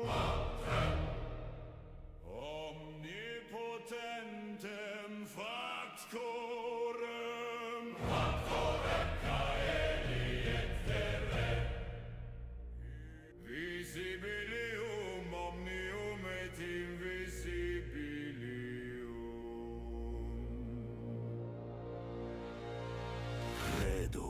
Omnipotentem factorem Caeli et terre, visibilium omnium et invisibilium. Credo.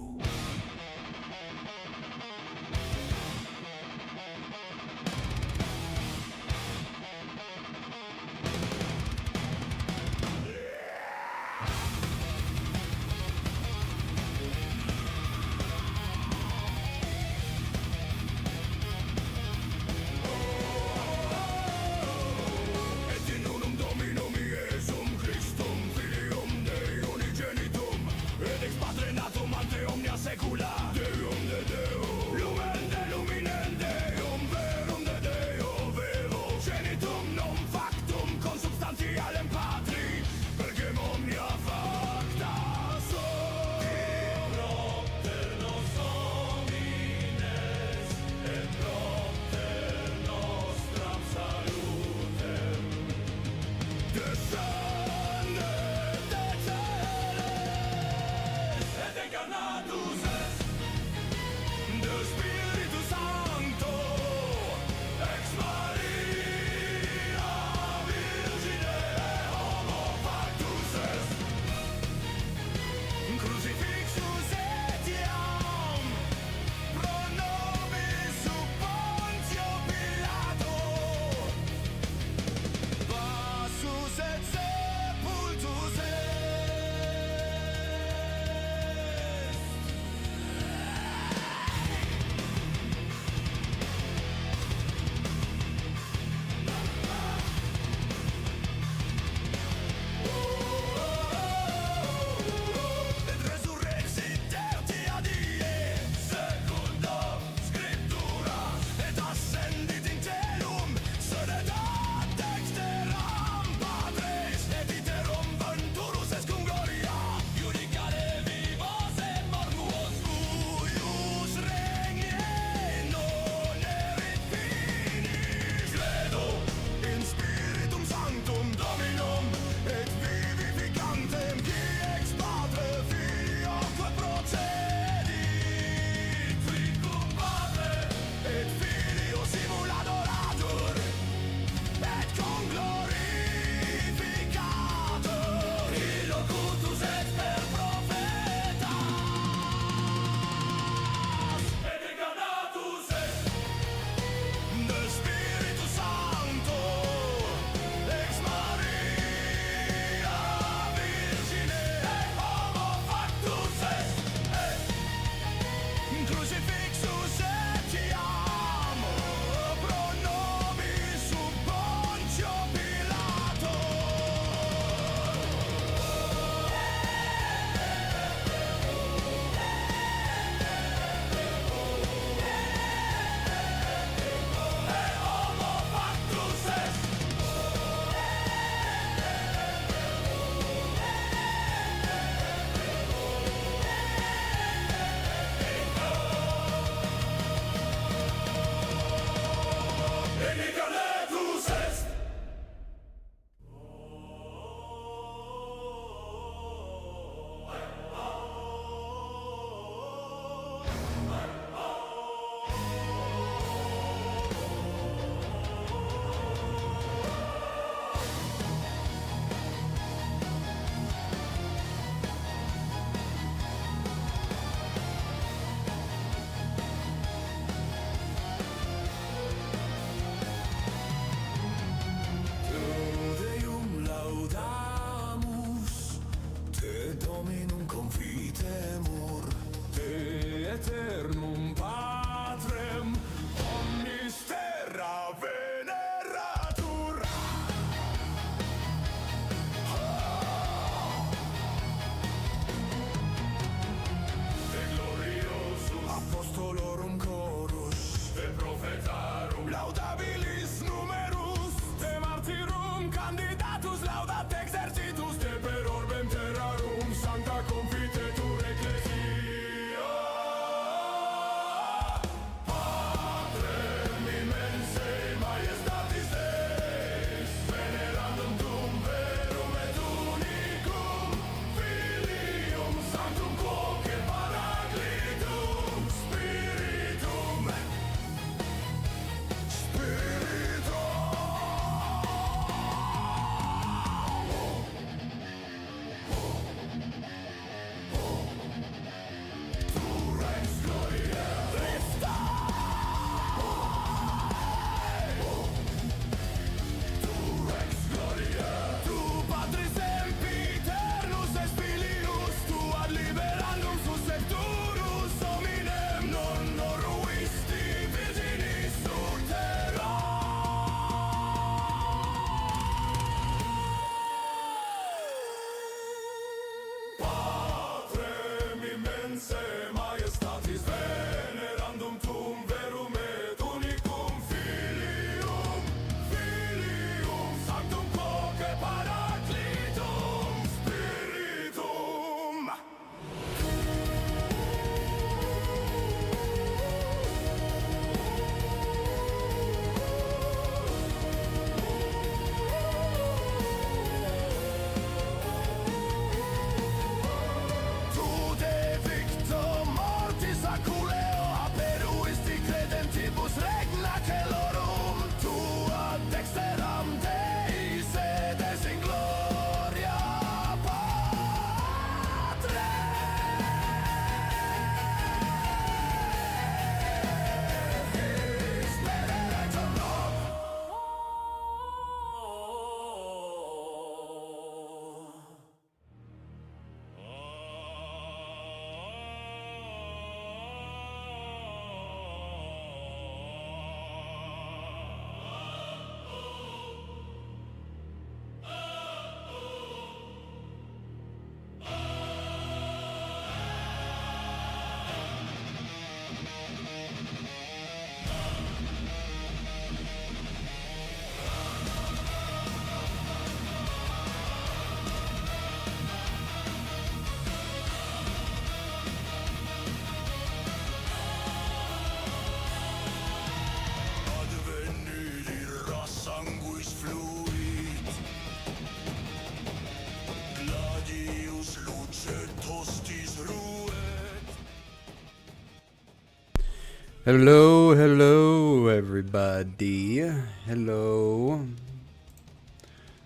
Hello, hello, everybody. Hello.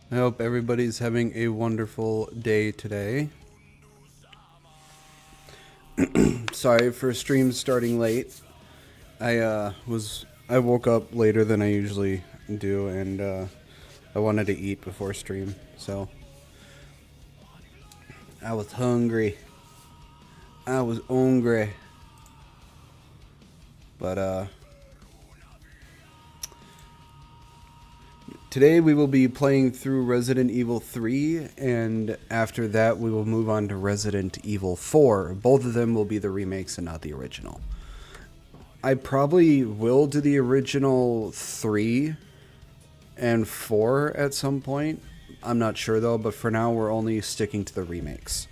I hope everybody's having a wonderful day today. Sorry for stream starting late. I woke up later than I usually do, and I wanted to eat before stream, so I was hungry. I was hungry. But today we will be playing through Resident Evil 3, and after that we will move on to Resident Evil 4. Both of them will be the remakes and not the original. I probably will do the original 3 and 4 at some point. I'm not sure though, but for now we're only sticking to the remakes.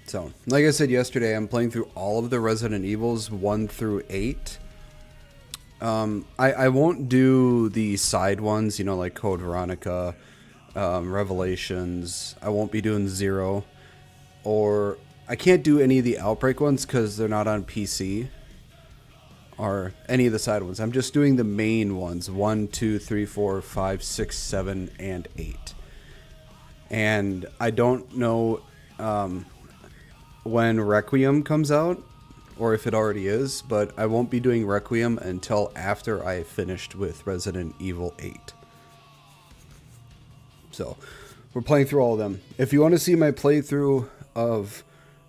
So, like I said yesterday, I'm playing through all of the Resident Evils 1 through 8. I won't do the side ones, you know, like Code Veronica, Revelations. I won't be doing 0. Or, I can't do any of the Outbreak ones because they're not on PC. Or any of the side ones. I'm just doing the main ones. 1, 2, 3, 4, 5, 6, 7, and 8. And I don't know when Requiem comes out, or if it already is, but I won't be doing Requiem until after I finished with Resident Evil 8. So, we're playing through all of them. If you want to see my playthrough of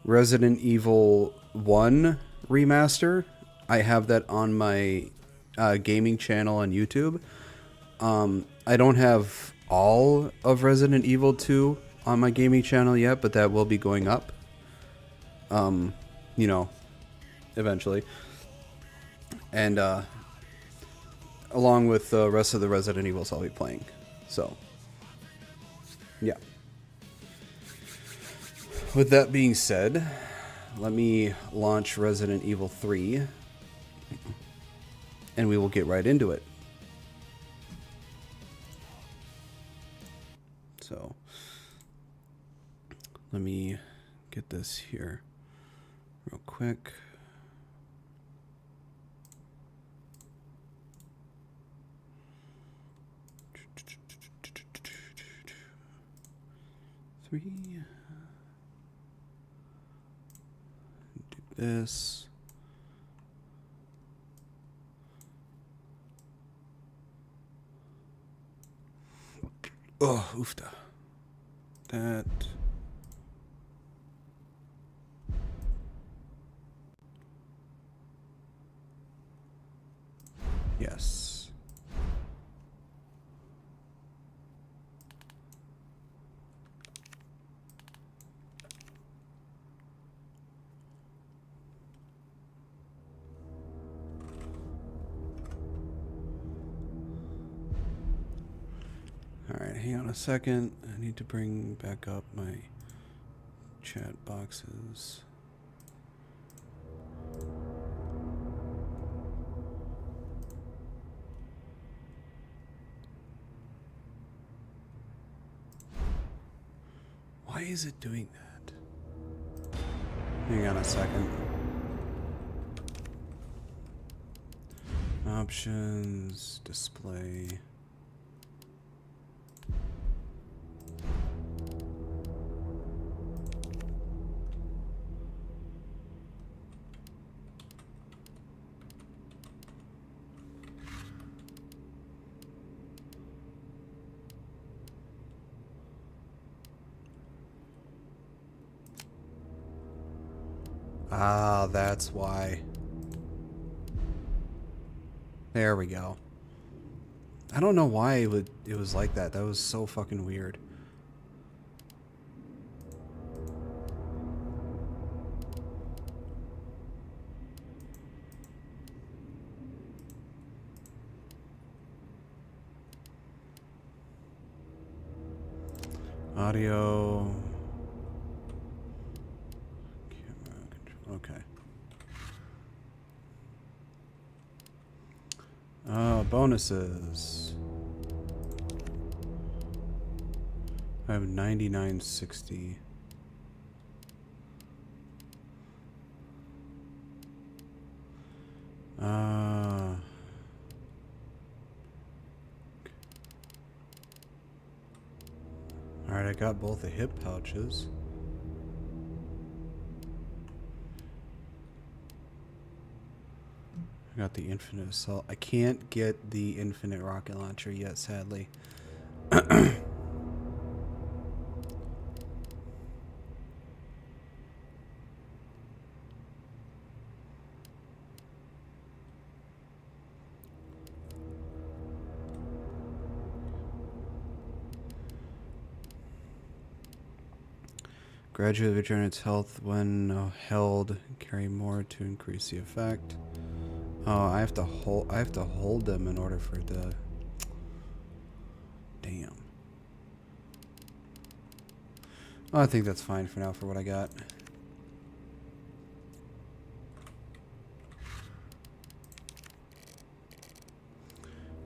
Resident Evil 1 Remaster, I have that on my gaming channel on YouTube. I don't have all of Resident Evil 2 on my gaming channel yet, but that will be going up. You know, eventually. And, along with the rest of the Resident Evils I'll be playing. So, yeah. With that being said, let me launch Resident Evil 3, and we will get right into it. So, let me get this here real quick. Three. Do this. Oh, oofta. That. Yes. All right, hang on a second. I need to bring back up my chat boxes. Why is it doing that? Hang on a second. Options, display. Ah, that's why. There we go. I don't know why it was like that. That was so fucking weird. Audio. Camera control. Okay. Bonuses. I have 9960. Uh... Alright, I got both the hip pouches. I got the infinite assault. I can't get the infinite rocket launcher yet, sadly. Gradually return its health when held. Carry more to increase the effect. Oh, I have to hold them in order for it to. Damn. Oh, I think that's fine for now for what I got.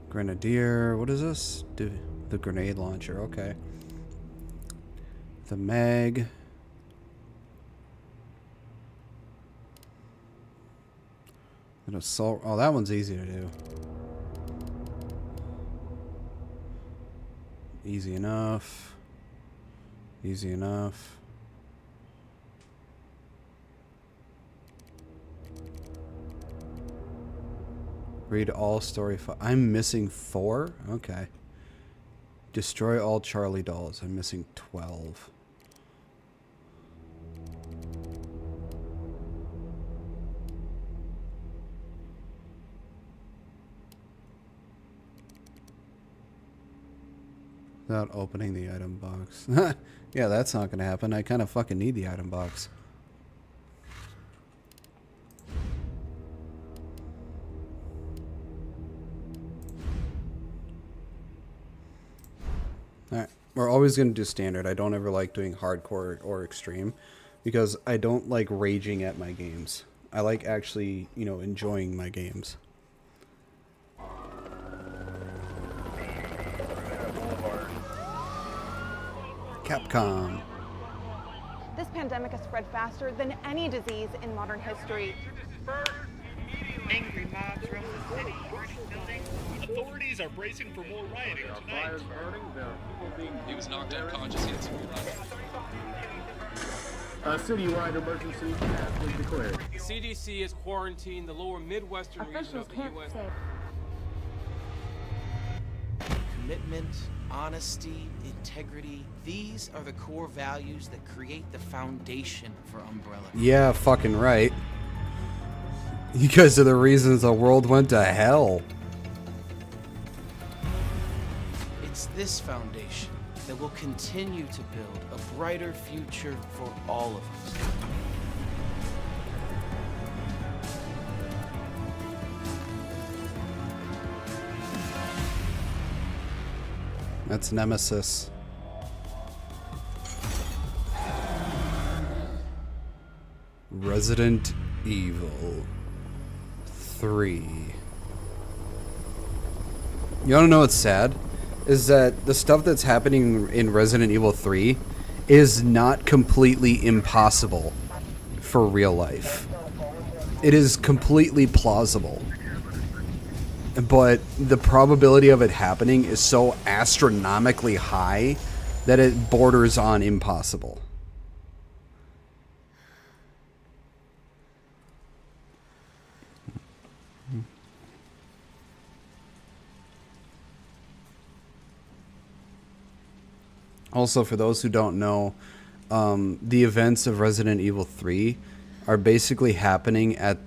Grenadier. What is this? The grenade launcher. Okay. The mag. An assault. Oh, that one's easy to do. Easy enough. Easy enough. Read all story. I'm missing 4? Okay. Destroy all Charlie dolls. I'm missing 12. Without opening the item box. Yeah, that's not gonna happen. I kind of fucking need the item box. Alright, we're always gonna do standard. I don't ever like doing hardcore or extreme because I don't like raging at my games. I like actually, you know, enjoying my games. Capcom. This pandemic has spread faster than any disease in modern history. Angry mobs roam the city, burning buildings. Authorities are bracing for more rioting tonight. He was knocked unconscious. He had severe A citywide emergency has been declared. CDC has quarantined the lower Midwestern region of the U.S. Commitment, honesty, integrity, these are the core values that create the foundation for Umbrella. Yeah, fucking right. You guys are the reasons the world went to hell. It's this foundation that will continue to build a brighter future for all of us. That's Nemesis. Resident Evil 3. You wanna know what's sad? Is that the stuff that's happening in Resident Evil 3 is not completely impossible for real life. It is completely plausible. But the probability of it happening is so astronomically high that it borders on impossible. Also, for those who don't know, the events of Resident Evil 3 are basically happening at...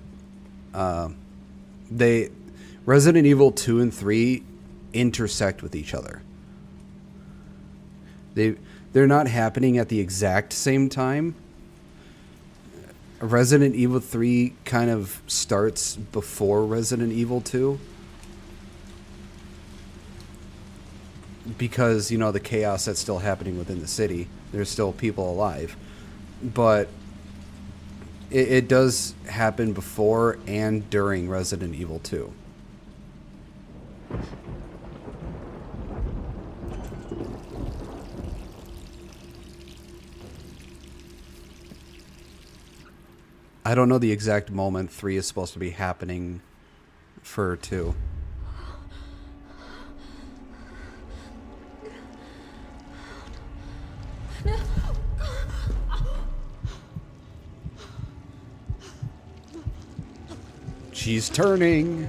Resident Evil 2 and 3 intersect with each other. They're not happening at the exact same time. Resident Evil 3 kind of starts before Resident Evil 2. Because, you know, the chaos that's still happening within the city. There's still people alive. But it does happen before and during Resident Evil 2. I don't know the exact moment 3 is supposed to be happening fur too. She's turning.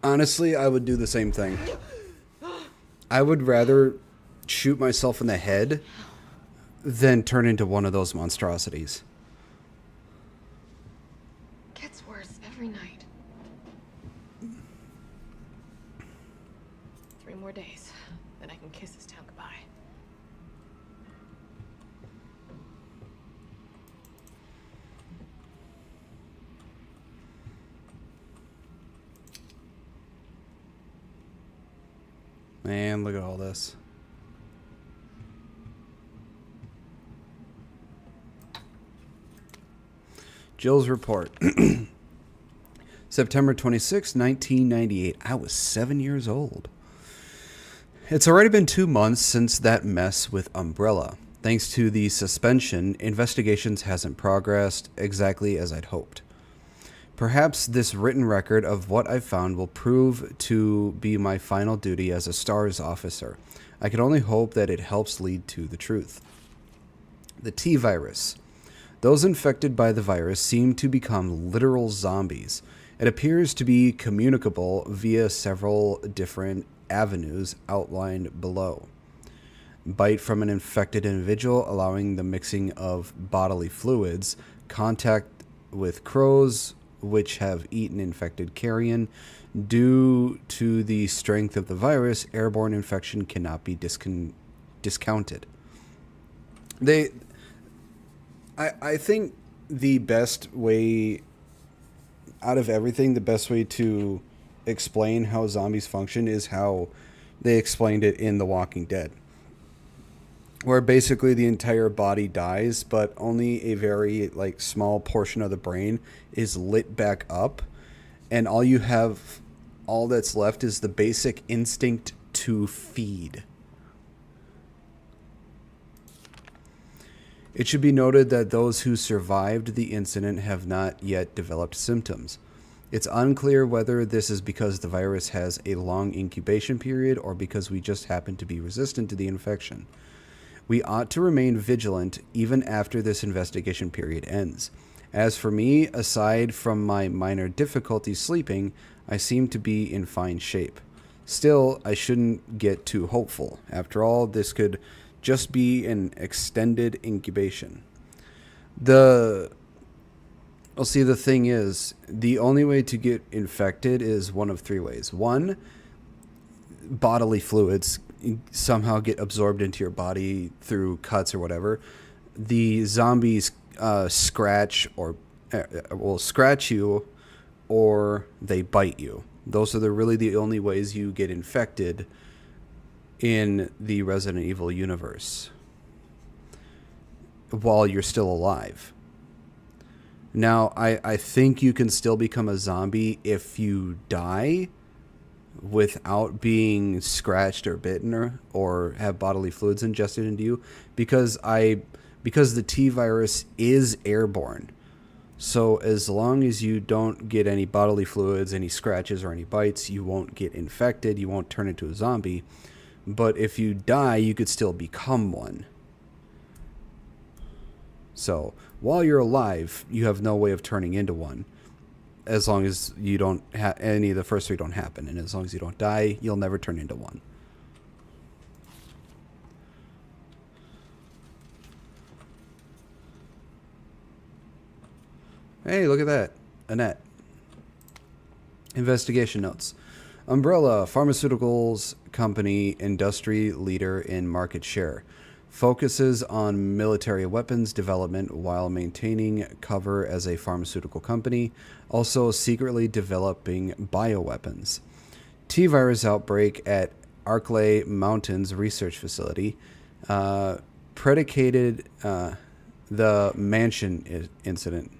Honestly, I would do the same thing. I would rather shoot myself in the head than turn into one of those monstrosities. Gets worse every night. 3 more days, then I can kiss this town goodbye. Man, look at all this. Jill's report. September 26, 1998. I was 7 years old. It's already been 2 months since that mess with Umbrella. Thanks to the suspension, investigations hasn't progressed exactly as I'd hoped. Perhaps this written record of what I've found will prove to be my final duty as a STARS officer. I can only hope that it helps lead to the truth. The T-virus. Those infected by the virus seem to become literal zombies. It appears to be communicable via several different avenues outlined below. Bite from an infected individual, allowing the mixing of bodily fluids, contact with crows, which have eaten infected carrion. Due to the strength of the virus, airborne infection cannot be discounted. I think the best way, out of everything, the best way to explain how zombies function is how they explained it in The Walking Dead, where basically the entire body dies, but only a very small portion of the brain is lit back up, and all that's left is the basic instinct to feed. It should be noted that those who survived the incident have not yet developed symptoms. It's unclear whether this is because the virus has a long incubation period or because we just happen to be resistant to the infection. We ought to remain vigilant even after this investigation period ends. As for me, aside from my minor difficulty sleeping, I seem to be in fine shape. Still, I shouldn't get too hopeful. After all, this could just be an extended incubation. The thing is, the only way to get infected is one of 3 ways. 1, bodily fluids somehow get absorbed into your body through cuts or whatever. The zombies scratch you, or they bite you. Those are really the only ways you get infected in the Resident Evil universe while you're still alive. Now, I think you can still become a zombie if you die without being scratched or bitten or have bodily fluids ingested into you, because the T-virus is airborne. So as long as you don't get any bodily fluids, any scratches, or any bites, you won't get infected, you won't turn into a zombie. But if you die, you could still become one. So while you're alive, you have no way of turning into one, as long as you don't any of the first 3 don't happen, and as long as you don't die, you'll never turn into one. Hey, look at that. Annette. Investigation notes. Umbrella, pharmaceuticals company, industry leader in market share. Focuses on military weapons development while maintaining cover as a pharmaceutical company, also secretly developing bioweapons. T-virus outbreak at Arklay Mountains Research Facility, predicated the mansion incident.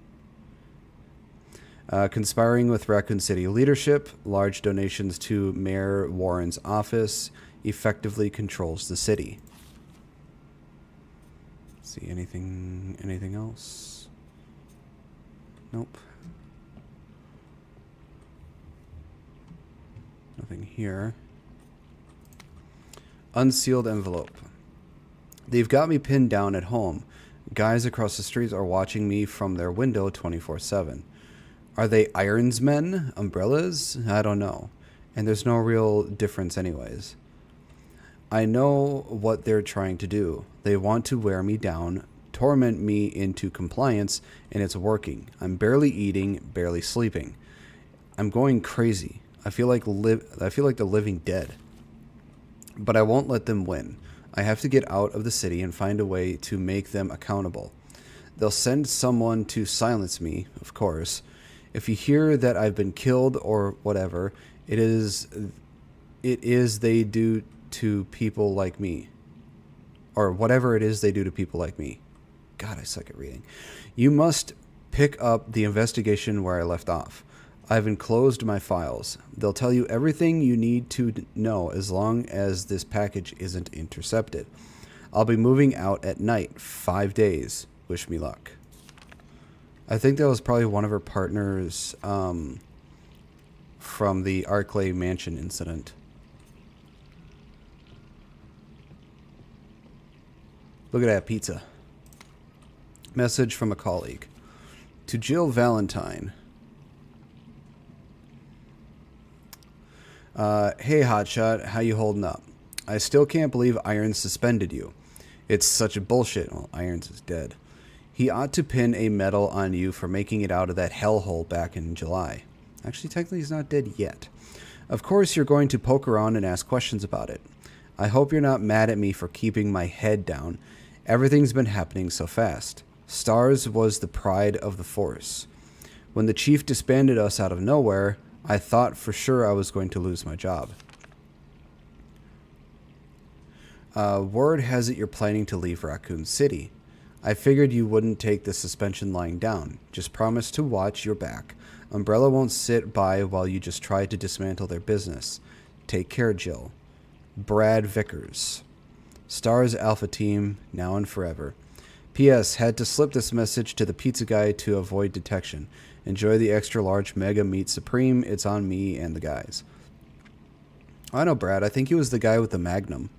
Conspiring with Raccoon City leadership, large donations to Mayor Warren's office, effectively controls the city. See anything else? Nope. Nothing here. Unsealed envelope. They've got me pinned down at home. Guys across the street are watching me from their window 24/7. Are they Irons men? Umbrellas? I don't know. And there's no real difference anyways. I know what they're trying to do. They want to wear me down, torment me into compliance, and it's working. I'm barely eating, barely sleeping. I'm going crazy. I feel like the living dead. But I won't let them win. I have to get out of the city and find a way to make them accountable. They'll send someone to silence me, of course. If you hear that I've been killed or whatever, it is they do to people like me. Or whatever it is they do to people like me. God, I suck at reading. You must pick up the investigation where I left off. I've enclosed my files. They'll tell you everything you need to know as long as this package isn't intercepted. I'll be moving out at night, 5 days. Wish me luck. I think that was probably one of her partners from the Arklay Mansion incident. Look at that pizza. Message from a colleague. To Jill Valentine. Hey Hotshot, how you holding up? I still can't believe Irons suspended you. It's such a bullshit. Well, Irons is dead. He ought to pin a medal on you for making it out of that hellhole back in July. Actually, technically he's not dead yet. Of course you're going to poke around and ask questions about it. I hope you're not mad at me for keeping my head down. Everything's been happening so fast. Stars was the pride of the force. When the chief disbanded us out of nowhere, I thought for sure I was going to lose my job. Word has it you're planning to leave Raccoon City. I figured you wouldn't take the suspension lying down. Just promise to watch your back. Umbrella won't sit by while you just try to dismantle their business. Take care, Jill. Brad Vickers. Stars Alpha Team, now and forever. P.S. Had to slip this message to the pizza guy to avoid detection. Enjoy the extra large Mega Meat Supreme. It's on me and the guys. I know Brad. I think he was the guy with the Magnum.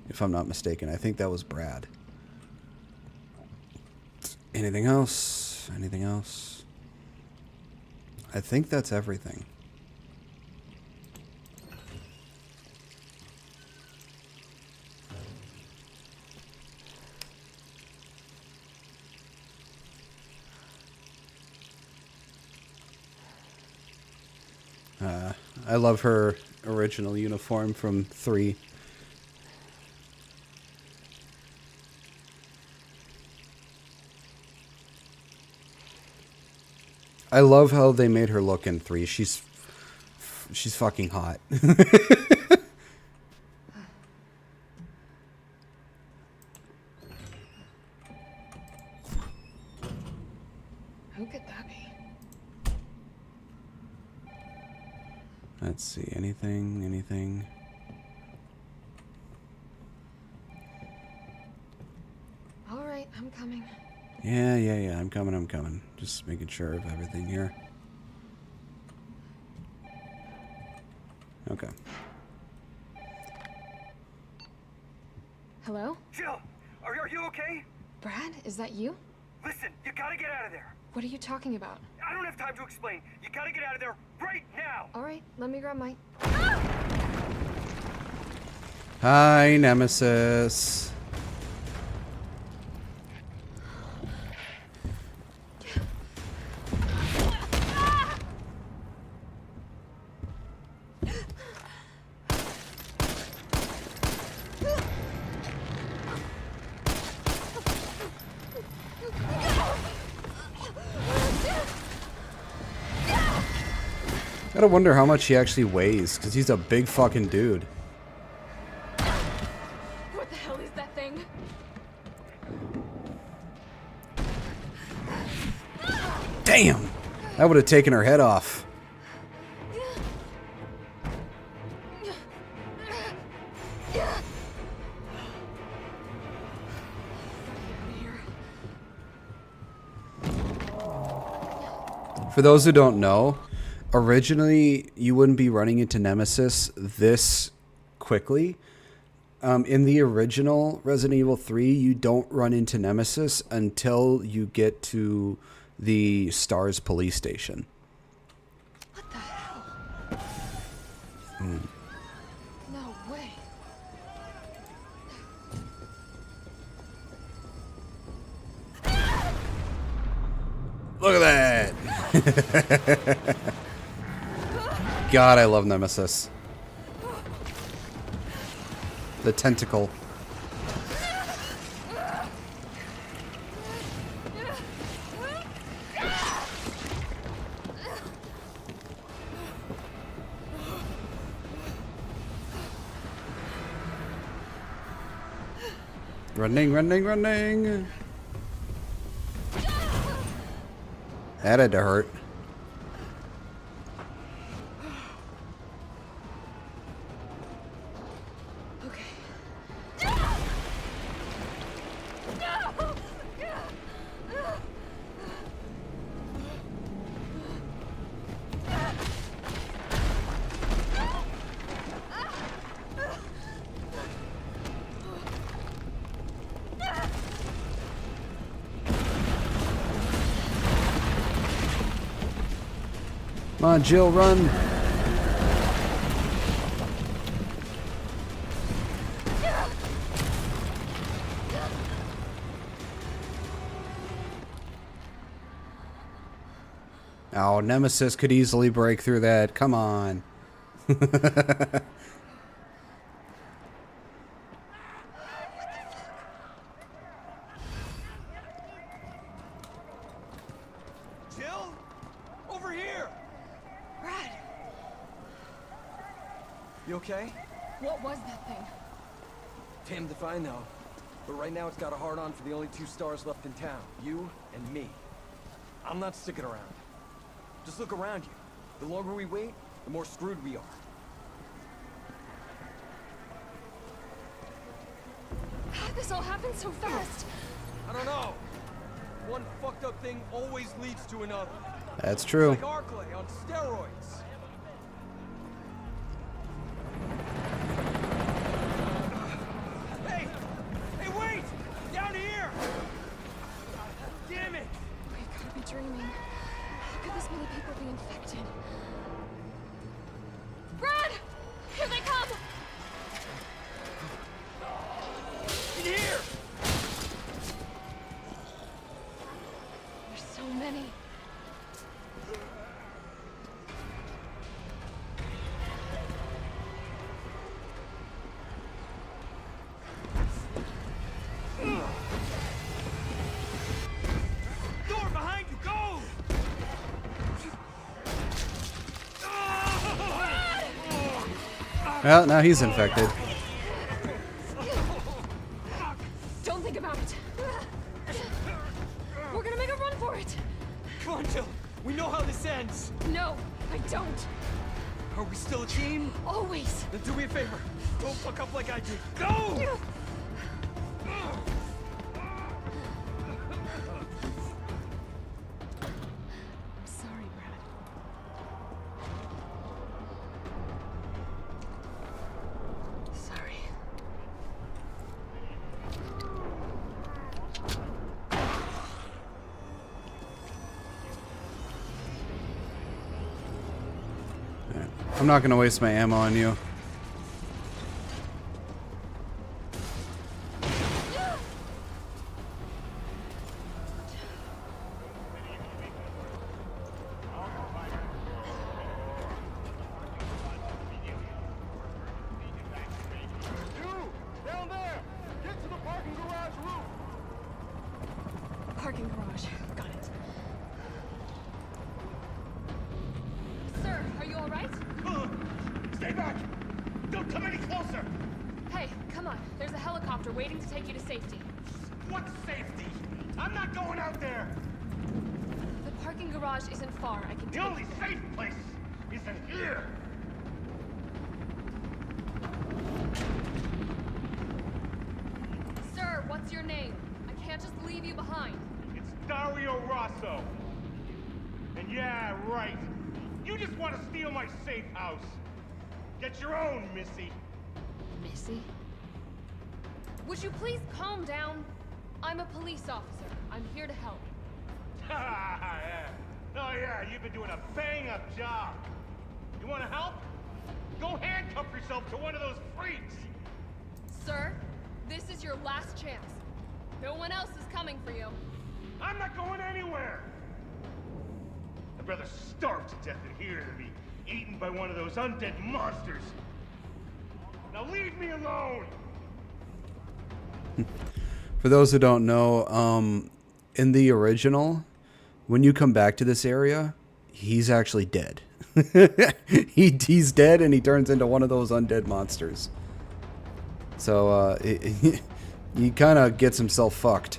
If I'm not mistaken. I think that was Brad. Anything else? Anything else? I think that's everything. I love her original uniform from 3. I love how they made her look in 3. She's fucking hot. Who could that be? Let's see, anything. All right, I'm coming. Yeah, I'm coming. Just making sure of everything here. Okay. Hello? Jill, are you okay? Brad, is that you? Listen, you gotta get out of there. What are you talking about? I don't have time to explain. You gotta get out of there right now. All right, let me grab my... Hi, Nemesis. Gotta wonder how much he actually weighs, because he's a big fucking dude. What the hell is that thing? Damn! That would have taken her head off. For those who don't know, originally you wouldn't be running into Nemesis this quickly. In the original Resident Evil 3, you don't run into Nemesis until you get to the STARS police station. What the hell? No way. Look at that! God, I love Nemesis. The tentacle. Running, running, running! That had to hurt. Come on, Jill, run! Oh, Nemesis could easily break through that. Come on. Jill? Over here! Brad, You okay? what was that thing? Damned if I know. But right now it's got a hard-on for the only two stars left in town. You and me. I'm not sticking around. Just look around you. The longer we wait, the more screwed we are. How did this all happen so fast? I don't know. One fucked up thing always leads to another. That's true. Like Arklay on steroids. Hey! Hey, wait! Down here! Damn it! We gotta be dreaming. How could this many people be infected? Brad! Here they come! In here! There's so many. Door behind you, go! Well, now he's infected. Don't think about it. We're gonna make a run for it. Come on, Jill. We know how this ends. No, I don't. Are we still a team? Always. Then do me a favor. Don't fuck up like I did. Go! I'm sorry, Brad. Sorry. I'm not gonna waste my ammo on you. Down there! Get to the parking garage roof! Parking garage. Got it. Sir, are you all right? Stay back! Don't come any closer! Hey, come on. There's a helicopter waiting to take you to safety. What safety? I'm not going out there! The parking garage isn't far. I can The take only you there. safe place is in here! Sir, what's your name? I can't just leave you behind. It's Dario Rosso. And yeah, right. You just want to steal my safe house. Get your own, Missy. Missy? Would you please calm down? I'm a police officer. I'm here to help. Yeah. Oh yeah, you've been doing a bang-up job. You want to help? Go handcuff yourself to one of those freaks. Sir, this is your last chance. No one else is coming for you. I'm not going anywhere. I'd rather starve to death in here than be eaten by one of those undead monsters. Now leave me alone. For those who don't know, in the original, when you come back to this area, he's actually dead. He's dead and he turns into one of those undead monsters. So he kind of gets himself fucked.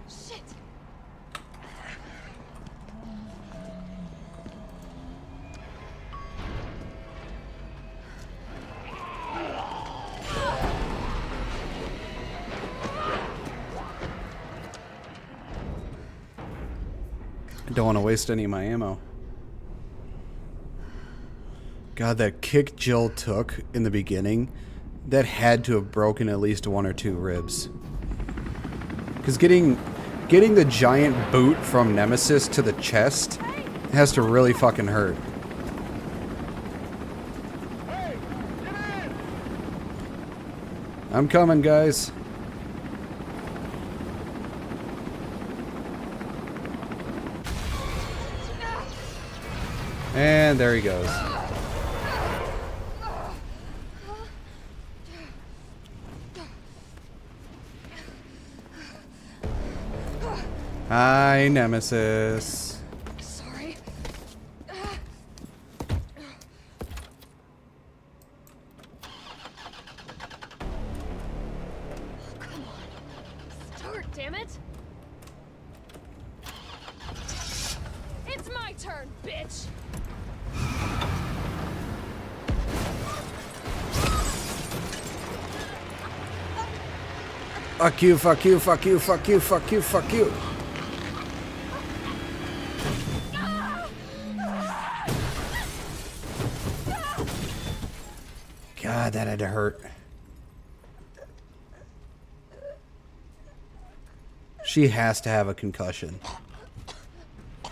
Shit! I don't want to waste any of my ammo. God, that kick Jill took in the beginning, that had to have broken at least one or two ribs. Because getting the giant boot from Nemesis to the chest has to really fucking hurt. Hey, get in! I'm coming, guys. And there he goes. Hi, Nemesis. Sorry. Come on. Start, damn it. It's my turn, bitch. Fuck you, fuck you, fuck you, fuck you, fuck you, fuck you. God, that had to hurt. She has to have a concussion. A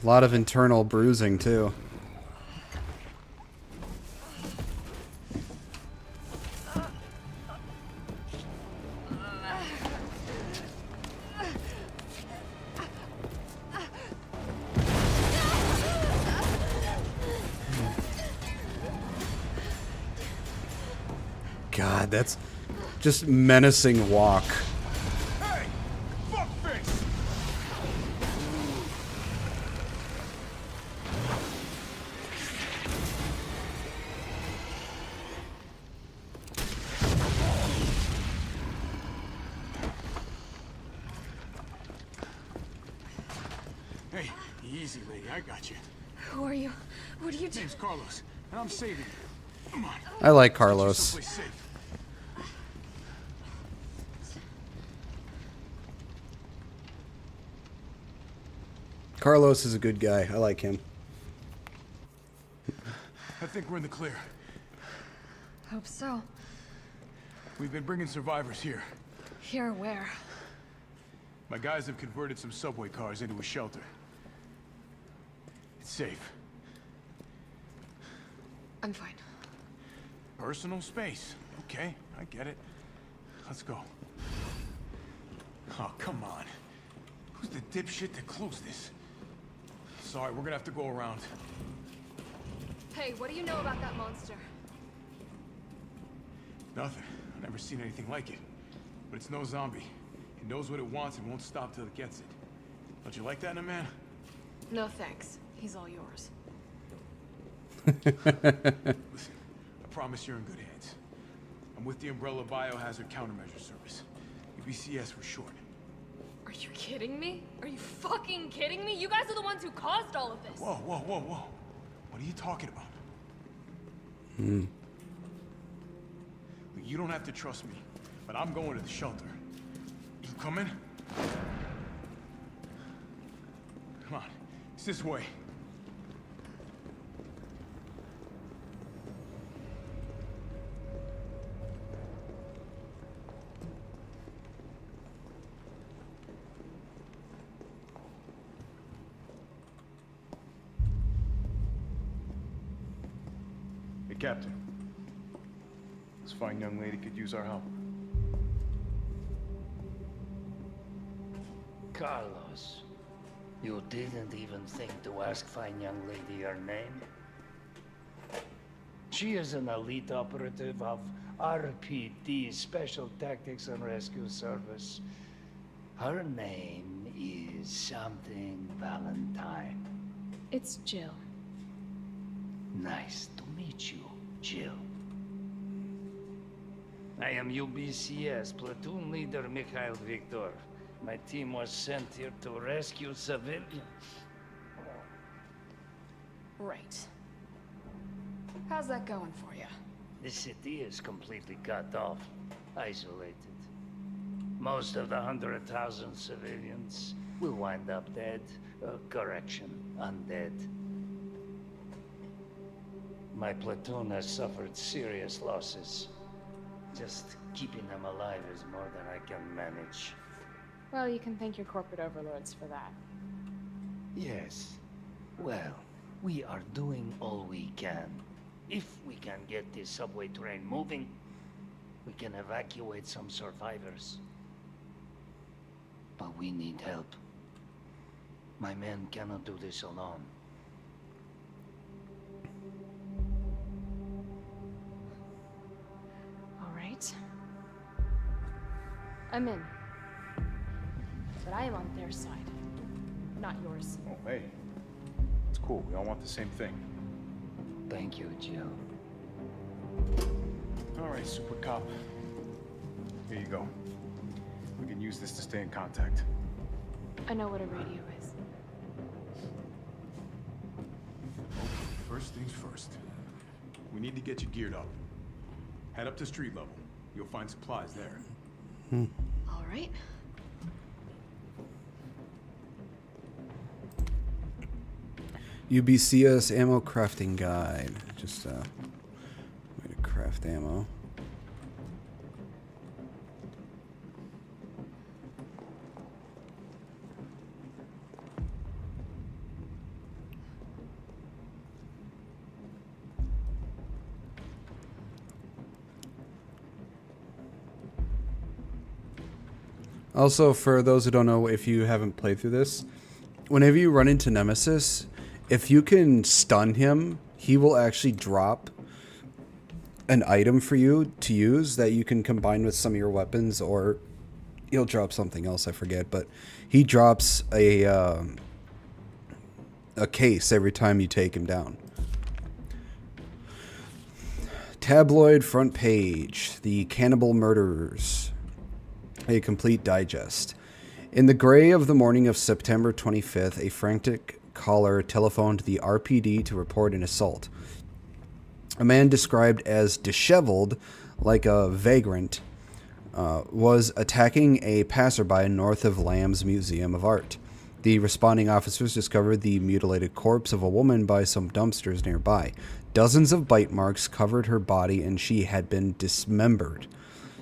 lot of internal bruising, too. God, that's just menacing walk. Hey, fuckface! Hey, easy, lady. I got you. Who are you? What are you doing? Name's Carlos, and I'm saving you. Come on. I like Get you Carlos. someplace safe. Carlos is a good guy. I like him. I think we're in the clear. Hope so. We've been bringing survivors here. Here where? My guys have converted some subway cars into a shelter. It's safe. I'm fine. Personal space. Okay, I get it. Let's go. Oh, come on. Who's the dipshit that closed this? Sorry, we're gonna have to go around. Hey, what do you know about that monster? Nothing. I've never seen anything like it. But it's no zombie. It knows what it wants and won't stop till it gets it. Don't you like that in a man? No thanks. He's all yours. Listen, I promise you're in good hands. I'm with the Umbrella Biohazard Countermeasure Service. UBCS for short. Are you kidding me? Are you fucking kidding me? You guys are the ones who caused all of this. Whoa, whoa, whoa, whoa. What are you talking about? Look, you don't have to trust me, but I'm going to the shelter. You coming? Come on, it's this way. Hey, Captain. This fine young lady could use our help. Carlos, you didn't even think to ask fine young lady her name? She is an elite operative of RPD, Special Tactics and Rescue Service. Her name is something Valentine. It's Jill. Nice to meet you, Jill. I am UBCS Platoon Leader Mikhail Victor. My team was sent here to rescue civilians. Right. How's that going for you? The city is completely cut off, isolated. Most of the 100,000 civilians will wind up dead. Correction, undead. My platoon has suffered serious losses. Just keeping them alive is more than I can manage. Well, you can thank your corporate overlords for that. Yes. Well, we are doing all we can. If we can get this subway train moving, we can evacuate some survivors. But we need help. My men cannot do this alone. All right. I'm in. But I am on their side, not yours. Oh, hey. It's cool. We all want the same thing. Thank you, Jill. All right, Super Cop. Here you go. We can use this to stay in contact. I know what a radio is. Okay, first things first. We need to get you geared up. Head up to street level. You'll find supplies there. All right. UBCS ammo crafting guide. Just way to craft ammo. Also, for those who don't know, if you haven't played through this, whenever you run into Nemesis, if you can stun him, he will actually drop an item for you to use that you can combine with some of your weapons, or he'll drop something else, I forget, but he drops a case every time you take him down. Tabloid front page, the Cannibal Murderers, a complete digest. In the gray of the morning of September 25th, a frantic caller telephoned the RPD to report an assault. A man described as disheveled, like a vagrant, was attacking a passerby north of Lamb's Museum of Art. The responding officers discovered the mutilated corpse of a woman by some dumpsters nearby. Dozens of bite marks covered her body, and she had been dismembered.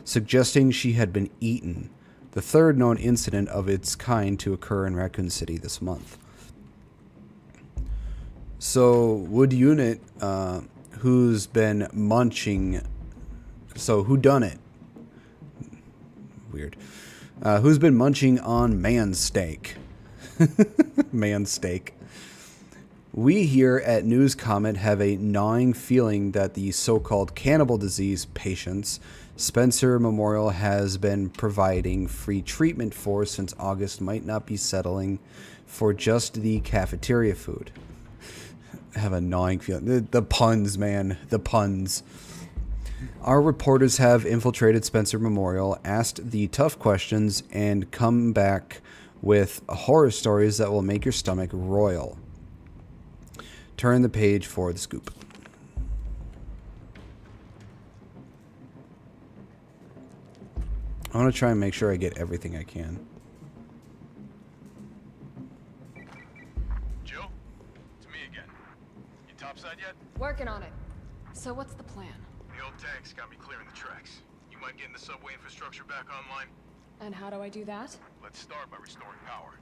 suggesting she had been eaten, the third known incident of its kind to occur in Raccoon City this month. So, Wood Unit, who's been munching... So, who done it? Weird. Who's been munching on man steak? Man steak. We here at News Comment have a gnawing feeling that the so-called cannibal disease patients Spencer Memorial has been providing free treatment for since August might not be settling for just the cafeteria food. I have a gnawing feeling. The puns, man. The puns. Our reporters have infiltrated Spencer Memorial, asked the tough questions, and come back with horror stories that will make your stomach roil. Turn the page for the scoop. I want to try and make sure I get everything I can. Jill? It's me again. You topside yet? Working on it. So what's the plan? The old tanks got me clearing the tracks. You mind getting the subway infrastructure back online? And how do I do that? Let's start by restoring power.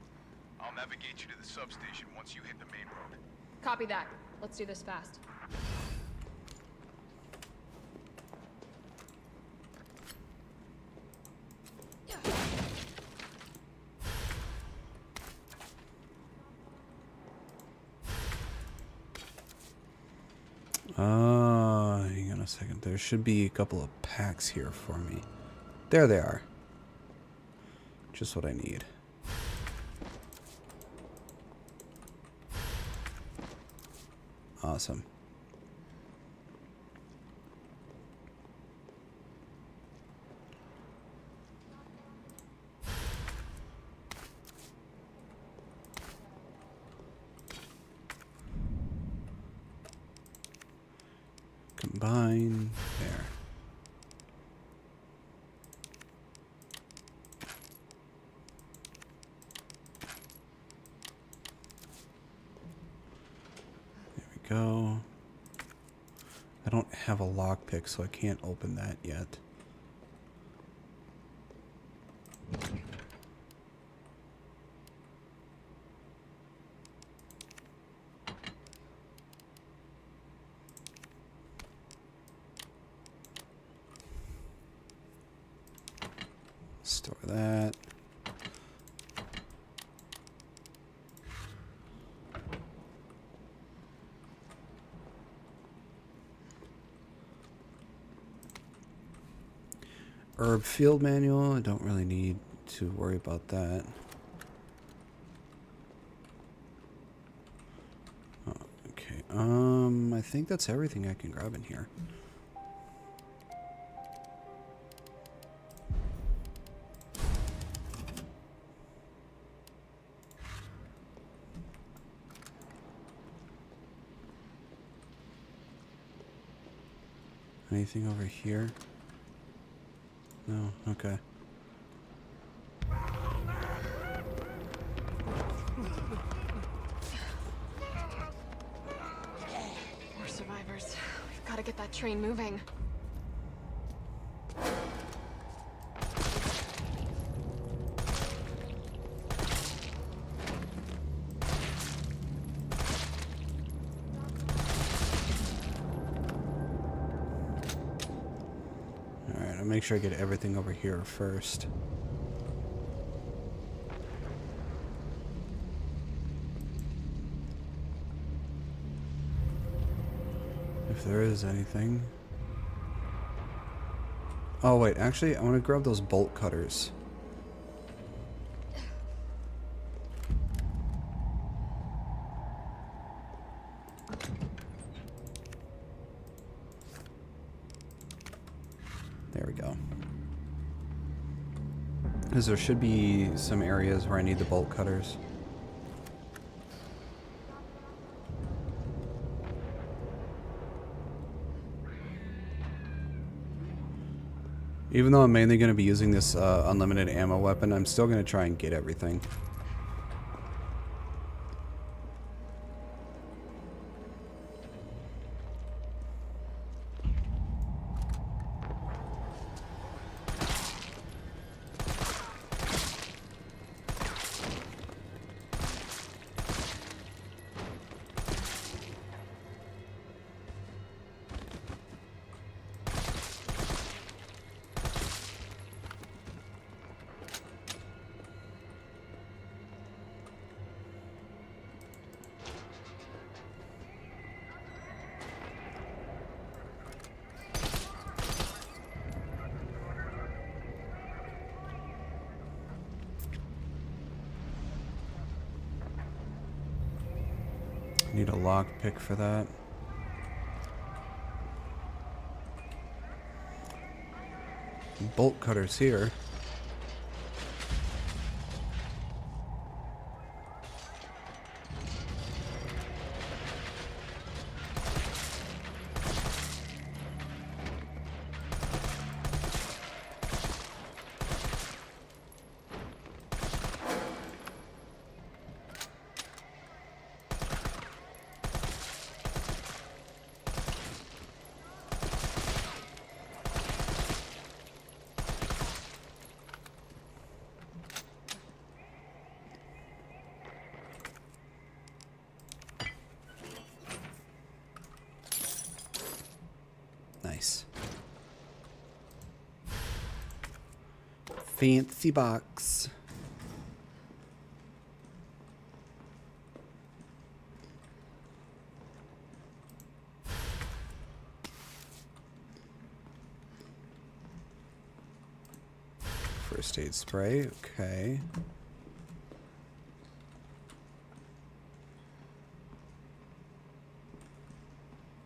I'll navigate you to the substation once you hit the main road. Copy that. Let's do this fast. Hang on a second. There should be a couple of packs here for me. There they are. Just what I need. Awesome. Combine there. There we go. I don't have a lockpick, so I can't open that yet. Store that. Herb field manual, I don't really need to worry about that. Oh, okay, I think that's everything I can grab in here. Anything over here? No, okay. More survivors. We've got to get that train moving. Make sure I get everything over here first. If there is anything. Oh wait, actually I want to grab those bolt cutters. There we go. Because there should be some areas where I need the bolt cutters. Even though I'm mainly going to be using this unlimited ammo weapon, I'm still going to try and get everything. Need a lockpick for that. Bolt cutters here. Nice. Fancy box. First aid spray, okay.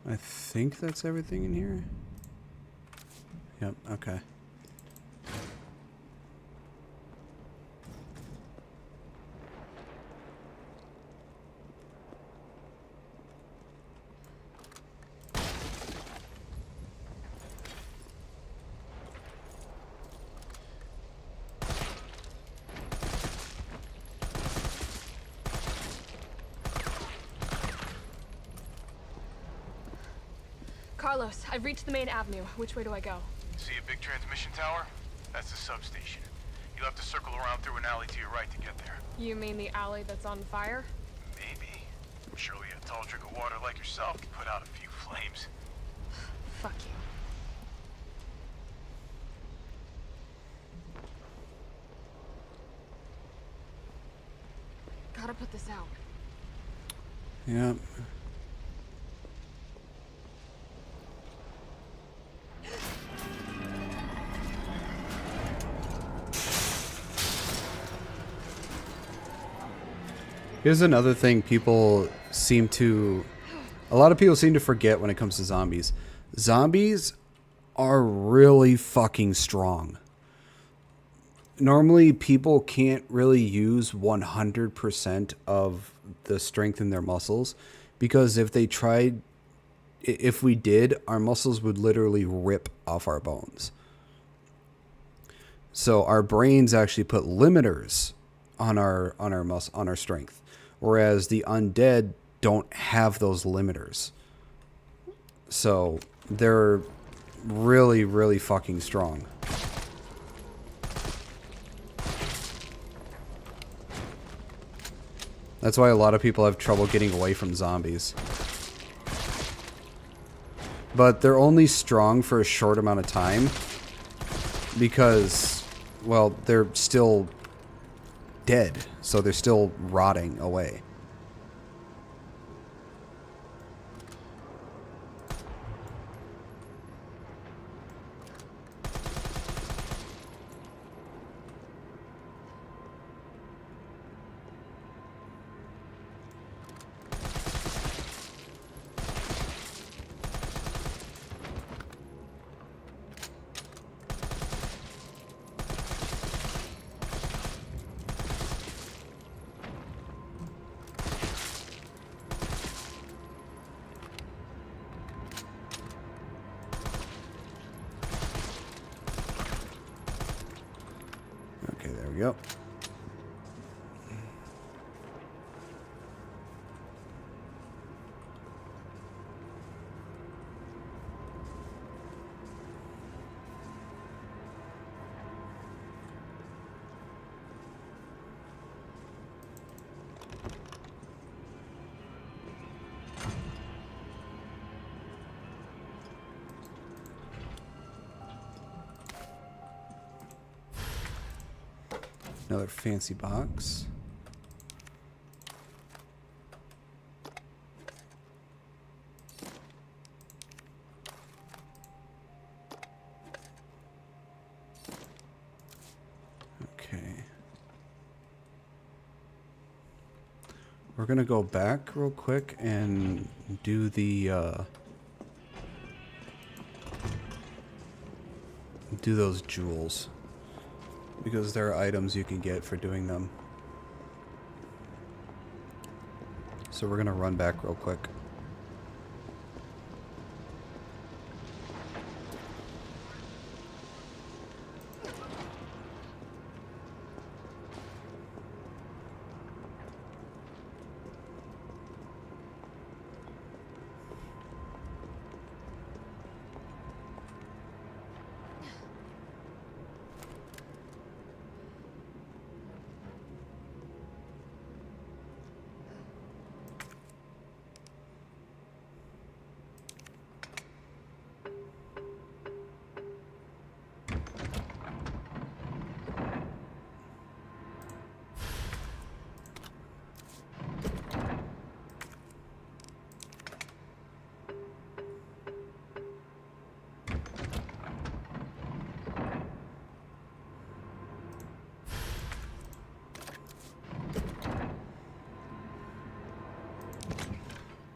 I think that's everything in here. Yep, okay. Carlos, I've reached the main avenue. Which way do I go? See a big transmission tower? That's the substation. You'll have to circle around through an alley to your right to get there. You mean the alley that's on fire? Maybe. Surely a tall drink of water like yourself can put out a few flames. Fuck you. Gotta put this out. Yep. Here's another thing a lot of people seem to forget when it comes to zombies. Zombies are really fucking strong. Normally, people can't really use 100% of the strength in their muscles, because if we did, our muscles would literally rip off our bones. So our brains actually put limiters on our strength, whereas the undead don't have those limiters. So they're really, really fucking strong. That's why a lot of people have trouble getting away from zombies. But they're only strong for a short amount of time because, well, they're still dead, so they're still rotting away. Yep. Another fancy box. Okay. We're gonna go back real quick and do the do those jewels, because there are items you can get for doing them. So we're gonna run back real quick.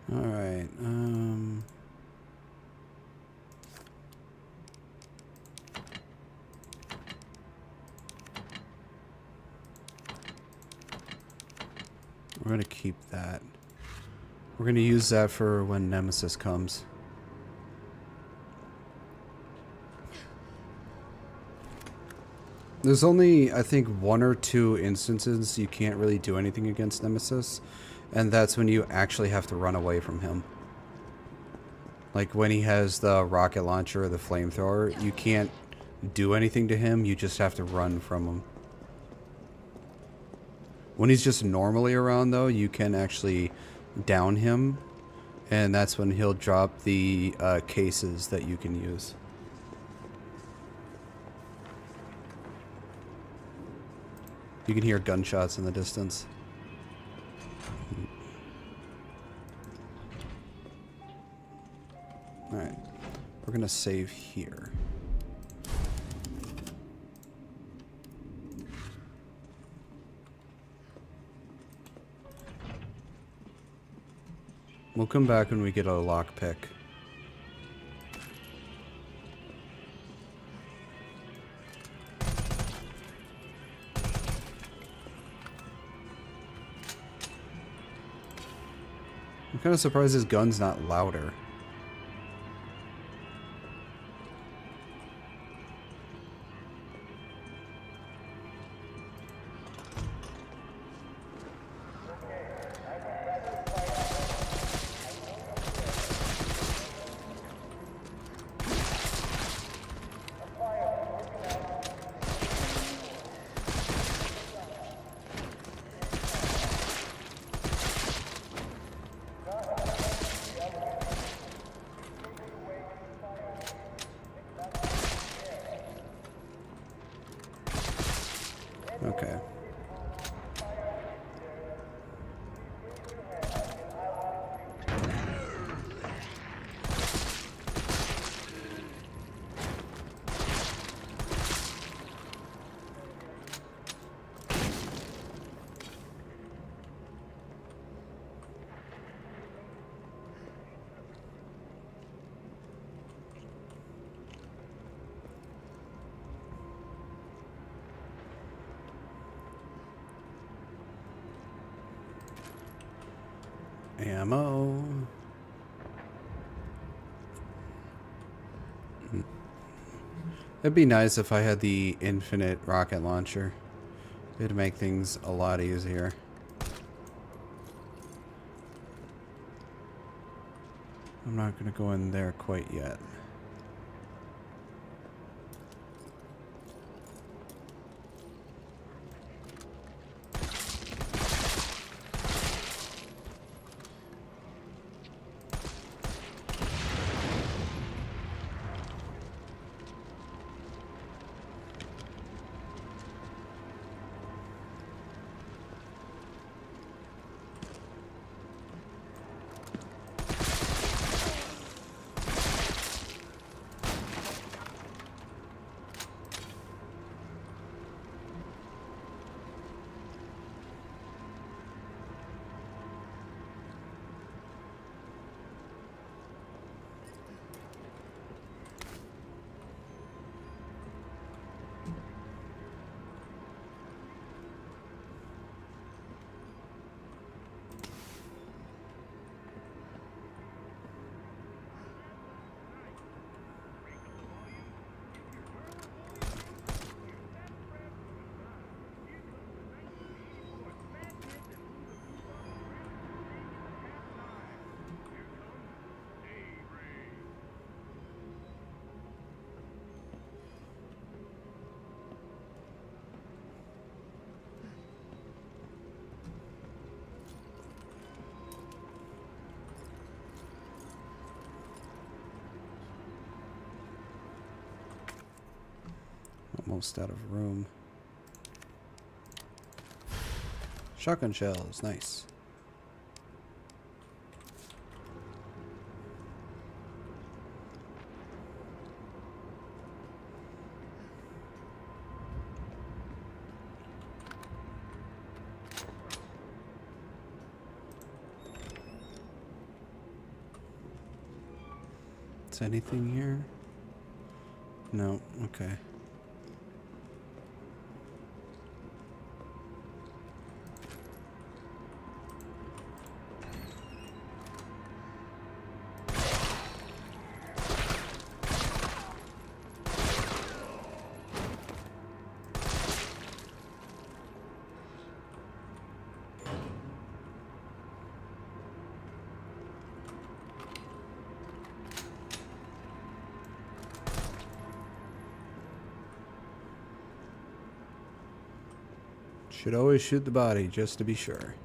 All right. We're gonna keep that. We're gonna use that for when Nemesis comes. There's only, I think, 1 or 2 instances you can't really do anything against Nemesis, and that's when you actually have to run away from him. Like when he has the rocket launcher or the flamethrower, you can't do anything to him, you just have to run from him. When he's just normally around, though, you can actually down him, and that's when he'll drop the cases that you can use. You can hear gunshots in the distance. Alright, we're gonna save here. We'll come back when we get a lockpick. I'm kind of surprised his gun's not louder. Okay. Ammo. It'd be nice if I had the infinite rocket launcher. It'd make things a lot easier. I'm not gonna go in there quite yet. almost out of room. Shotgun shells, nice. Is anything here? No, okay. Should always shoot the body, just to be sure.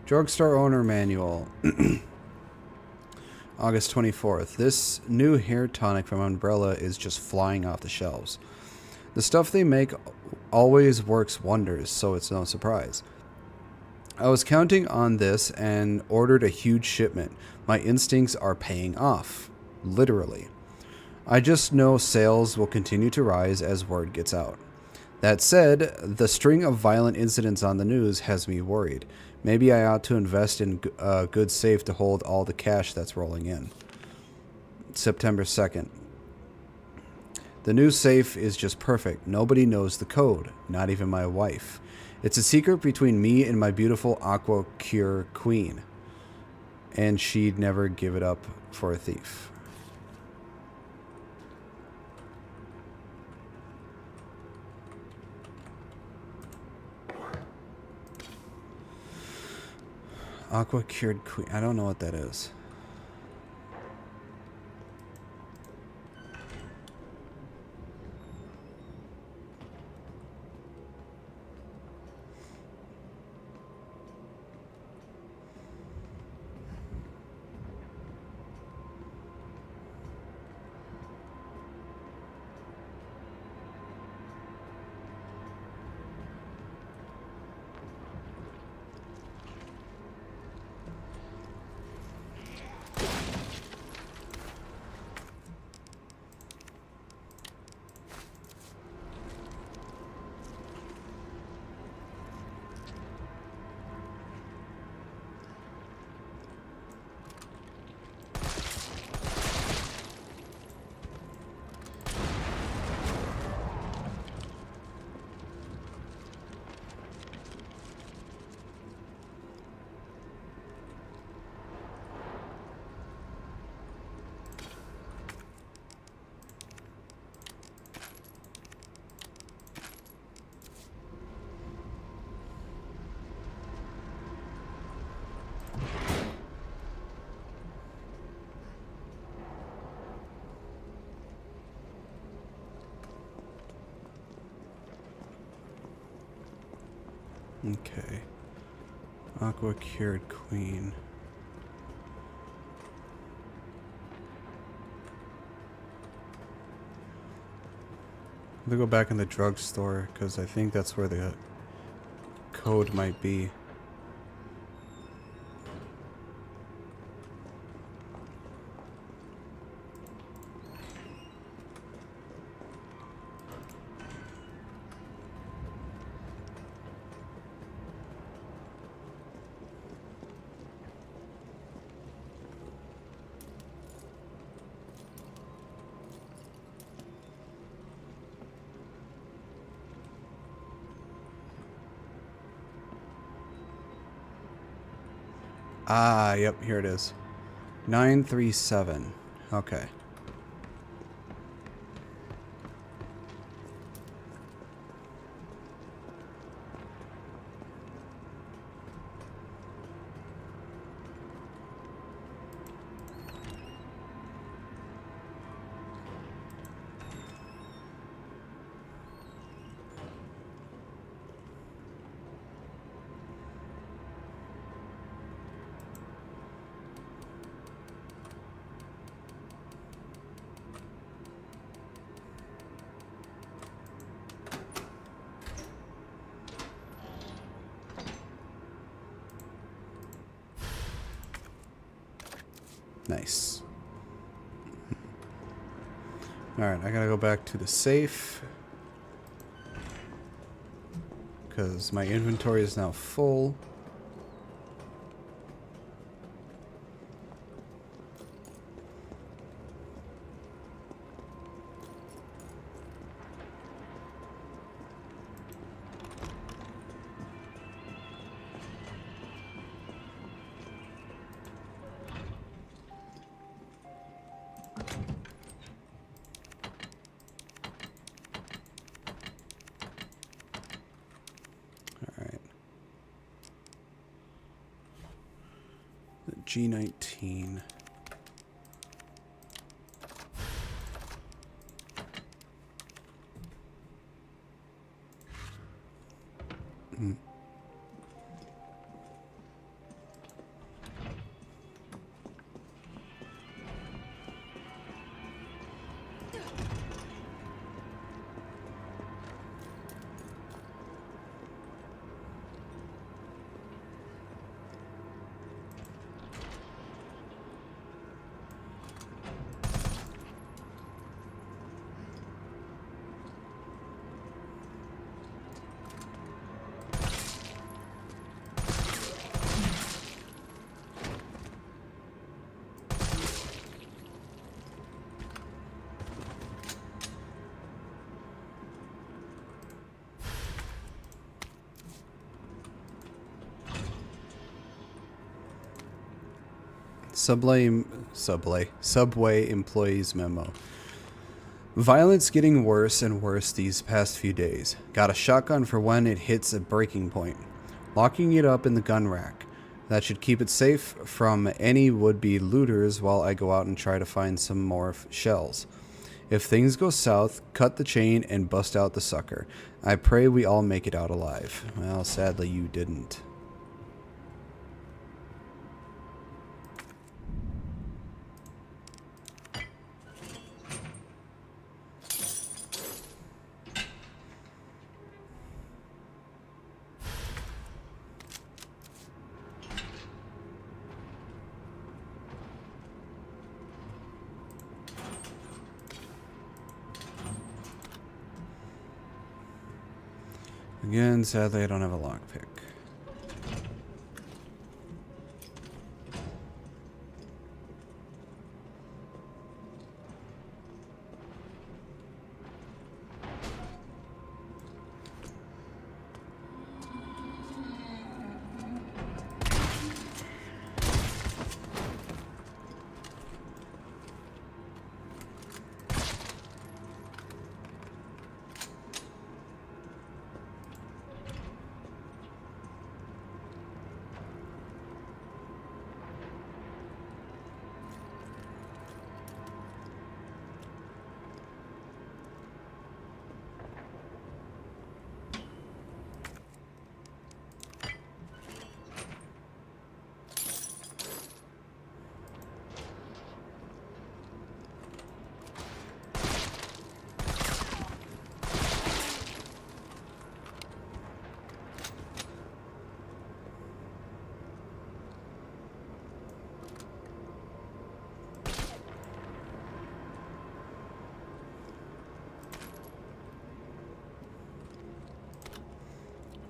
Drugstore owner manual. August 24th. This new hair tonic from Umbrella is just flying off the shelves. The stuff they make always works wonders, so it's no surprise. I was counting on this and ordered a huge shipment. My instincts are paying off. Literally. I just know sales will continue to rise as word gets out. That said, the string of violent incidents on the news has me worried. Maybe I ought to invest in a good safe to hold all the cash that's rolling in. September 2nd. The new safe is just perfect. Nobody knows the code, not even my wife. It's a secret between me and my beautiful Aqua Cure queen. And she'd never give it up for a thief. Aqua Cured Queen. I don't know what that is. Okay. Aqua Cured Queen. I'm gonna go back in the drugstore because I think that's where the code might be. Ah, yep, here it is. 937. Okay. Nice. Alright, I gotta go back to the safe. Because my inventory is now full. G19. Subway employees memo. Violence getting worse and worse these past few days. Got a shotgun for when it hits a breaking point. Locking it up in the gun rack. That should keep it safe from any would-be looters while I go out and try to find some more shells. If things go south, cut the chain and bust out the sucker. I pray we all make it out alive. Well, sadly you didn't. Again, sadly I don't have a lockpick.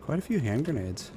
Quite a few hand grenades.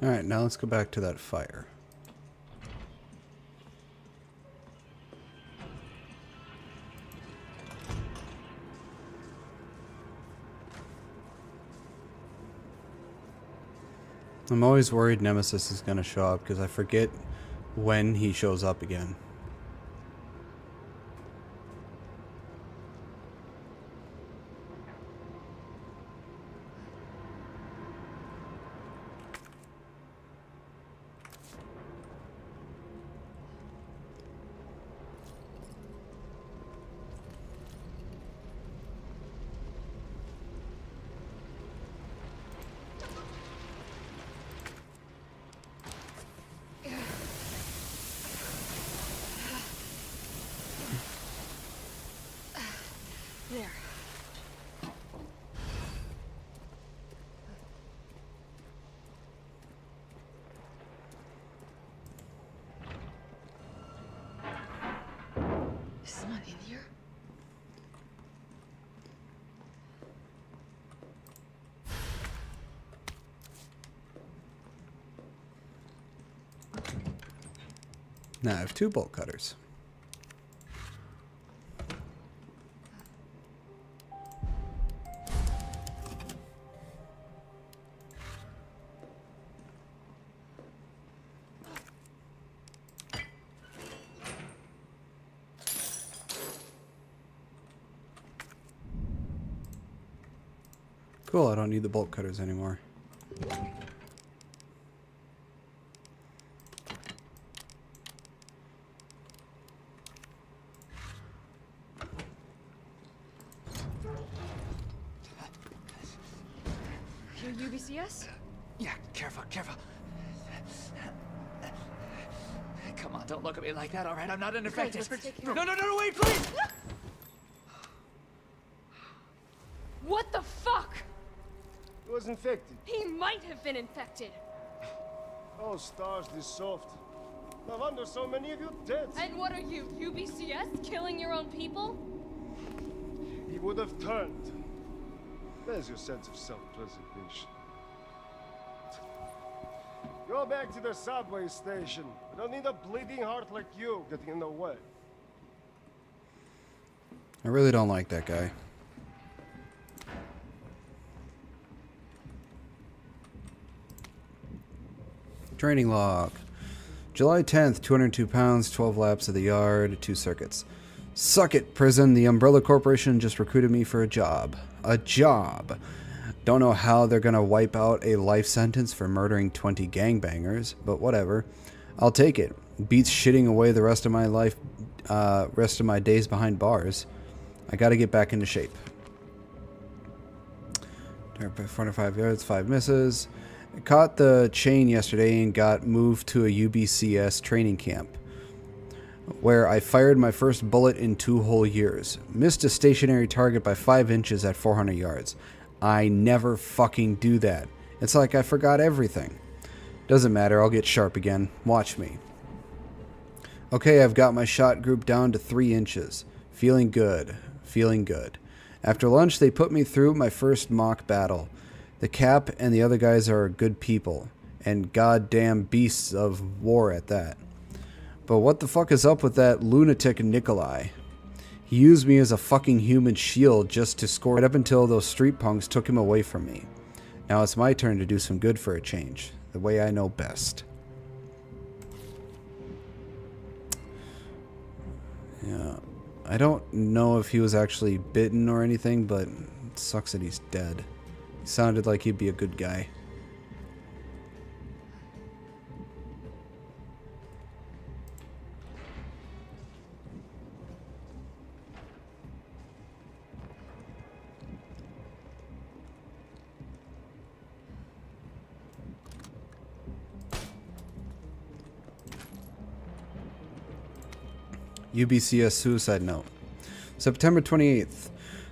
Alright, now let's go back to that fire. I'm always worried Nemesis is going to show up because I forget when he shows up again. There. This is not in here. Now I have 2 bolt cutters. Cool, I don't need the bolt cutters anymore. Your UBCS? Yeah, careful, careful. Come on, don't look at me like that, all right? I'm not an Okay, infected. let's take care No, of no, no, no, wait, please! What the fuck? He was infected. He might have been infected. Oh, stars, this soft. No wonder so many of you dead. And what are you, UBCS? Killing your own people? He would have turned. There's your sense of self-preservation. Go back to the subway station. We don't need a bleeding heart like you getting in the way. I really don't like that guy. Training log. July 10th, 202 pounds, 12 laps of the yard, 2 circuits. Suck it, prison. The Umbrella Corporation just recruited me for a job. A job. Don't know how they're gonna wipe out a life sentence for murdering 20 gangbangers, but whatever. I'll take it. Beats shitting away the rest of my life, rest of my days behind bars. I gotta get back into shape. Target by 45 yards, 5 misses. I caught the chain yesterday and got moved to a UBCS training camp, where I fired my first bullet in 2 whole years. Missed a stationary target by 5 inches at 400 yards. I never fucking do that. It's like I forgot everything. Doesn't matter, I'll get sharp again. Watch me. Okay, I've got my shot group down to 3 inches. Feeling good. Feeling good. After lunch, they put me through my first mock battle. The Cap and the other guys are good people, and goddamn beasts of war at that. But what the fuck is up with that lunatic Nikolai? He used me as a fucking human shield just to score right up until those street punks took him away from me. Now it's my turn to do some good for a change, the way I know best. Yeah, I don't know if he was actually bitten or anything, but it sucks that he's dead. He sounded like he'd be a good guy. UBCS suicide note. September 28th.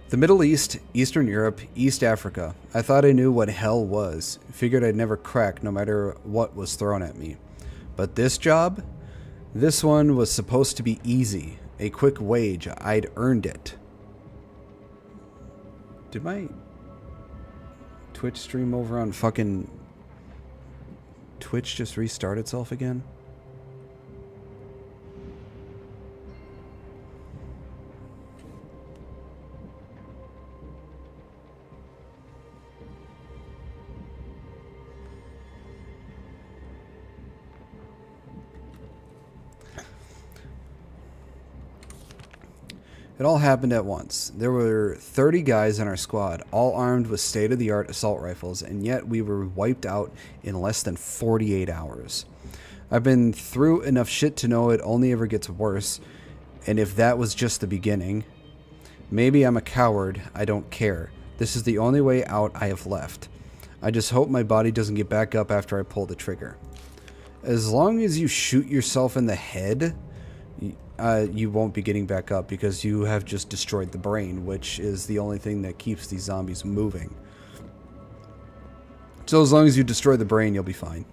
The Middle East, Eastern Europe, East Africa. I thought I knew what hell was. Figured I'd never crack no matter what was thrown at me. But this job? This one was supposed to be easy. A quick wage. I'd earned it. Did my Twitch stream over on fucking Twitch just restart itself again? It all happened at once. There were 30 guys in our squad, all armed with state-of-the-art assault rifles, and yet we were wiped out in less than 48 hours. I've been through enough shit to know it only ever gets worse, and if that was just the beginning... Maybe I'm a coward, I don't care. This is the only way out I have left. I just hope my body doesn't get back up after I pull the trigger. As long as you shoot yourself in the head... you won't be getting back up because you have just destroyed the brain, which is the only thing that keeps these zombies moving. So as long as you destroy the brain, you'll be fine.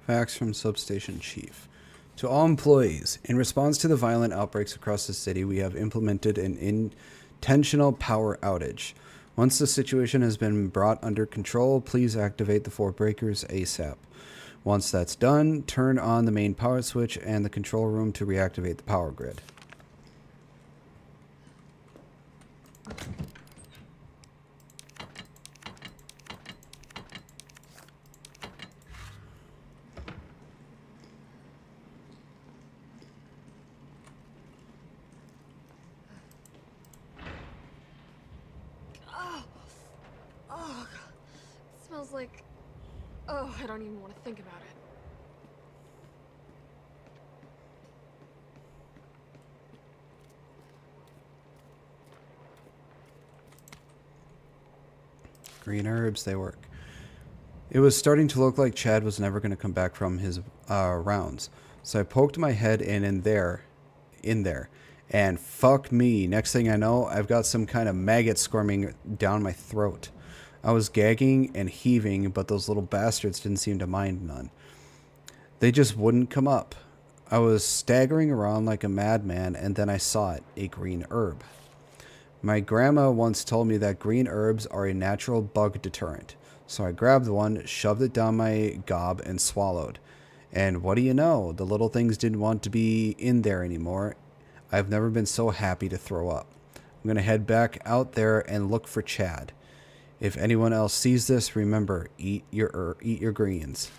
Fax from Substation Chief. To all employees, in response to the violent outbreaks across the city, we have implemented an intentional power outage. Once the situation has been brought under control, please activate the 4 breakers ASAP. Once that's done, turn on the main power switch and the control room to reactivate the power grid. Smells like... Oh, I don't even want to think about it. Green herbs, they work. It was starting to look like Chad was never going to come back from his rounds. So I poked my head in there, and fuck me, next thing I know, I've got some kind of maggot squirming down my throat. I was gagging and heaving, but those little bastards didn't seem to mind none. They just wouldn't come up. I was staggering around like a madman, and then I saw it, a green herb. My grandma once told me that green herbs are a natural bug deterrent. So I grabbed one, shoved it down my gob, and swallowed. And what do you know? The little things didn't want to be in there anymore. I've never been so happy to throw up. I'm going to head back out there and look for Chad. If anyone else sees this, remember, eat your greens.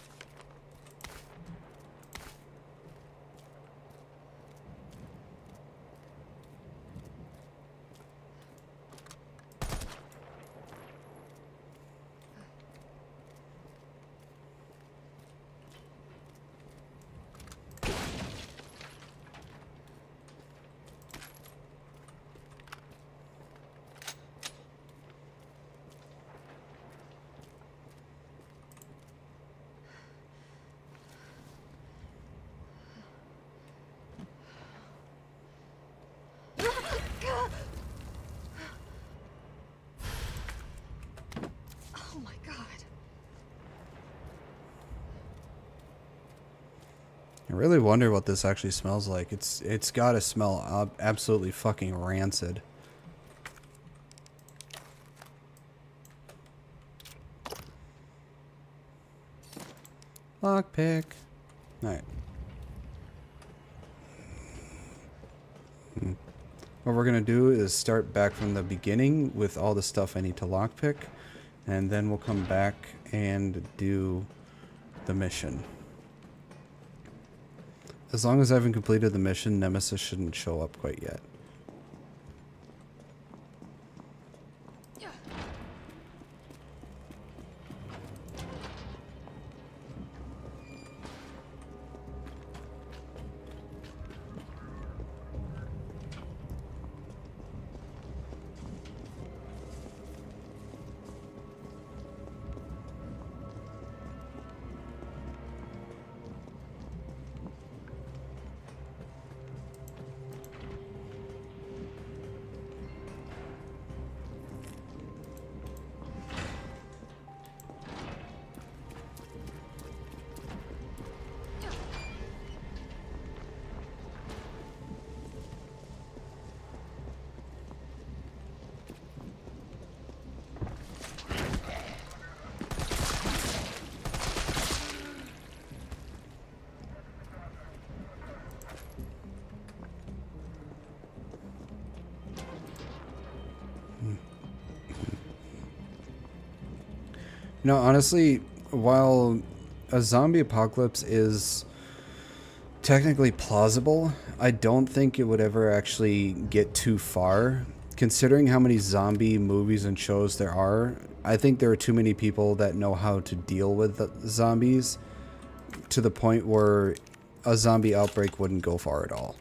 Oh my god. I really wonder what this actually smells like. It's got to smell absolutely fucking rancid. Lockpick. Alright. What we're going to do is start back from the beginning with all the stuff I need to lockpick. And then we'll come back and do the mission. As long as I haven't completed the mission, Nemesis shouldn't show up quite yet. You know, honestly, while a zombie apocalypse is technically plausible, I don't think it would ever actually get too far. Considering how many zombie movies and shows there are, I think there are too many people that know how to deal with the zombies to the point where a zombie outbreak wouldn't go far at all.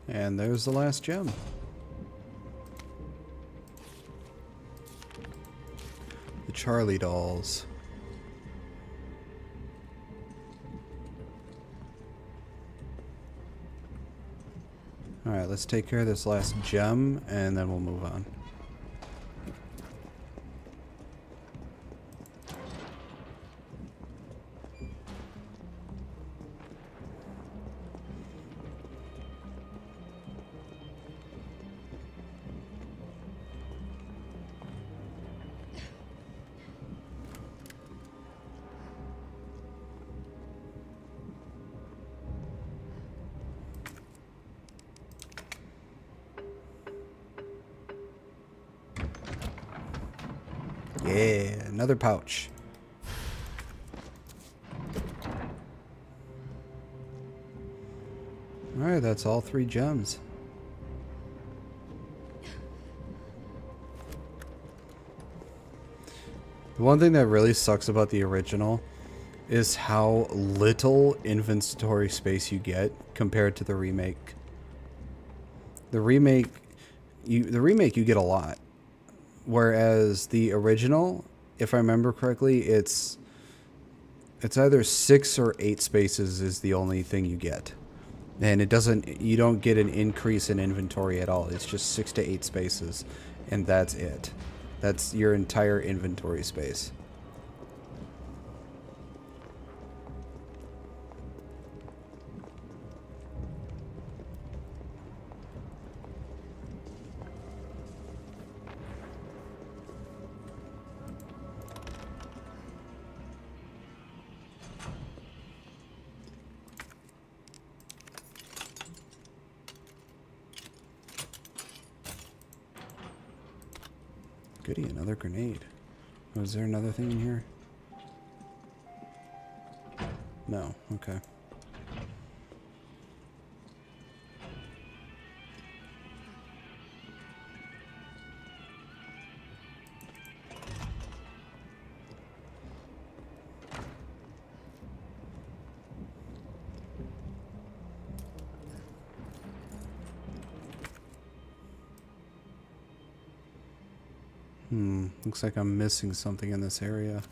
And there's the last gem. The Charlie dolls. Alright, let's take care of this last gem, and then we'll move on. Yeah, another pouch. Alright, that's all 3 gems. The one thing that really sucks about the original is how little inventory space you get compared to the remake. The remake you get a lot. Whereas the original, if I remember correctly, it's either 6 or 8 spaces is the only thing you get. And you don't get an increase in inventory at all. It's just 6 to 8 spaces, and that's it. That's your entire inventory space. Goody, another grenade. Oh, is there another thing in here? No, okay. Looks like I'm missing something in this area.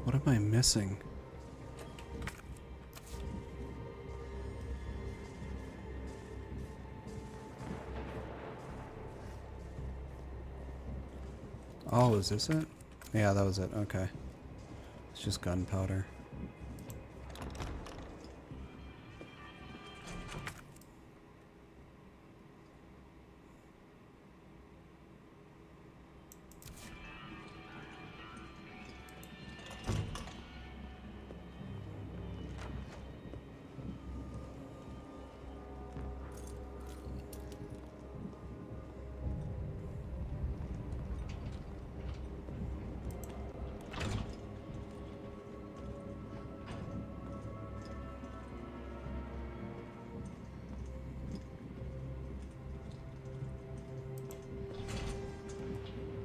What am I missing? Oh, is this it? Yeah, that was it. Okay. It's just gunpowder.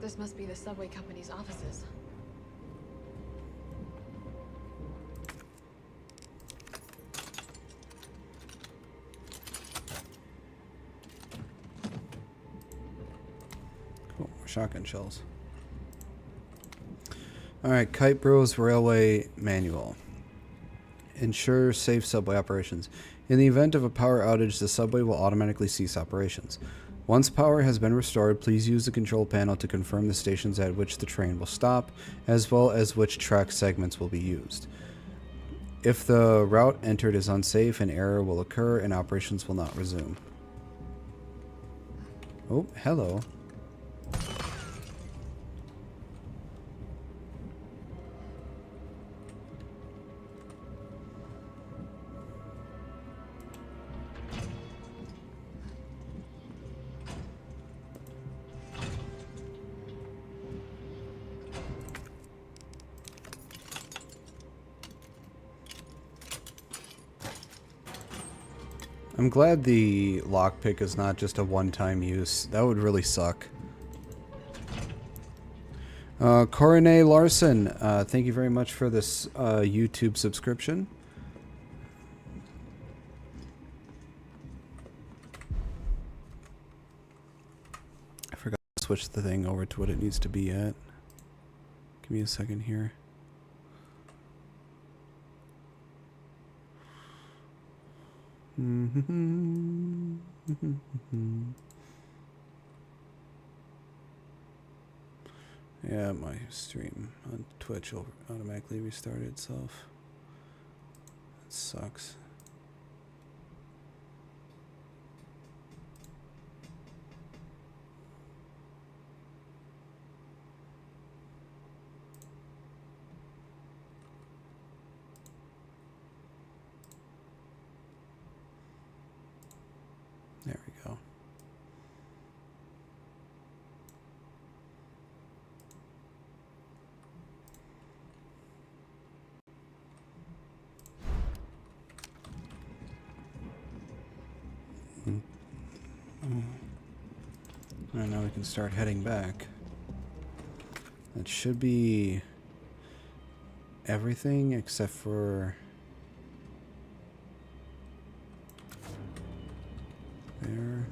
This must be the subway company's offices. Cool, shotgun shells. Alright, Kite Bros Railway Manual. Ensure safe subway operations. In the event of a power outage, the subway will automatically cease operations. Once power has been restored, please use the control panel to confirm the stations at which the train will stop, as well as which track segments will be used. If the route entered is unsafe, an error will occur and operations will not resume. Oh, hello. I'm glad the lockpick is not just a one-time use. That would really suck. Coronet Larson, thank you very much for this YouTube subscription. I forgot to switch the thing over to what it needs to be at. Give me a second here. Yeah, my stream on Twitch will automatically restart itself. That sucks. There we go. And now we can start heading back. That should be everything except for there.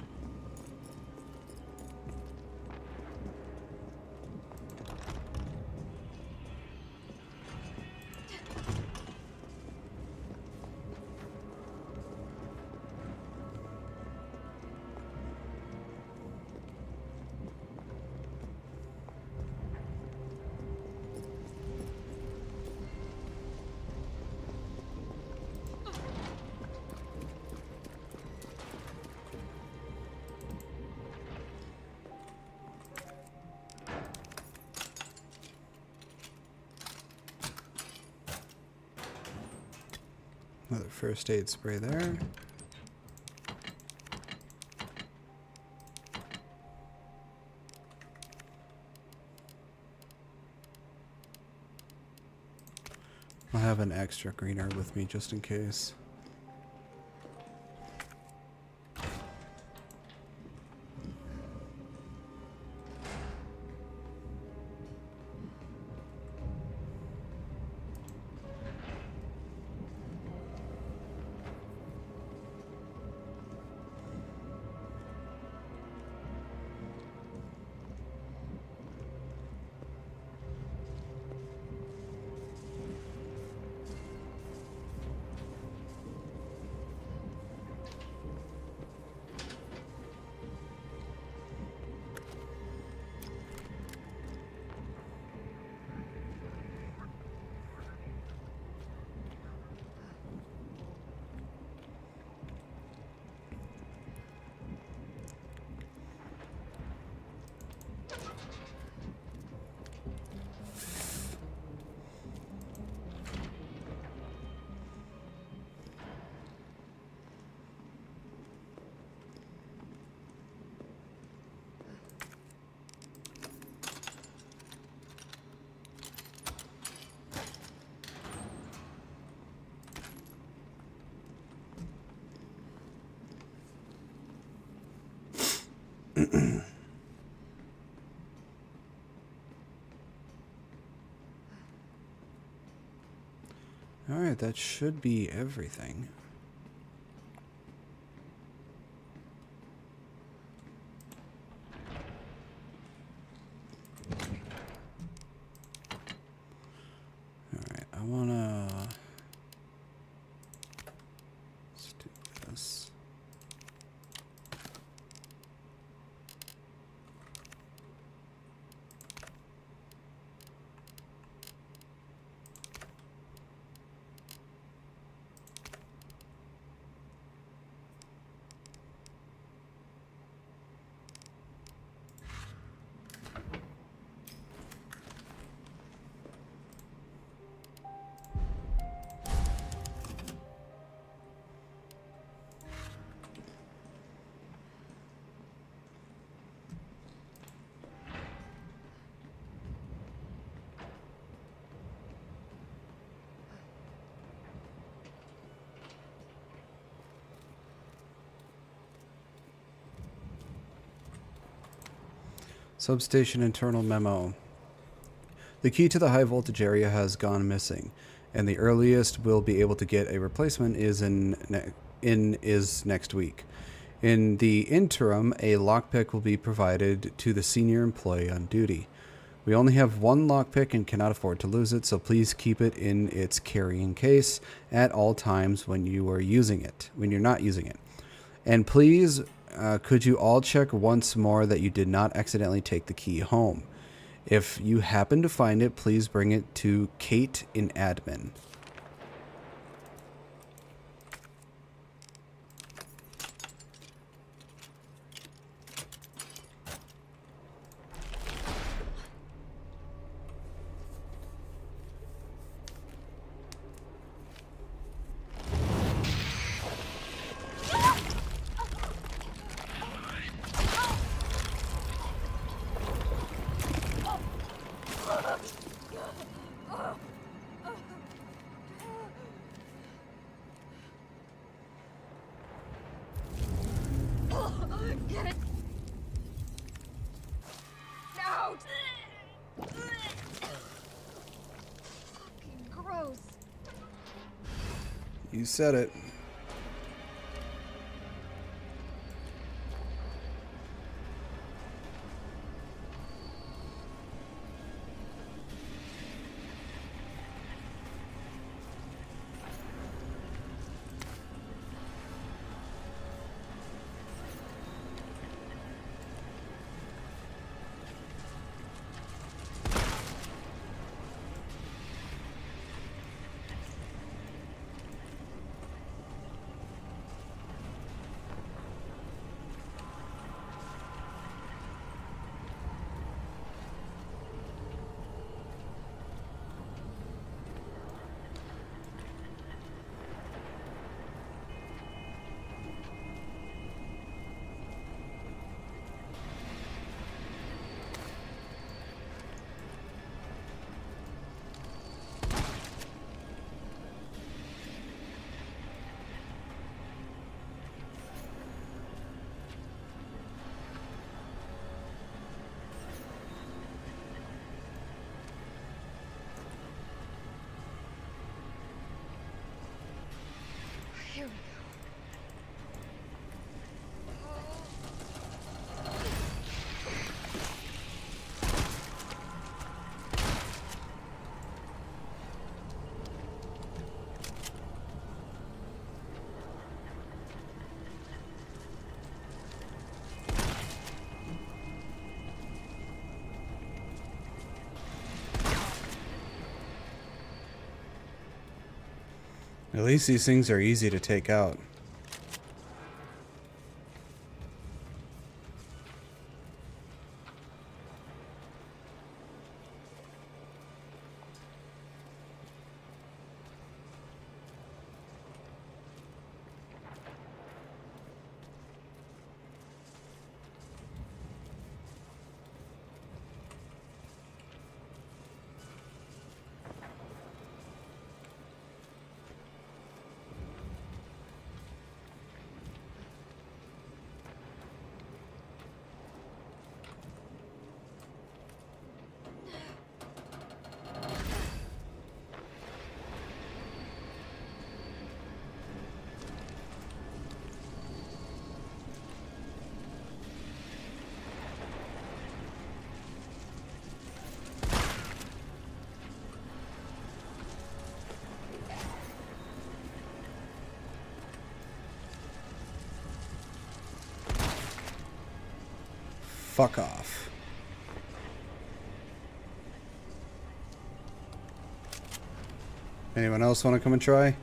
Another first aid spray there. I'll have an extra greener with me just in case. Alright, that should be everything. Alright, I wanna... let's do this. Substation internal memo. The key to the high voltage area has gone missing, and the earliest we'll be able to get a replacement is next week. In the interim, a lockpick will be provided to the senior employee on duty. We only have one lockpick and cannot afford to lose it, so please keep it in its carrying case at all times when you are using it, when you're not using it. And please, could you all check once more that you did not accidentally take the key home? If you happen to find it, please bring it to Kate in admin. Get it out! Fucking gross. You said it. Here we go. At least these things are easy to take out. Fuck off. Anyone else want to come and try?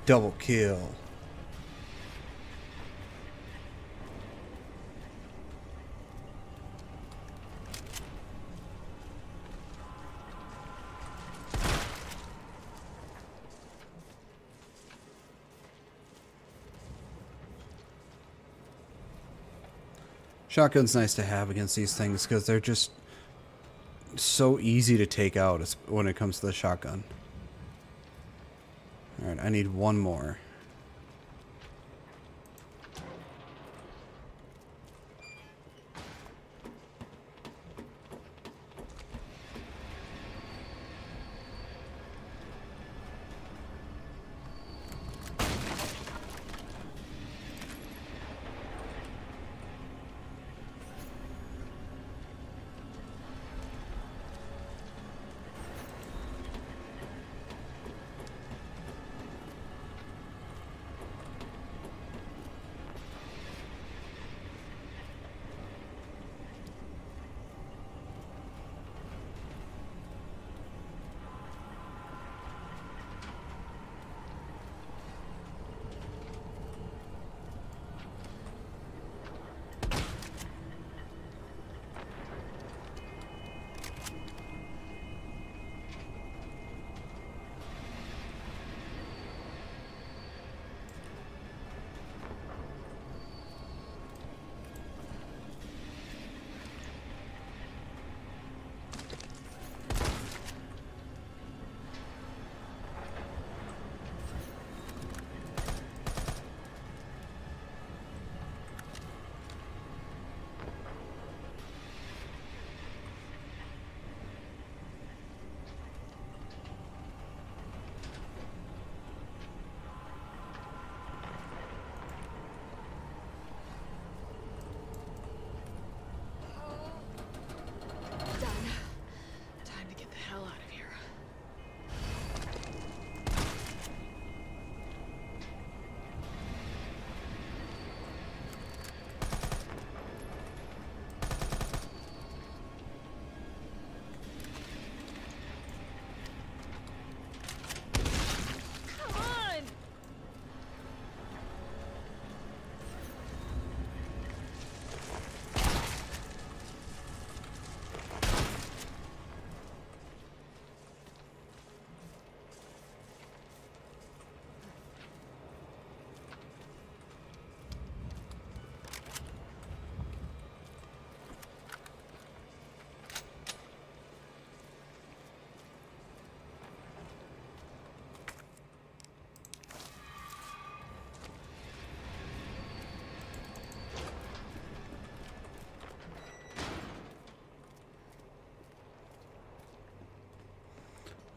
Double kill. Shotgun's nice to have against these things because they're just so easy to take out when it comes to the shotgun. Alright, I need one more.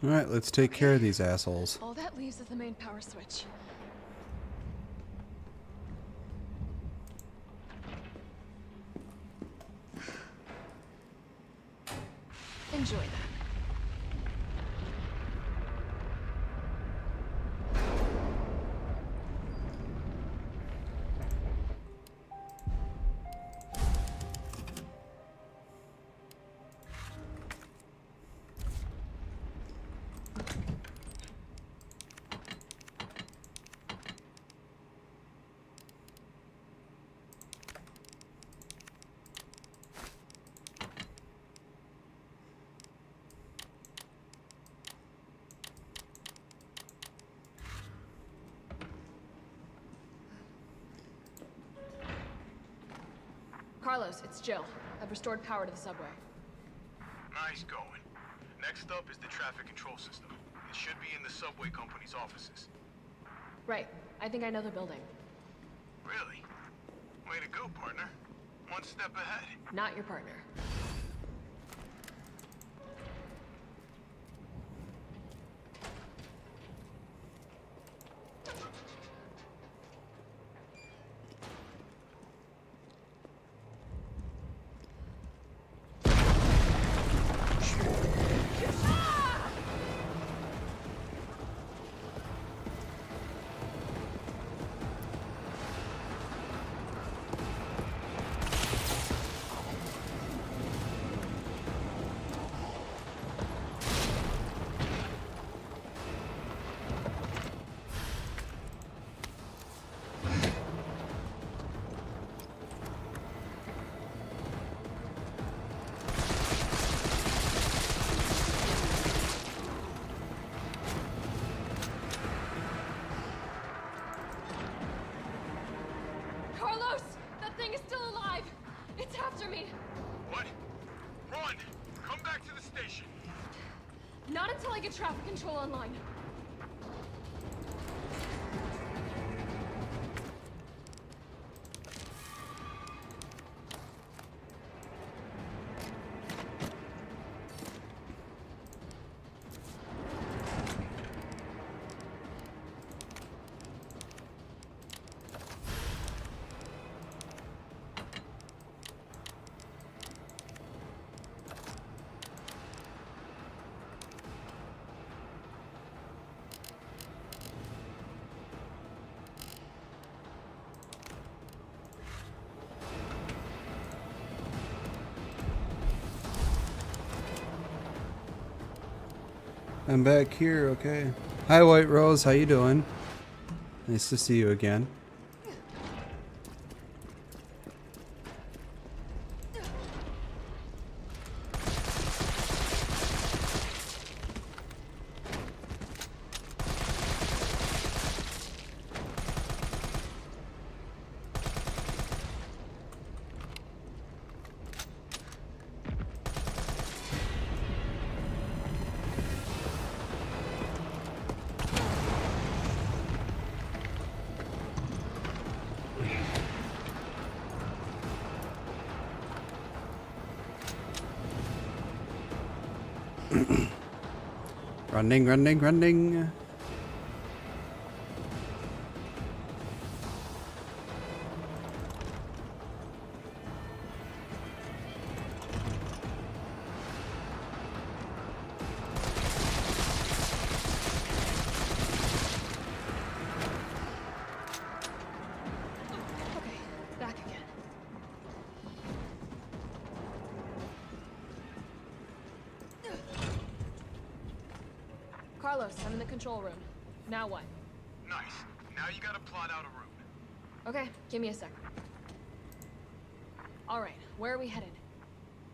Alright, let's take care of these assholes. All that leaves is the main power switch. Enjoy that. Carlos, it's Jill. I've restored power to the subway. Nice going. Next up is the traffic control system. It should be in the subway company's offices. Right. I think I know the building. Really? Way to go, partner. One step ahead. Not your partner. hear me? What? Run! Come back to the station! Not until I get traffic control online. I'm back here, okay. Hi, White Rose, how you doing? Nice to see you again. Running, running, running. Okay, back again. Carlos, I'm in the control room. Now what? Nice. Now you gotta plot out a route. Okay, give me a second. Alright, where are we headed?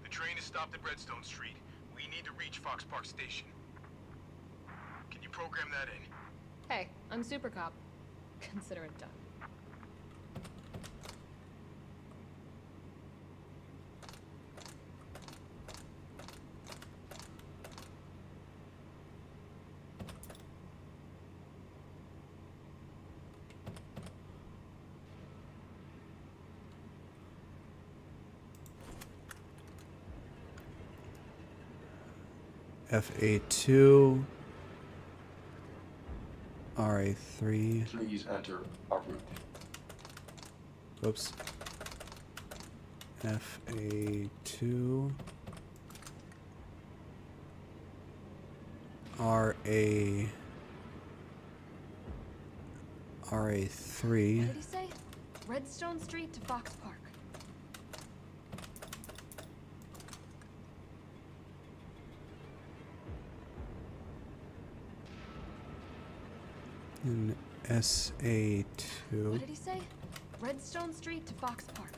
The train is stopped at Redstone Street. We need to reach Fox Park Station. Can you program that in? Hey, I'm Super Cop. Consider it done. FA2. RA3. Please enter our route. Whoops. FA2. RA3. What did he say? Redstone Street to Fox Park. And SA2. What did he say? Redstone Street to Fox Park.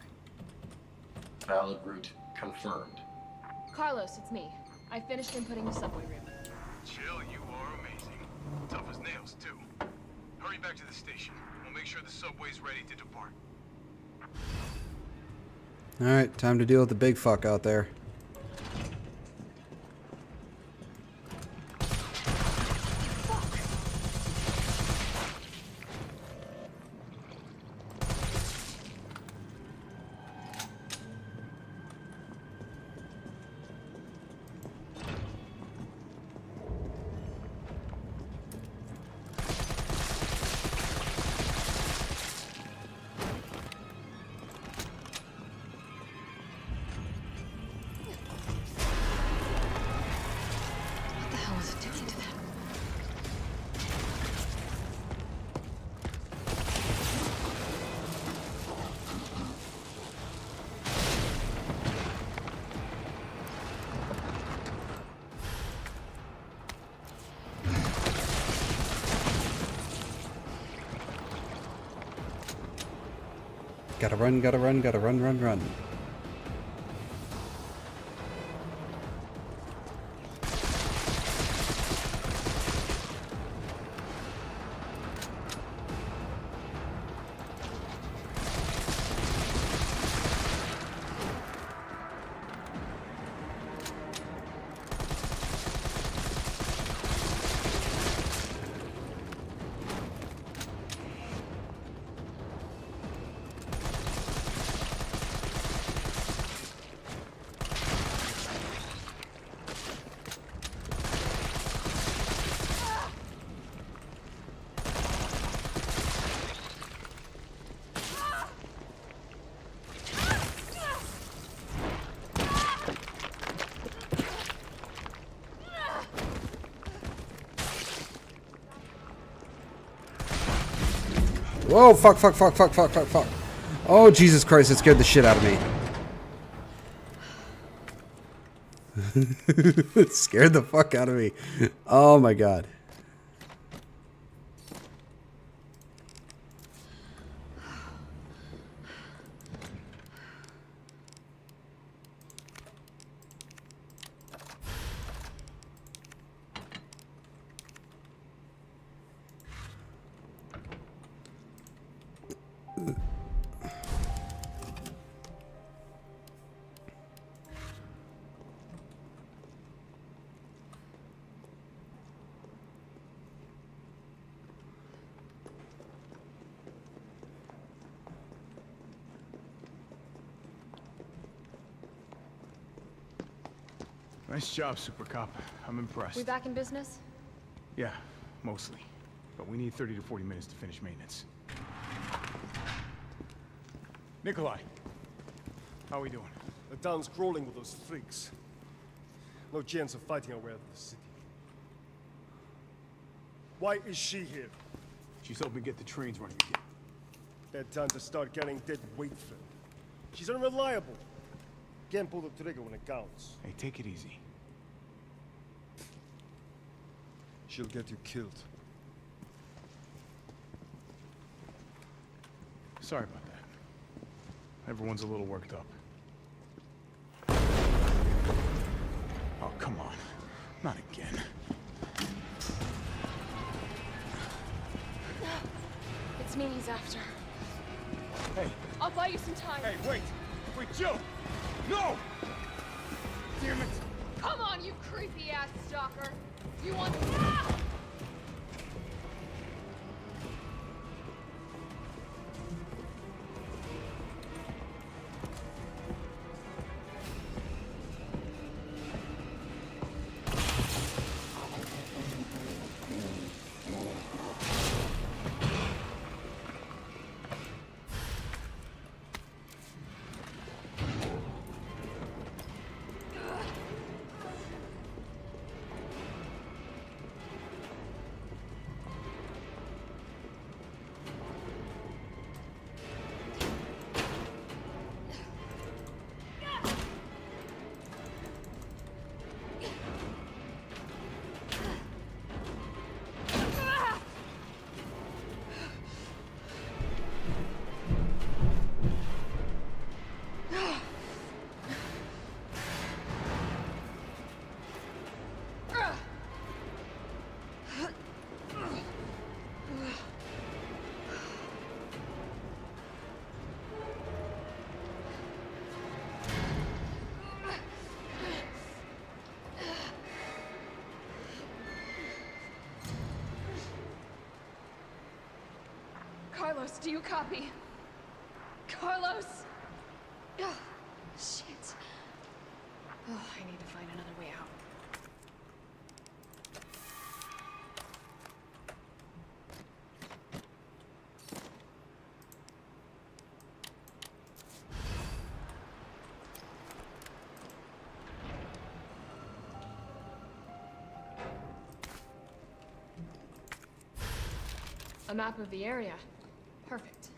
Valid route confirmed. Carlos, it's me. I finished inputting the subway route. Chill, you are amazing. Tough as nails, too. Hurry back to the station. We'll make sure the subway's ready to depart. Alright, time to deal with the big fuck out there. What the hell is it doing to that? Gotta run, gotta run, gotta run, run, run. Whoa, fuck, fuck, fuck, fuck, fuck, fuck, fuck. Oh, Jesus Christ, it scared the shit out of me. It scared the fuck out of me. Oh my god. Nice job, Super Cop. I'm impressed. We back in business? Yeah, mostly. But we need 30 to 40 minutes to finish maintenance. Nikolai, how are we doing? The town's crawling with those freaks. No chance of fighting our way out of the city. Why is she here? She's helping get the trains running again. Bad time to start carrying dead weight, Phil. She's unreliable. Can't pull the trigger when it counts. Hey, take it easy. She'll get you killed. Sorry about that. Everyone's a little worked up. Oh, come on. Not again. It's me he's after. Hey. I'll buy you some time. Hey, wait! Wait, Joe! No! Damn it! Come on, you creepy-ass stalker! You want... Carlos, do you copy? Carlos! Oh, shit. Oh, I need to find another way out. A map of the area. Perfect.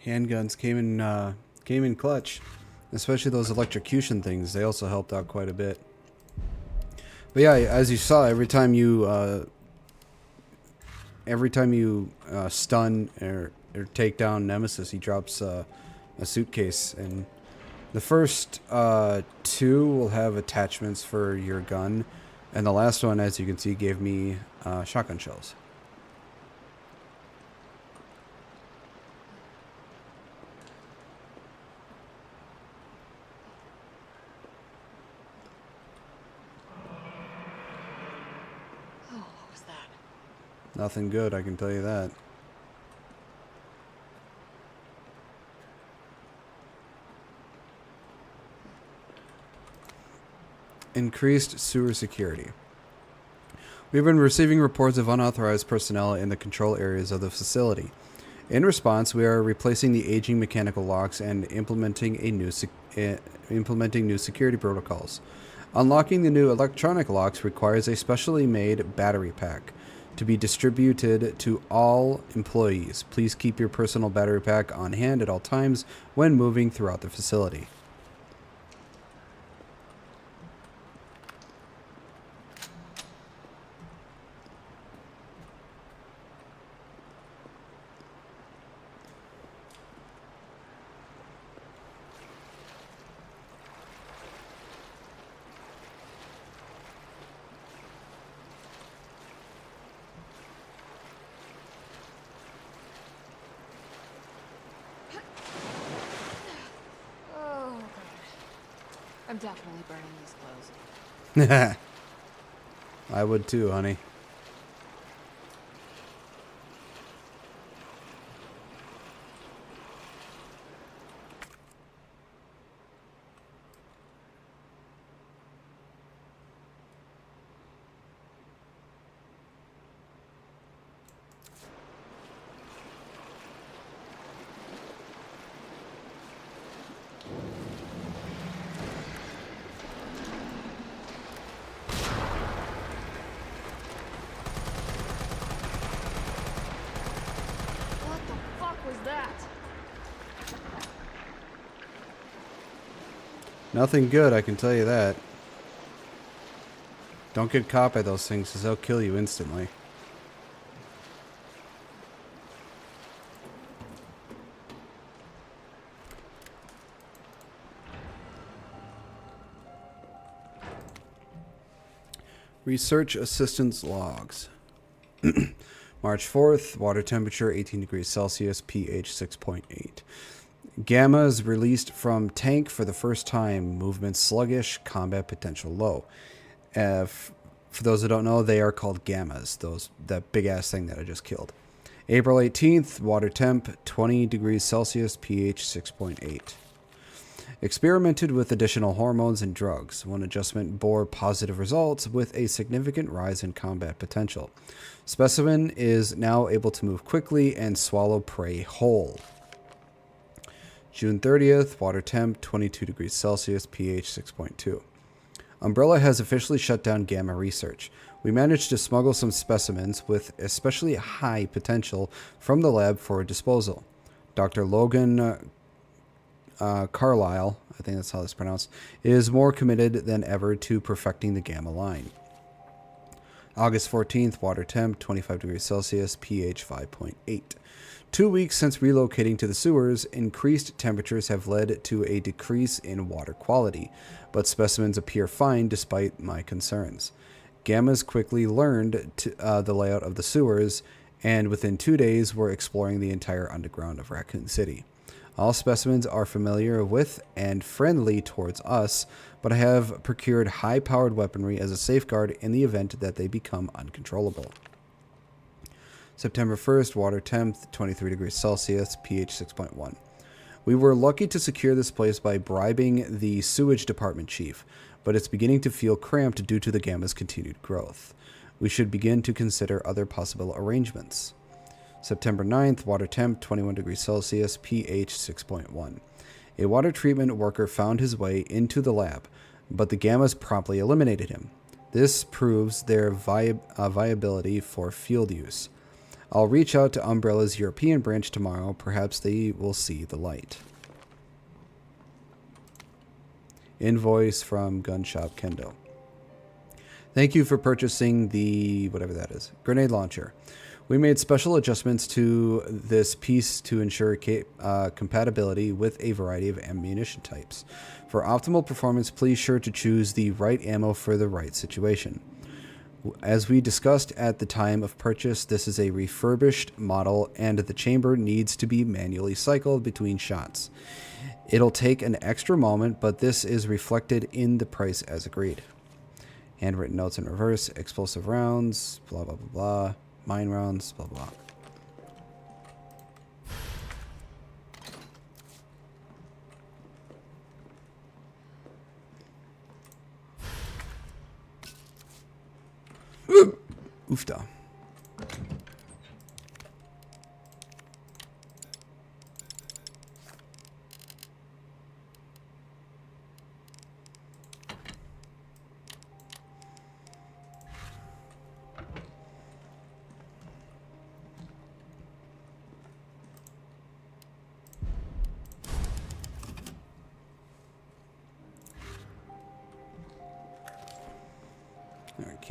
Handguns came in clutch, especially those electrocution things. They also helped out quite a bit. But yeah, as you saw, every time you stun or take down Nemesis, he drops a suitcase, and the first two will have attachments for your gun, and the last one, as you can see, gave me shotgun shells. Oh, what was that? Nothing good, I can tell you that. Increased sewer security. We've been receiving reports of unauthorized personnel in the control areas of the facility. In response, we are replacing the aging mechanical locks and implementing new security protocols. Unlocking the new electronic locks requires a specially made battery pack to be distributed to all employees. Please keep your personal battery pack on hand at all times when moving throughout the facility. Oh, God. I'm definitely burning these clothes. I would too, honey. What the fuck was that? Nothing good, I can tell you that. Don't get caught by those things, because they'll kill you instantly. Research assistance logs. March 4th, water temperature 18 degrees Celsius, pH 6.8. Gamma is released from tank for the first time. Movement sluggish, combat potential low. For those who don't know, they are called gammas. That big ass thing that I just killed. April 18th, water temp 20 degrees Celsius, pH 6.8. Experimented with additional hormones and drugs. One adjustment bore positive results with a significant rise in combat potential. Specimen is now able to move quickly and swallow prey whole. June 30th, water temp 22 degrees Celsius, pH 6.2. Umbrella has officially shut down gamma research. We managed to smuggle some specimens with especially high potential from the lab for disposal. Dr. Logan Carlisle, I think that's how it's pronounced, is more committed than ever to perfecting the gamma line. August 14th, water temp 25 degrees Celsius, pH 5.8. 2 weeks since relocating to the sewers, increased temperatures have led to a decrease in water quality, but specimens appear fine despite my concerns. Gammas quickly learned the layout of the sewers, and within 2 days were exploring the entire underground of Raccoon City. All specimens are familiar with and friendly towards us, but I have procured high-powered weaponry as a safeguard in the event that they become uncontrollable. September 1st, water temp 23 degrees Celsius, pH 6.1. We were lucky to secure this place by bribing the sewage department chief, but it's beginning to feel cramped due to the gamma's continued growth. We should begin to consider other possible arrangements. September 9th, water temp 21 degrees Celsius, pH 6.1. A water treatment worker found his way into the lab, but the gammas promptly eliminated him. This proves their viability for field use. I'll reach out to Umbrella's European branch tomorrow. Perhaps they will see the light. Invoice from Gun Shop Kendo. Thank you for purchasing the, whatever that is, grenade launcher. We made special adjustments to this piece to ensure compatibility with a variety of ammunition types. For optimal performance, please sure to choose the right ammo for the right situation. As we discussed at the time of purchase, this is a refurbished model and the chamber needs to be manually cycled between shots. It'll take an extra moment, but this is reflected in the price as agreed. Handwritten notes in reverse, explosive rounds, blah, blah, blah, blah, mine rounds, blah, blah. Oofda.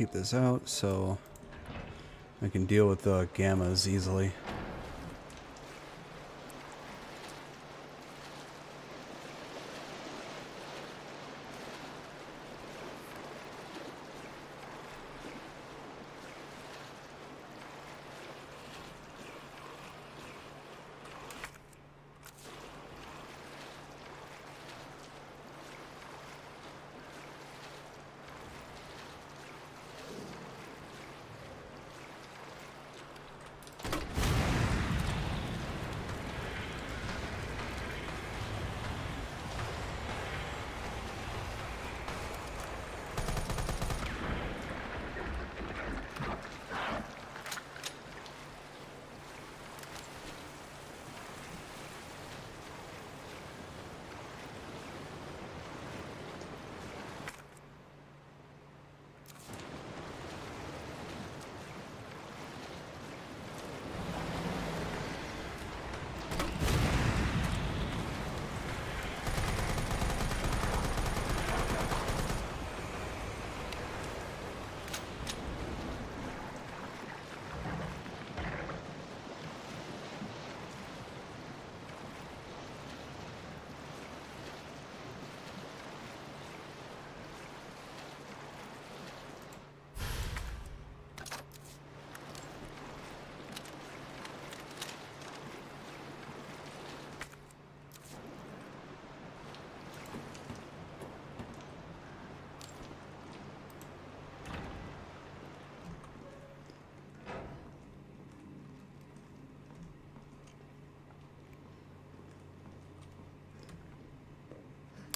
keep this out so I can deal with the gammas easily.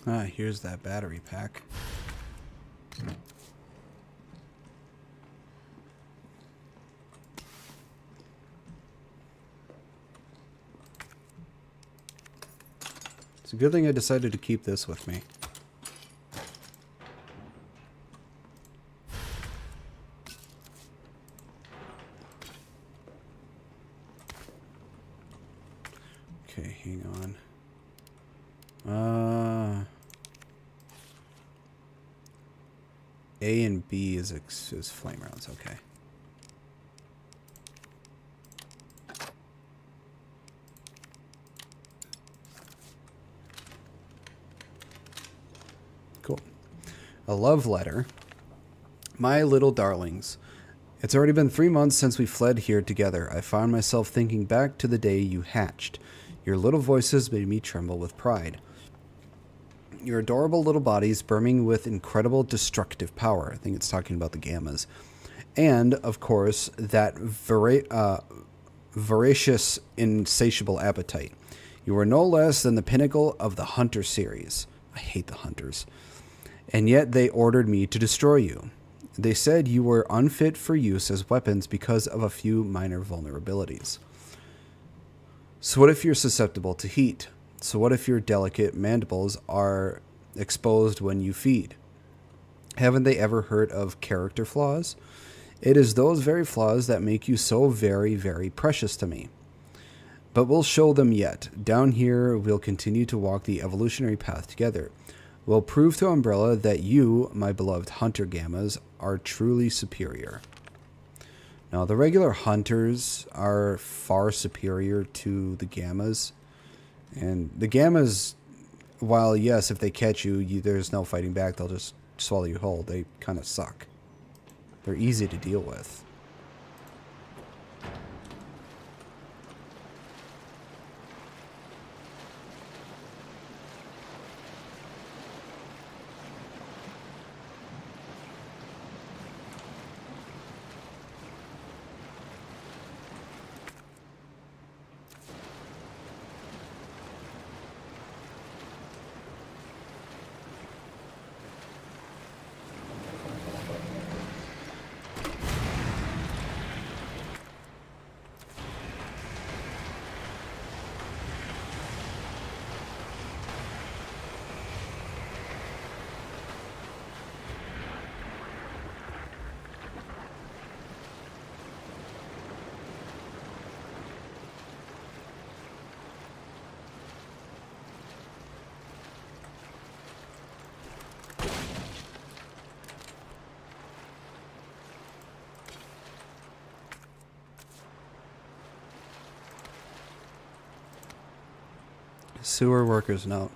Ah, here's that battery pack. It's a good thing I decided to keep this with me. Okay, hang on. A and B is flame rounds, okay. Cool. A love letter. My little darlings, it's already been 3 months since we fled here together. I found myself thinking back to the day you hatched. Your little voices made me tremble with pride. Your adorable little bodies brimming with incredible destructive power. I think it's talking about the gammas. And, of course, that voracious, insatiable appetite. You are no less than the pinnacle of the Hunter series. I hate the Hunters. And yet they ordered me to destroy you. They said you were unfit for use as weapons because of a few minor vulnerabilities. So what if you're susceptible to heat? So what if your delicate mandibles are exposed when you feed? Haven't they ever heard of character flaws? It is those very flaws that make you so very, very precious to me. But we'll show them yet. Down here, we'll continue to walk the evolutionary path together. We'll prove to Umbrella that you, my beloved hunter gammas, are truly superior. Now, the regular hunters are far superior to the gammas. And the gammas, while yes, if they catch you, there's no fighting back. They'll just swallow you whole. They kind of suck. They're easy to deal with. Sewer workers note.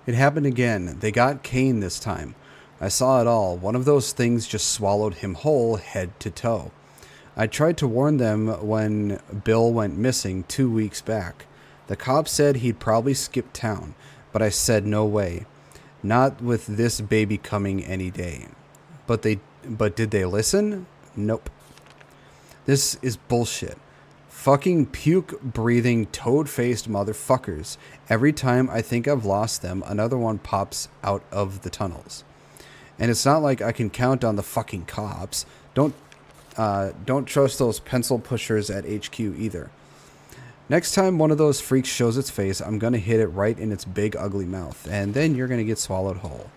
It happened again. They got Kane this time. I saw it all. One of those things just swallowed him whole, head to toe. I tried to warn them when Bill went missing 2 weeks back. The cop said he'd probably skip town, but I said no way. Not with this baby coming any day. But did they listen? Nope. This is bullshit. Fucking puke-breathing, toad-faced motherfuckers. Every time I think I've lost them, another one pops out of the tunnels. And it's not like I can count on the fucking cops. Don't trust those pencil pushers at HQ either. Next time one of those freaks shows its face, I'm gonna hit it right in its big ugly mouth, and then you're gonna get swallowed whole.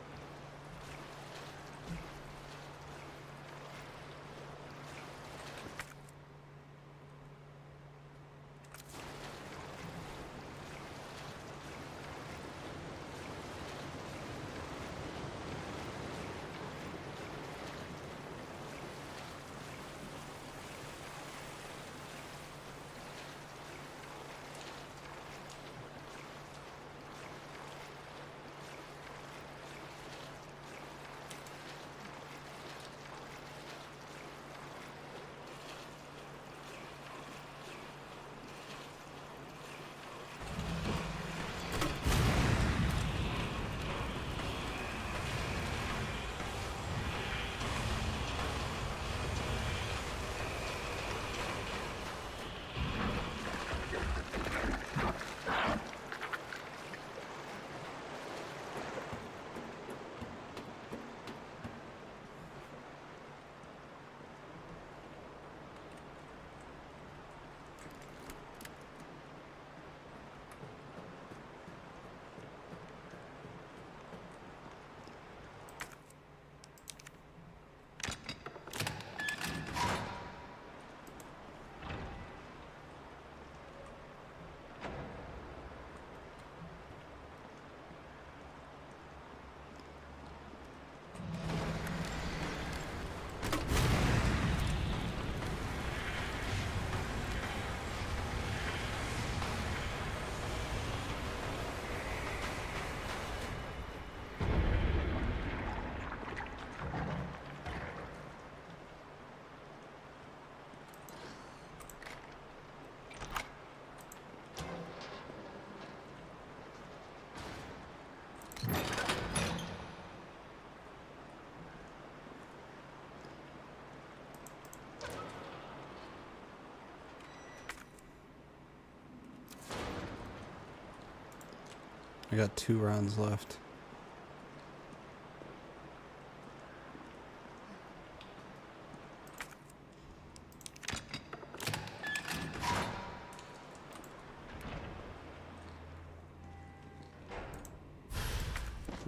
I got 2 rounds left.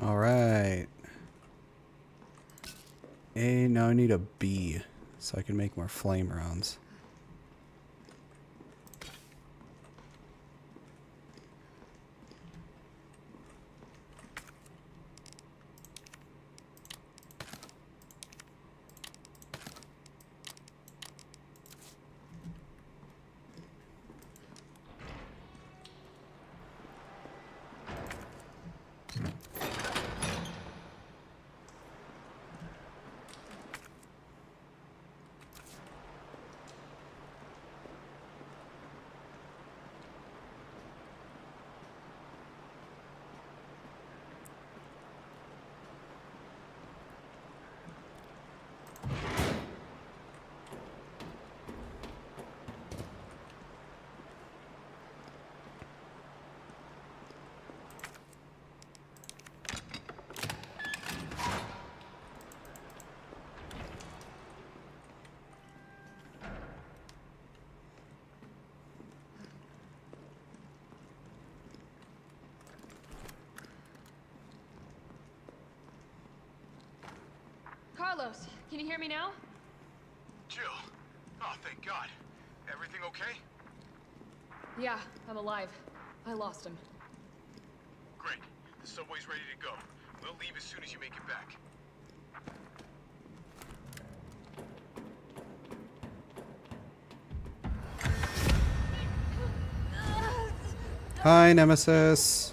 All right. Now I need a B so I can make more flame rounds. Carlos, can you hear me now? Jill. Oh, thank God. Everything okay? Yeah, I'm alive. I lost him. Great. The subway's ready to go. We'll leave as soon as you make it back. Hi, Nemesis.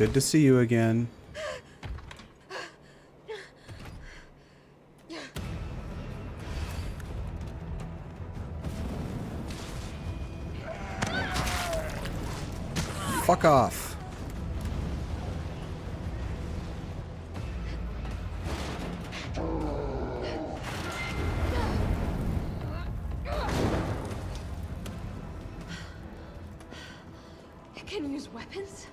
Good to see you again. Fuck off. It can use weapons?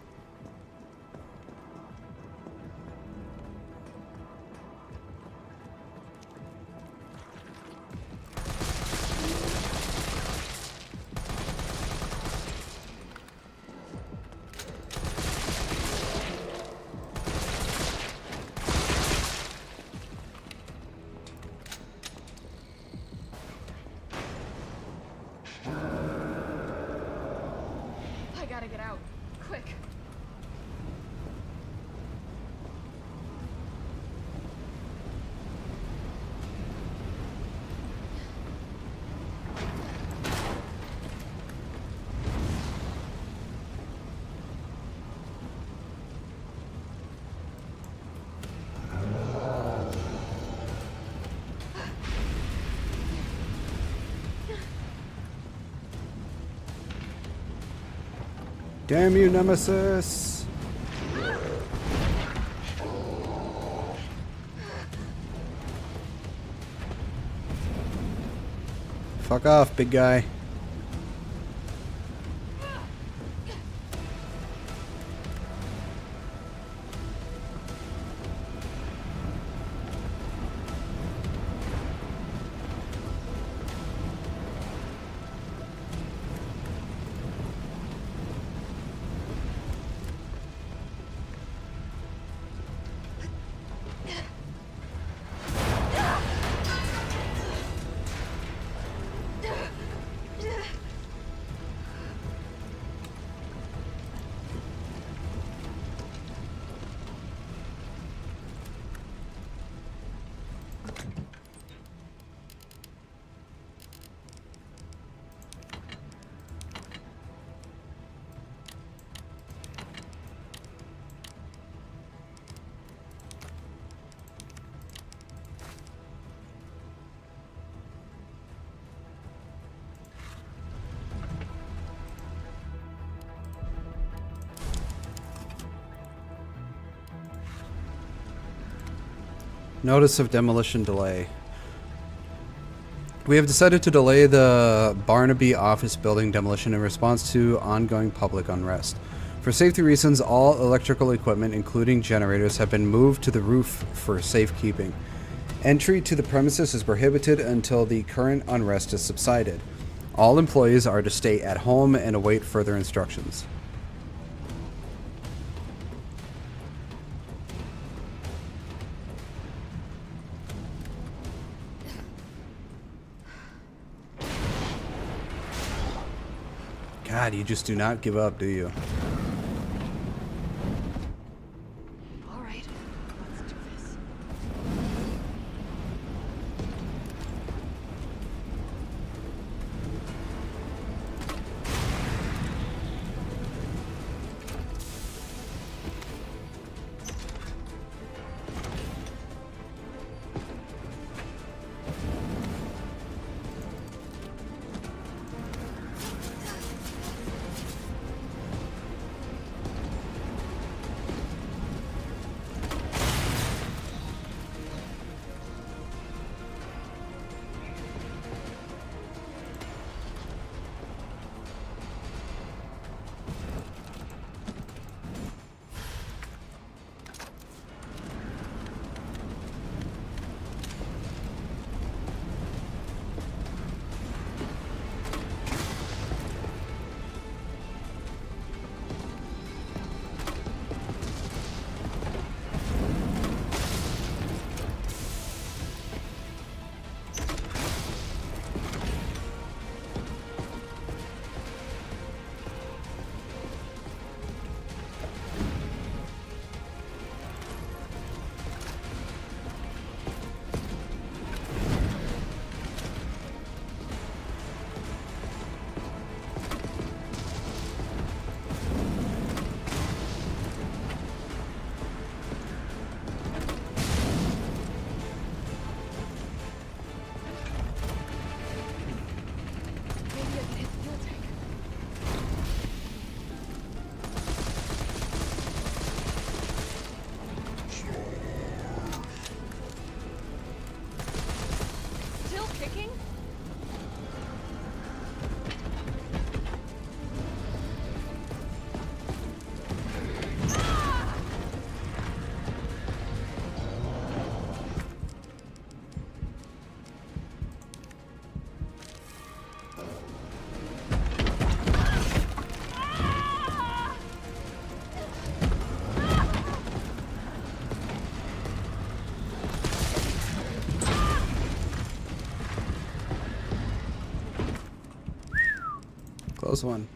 I gotta get out. Quick. Damn you, Nemesis! Fuck off, big guy. Notice of demolition delay. We have decided to delay the Barnaby office building demolition in response to ongoing public unrest. For safety reasons, all electrical equipment, including generators, have been moved to the roof for safekeeping. Entry to the premises is prohibited until the current unrest has subsided. All employees are to stay at home and await further instructions. God, you just do not give up, do you? All right, let's do this. was one.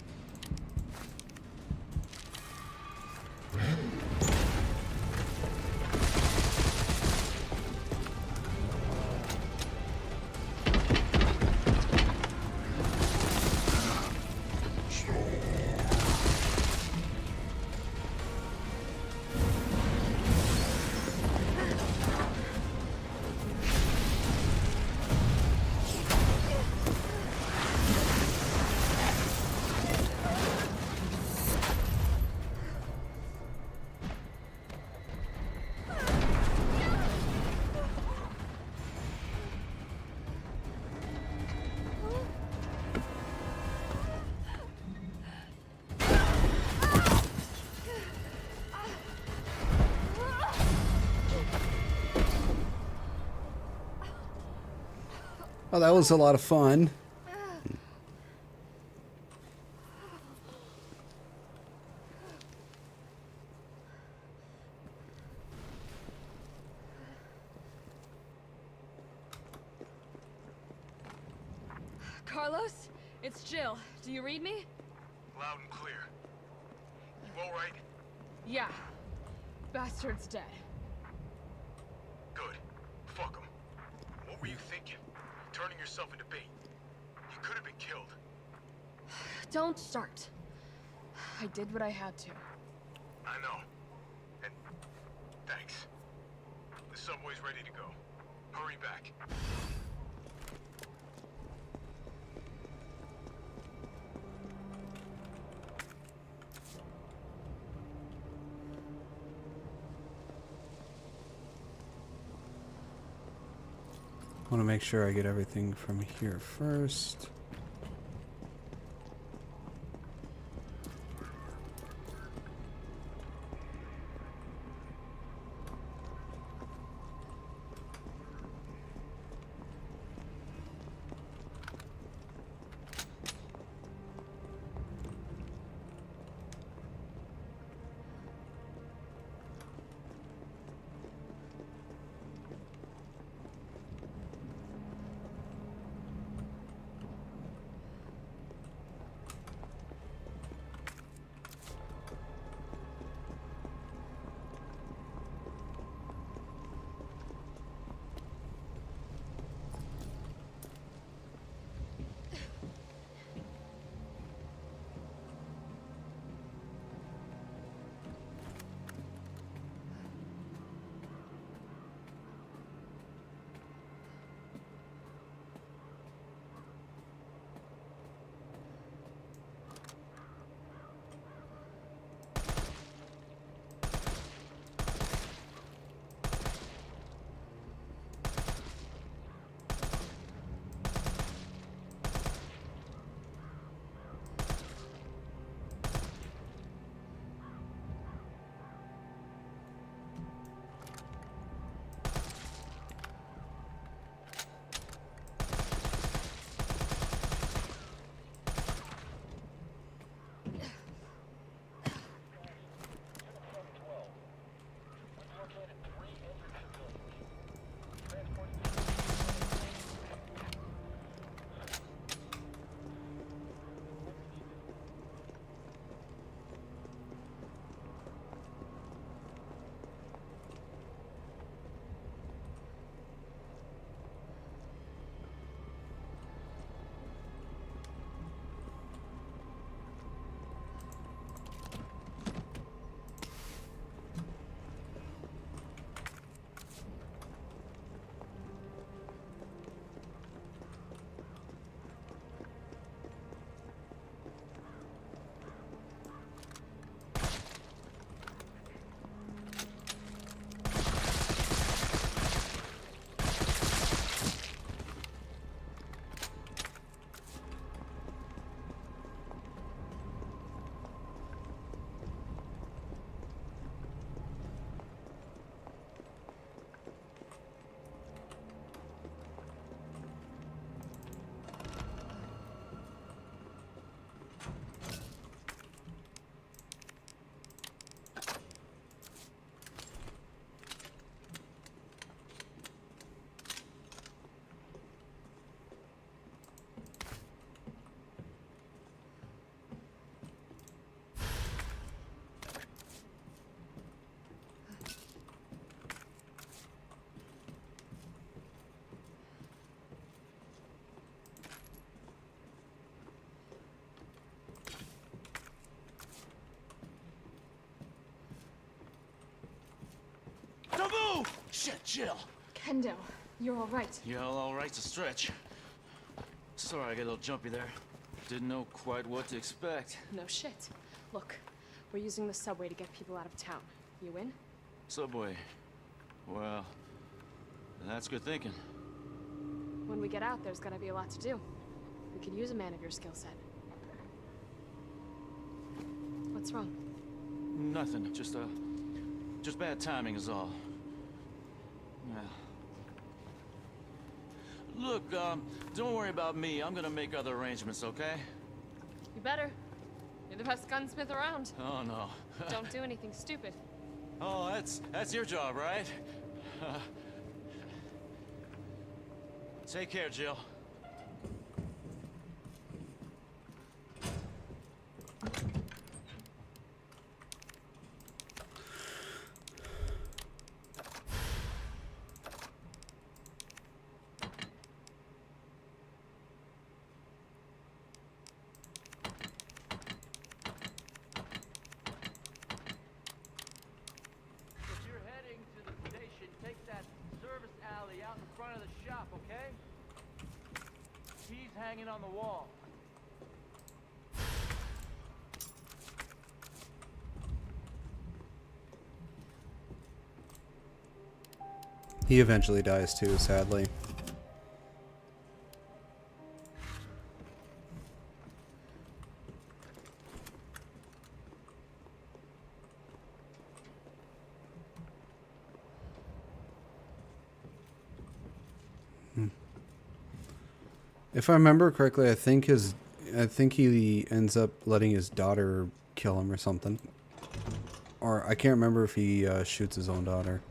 Oh, that was a lot of fun. Carlos, it's Jill. Do you read me? Loud and clear. You all right? Yeah. Bastard's dead. Good. Fuck him. What were you thinking? Turning yourself into bait. You could have been killed. Don't start. I did what I had to. I know. And thanks. The subway's ready to go. Hurry back. I want to make sure I get everything from here first. Shit, Jill. Kendo, you're all right. Yeah, all right's a stretch. Sorry, I got a little jumpy there. Didn't know quite what to expect. No shit. Look, we're using the subway to get people out of town. You in? Subway. Well, that's good thinking. When we get out, there's gonna be a lot to do. We could use a man of your skill set. What's wrong? Nothing. Just bad timing is all. Yeah. Look, don't worry about me. I'm gonna make other arrangements, okay? You better. You're the best gunsmith around. Oh, no. Don't do anything stupid. Oh, that's your job, right? Take care, Jill. Hanging on the wall. He eventually dies too, sadly. If I remember correctly, I think he ends up letting his daughter kill him or something. Or I can't remember if he shoots his own daughter.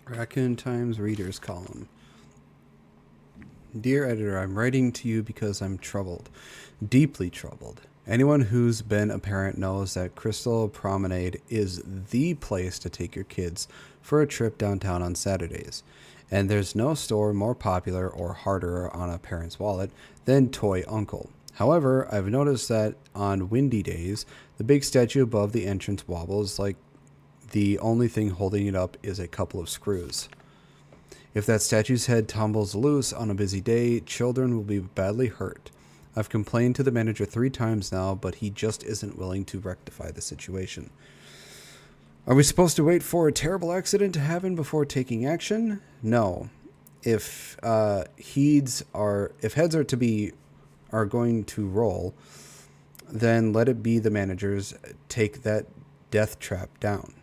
Raccoon Times Readers Column. Dear editor, I'm writing to you because I'm troubled. Deeply troubled. Anyone who's been a parent knows that Crystal Promenade is the place to take your kids for a trip downtown on Saturdays. And there's no store more popular or harder on a parent's wallet than Toy Uncle. However, I've noticed that on windy days, the big statue above the entrance wobbles like the only thing holding it up is a couple of screws. If that statue's head tumbles loose on a busy day, children will be badly hurt. I've complained to the manager 3 times now, but he just isn't willing to rectify the situation. Are we supposed to wait for a terrible accident to happen before taking action? No. If heads are going to roll, then let it be the managers take that death trap down.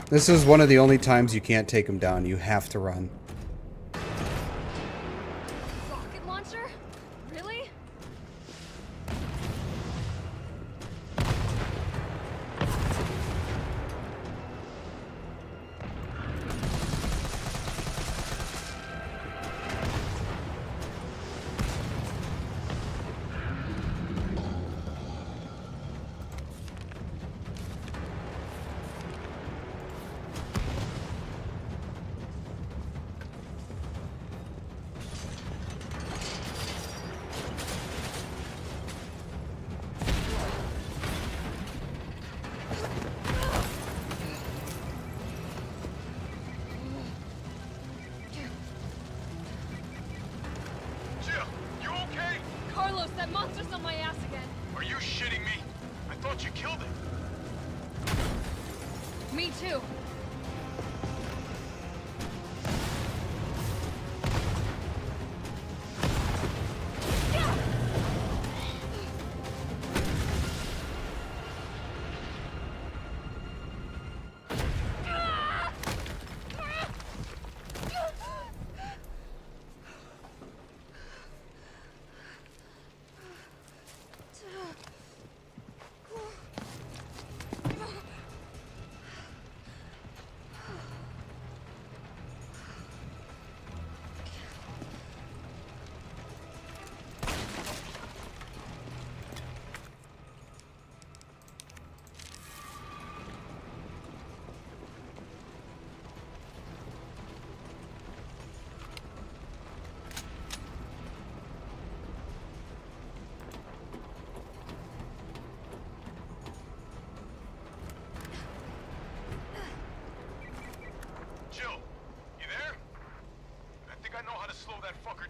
This is one of the only times you can't take him down. You have to run. Rocket launcher? Really? Carlos, that monster's on my ass again. Are you shitting me? I thought you killed it. Me too.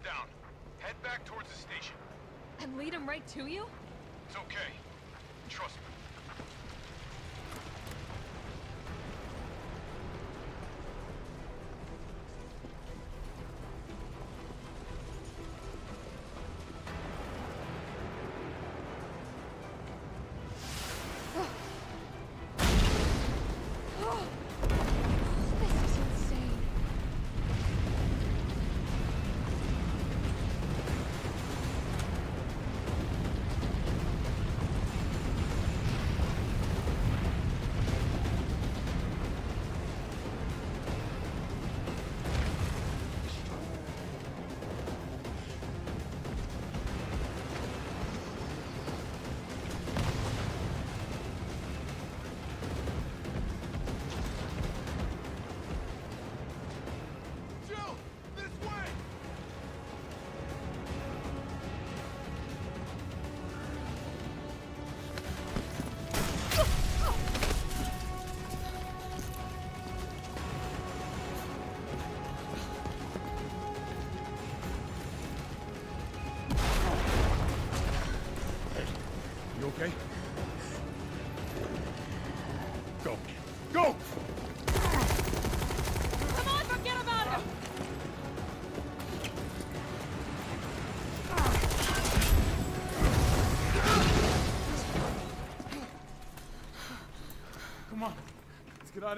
down. Head back towards the station. And lead him right to you? It's okay. Trust me.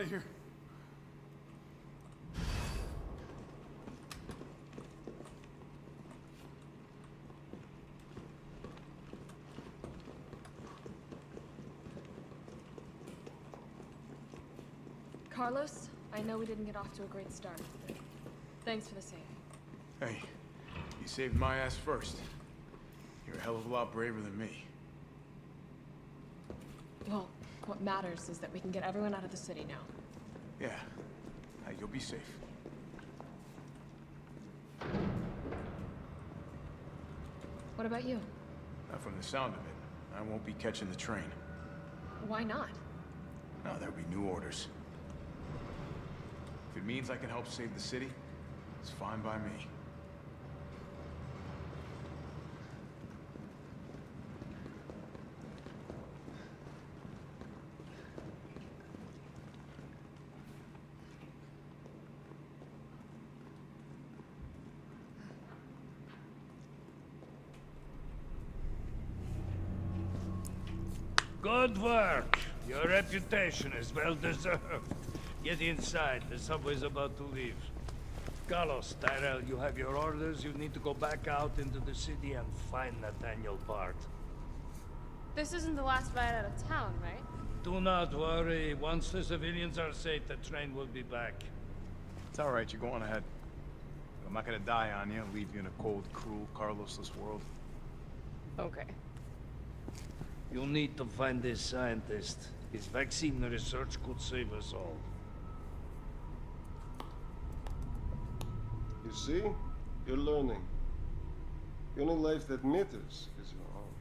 of here. Carlos, I know we didn't get off to a great start. Thanks for the save. Hey, you saved my ass first. You're a hell of a lot braver than me. Well, what matters is that we can get everyone out of the city now. Yeah. Hey, you'll be safe. What about you? From the sound of it, I won't be catching the train. Why not? No, there'll be new orders. If it means I can help save the city, it's fine by me. Good work. Your reputation is well deserved. Get inside. The subway's about to leave. Carlos, Tyrell, you have your orders. You need to go back out into the city and find Nathaniel Bart. This isn't the last ride out of town, right? Do not worry. Once the civilians are safe, the train will be back. It's all right, you go on ahead. I'm not gonna die on you, leave you in a cold, cruel, Carlosless world. Okay. You'll need to find this scientist. His vaccine research could save us all. You see? You're learning. The only life that matters is your own.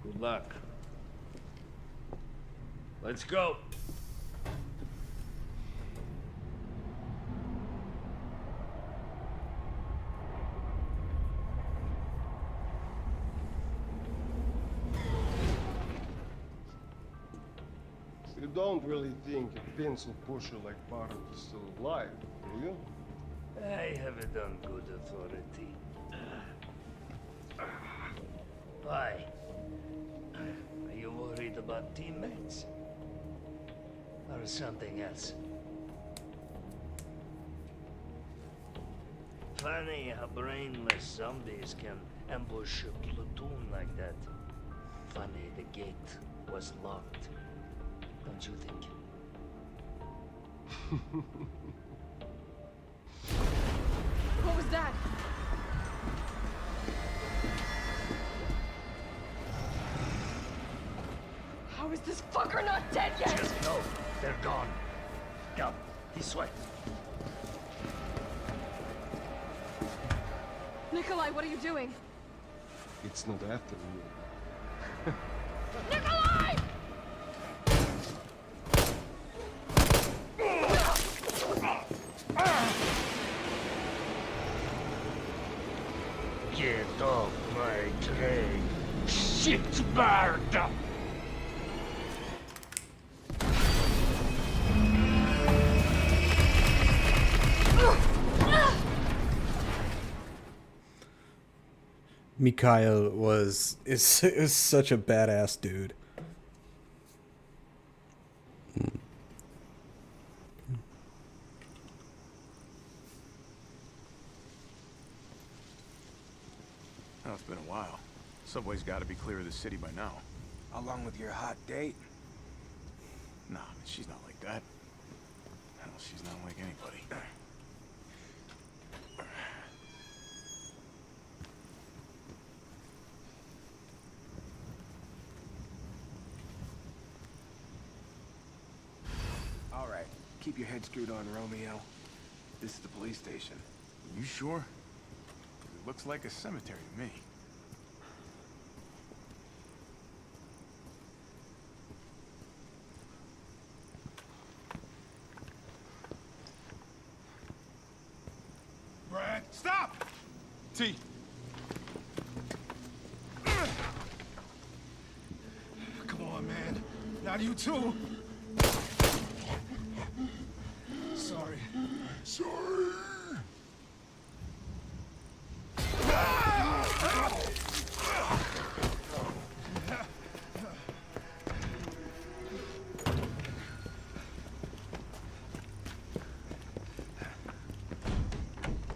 Good luck. Let's go. You don't really think a pencil pusher like Bart is still alive, do you? I have it on good authority. Why? Are you worried about teammates? Or something else? Funny how brainless zombies can ambush a platoon like that. Funny the gate was locked. Don't you think? What was that? How is this fucker not dead yet? Just know they're gone. Come, this way. Nikolai, what are you doing? It's not after you. Nikolai! Get off my train. Shit, bird! Mikhail is such a badass dude. Oh, it's been a while. Subway's got to be clear of the city by now. Along with your hot date? Nah, she's not like that. Hell, she's not like anybody. All right, keep your head screwed on, Romeo. This is the police station. You sure? It looks like a cemetery to me. Brad, stop! T. Come on, man. Not you too. Sorry. Sorry.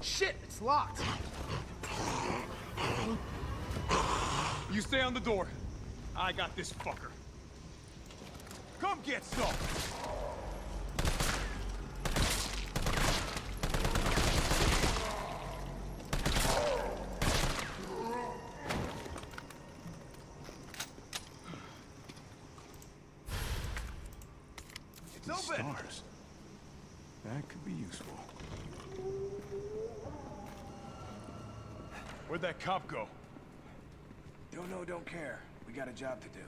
Shit, it's locked. You stay on the door. I got this fucker. Come get some. It's open. Stars. That could be useful. Where'd that cop go? Don't know, don't care. We got a job to do.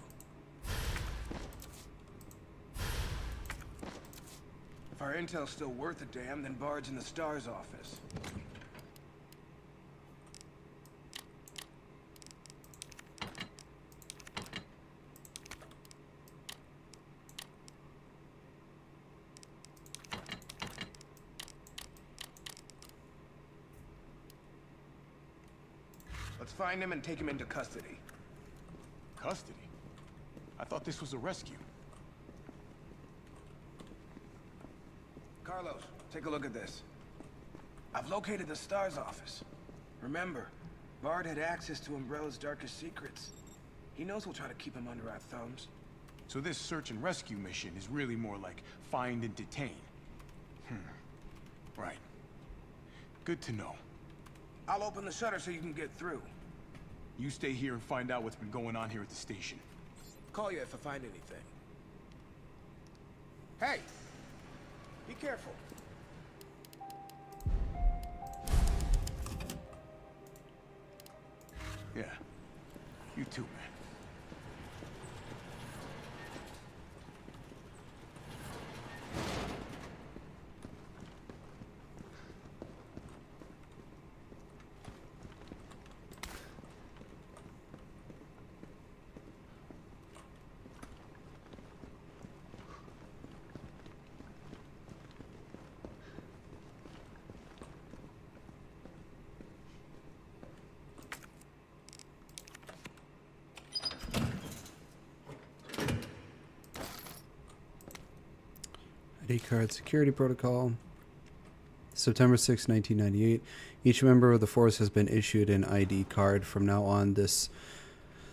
If our intel's still worth a damn, then Bard's in the STARS office. Let's find him and take him into custody. Custody? I thought this was a rescue. Carlos, take a look at this. I've located the STARS office. Remember, Bard had access to Umbrella's darkest secrets. He knows we'll try to keep him under our thumbs. So this search and rescue mission is really more like find and detain. Right. Good to know. I'll open the shutter so you can get through. You stay here and find out what's been going on here at the station. Call you if I find anything. Hey! Be careful. Yeah. You too, man. ID card security protocol. September 6, 1998. Each member of the force has been issued an ID card. From now on, this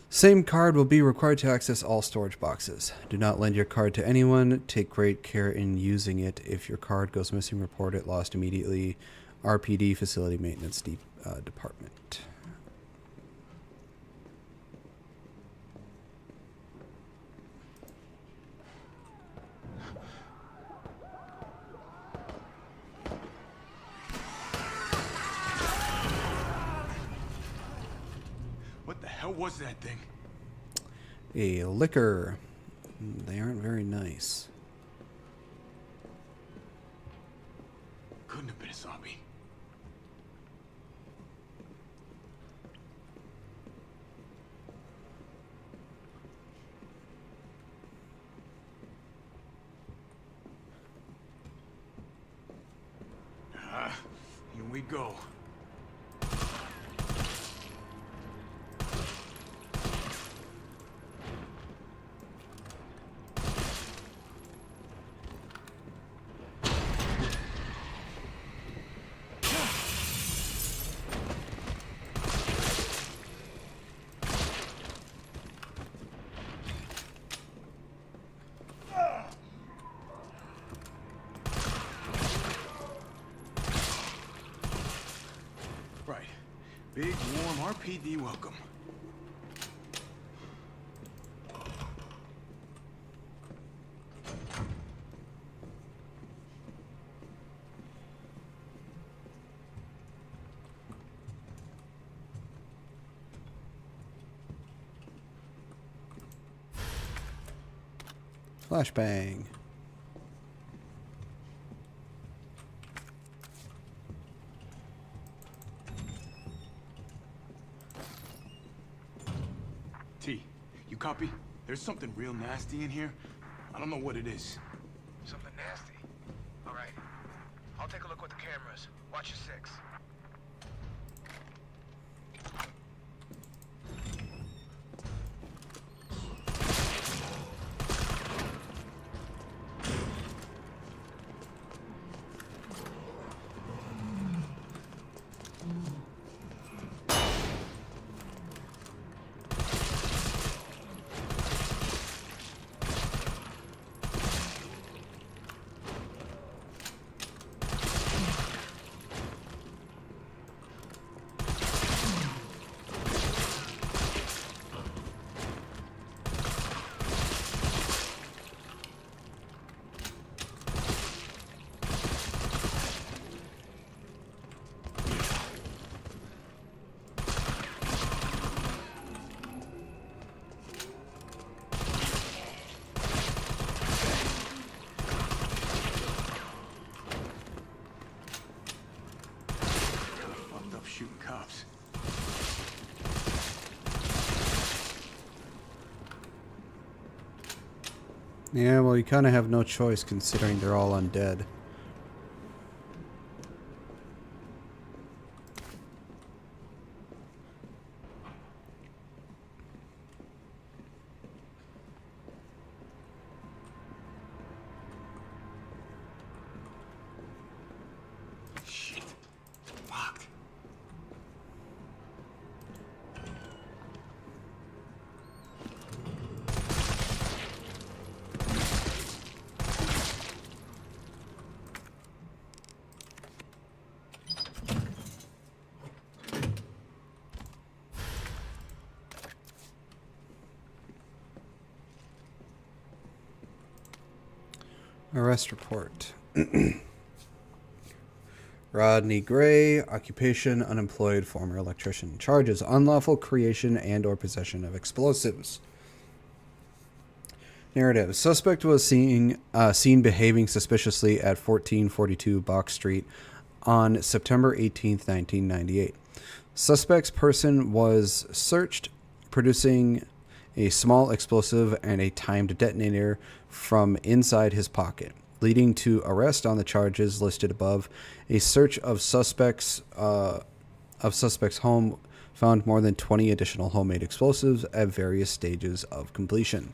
same card will be required to access all storage boxes. Do not lend your card to anyone. Take great care in using it. If your card goes missing, report it lost immediately. RPD, Facility Maintenance Department. What the hell was that thing? A liquor. They aren't very nice. Couldn't have been a zombie. Here we go. Right. Big, warm RPD welcome. Flashbang. T, you copy? There's something real nasty in here. I don't know what it is. Something nasty. All right. I'll take a look with the cameras. Watch your six. Yeah, well, you kind of have no choice considering they're all undead. Shit. Locked. Arrest report. Rodney Gray, occupation, unemployed, former electrician. Charges, unlawful creation and or possession of explosives. Narrative. Suspect was seen behaving suspiciously at 1442 Box Street on September 18th, 1998. Suspect's person was searched, producing a small explosive and a timed detonator from inside his pocket, leading to arrest on the charges listed above. A search of suspect's home found more than 20 additional homemade explosives at various stages of completion.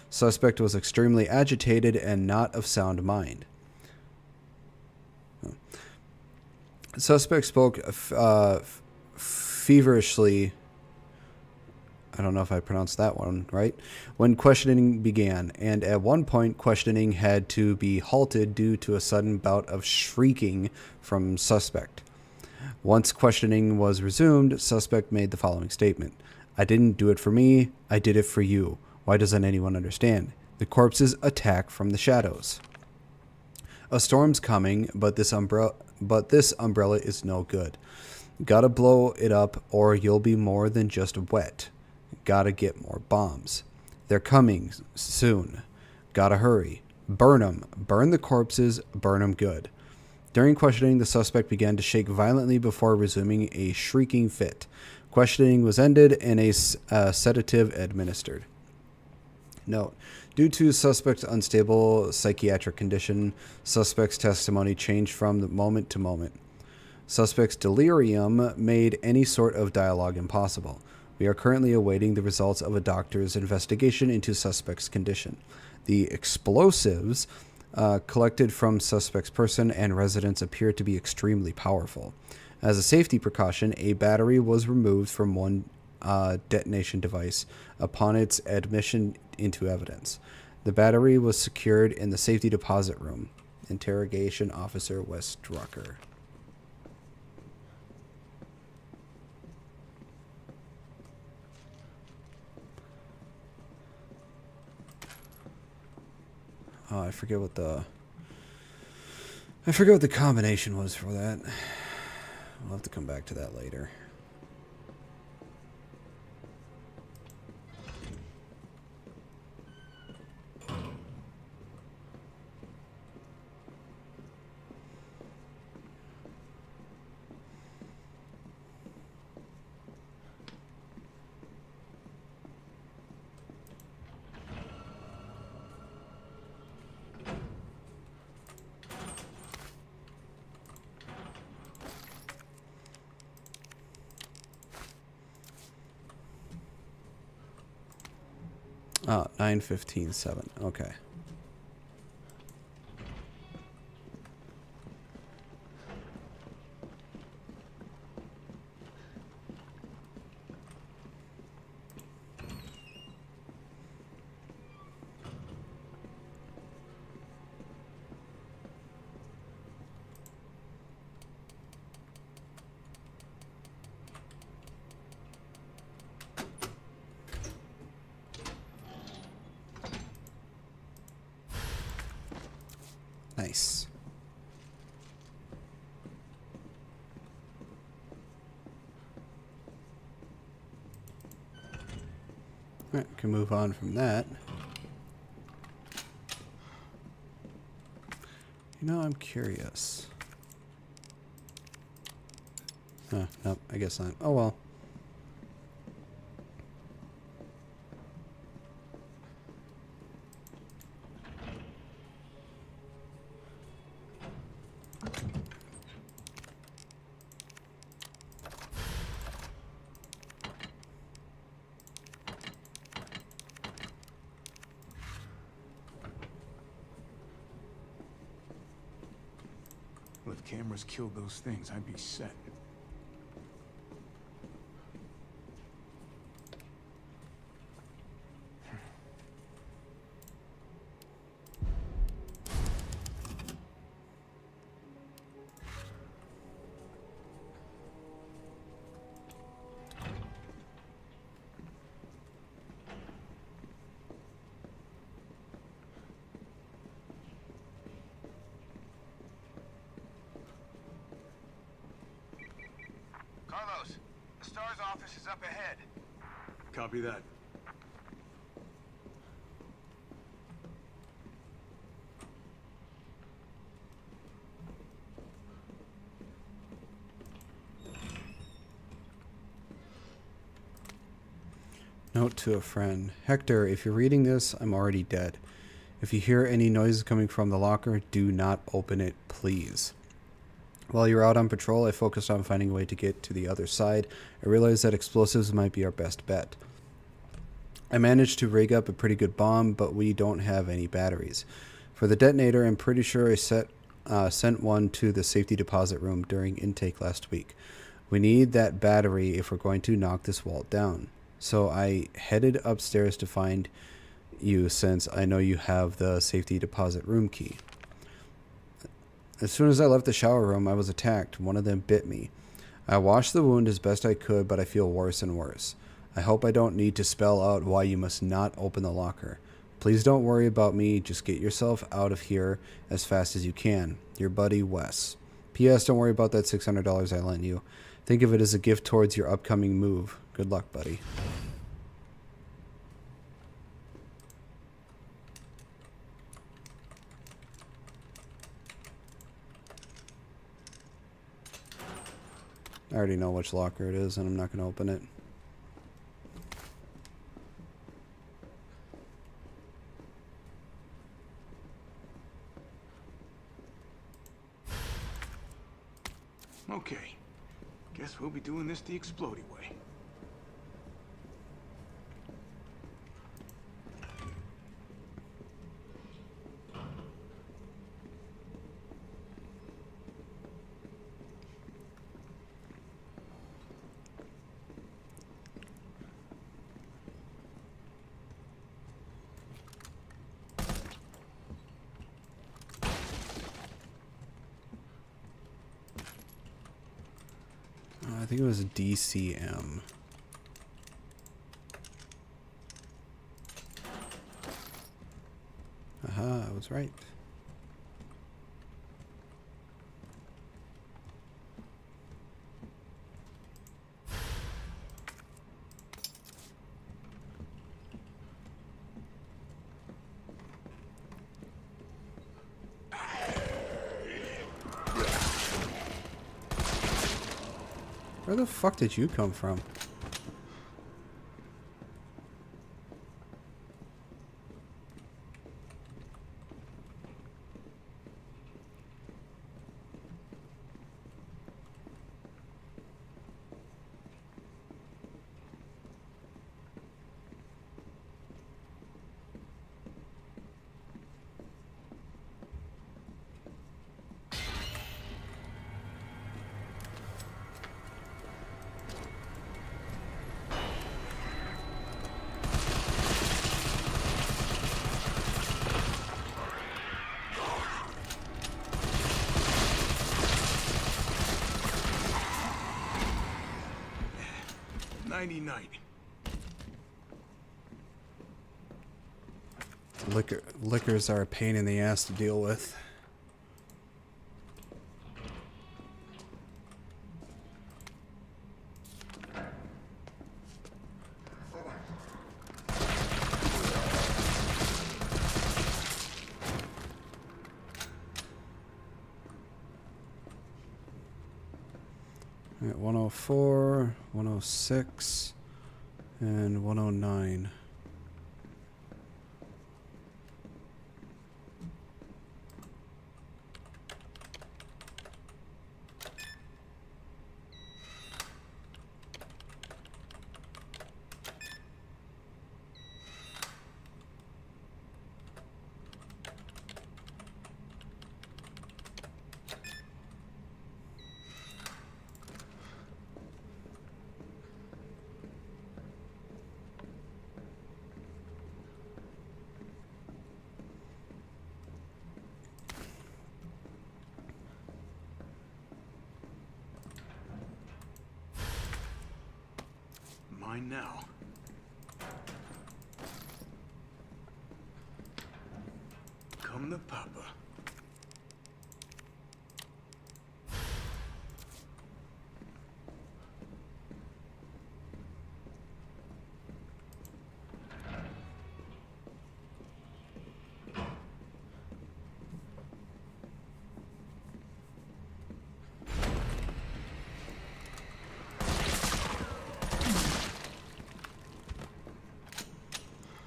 Suspect was extremely agitated and not of sound mind. Suspect spoke feverishly. I don't know if I pronounced that one right. When questioning began, and at one point questioning had to be halted due to a sudden bout of shrieking from suspect. Once questioning was resumed, suspect made the following statement. I didn't do it for me, I did it for you. Why doesn't anyone understand? The corpses attack from the shadows. A storm's coming, but this umbrella is no good. Gotta blow it up or you'll be more than just wet. Gotta get more bombs. They're coming soon. Gotta hurry. Burn 'em. Burn the corpses. Burn 'em good. During questioning, the suspect began to shake violently before resuming a shrieking fit. Questioning was ended and a sedative administered. Note: due to suspect's unstable psychiatric condition, suspect's testimony changed from the moment to moment. Suspect's delirium made any sort of dialogue impossible. We are currently awaiting the results of a doctor's investigation into suspect's condition. The explosives collected from suspect's person and residence appear to be extremely powerful. As a safety precaution, a battery was removed from one detonation device upon its admission into evidence. The battery was secured in the safety deposit room. Interrogation Officer Wes Drucker. Oh, I forget what the combination was for that. We'll have to come back to that later. Oh, 9:15:7. Okay. Nice. Alright, we can move on from that. You know, I'm curious. Nope, I guess not. Oh well. cameras killed those things, I'd be set. Carlos, the STARS office is up ahead. Copy that. Note to a friend. Hector, if you're reading this, I'm already dead. If you hear any noises coming from the locker, do not open it, please. While you were out on patrol, I focused on finding a way to get to the other side. I realized that explosives might be our best bet. I managed to rig up a pretty good bomb, but we don't have any batteries. For the detonator, I'm pretty sure I sent one to the safety deposit room during intake last week. We need that battery if we're going to knock this wall down. So I headed upstairs to find you, since I know you have the safety deposit room key. As soon as I left the shower room, I was attacked. One of them bit me. I washed the wound as best I could, but I feel worse and worse. I hope I don't need to spell out why you must not open the locker. Please don't worry about me. Just get yourself out of here as fast as you can. Your buddy, Wes. P.S. Don't worry about that $600 I lent you. Think of it as a gift towards your upcoming move. Good luck, buddy. I already know which locker it is, and I'm not going to open it. Okay. Guess we'll be doing this the explodey way. I think it was DCM. Aha, I was right. Where the fuck did you come from? Night. Liquors are a pain in the ass to deal with. All right, 104, 106, and 109. mine now. Come to Papa.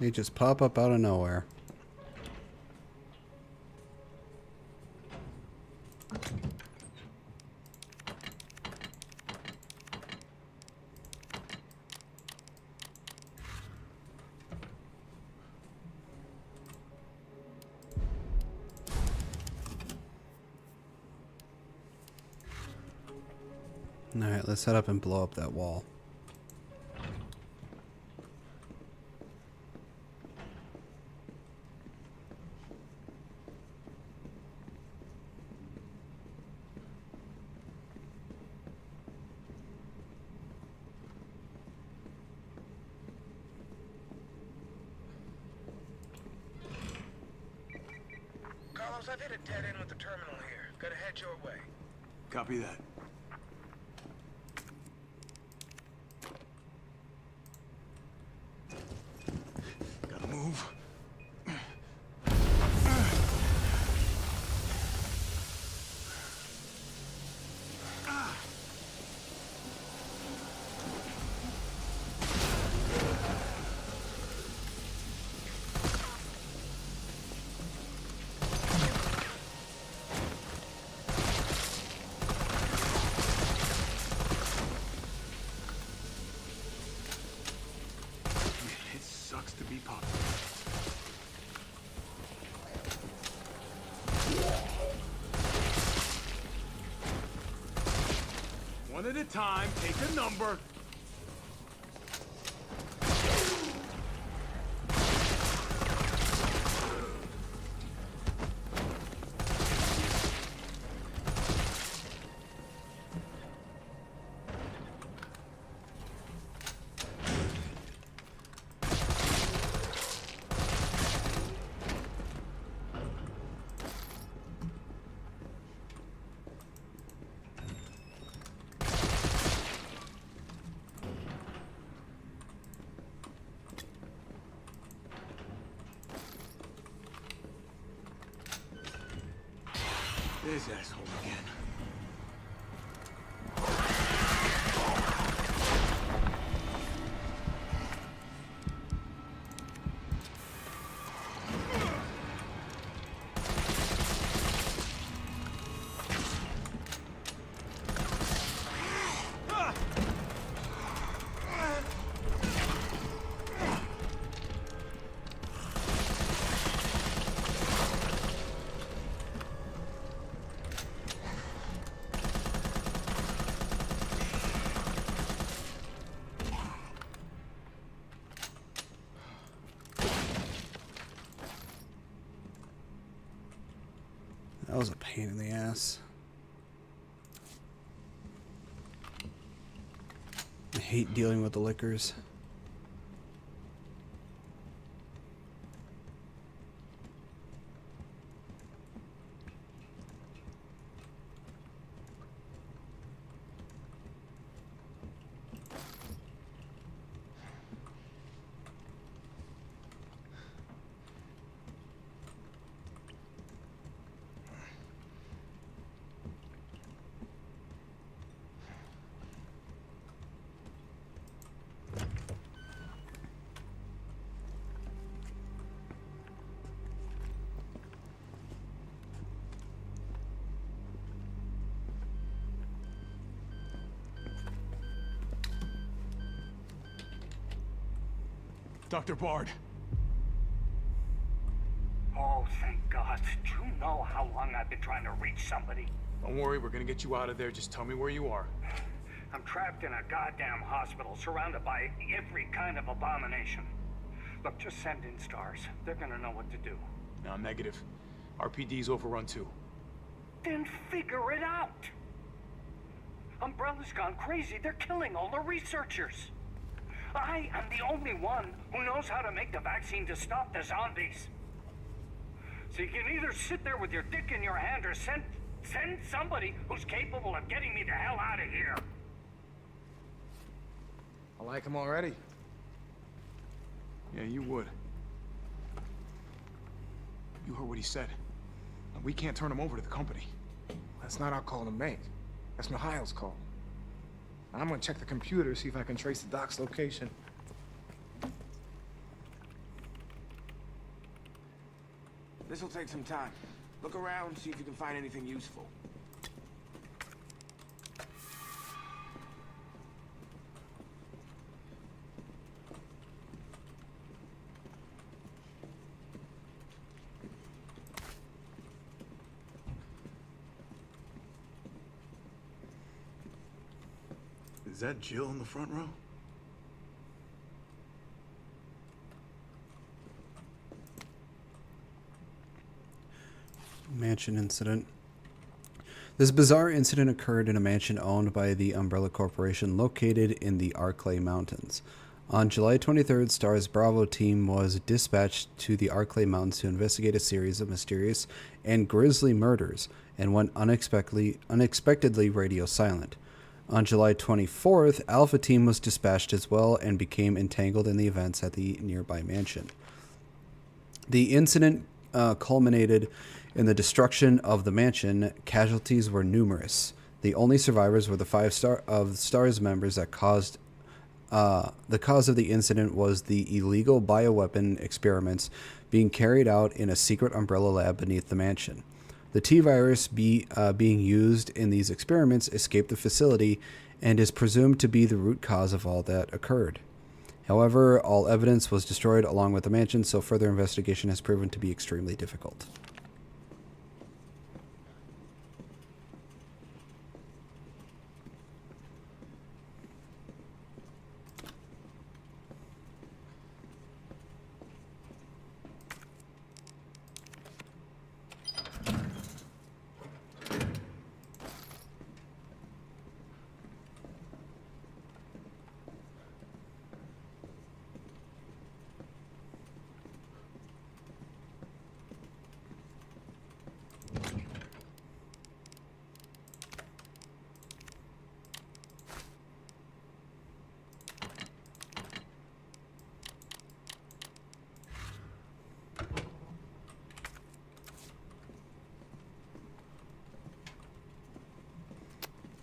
They just pop up out of nowhere. Alright, let's set up and blow up that wall. Carlos, I've hit a dead end with the terminal here. Gotta head your way. Copy that. Gotta move. It sucks to be Papa. One at a time, take a number. This asshole again. That was a pain in the ass. I hate dealing with the lickers. Dr. Bard. Oh, thank God. Do you know how long I've been trying to reach somebody? Don't worry, we're gonna get you out of there. Just tell me where you are. I'm trapped in a goddamn hospital, surrounded by every kind of abomination. Look, just send in stars. They're gonna know what to do. No, negative. RPD's overrun too. Then figure it out! Umbrella's gone crazy. They're killing all the researchers. I am the only one who knows how to make the vaccine to stop the zombies. So you can either sit there with your dick in your hand or send somebody who's capable of getting me the hell out of here. I like him already. Yeah, you would. You heard what he said. We can't turn him over to the company. That's not our call to make. That's Mikhail's call. I'm gonna check the computer, see if I can trace the doc's location. This'll take some time. Look around, see if you can find anything useful. Is that Jill in the front row? Mansion incident. This bizarre incident occurred in a mansion owned by the Umbrella Corporation located in the Arclay Mountains. On July 23rd, STAR's Bravo team was dispatched to the Arclay Mountains to investigate a series of mysterious and grisly murders and went unexpectedly radio silent. On July 24th, Alpha Team was dispatched as well and became entangled in the events at the nearby mansion. The incident culminated in the destruction of the mansion. Casualties were numerous. The only survivors were the 5 of STAR's members that caused the cause of the incident was the illegal bioweapon experiments being carried out in a secret Umbrella lab beneath the mansion. The T-virus being used in these experiments escaped the facility and is presumed to be the root cause of all that occurred. However, all evidence was destroyed along with the mansion, so further investigation has proven to be extremely difficult.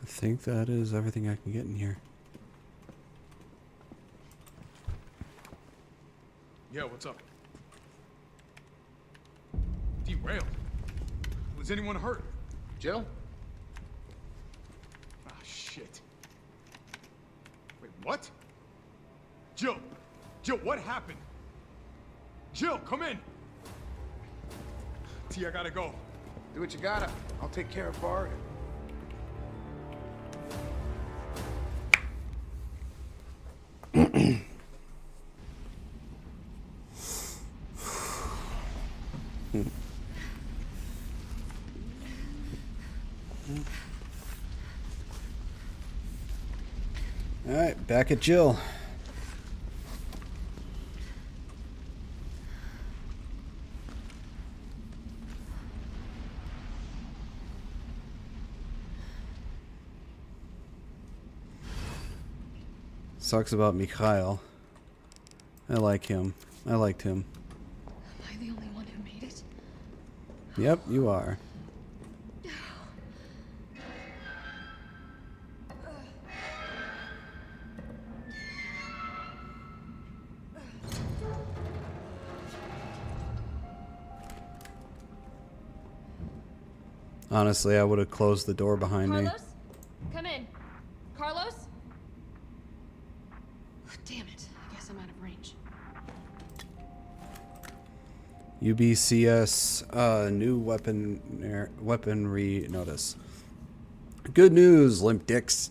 I think that is everything I can get in here. Yeah, what's up? Derailed. Was anyone hurt? Jill? Ah, shit. Wait, what? Jill! Jill, what happened? Jill, come in! T, I gotta go. Do what you gotta. I'll take care of Bard. Alright, back at Jill. Sucks about Mikhail. I like him. I liked him. Am I the only one who made it? Yep, you are. Honestly, I would have closed the door behind me. Carlos? Come in. Carlos? Damn it. I guess I'm out of range. UBCS new weaponry notice. Good news, limp dicks.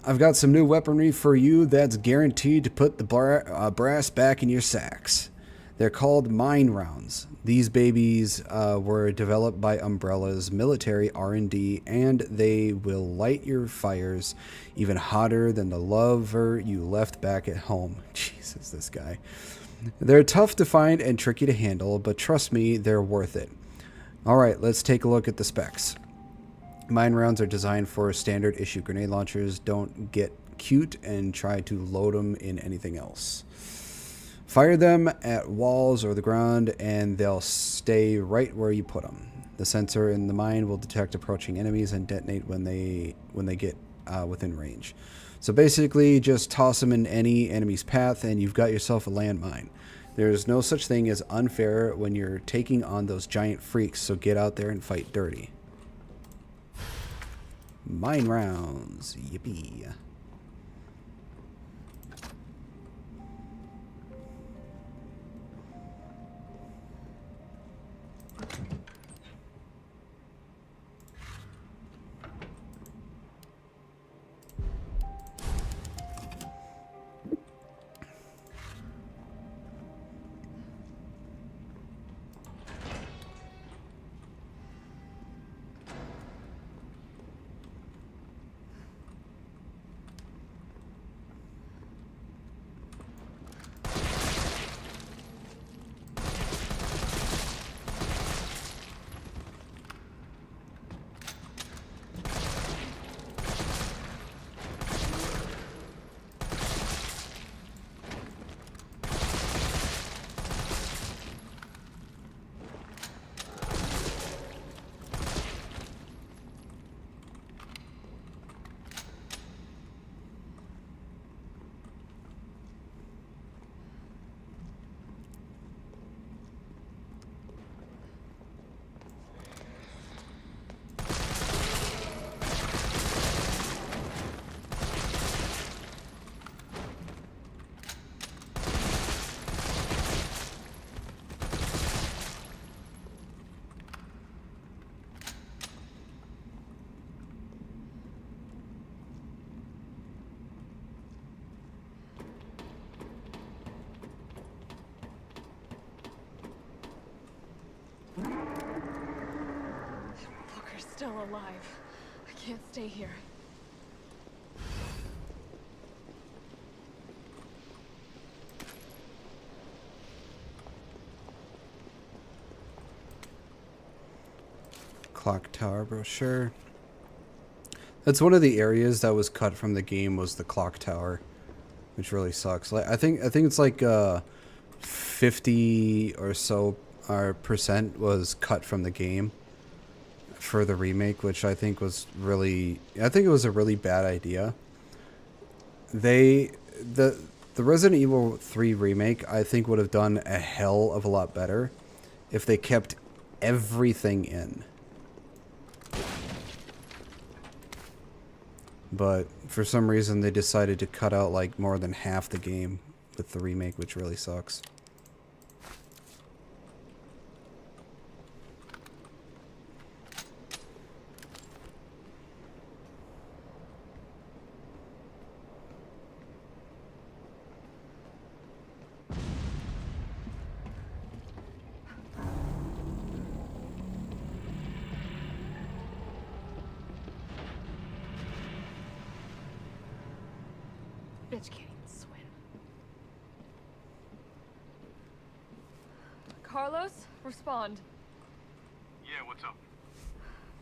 I've got some new weaponry for you that's guaranteed to put the brass back in your sacks. They're called mine rounds. These babies were developed by Umbrella's military R&D, and they will light your fires even hotter than the lover you left back at home. Jesus, this guy. They're tough to find and tricky to handle, but trust me, they're worth it. Alright, let's take a look at the specs. Mine rounds are designed for standard issue grenade launchers. Don't get cute and try to load them in anything else. Fire them at walls or the ground and they'll stay right where you put them. The sensor in the mine will detect approaching enemies and detonate when they get within range. So basically just toss them in any enemy's path and you've got yourself a landmine. There's no such thing as unfair when you're taking on those giant freaks, so get out there and fight dirty. Mine rounds. Yippee. Still alive. I can't stay here. Clock tower brochure. That's one of the areas that was cut from the game, was the clock tower, which really sucks. Like I think it's like 50 or so percent was cut from the game for the remake, which I think was really, I think it was a really bad idea. The Resident Evil 3 remake, I think, would have done a hell of a lot better if they kept everything in. But for some reason they decided to cut out like more than half the game with the remake, which really sucks. Bitch can't even swim. Carlos, respond. Yeah, what's up?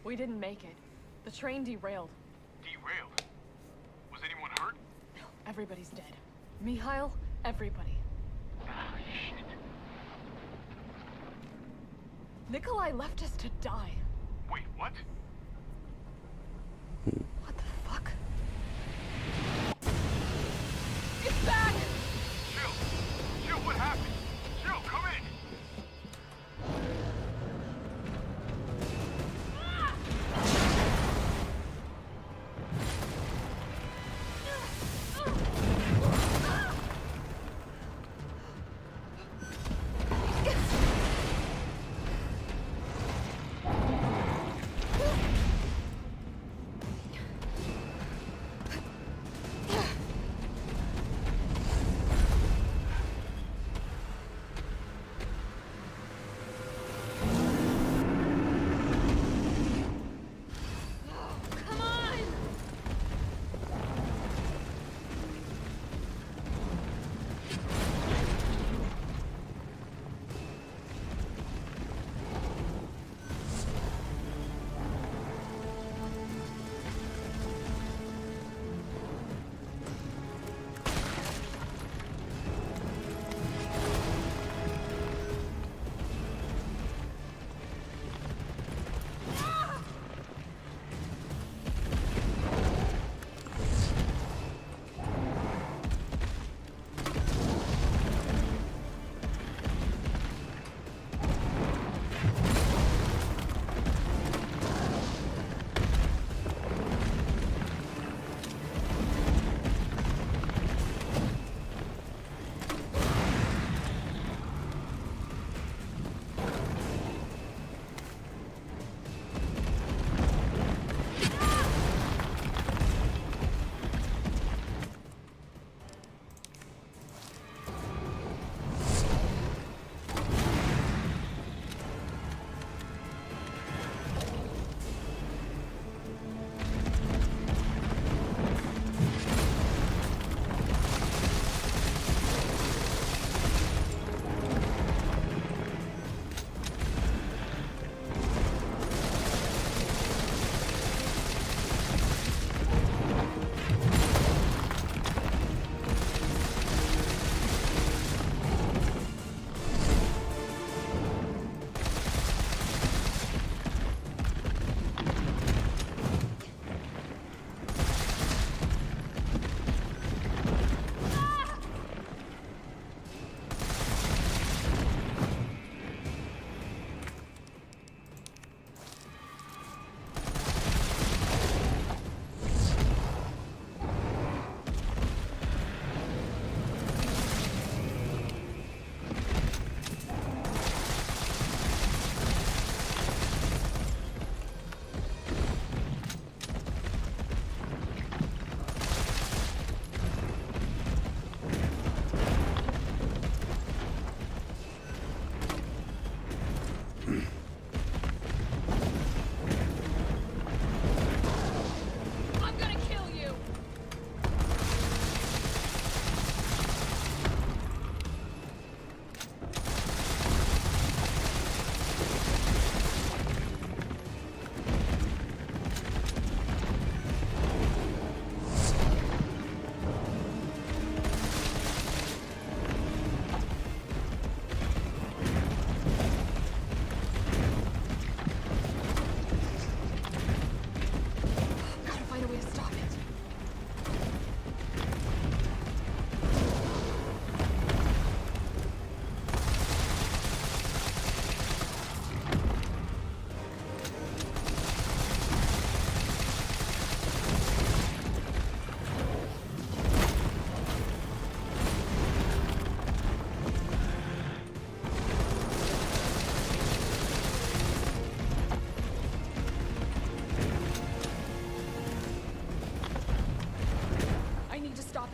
We didn't make it. The train derailed. Derailed? Was anyone hurt? No, everybody's dead. Mikhail, everybody. Ah, shit. Nikolai left us to die. Wait, what? What the fuck? It's back! Jill! Jill, what happened? Jill, come in!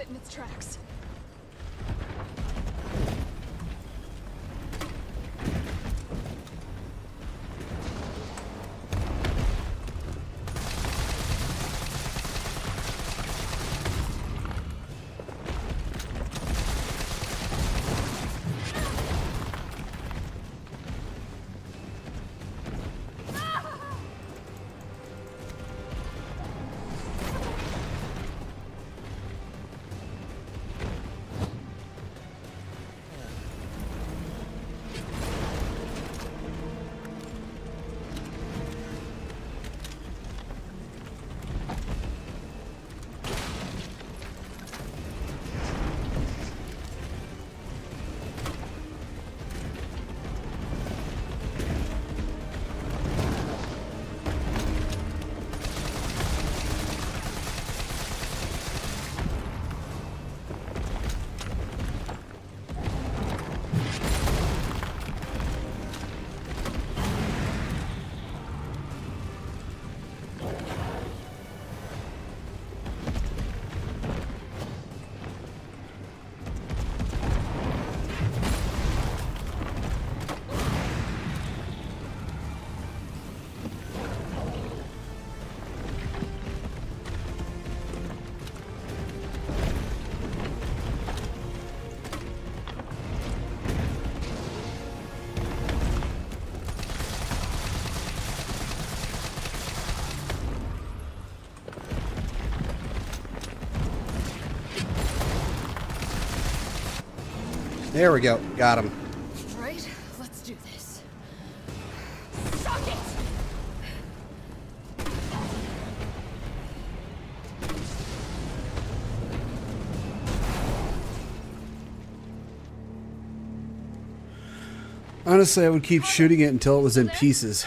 it in its tracks. There we go. Got him. Right? Let's do this. Suck it! Honestly, I would keep shooting it until it was in pieces.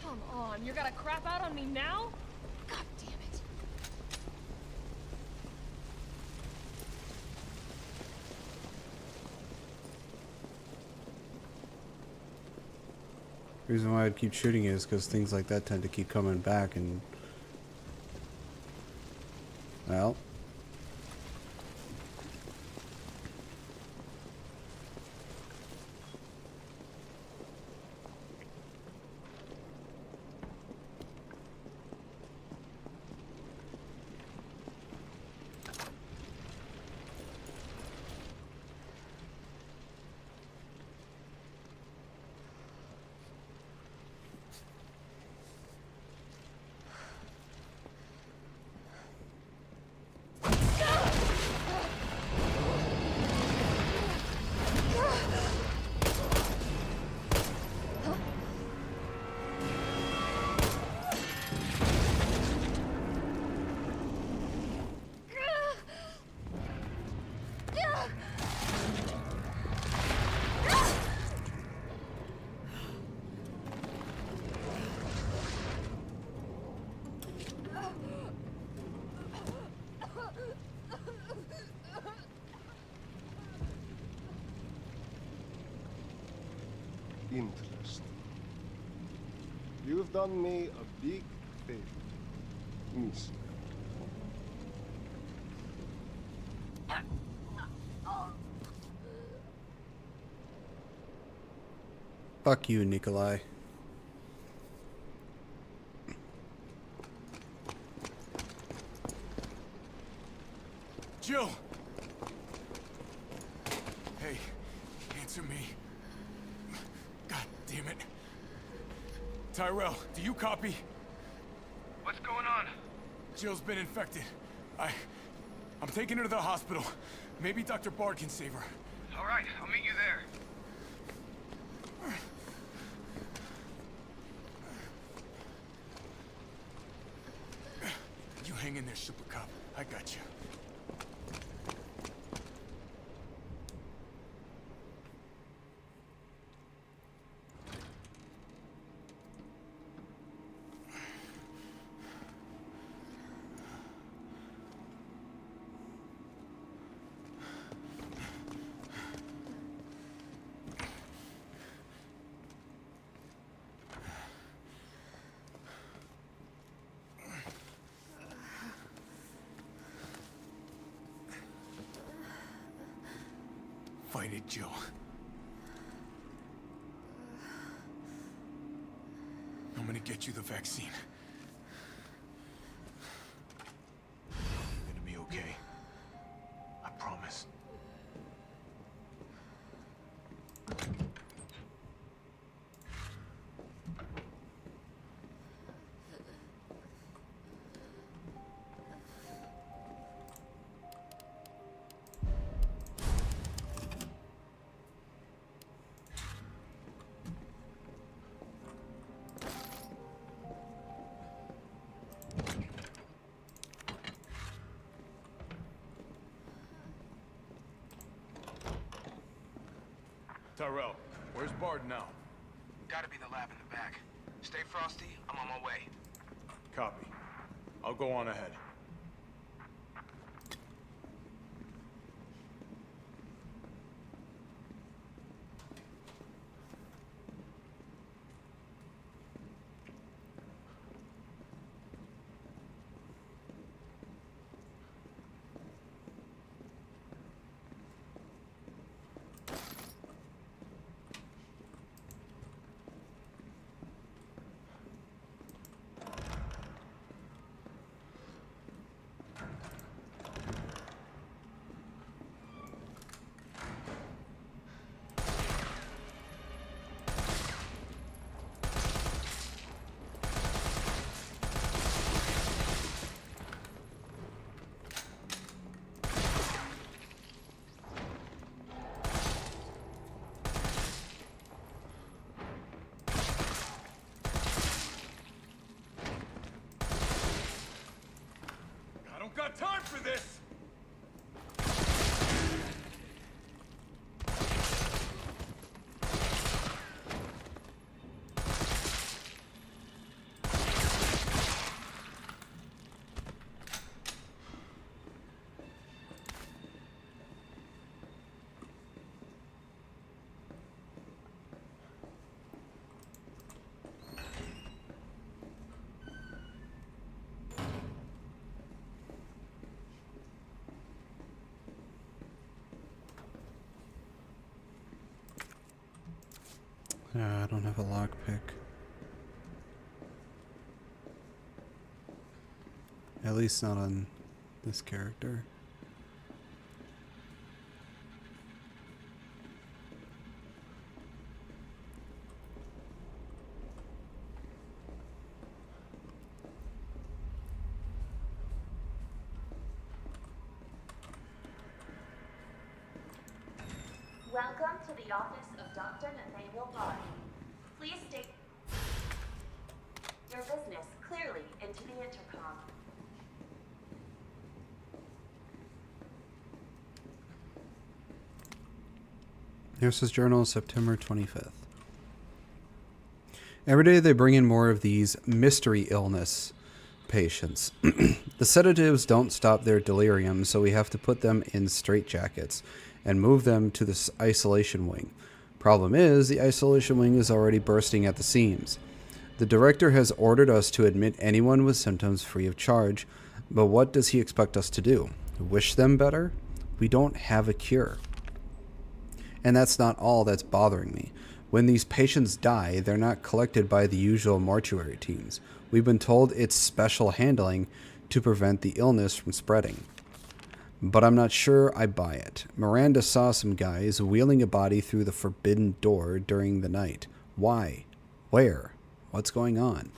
Come on, you're gonna crap out on me now? God damn it. The reason why I'd keep shooting it is because things like that tend to keep coming back and... Well... Interesting. You've done me a big favor, miss. Fuck you, Nikolai. Jill! Hey, answer me. God damn it. Tyrell, do you copy? What's going on? Jill's been infected. I'm taking her to the hospital. Maybe Dr. Bard can save her. All right, I'll meet you there. You hang in there, Super Cop. I got you. Fight it, Jill. I'm gonna get you the vaccine. You're gonna be okay. I promise. Tyrell, where's Bard now? Gotta be the lab in the back. Stay frosty, I'm on my way. Copy. I'll go on ahead. Got time for this! I don't have a lockpick. At least not on this character. Welcome to the office of Dr. Nathaniel Bard. Please state your business clearly into the intercom. Nurse's Journal, September 25th. Every day they bring in more of these mystery illness patients. The sedatives don't stop their delirium, so we have to put them in straitjackets and move them to the isolation wing. Problem is, the isolation wing is already bursting at the seams. The director has ordered us to admit anyone with symptoms free of charge, but what does he expect us to do? Wish them better? We don't have a cure. And that's not all that's bothering me. When these patients die, they're not collected by the usual mortuary teams. We've been told it's special handling to prevent the illness from spreading. But I'm not sure I buy it. Miranda saw some guys wheeling a body through the forbidden door during the night. Why? Where? What's going on?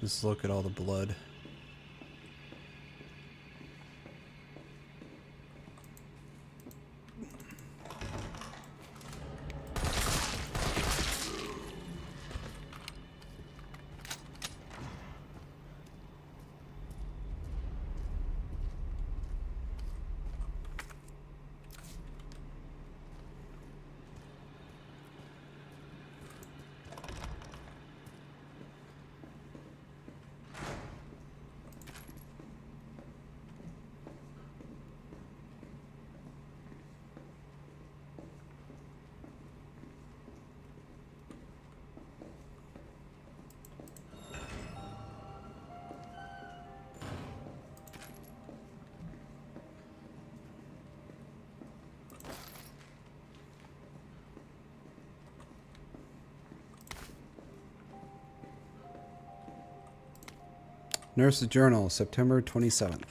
Let's look at all the blood. Nurse's Journal, September 27th.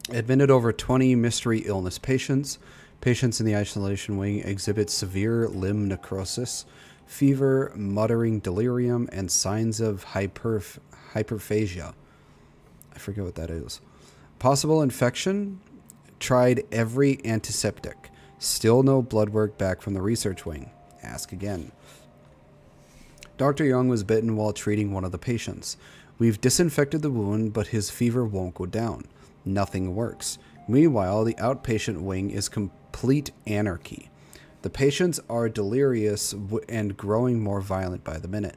Admitted over 20 mystery illness patients. Patients in the isolation wing exhibit severe limb necrosis, fever, muttering delirium, and signs of hyperphagia. I forget what that is. Possible infection? Tried every antiseptic. Still no blood work back from the research wing. Ask again. Dr. Young was bitten while treating one of the patients. We've disinfected the wound, but his fever won't go down. Nothing works. Meanwhile, the outpatient wing is complete anarchy. The patients are delirious and growing more violent by the minute.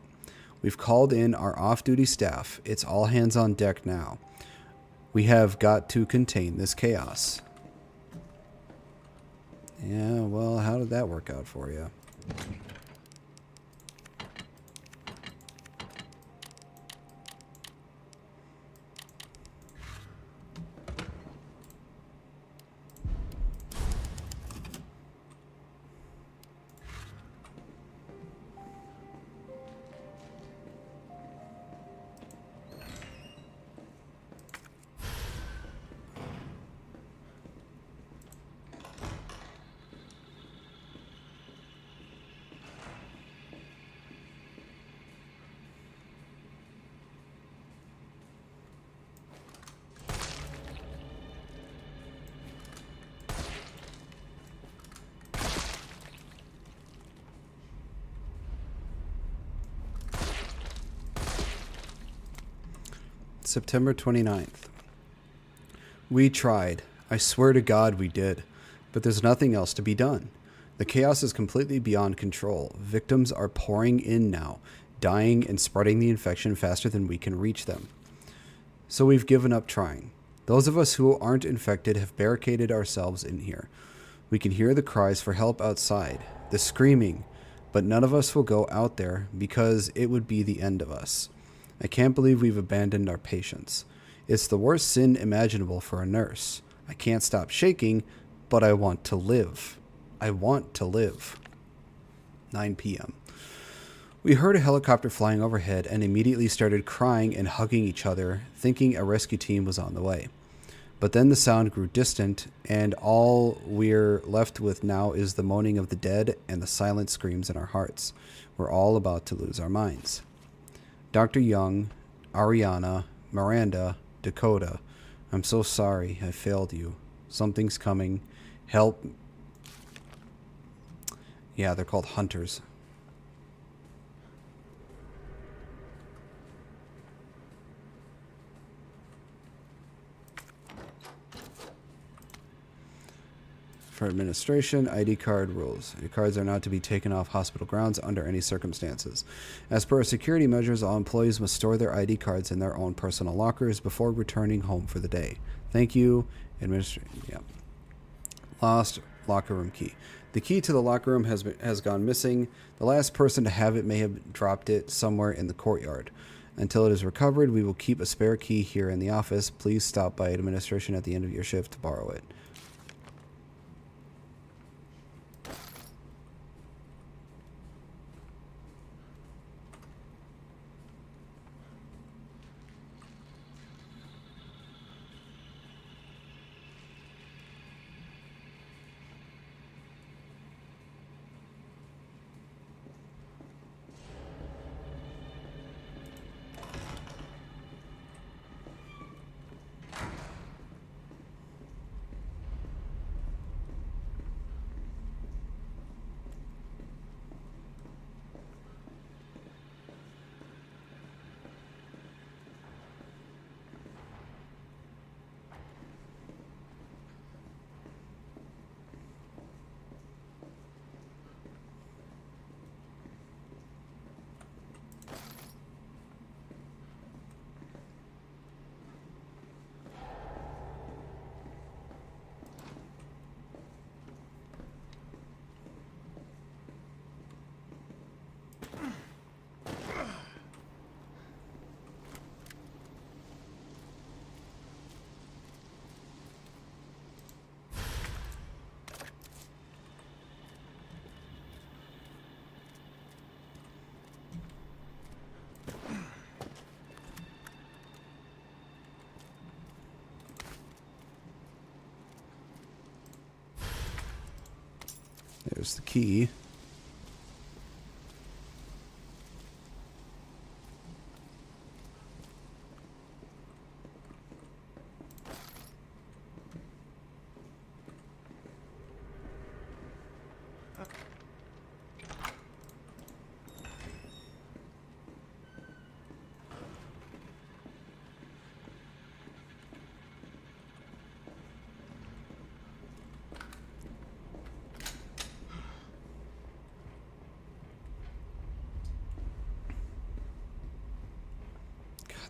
We've called in our off-duty staff. It's all hands on deck now. We have got to contain this chaos. Yeah, well, how did that work out for you? September 29th. We tried. I swear to God we did. But there's nothing else to be done. The chaos is completely beyond control. Victims are pouring in now, dying and spreading the infection faster than we can reach them. So we've given up trying. Those of us who aren't infected have barricaded ourselves in here. We can hear the cries for help outside, the screaming, but none of us will go out there because it would be the end of us. I can't believe we've abandoned our patients. It's the worst sin imaginable for a nurse. I can't stop shaking, but I want to live. I want to live. 9 p.m. We heard a helicopter flying overhead and immediately started crying and hugging each other, thinking a rescue team was on the way. But then the sound grew distant, and all we're left with now is the moaning of the dead and the silent screams in our hearts. We're all about to lose our minds. Dr. Young, Ariana, Miranda, Dakota, I'm so sorry I failed you. Something's coming. Help. Yeah, they're called hunters. For administration, ID card rules. Your cards are not to be taken off hospital grounds under any circumstances. As per our security measures, all employees must store their ID cards in their own personal lockers before returning home for the day. Thank you, administration. Yeah. Lost locker room key. The key to the locker room has gone missing. The last person to have it may have dropped it somewhere in the courtyard. Until it is recovered, we will keep a spare key here in the office. Please stop by administration at the end of your shift to borrow it. There's the key.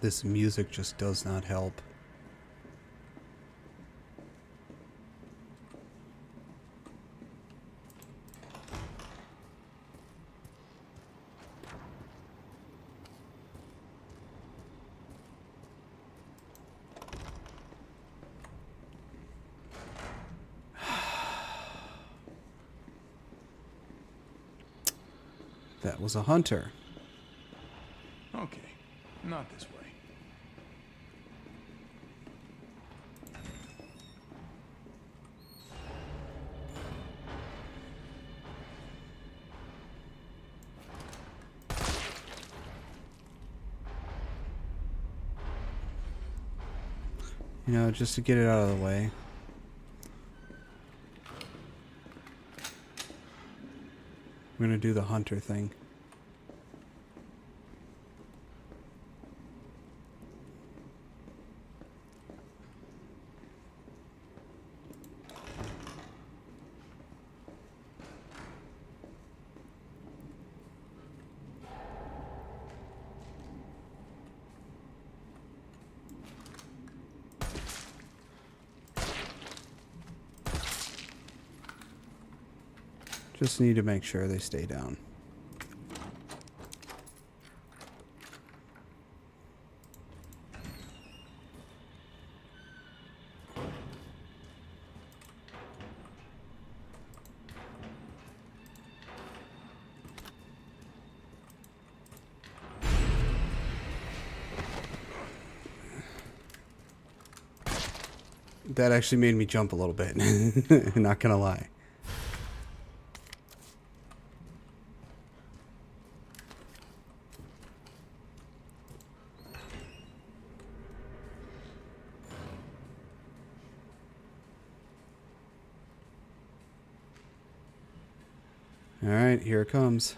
This music just does not help. That was a hunter. Okay, not this way. You know, just to get it out of the way. We're gonna do the hunter thing. Just need to make sure they stay down. That actually made me jump a little bit, not gonna lie. All right, here it comes.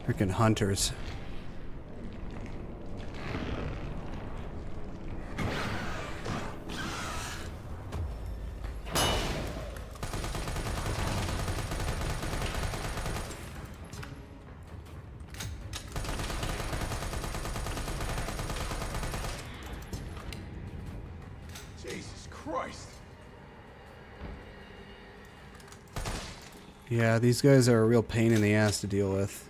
Freaking hunters. Jesus Christ. Yeah, these guys are a real pain in the ass to deal with.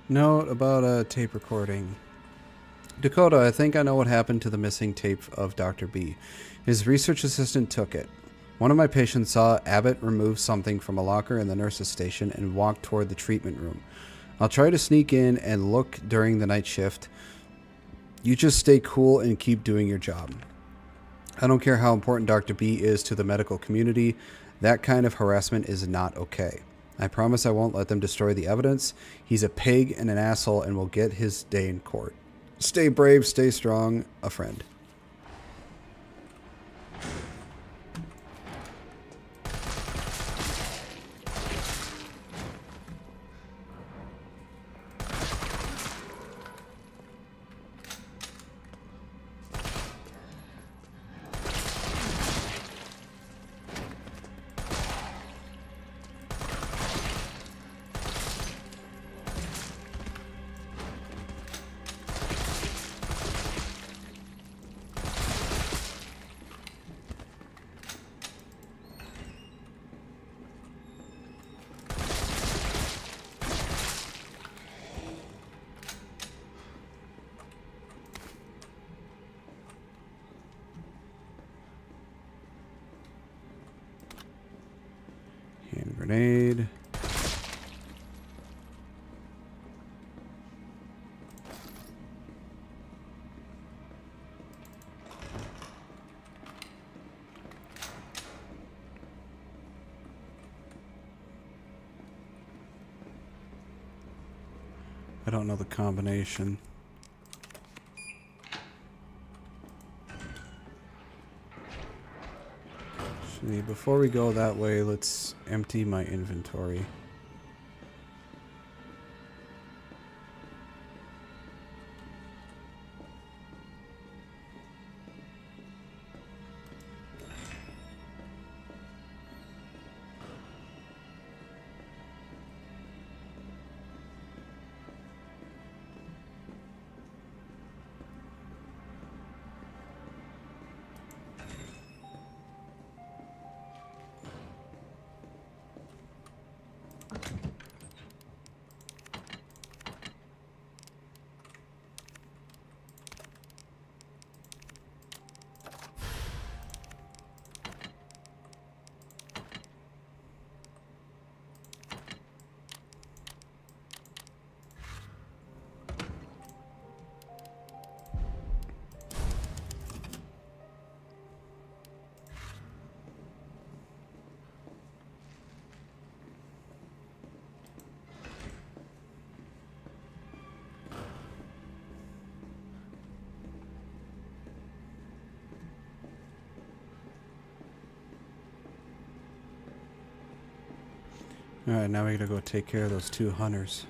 Note about a tape recording. Dakota, I think I know what happened to the missing tape of Dr. B. His research assistant took it. One of my patients saw Abbott remove something from a locker in the nurse's station and walk toward the treatment room. I'll try to sneak in and look during the night shift. You just stay cool and keep doing your job. I don't care how important Dr. B is to the medical community. That kind of harassment is not okay. I promise I won't let them destroy the evidence. He's a pig and an asshole and will get his day in court. Stay brave, stay strong, a friend. Grenade. I don't know the combination. Actually, before we go that way, let's empty my inventory. Alright, now we gotta go take care of those two hunters.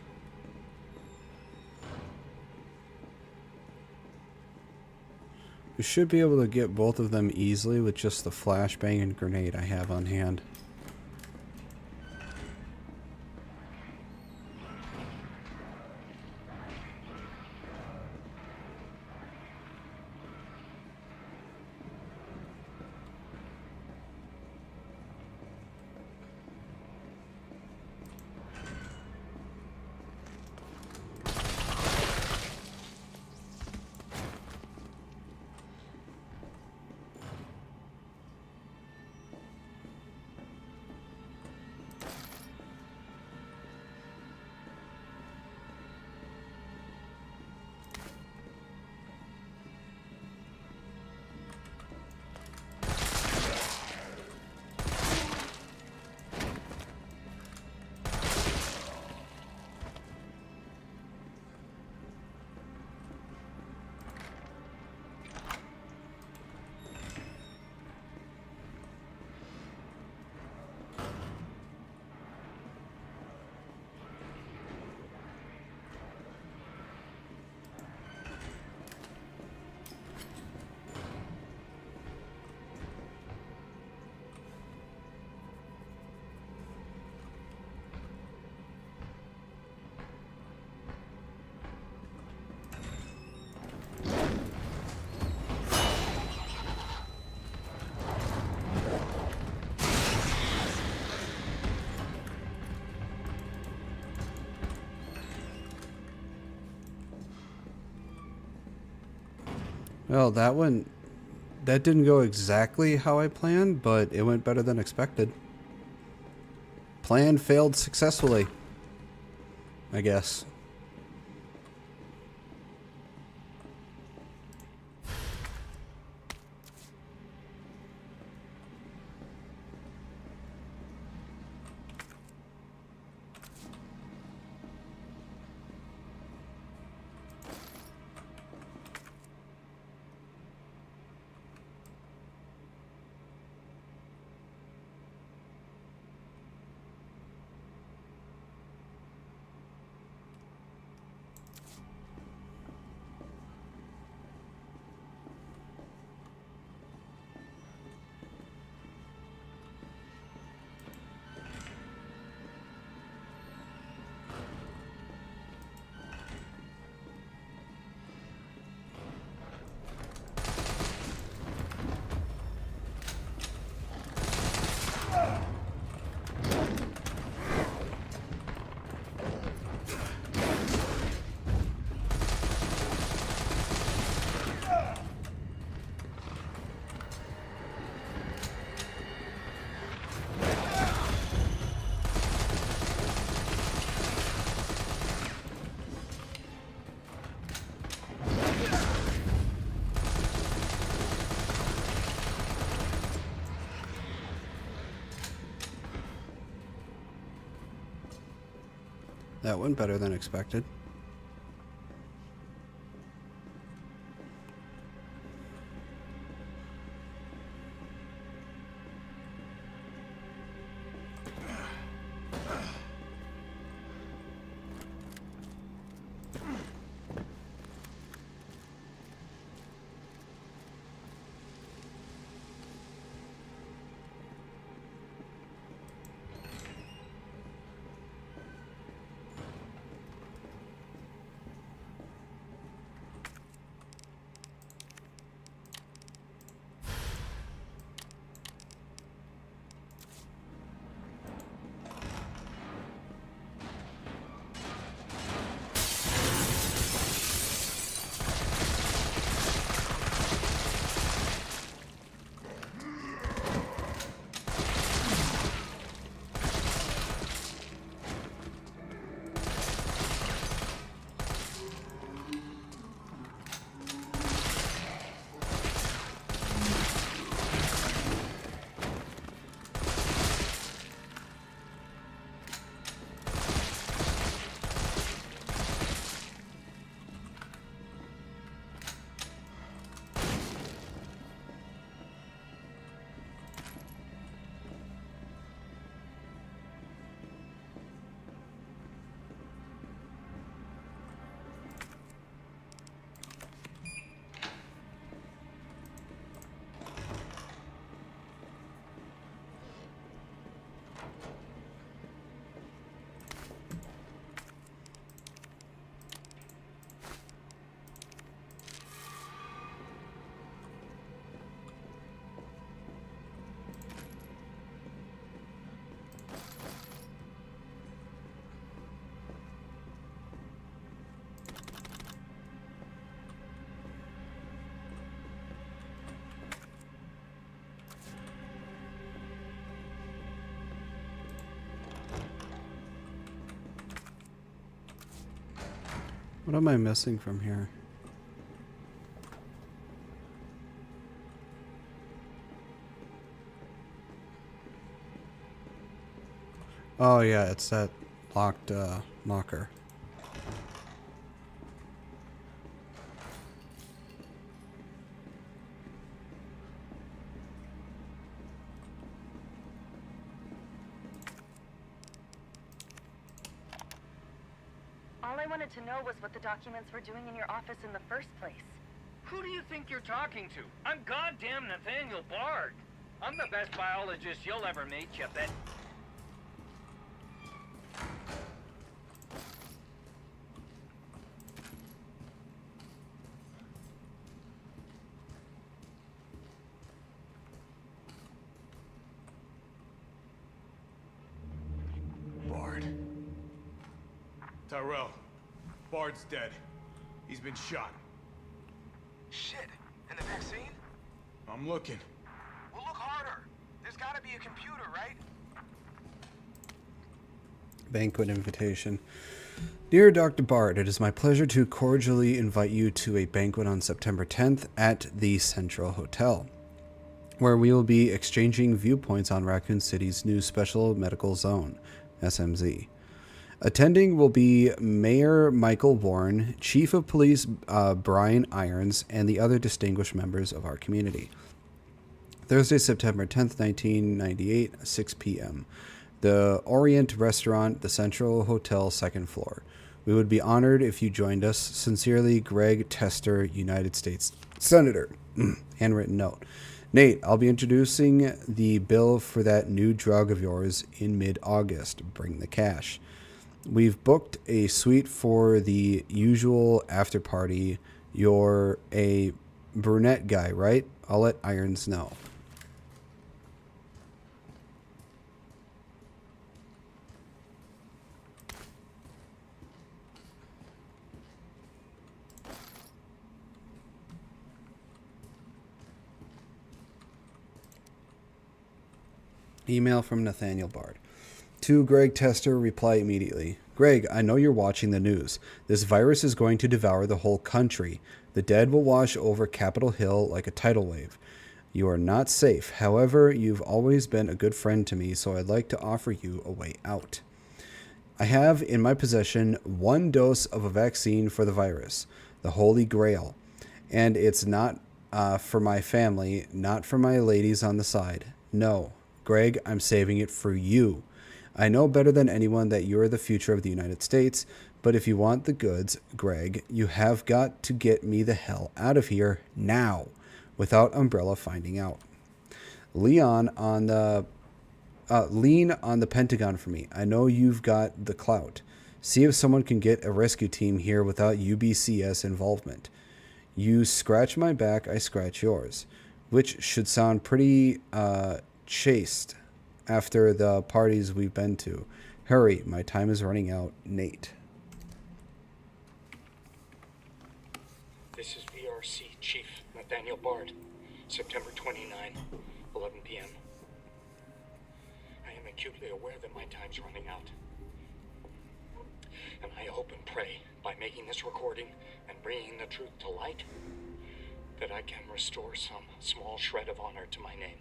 We should be able to get both of them easily with just the flashbang and grenade I have on hand. Well, that didn't go exactly how I planned, but it went better than expected. Plan failed successfully, I guess. That went better than expected. What am I missing from here? Oh yeah, it's that locked locker. All I wanted to know was what the documents were doing in your office in the first place. Who do you think you're talking to? I'm goddamn Nathaniel Bard. I'm the best biologist you'll ever meet, you bet. Bard. Tyrell. Bard's dead. He's been shot. Shit. And the vaccine? I'm looking. Well, look harder. There's gotta be a computer, right? Banquet invitation. Dear Dr. Bard, it is my pleasure to cordially invite you to a banquet on September 10th at the Central Hotel, where we will be exchanging viewpoints on Raccoon City's new Special Medical Zone, SMZ. Attending will be Mayor Michael Warren, Chief of Police Brian Irons, and the other distinguished members of our community. Thursday, September 10th, 1998, 6 p.m. The Orient Restaurant, the Central Hotel, 2nd floor. We would be honored if you joined us. Sincerely, Greg Tester, United States Senator. Handwritten note. Nate, I'll be introducing the bill for that new drug of yours in mid-August. Bring the cash. We've booked a suite for the usual after party. You're a brunette guy, right? I'll let Irons know. Email from Nathaniel Bard. To Greg Tester, reply immediately. Greg, I know you're watching the news. This virus is going to devour the whole country. The dead will wash over Capitol Hill like a tidal wave. You are not safe. However, you've always been a good friend to me, so I'd like to offer you a way out. I have in my possession 1 dose of a vaccine for the virus, the Holy Grail. And it's not for my family, not for my ladies on the side. No, Greg, I'm saving it for you. I know better than anyone that you're the future of the United States, but if you want the goods, Greg, you have got to get me the hell out of here now, without Umbrella finding out. Lean on the Pentagon for me. I know you've got the clout. See if someone can get a rescue team here without UBCS involvement. You scratch my back, I scratch yours. Which should sound pretty chaste after the parties we've been to. Hurry, my time is running out. Nate. This is VRC Chief Nathaniel Bard, September 29, 11 p.m. I am acutely aware that my time's running out. And I hope and pray, by making this recording and bringing the truth to light, that I can restore some small shred of honor to my name.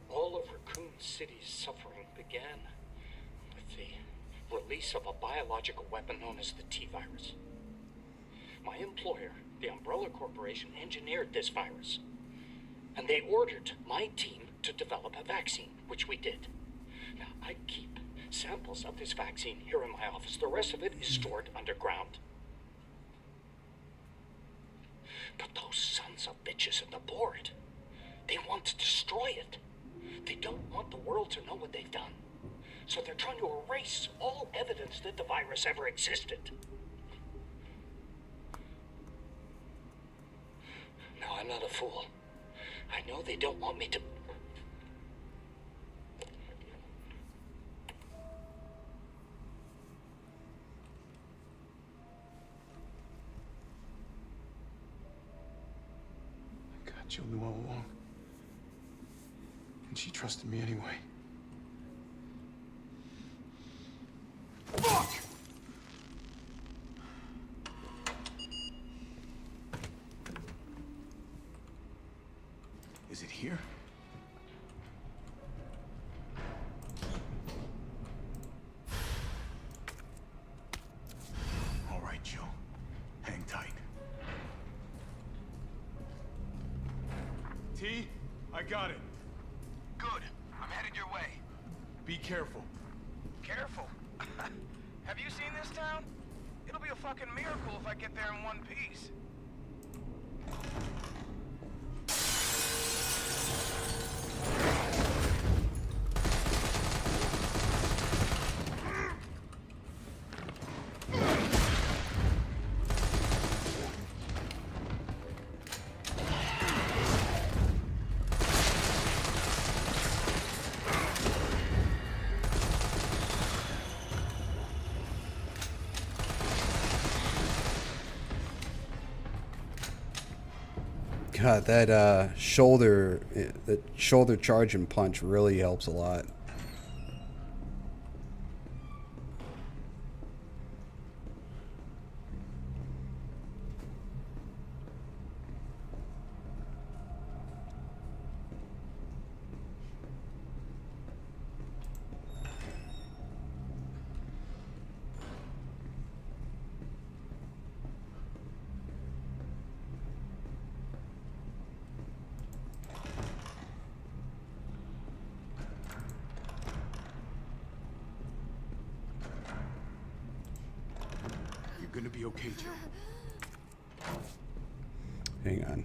All of Raccoon City's suffering began with the release of a biological weapon known as the T-virus. My employer, the Umbrella Corporation, engineered this virus, and they ordered my team to develop a vaccine, which we did. Now, I keep samples of this vaccine here in my office. The rest of it is stored underground. But those sons of bitches at the board, they want to destroy it. They don't want the world to know what they've done. So they're trying to erase all evidence that the virus ever existed. Now, I'm not a fool. I know they don't want me to... Julie all along. And she trusted me anyway. Fuck! Is it here? All right, Joe. Hang tight. T, I got it. Good. I'm headed your way. Be careful. Careful. Have you seen this town? It'll be a fucking miracle if I get there in one piece. God, that shoulder charge and punch really helps a lot. You're gonna be okay, Joe. Hang on.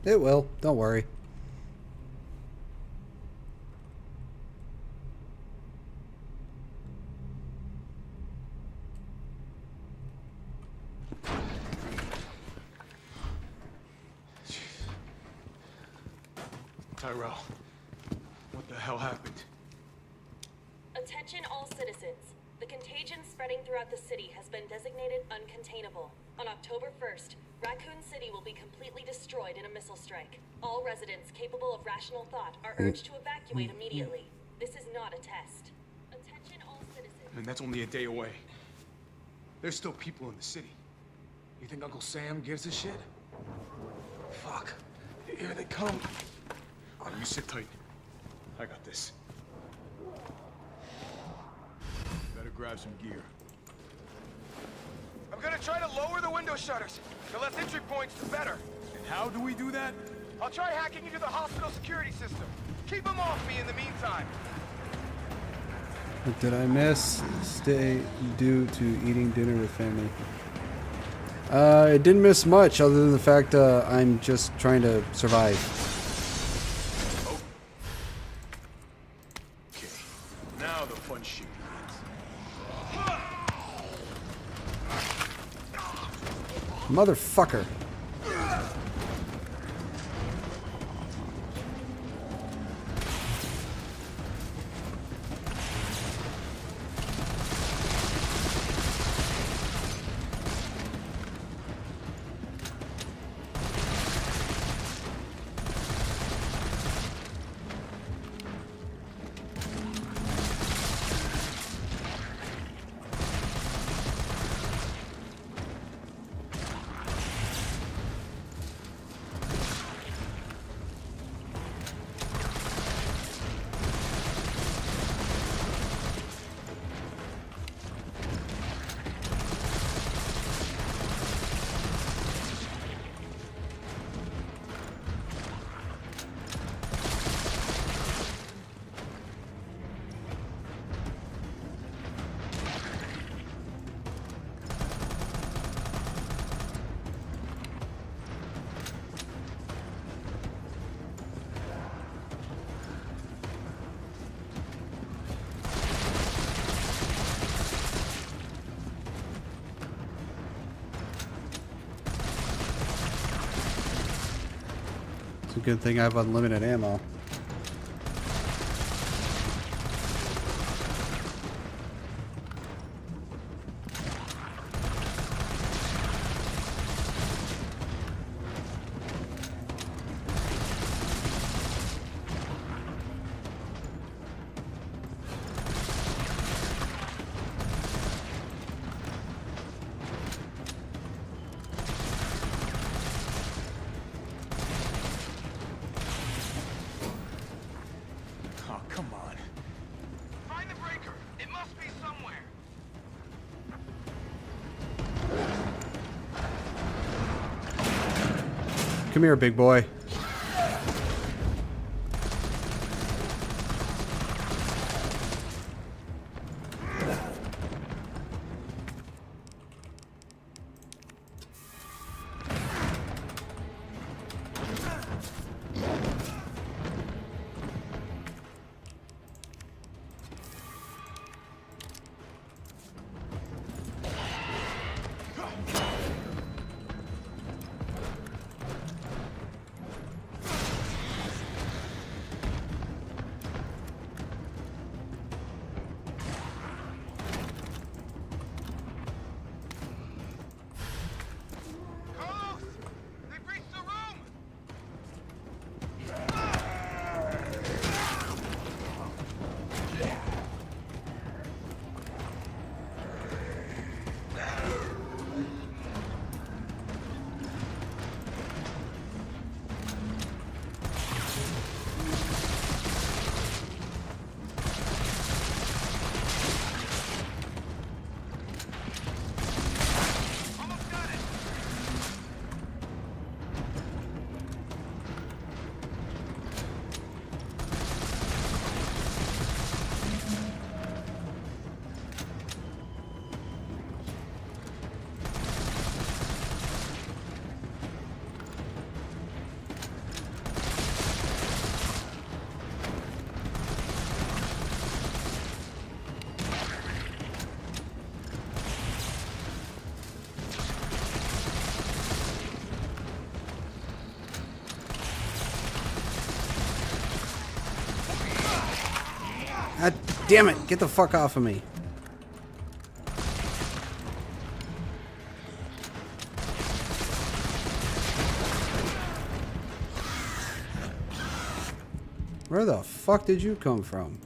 It will. Don't worry. Tyrell, what the hell happened? Attention all citizens. The contagion spreading throughout the city has been designated uncontainable. On October 1st, Raccoon City will be completely destroyed in a missile strike. All residents capable of rational thought are urged to evacuate immediately. This is not a test. Attention all citizens. I mean, that's only a day away. There's still people in the city. You think Uncle Sam gives a shit? Fuck. Here they come. Oh, you sit tight. I got this. Better grab some gear. I'm gonna try to lower the window shutters. The less entry points, the better. And how do we do that? I'll try hacking into the hospital security system. Keep them off me in the meantime. What did I miss? Stay due to eating dinner with family. I didn't miss much other than the fact I'm just trying to survive. Okay, now the fun shit begins. Motherfucker. It's a good thing I have unlimited ammo. Come here, big boy. Damn it! Get the fuck off of me. Where the fuck did you come from?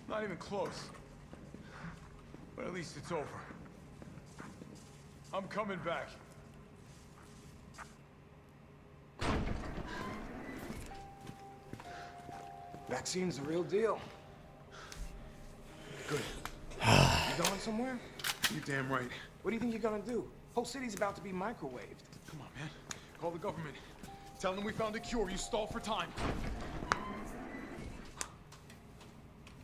Not even close. But at least it's over. I'm coming back. Vaccine's the real deal. Good. You going somewhere? You damn right. What do you think you're gonna do? Whole city's about to be microwaved. Come on, man. Call the government. Tell them we found a cure. You stall for time.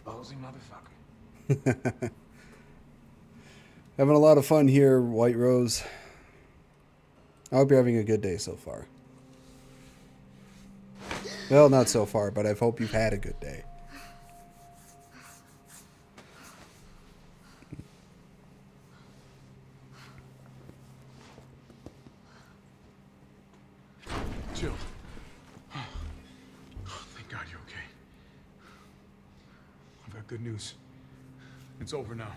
Ballsy motherfucker. Having a lot of fun here, White Rose. I hope you're having a good day so far. Well, not so far, but I hope you've had a good day. Jill. Oh, thank God you're okay. I've got good news. It's over now.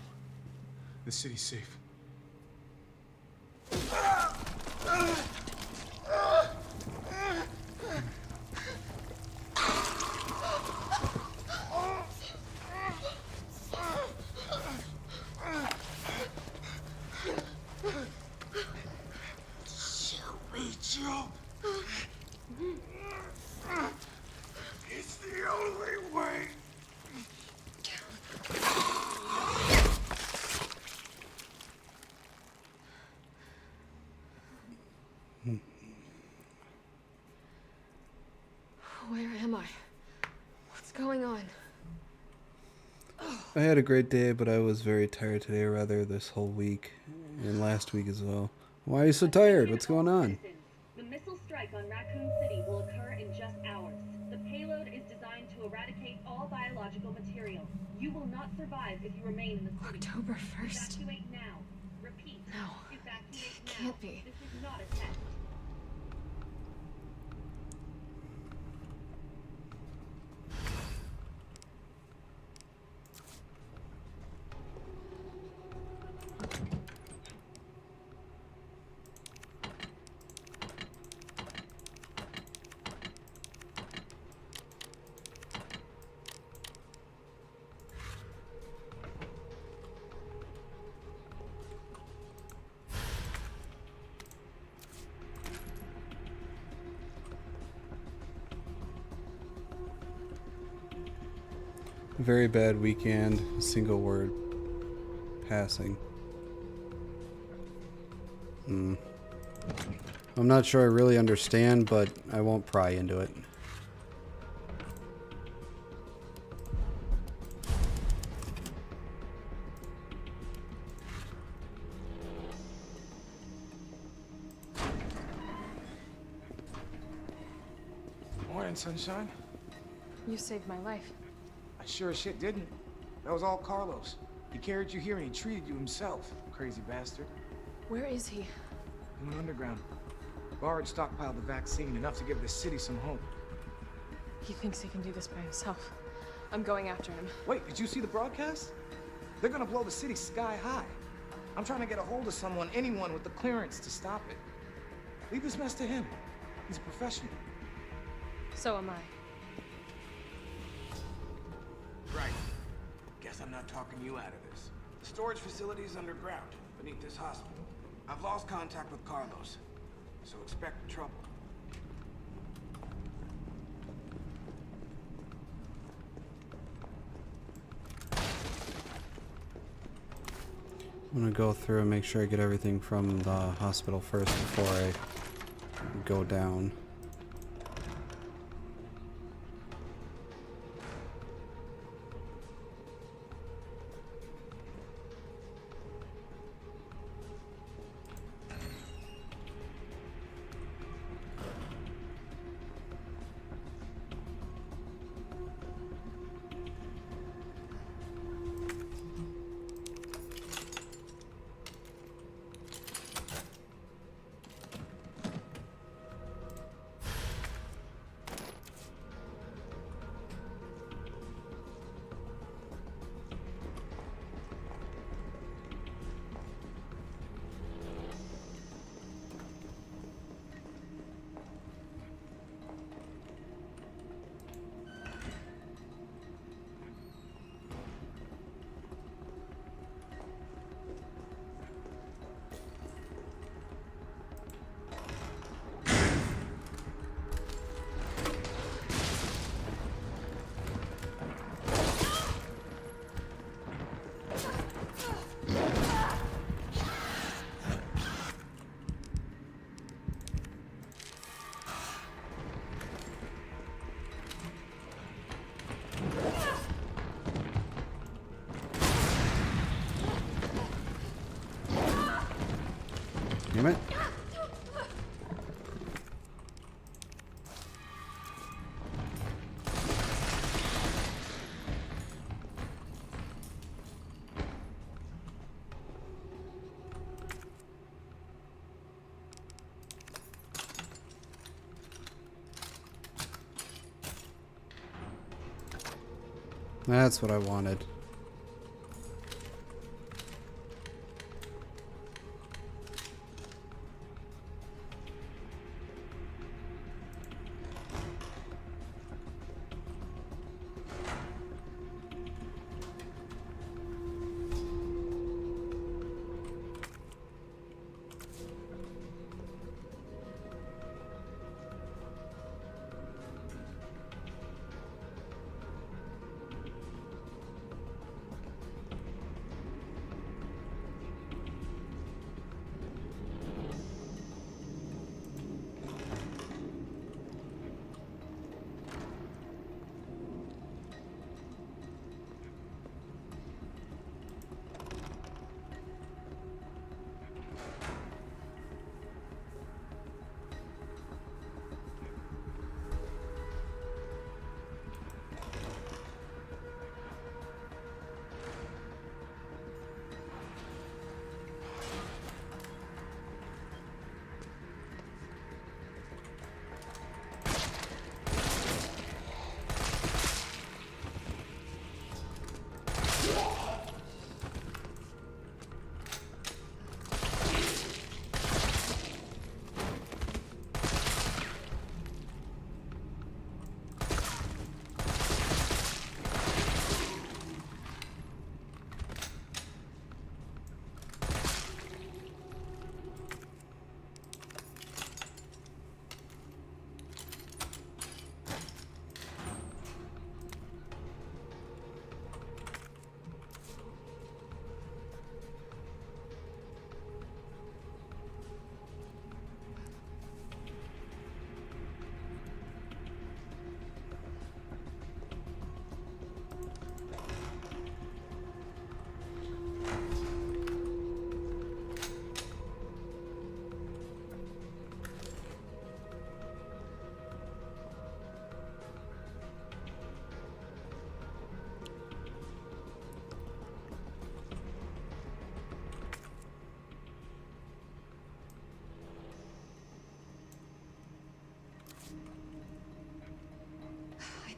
The city's safe. It's the only way. Where am I? What's going on? I had a great day, but I was very tired today, or rather this whole week, and last week as well. Why are you so tired? What's going on? The missile strike on Raccoon City will occur in just hours. The payload is designed to eradicate all biological material. You will not survive if you remain in the city. October 1st. Evacuate now. Repeat. No. Evacuate now. Can't be. This is not a test. Very bad weekend. A single word. Passing. I'm not sure I really understand, but I won't pry into it. fine, sunshine. You saved my life. I sure as shit didn't. That was all Carlos. He carried you here and he treated you himself, crazy bastard. Where is he? He went underground. Bard stockpiled the vaccine, enough to give the city some hope. He thinks he can do this by himself. I'm going after him. Wait, did you see the broadcast? They're gonna blow the city sky high. I'm trying to get a hold of someone, anyone with the clearance to stop it. Leave this mess to him. He's a professional. So am I. Right. Guess I'm not talking you out of this. The storage facility is underground, beneath this hospital. I've lost contact with Carlos, so expect trouble. I'm gonna go through and make sure I get everything from the hospital first before I go down. Damn it. That's what I wanted.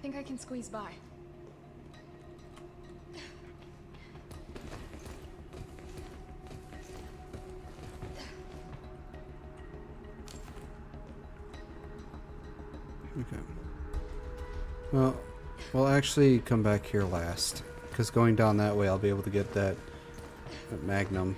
think I can squeeze by. Okay. Well, we'll actually come back here last, because going down that way I'll be able to get that Magnum.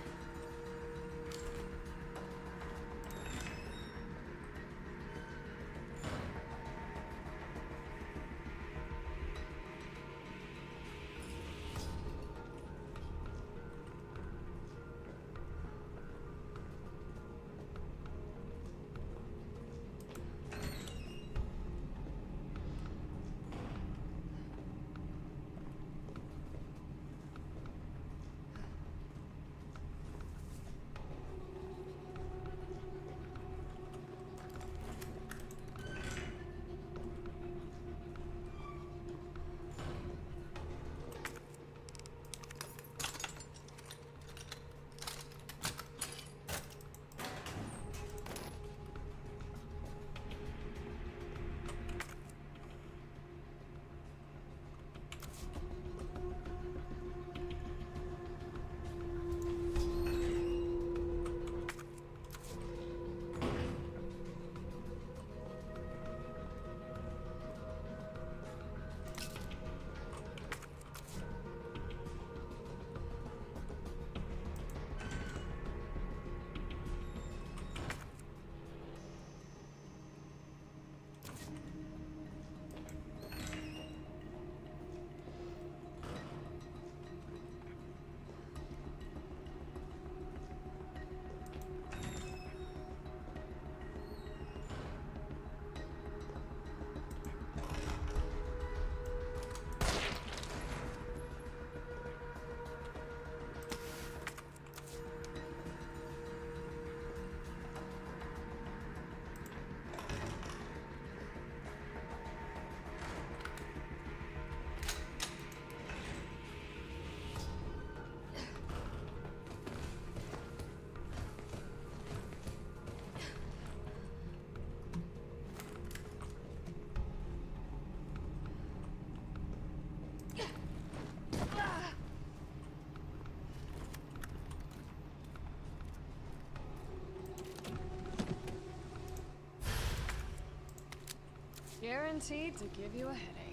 Guaranteed to give you a headache.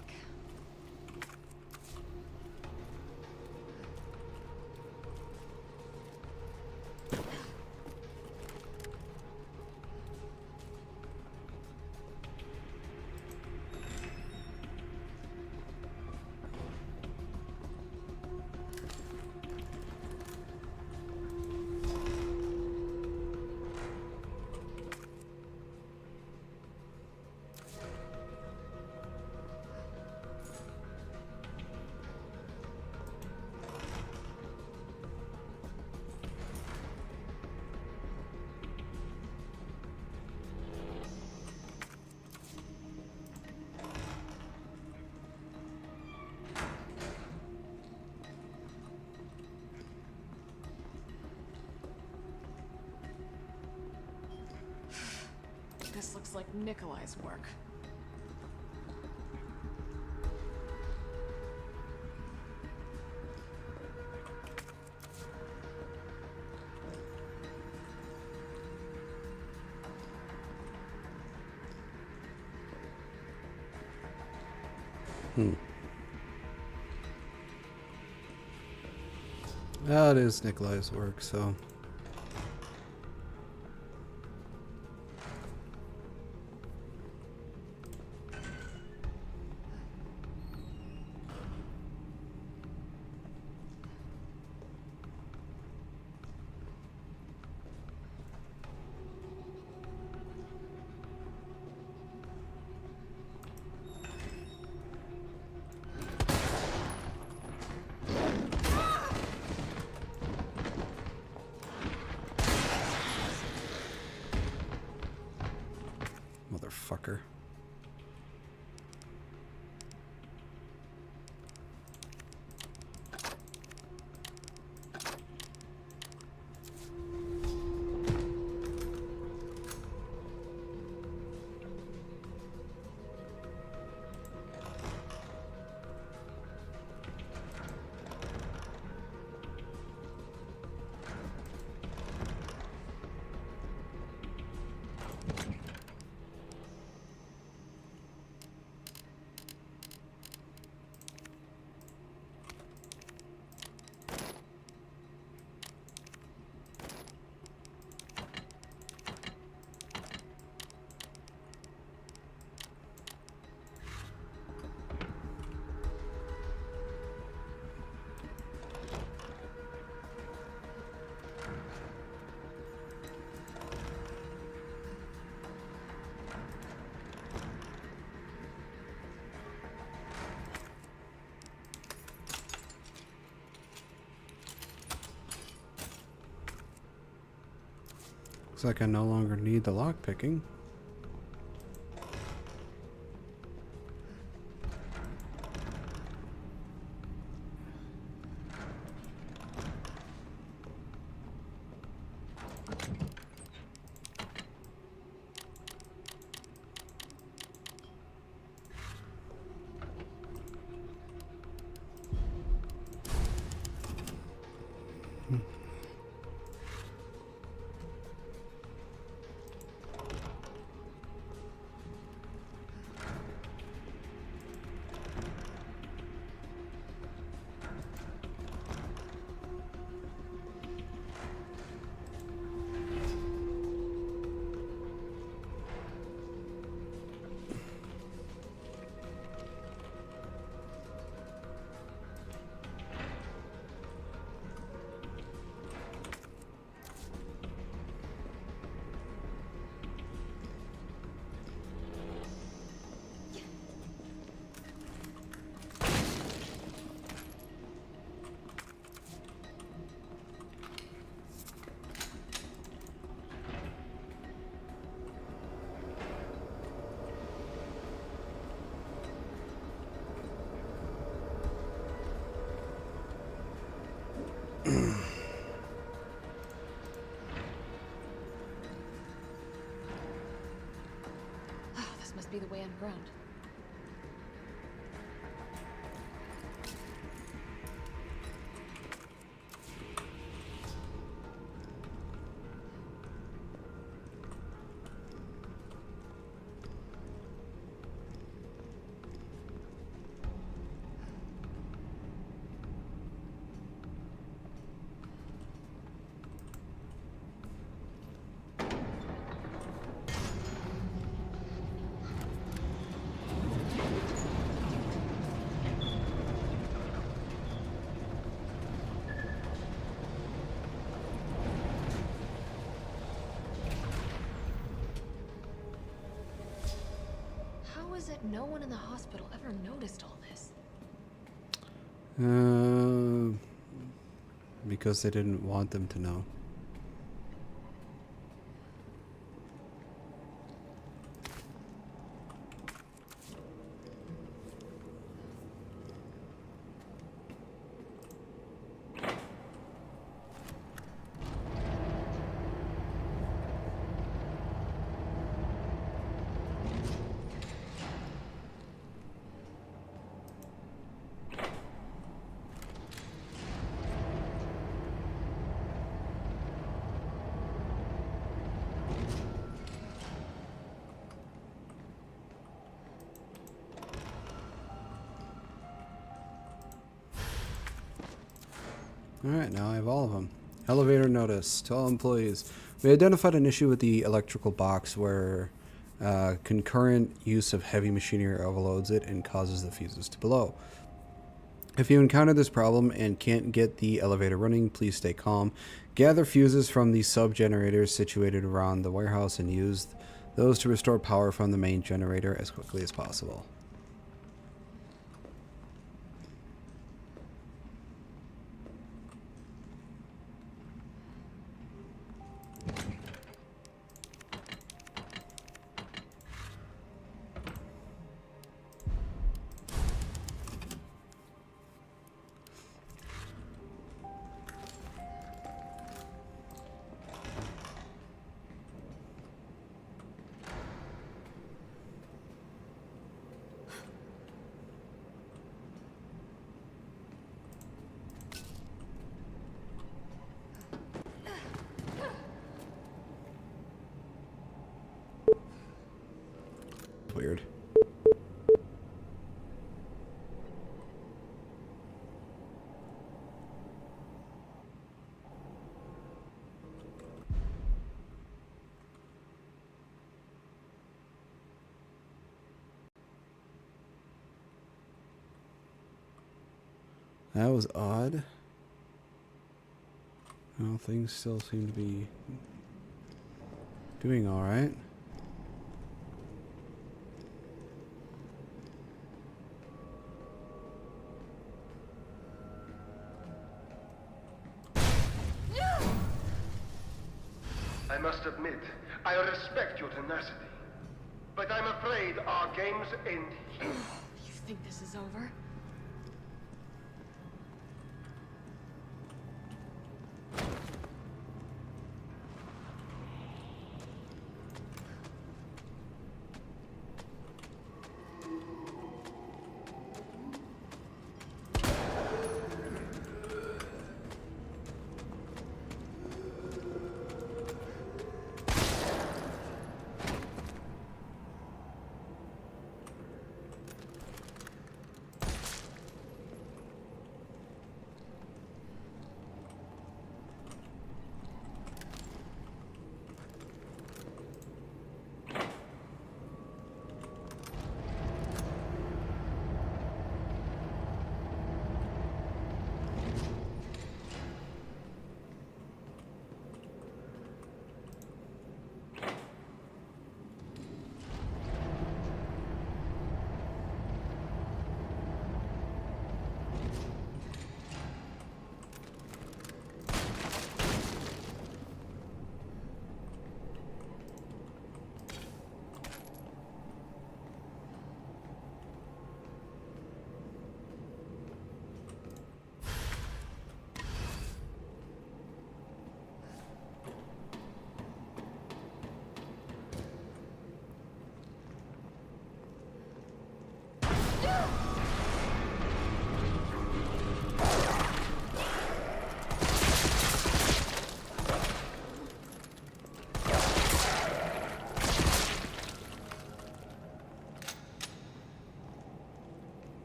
This looks like Nikolai's work. That is Nikolai's work, so... Motherfucker. Looks like I no longer need the lock picking. This must be the way underground. How is it no one in the hospital ever noticed all this? Because they didn't want them to know. Alright, now I have all of them. Elevator notice to all employees. We identified an issue with the electrical box where concurrent use of heavy machinery overloads it and causes the fuses to blow. If you encounter this problem and can't get the elevator running, please stay calm. Gather fuses from the sub-generators situated around the warehouse and use those to restore power from the main generator as quickly as possible. Weird. That was odd. Well, things still seem to be doing all right. I must admit, I respect your tenacity. But I'm afraid our games end here. You think this is over?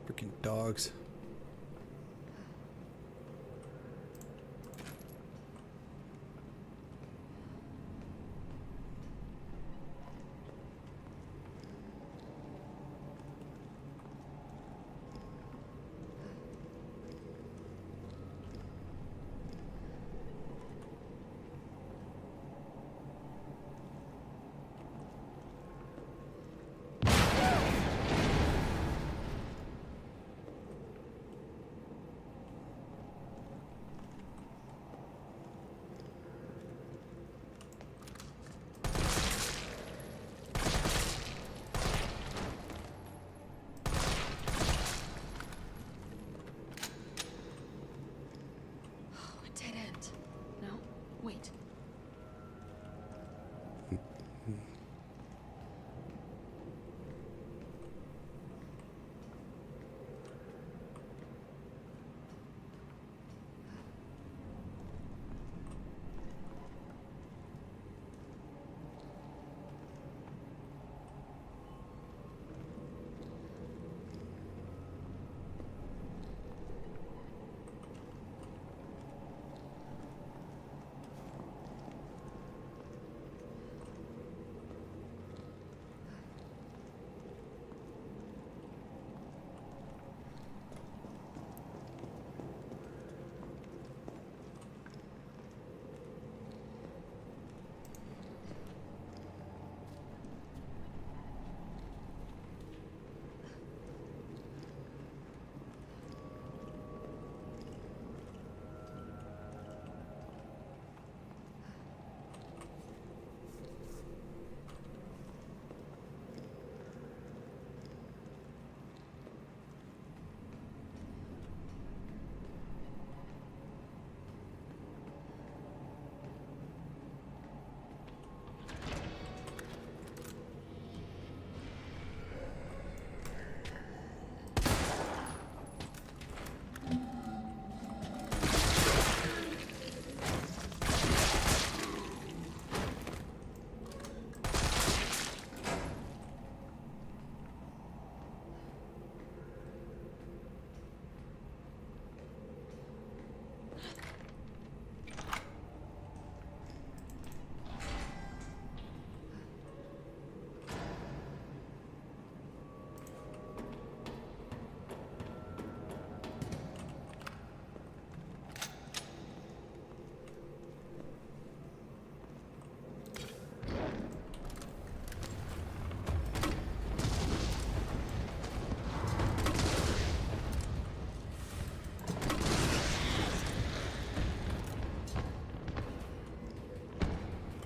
Freaking dogs.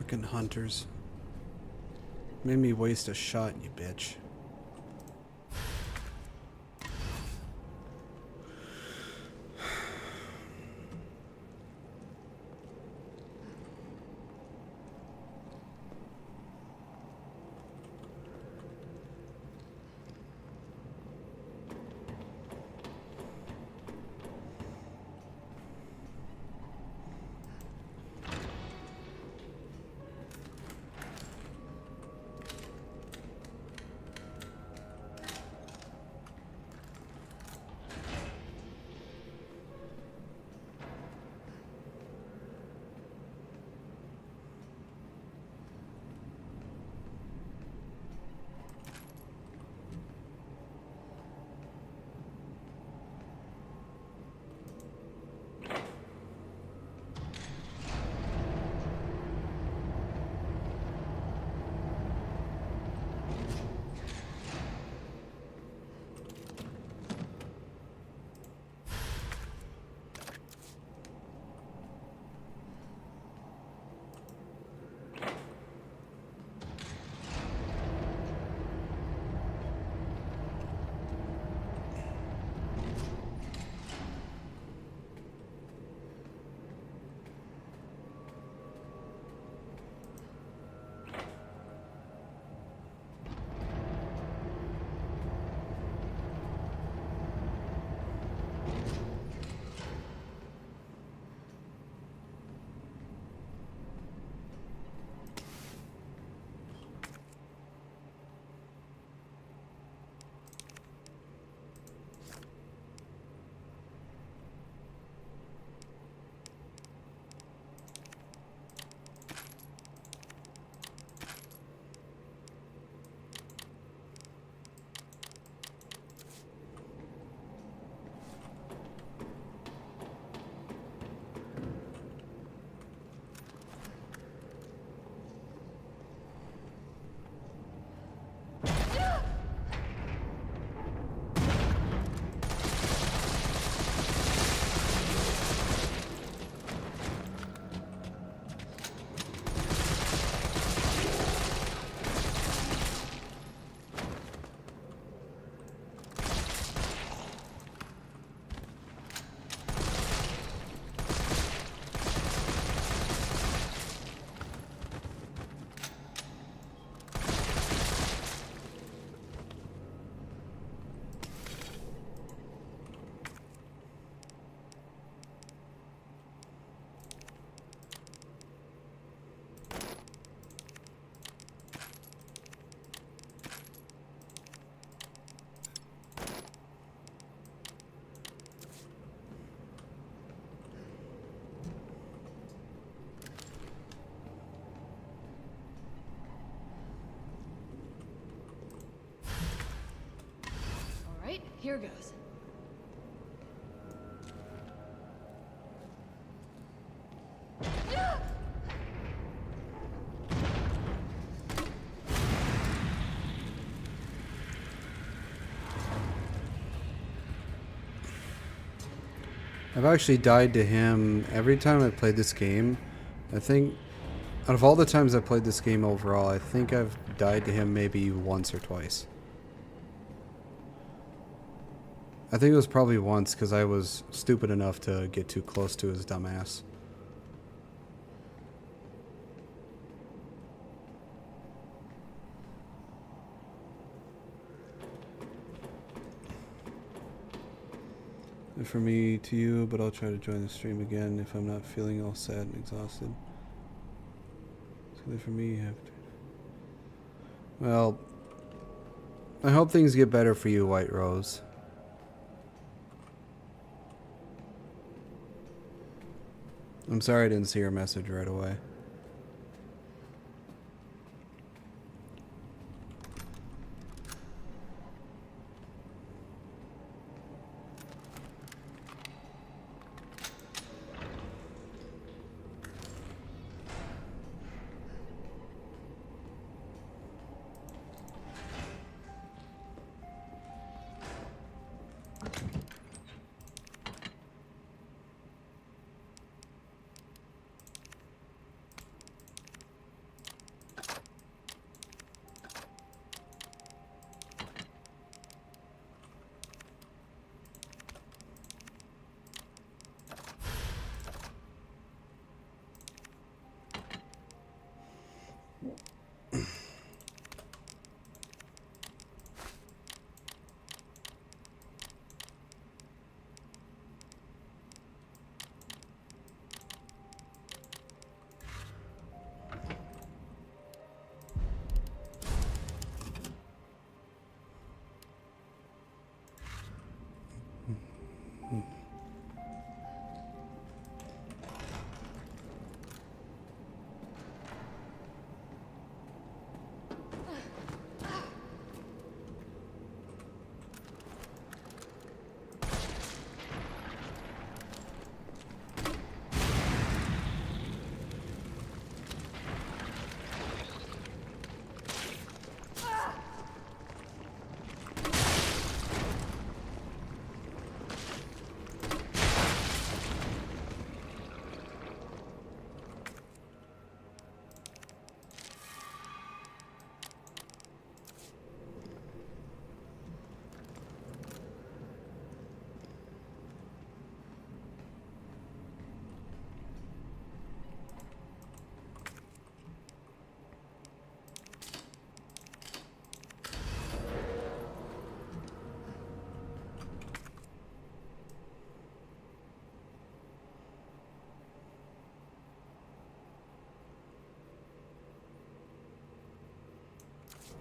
Fucking hunters. Made me waste a shot, you bitch. Alright, here goes. I've actually died to him every time I played this game. I think out of all the times I've played this game overall, I think I've died to him maybe once or twice. I think it was probably once because I was stupid enough to get too close to his dumb ass. And for me to you, but I'll try to join the stream again if I'm not feeling all sad and exhausted. So for me, you have to. Well, I hope things get better for you, White Rose. I'm sorry I didn't see your message right away.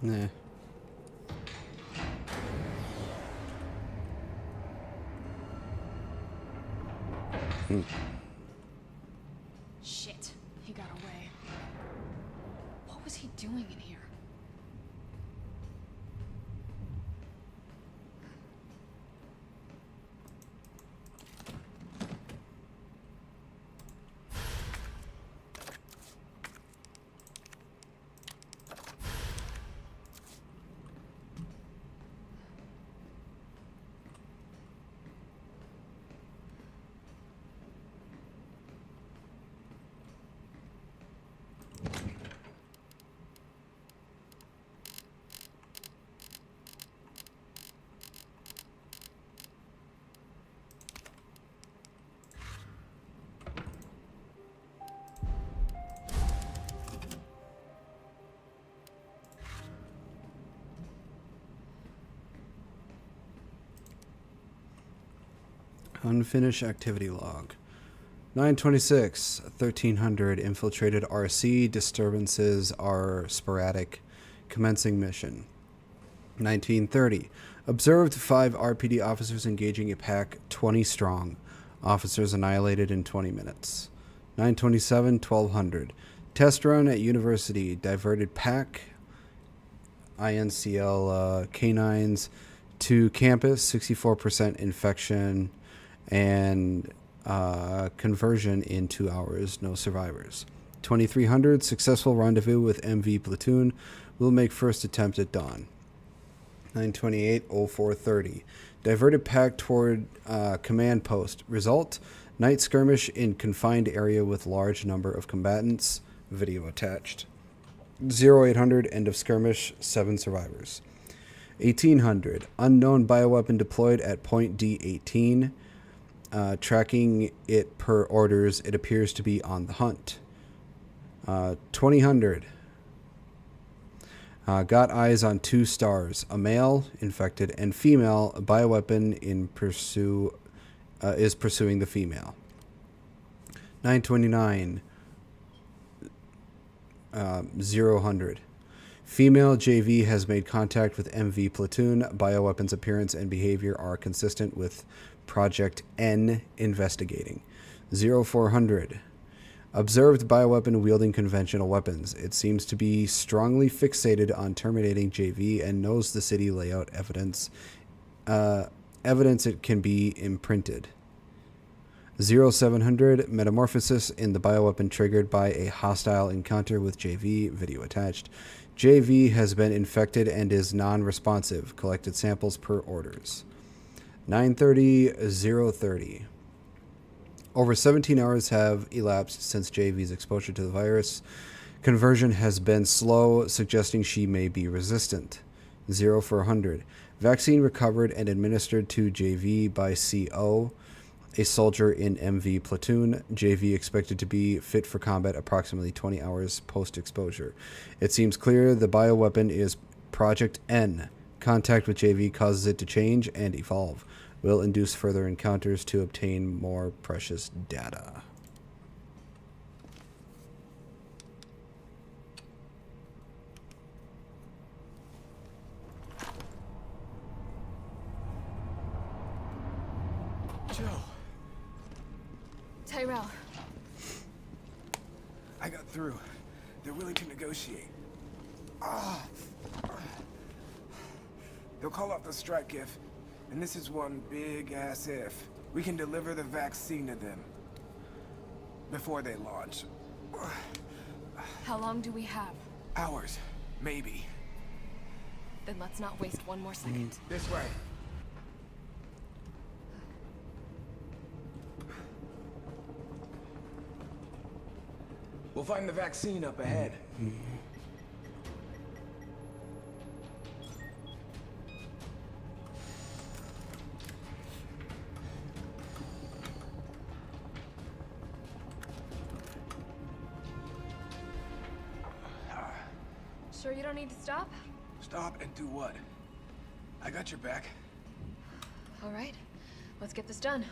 Nah. Shit, he got away. What was he doing in here? Unfinished activity log. 926, 1300, infiltrated RC, disturbances are sporadic, commencing mission. 1930, observed 5 RPD officers engaging a pack 20 strong, officers annihilated in 20 minutes. 927, 1200, test run at university, diverted pack, INCL canines to campus, 64% infection, and conversion in 2 hours, no survivors. 2300, successful rendezvous with MV platoon, will make first attempt at dawn. 928, 0430, diverted pack toward command post. Result, night skirmish in confined area with large number of combatants, video attached. 0800, end of skirmish, 7 survivors. 1800, unknown bioweapon deployed at point D18. Tracking it per orders, it appears to be on the hunt. 2000. Got eyes on 2 stars, a male infected and female. A bioweapon is pursuing the female. 929. 000. Female JV has made contact with MV platoon. Bioweapons appearance and behavior are consistent with Project N investigating. 0400. Observed bioweapon wielding conventional weapons. It seems to be strongly fixated on terminating JV and knows the city layout evidence it can be imprinted. 0700. Metamorphosis in the bioweapon triggered by a hostile encounter with JV. Video attached. JV has been infected and is non-responsive. Collected samples per orders. 930, 030. Over 17 hours have elapsed since JV's exposure to the virus. Conversion has been slow, suggesting she may be resistant. 0400. Vaccine recovered and administered to JV by CO, a soldier in MV platoon. JV expected to be fit for combat approximately 20 hours post-exposure. It seems clear the bioweapon is Project N. Contact with JV causes it to change and evolve. Will induce further encounters to obtain more precious data. Joe. Tyrell. I got through. They're willing to negotiate. Ah. They'll call off the strike if, and this is one big-ass if, we can deliver the vaccine to them before they launch. How long do we have? Hours, maybe. Then let's not waste one more second. This way. We'll find the vaccine up ahead. Sure you don't need to stop? Stop and do what? I got your back. All right, let's get this done.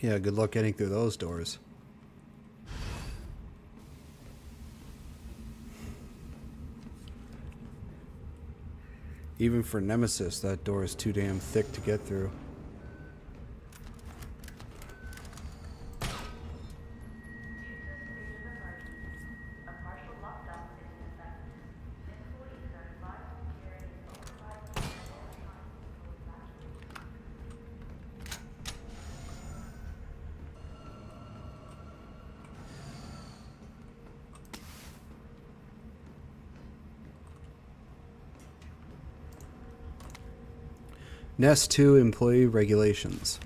Yeah, good luck getting through those doors. Even for Nemesis, that door is too damn thick to get through. Nest 2 Employee Regulations.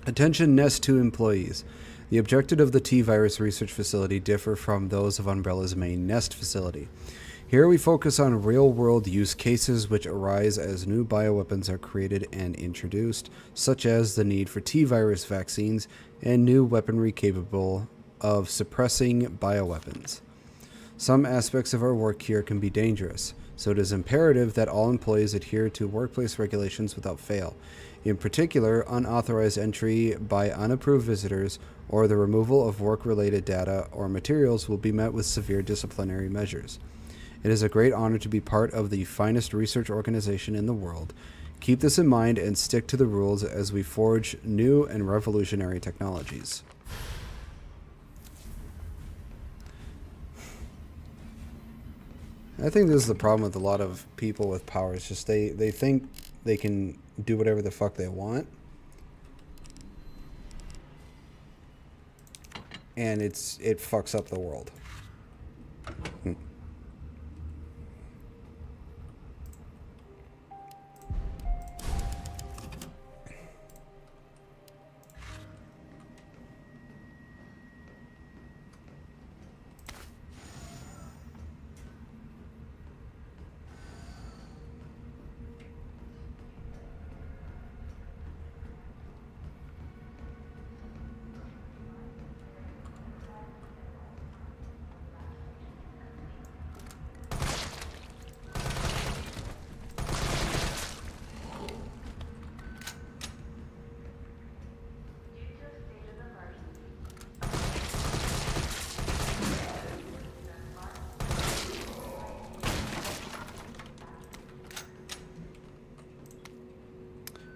Attention Nest 2 employees. The objective of the T-Virus research facility differ from those of Umbrella's main Nest facility. Here we focus on real-world use cases which arise as new bioweapons are created and introduced, such as the need for T-Virus vaccines and new weaponry capable of suppressing bioweapons. Some aspects of our work here can be dangerous, so it is imperative that all employees adhere to workplace regulations without fail. In particular, unauthorized entry by unapproved visitors or the removal of work-related data or materials will be met with severe disciplinary measures. It is a great honor to be part of the finest research organization in the world. Keep this in mind and stick to the rules as we forge new and revolutionary technologies. I think this is the problem with a lot of people with power. It's just they think they can do whatever the fuck they want. And it fucks up the world.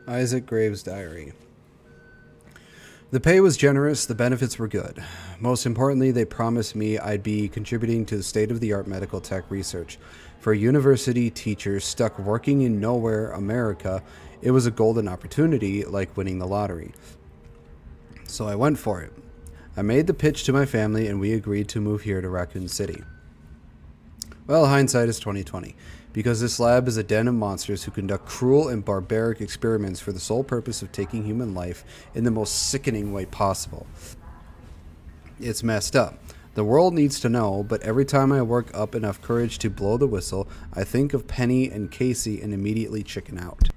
Isaac Graves' diary. The pay was generous, the benefits were good. Most importantly, they promised me I'd be contributing to the state-of-the-art medical tech research. For a university teacher stuck working in nowhere, America, it was a golden opportunity, like winning the lottery. So I went for it. I made the pitch to my family and we agreed to move here to Raccoon City. Well, hindsight is 20/20. Because this lab is a den of monsters who conduct cruel and barbaric experiments for the sole purpose of taking human life in the most sickening way possible. It's messed up. The world needs to know, but every time I work up enough courage to blow the whistle, I think of Penny and Casey and immediately chicken out.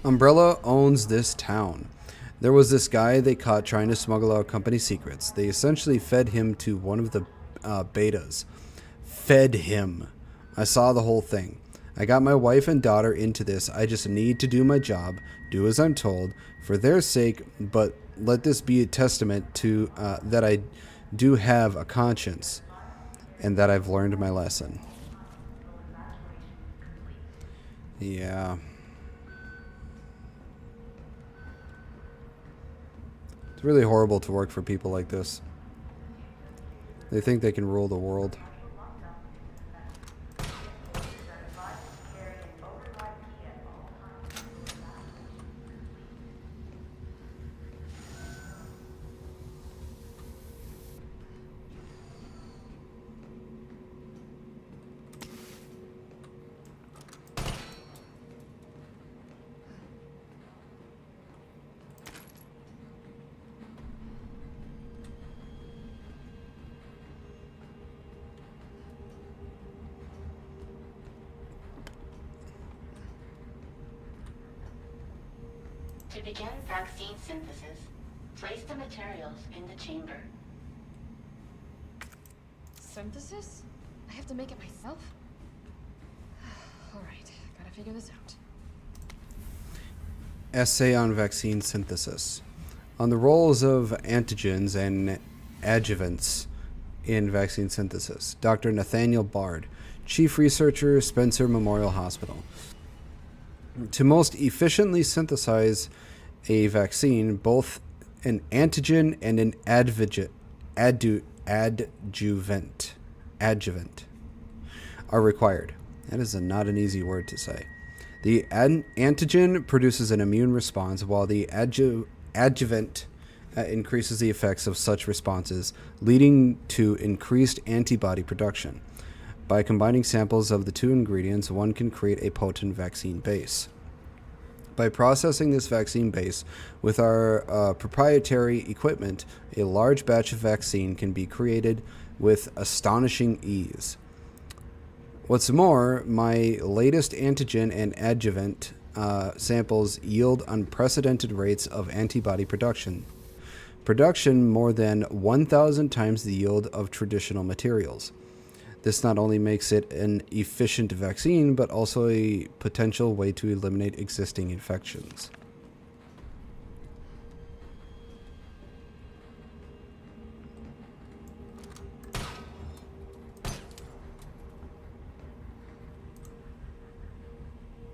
Umbrella owns this town. There was this guy they caught trying to smuggle out company secrets. They essentially fed him to one of the betas. Fed him. I saw the whole thing. I got my wife and daughter into this. I just need to do my job, do as I'm told, for their sake, but let this be a testament to that I do have a conscience and that I've learned my lesson. Yeah. It's really horrible to work for people like this. They think they can rule the world. To begin vaccine synthesis, place the materials in the chamber. Synthesis? I have to make it myself? Alright, gotta figure this out. Essay on Vaccine Synthesis. On the roles of antigens and adjuvants in vaccine synthesis. Dr. Nathaniel Bard, Chief Researcher, Spencer Memorial Hospital. To most efficiently synthesize a vaccine, both an antigen and an adjuvant are required. That is not an easy word to say. The antigen produces an immune response, while the adjuvant increases the effects of such responses, leading to increased antibody production. By combining samples of the two ingredients, one can create a potent vaccine base. By processing this vaccine base with our proprietary equipment, a large batch of vaccine can be created with astonishing ease. What's more, my latest antigen and adjuvant samples yield unprecedented rates of antibody production. Production more than 1,000 times the yield of traditional materials. This not only makes it an efficient vaccine, but also a potential way to eliminate existing infections.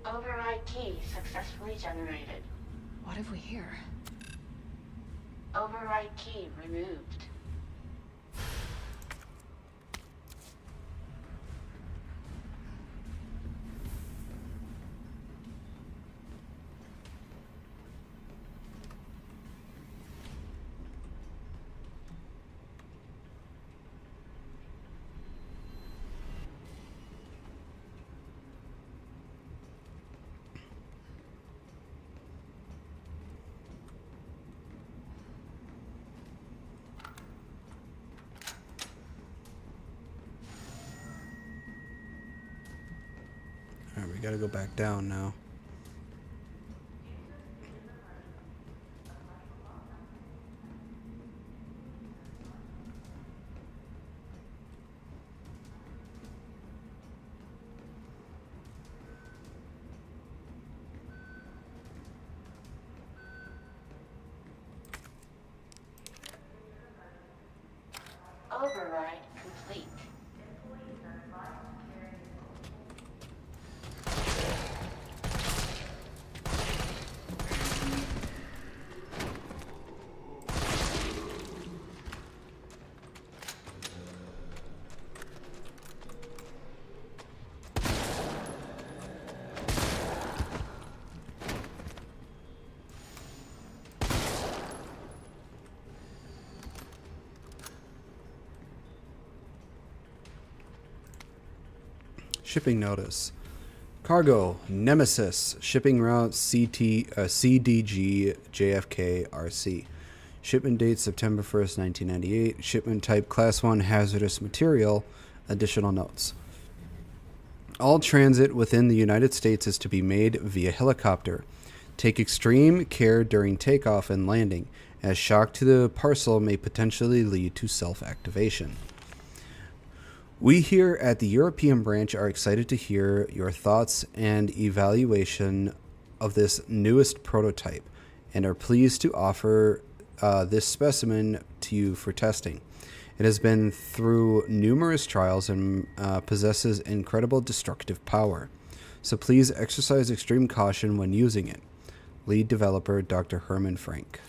Override key successfully generated. What have we here? Override key removed. Alright, we gotta go back down now. Override complete. Shipping notice. Cargo, Nemesis, shipping route CDG JFK RC. Shipment date September 1st, 1998. Shipment type Class 1 hazardous material. Additional notes. All transit within the United States is to be made via helicopter. Take extreme care during takeoff and landing, as shock to the parcel may potentially lead to self-activation. We here at the European branch are excited to hear your thoughts and evaluation of this newest prototype and are pleased to offer this specimen to you for testing. It has been through numerous trials and possesses incredible destructive power, so please exercise extreme caution when using it. Lead developer Dr. Herman Frank.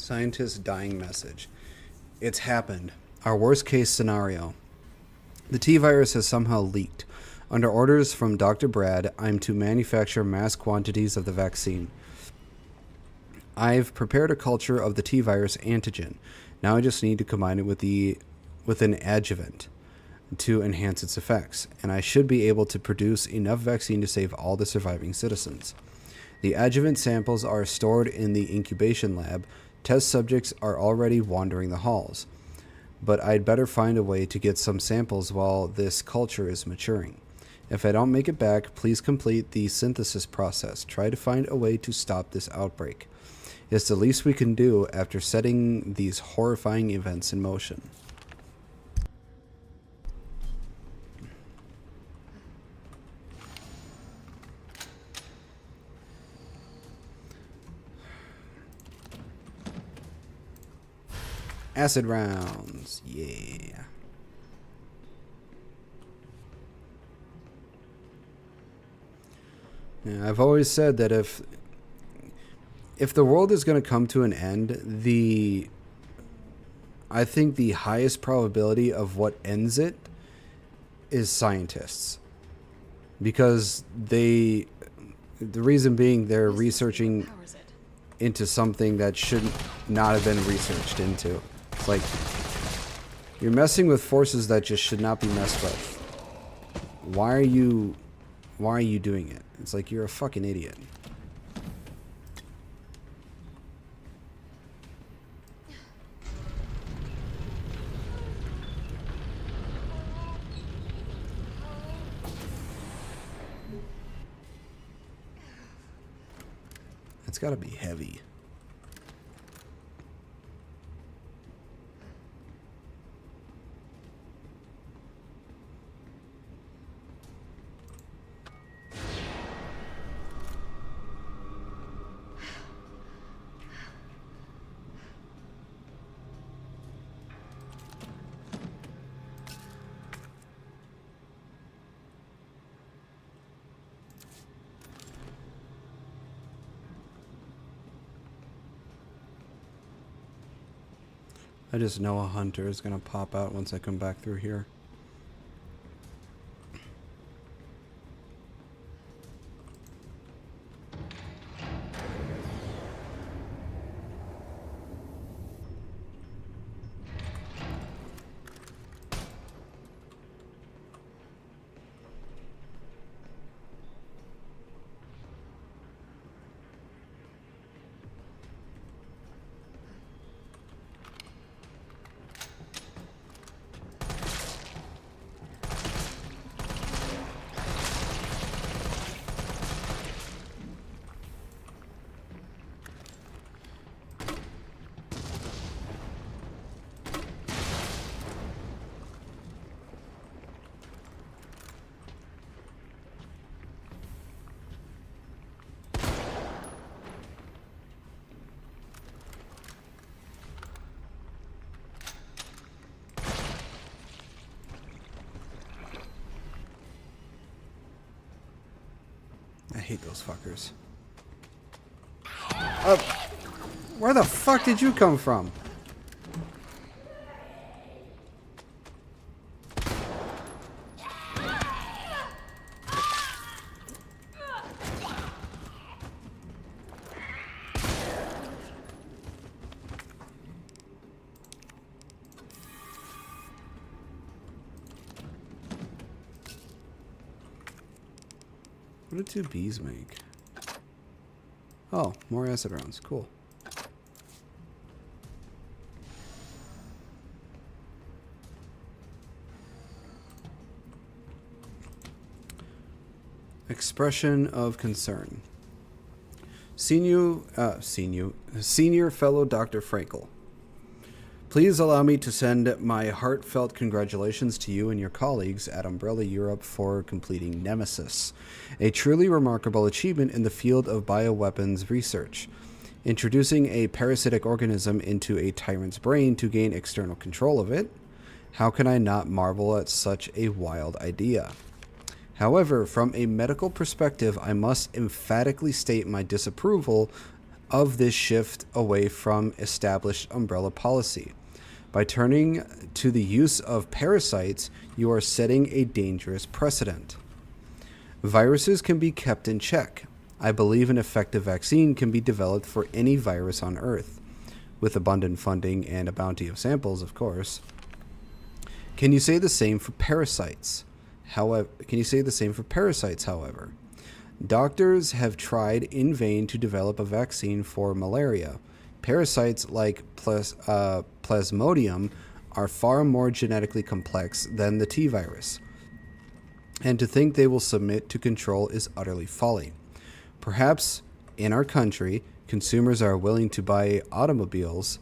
Scientist dying message. It's happened. Our worst case scenario. The T-virus has somehow leaked. Under orders from Dr. Brad, I'm to manufacture mass quantities of the vaccine. I've prepared a culture of the T-virus antigen. Now I just need to combine it with an adjuvant to enhance its effects, and I should be able to produce enough vaccine to save all the surviving citizens. The adjuvant samples are stored in the incubation lab. Test subjects are already wandering the halls. But I'd better find a way to get some samples while this culture is maturing. If I don't make it back, please complete the synthesis process. Try to find a way to stop this outbreak. It's the least we can do after setting these horrifying events in motion. Acid rounds, yeah. Yeah, I've always said that if the world is going to come to an end, I think the highest probability of what ends it is scientists, because the reason being they're researching into something that should not have been researched into. It's like you're messing with forces that just should not be messed with. Why are you doing it? It's like you're a fucking idiot. It's got to be heavy. I just know a hunter is going to pop out once I come back through here. I hate those fuckers. Where the fuck did you come from? What do 2 bees make? Oh, more acid rounds. Cool. Expression of concern. Senior fellow Dr. Frankel. Please allow me to send my heartfelt congratulations to you and your colleagues at Umbrella Europe for completing Nemesis, a truly remarkable achievement in the field of bioweapons research. Introducing a parasitic organism into a tyrant's brain to gain external control of it? How can I not marvel at such a wild idea? However, from a medical perspective, I must emphatically state my disapproval of this shift away from established umbrella policy. By turning to the use of parasites, you are setting a dangerous precedent. Viruses can be kept in check. I believe an effective vaccine can be developed for any virus on Earth, with abundant funding and a bounty of samples, of course. Can you say the same for parasites? However, doctors have tried in vain to develop a vaccine for malaria. Parasites like Plasmodium are far more genetically complex than the T virus, and to think they will submit to control is utterly folly. Perhaps in our country, consumers are willing to buy automobiles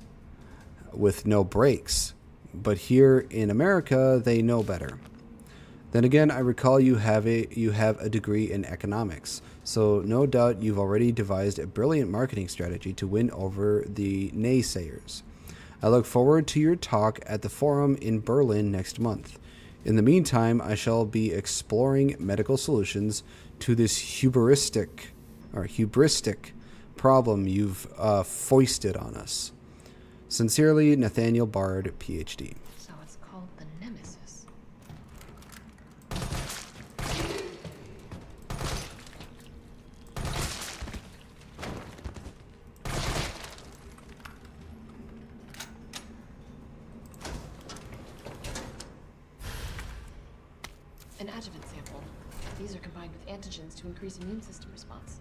with no brakes, but here in America, they know better. Then again, I recall you have a degree in economics, so no doubt you've already devised a brilliant marketing strategy to win over the naysayers. I look forward to your talk at the forum in Berlin next month. In the meantime, I shall be exploring medical solutions to this hubristic problem you've foisted on us. Sincerely, Nathaniel Bard, PhD. So it's called the Nemesis. An adjuvant sample. These are combined with antigens to increase immune system response.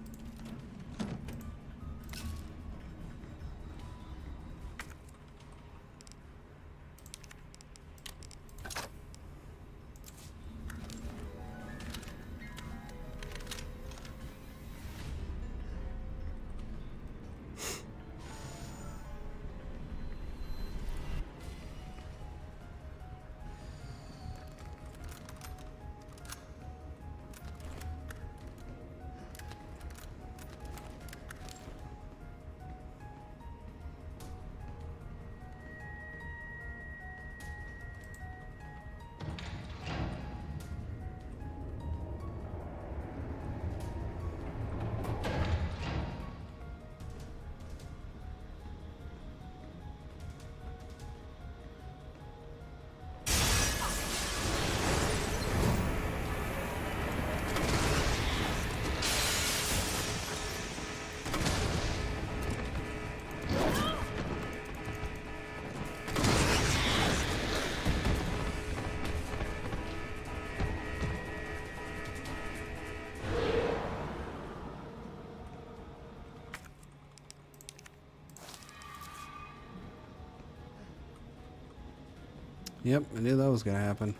Yep, I knew that was going to happen.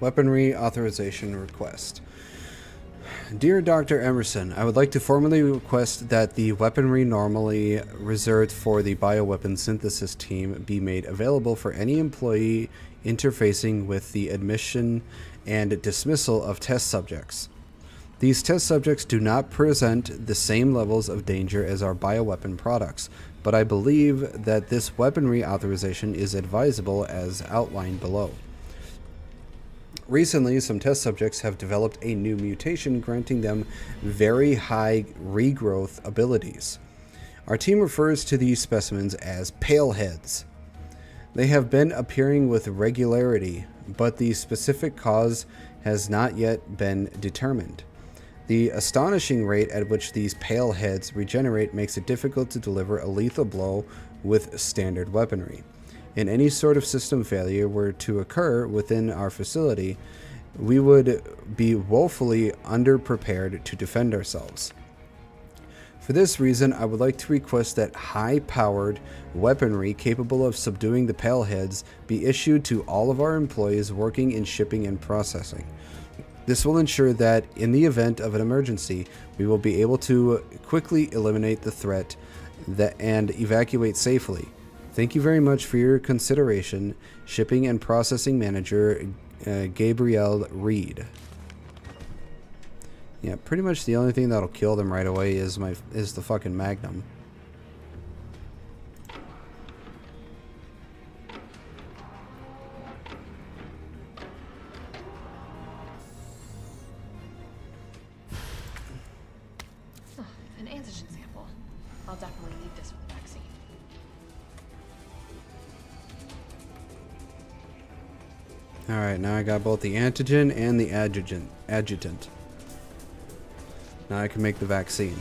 Weaponry authorization request. Dear Dr. Emerson, I would like to formally request that the weaponry normally reserved for the bioweapon synthesis team be made available for any employee interfacing with the admission and dismissal of test subjects. These test subjects do not present the same levels of danger as our bioweapon products, but I believe that this weaponry authorization is advisable as outlined below. Recently, some test subjects have developed a new mutation granting them very high regrowth abilities. Our team refers to these specimens as paleheads. They have been appearing with regularity, but the specific cause has not yet been determined. The astonishing rate at which these paleheads regenerate makes it difficult to deliver a lethal blow with standard weaponry. and any sort of system failure were to occur within our facility, we would be woefully underprepared to defend ourselves. For this reason, I would like to request that high-powered weaponry capable of subduing the Paleheads be issued to all of our employees working in shipping and processing. This will ensure that, in the event of an emergency, we will be able to quickly eliminate the threat and evacuate safely. Thank you very much for your consideration, Shipping and Processing Manager Gabrielle Reed. Yeah, pretty much the only thing that'll kill them right away is the fucking Magnum. Oh, an antigen sample. I'll definitely need this for the vaccine. Alright, now I got both the antigen and the adjutant. Now I can make the vaccine.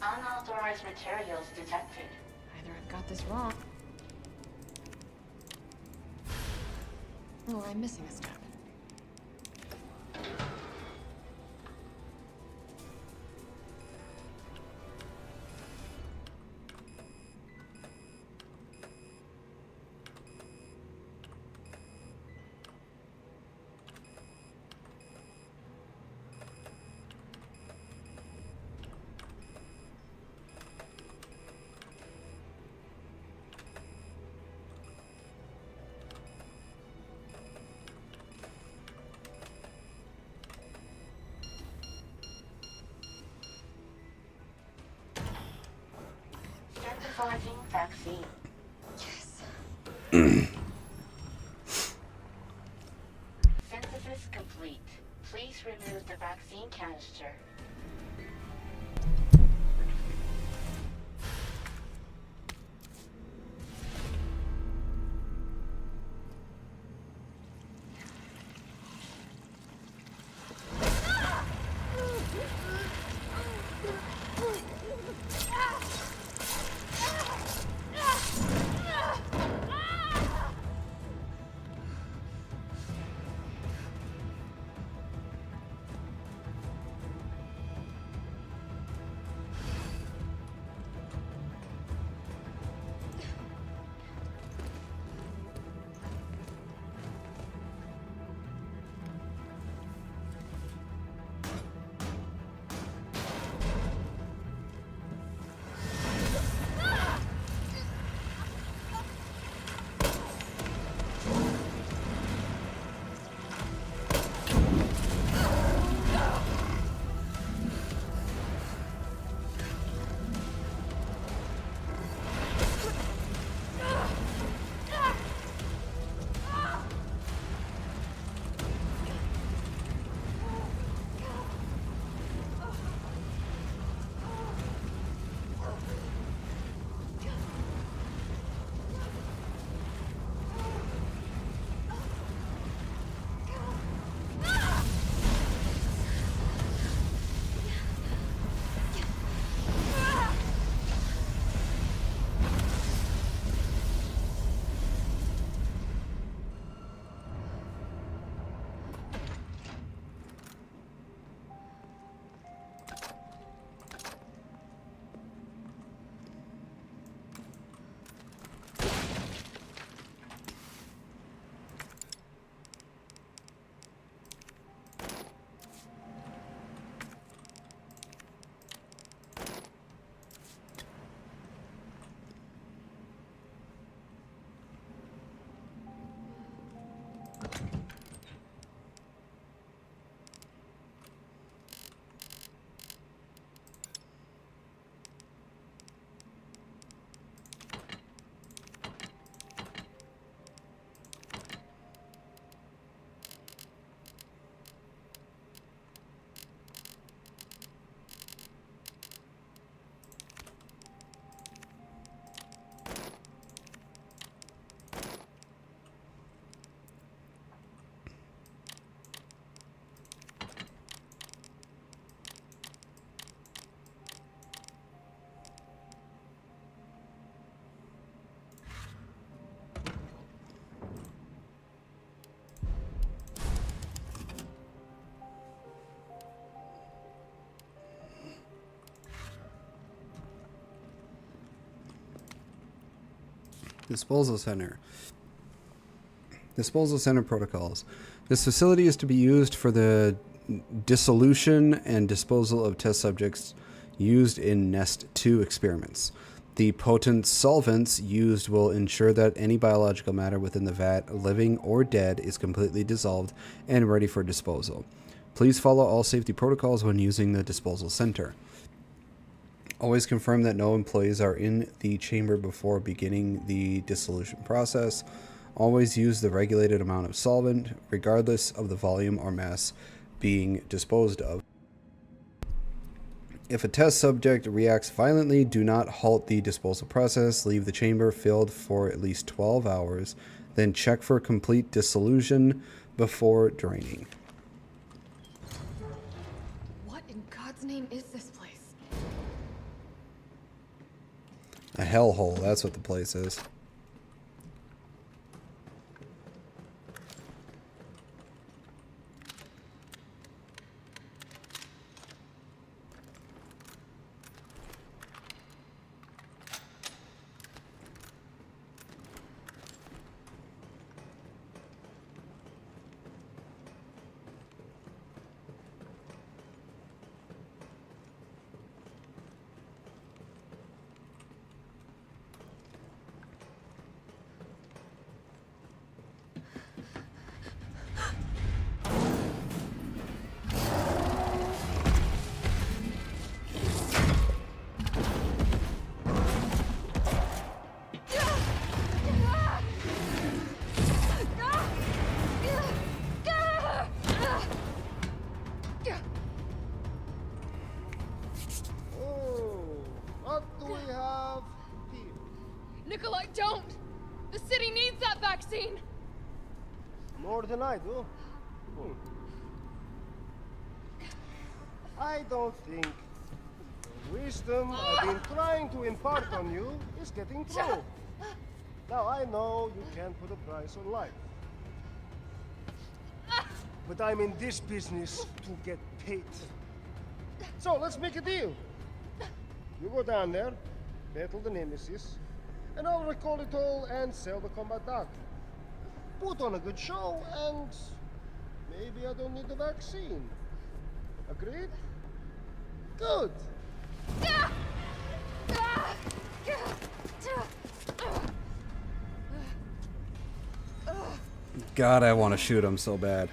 Unauthorized materials detected. Either I've got this wrong. Or I'm missing a step. Synthesizing vaccine. Yes. Synthesis complete. Please remove the vaccine canister. Disposal Center. Disposal Center protocols. This facility is to be used for the dissolution and disposal of test subjects used in Nest 2 experiments. The potent solvents used will ensure that any biological matter within the vat, living or dead, is completely dissolved and ready for disposal. Please follow all safety protocols when using the disposal center. Always confirm that no employees are in the chamber before beginning the dissolution process. Always use the regulated amount of solvent, regardless of the volume or mass being disposed of. If a test subject reacts violently, do not halt the disposal process. Leave the chamber filled for at least 12 hours. Then check for complete dissolution before draining. What in God's name is this place? A hellhole, that's what the place is. Nikolai, don't! The city needs that vaccine! More than I do. I don't think the wisdom I've been trying to impart on you is getting through. Now I know you can't put a price on life. But I'm in this business to get paid. So let's make a deal. You go down there, battle the Nemesis, and I'll recall it all and sell the combat dog. Put on a good show, and maybe I don't need the vaccine. Agreed? Good. God, I want to shoot him so bad.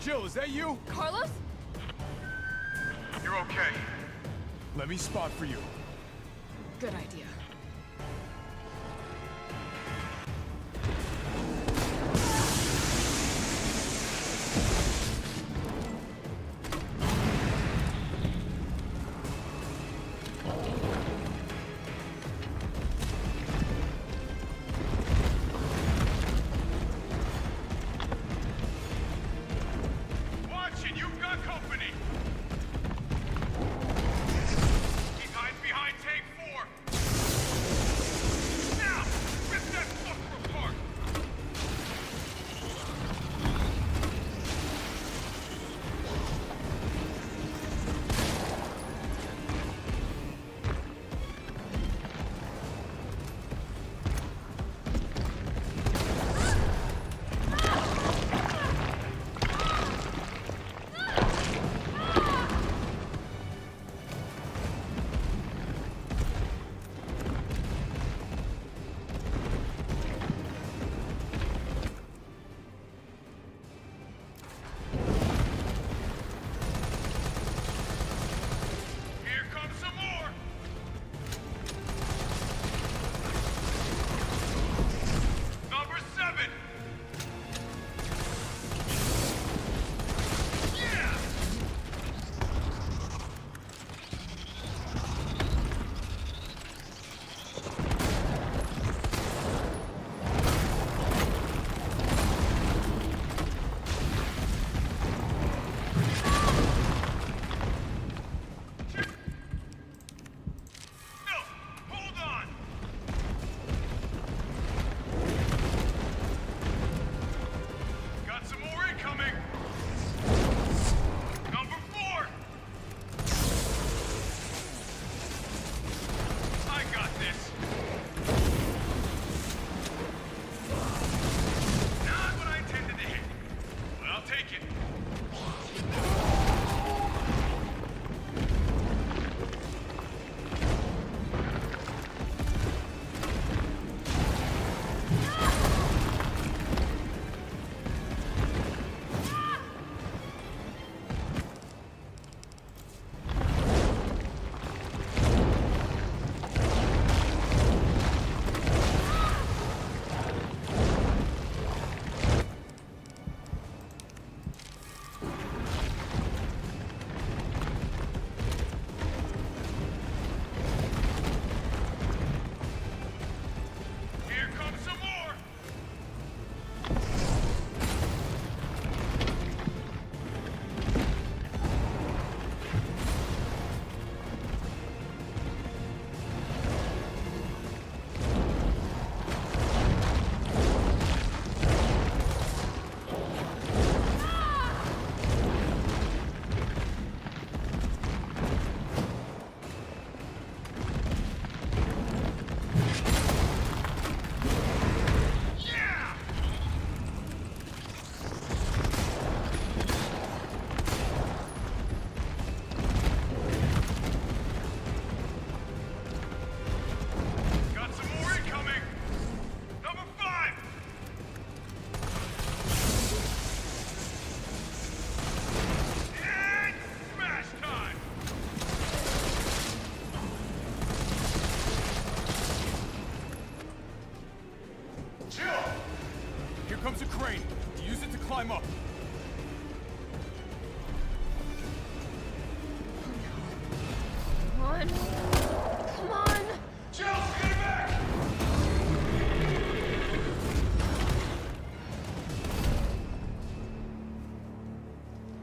Jill, is that you? Carlos? You're okay. Let me spot for you. Good idea.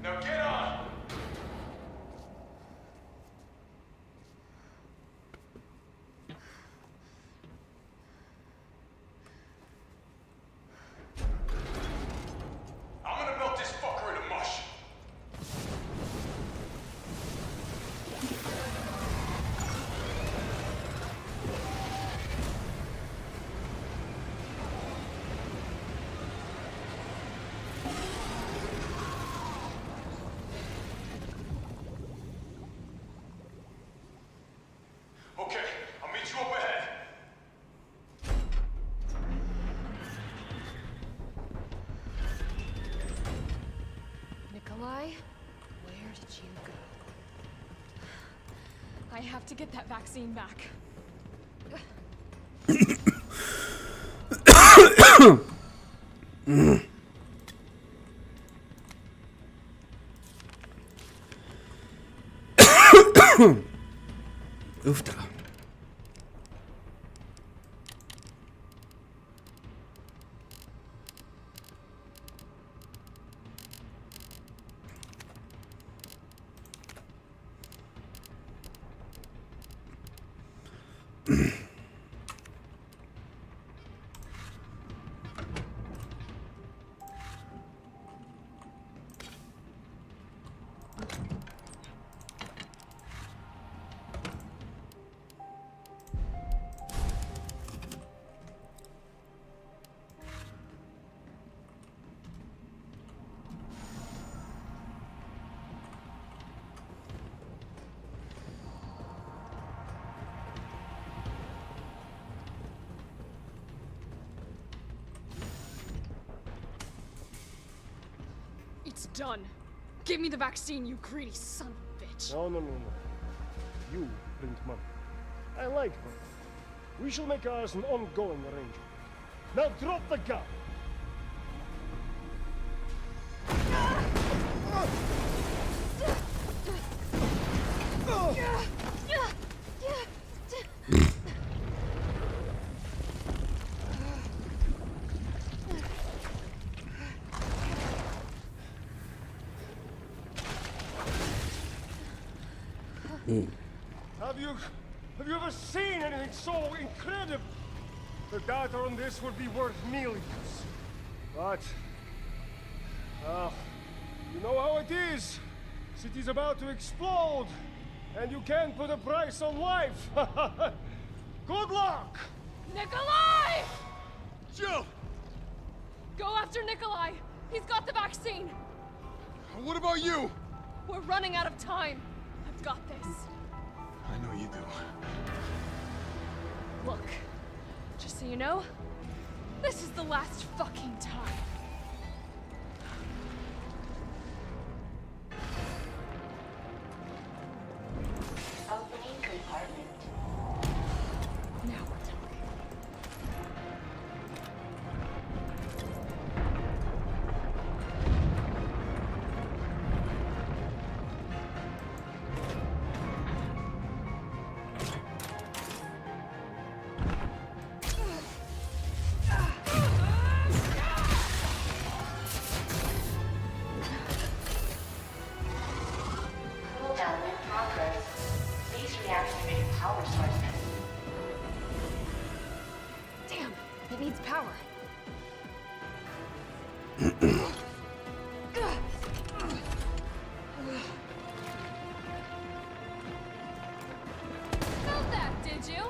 Now get on! I'm gonna melt this fucker into mush. Okay, I'll meet you up ahead. Nikolai, where did you go? I have to get that vaccine back. Oofta. It's done. Give me the vaccine, you greedy son of a bitch. No. You print money. I like money. We shall make ours an ongoing arrangement. Now drop the gun! Have you ever seen anything so incredible? The data on this would be worth millions. But, you know how it is. City's about to explode, and you can't put a price on life. Good luck! Nikolai! Jill! Go after Nikolai! He's got the vaccine! What about you? We're running out of time. I've got this. I know you do. Look, just so you know, this is the last fucking time. Opening compartment. Now we're talking. Cooldown in progress. Please reactivate power sources. Damn, it needs power. Felt that, did you?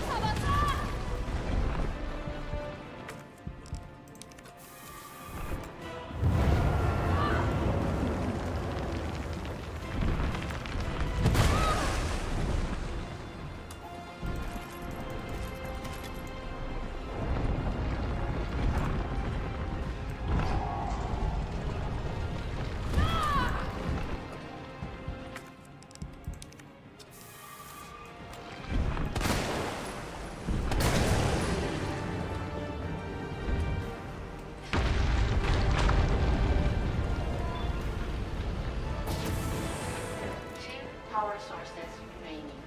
How about that? Power sources remaining.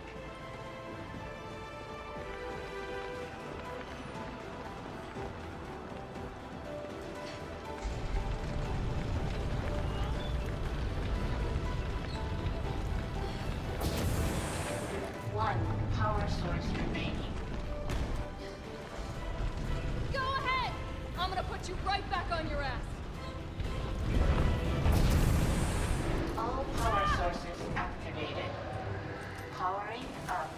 put you right back on your ass. All power sources activated. Powering up.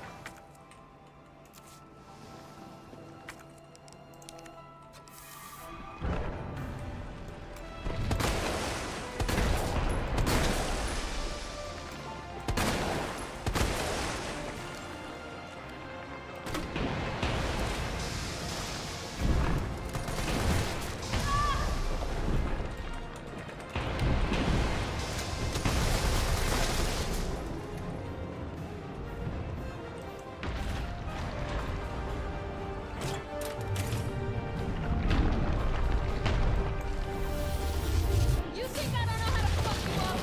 You think I don't know how to fuck you up?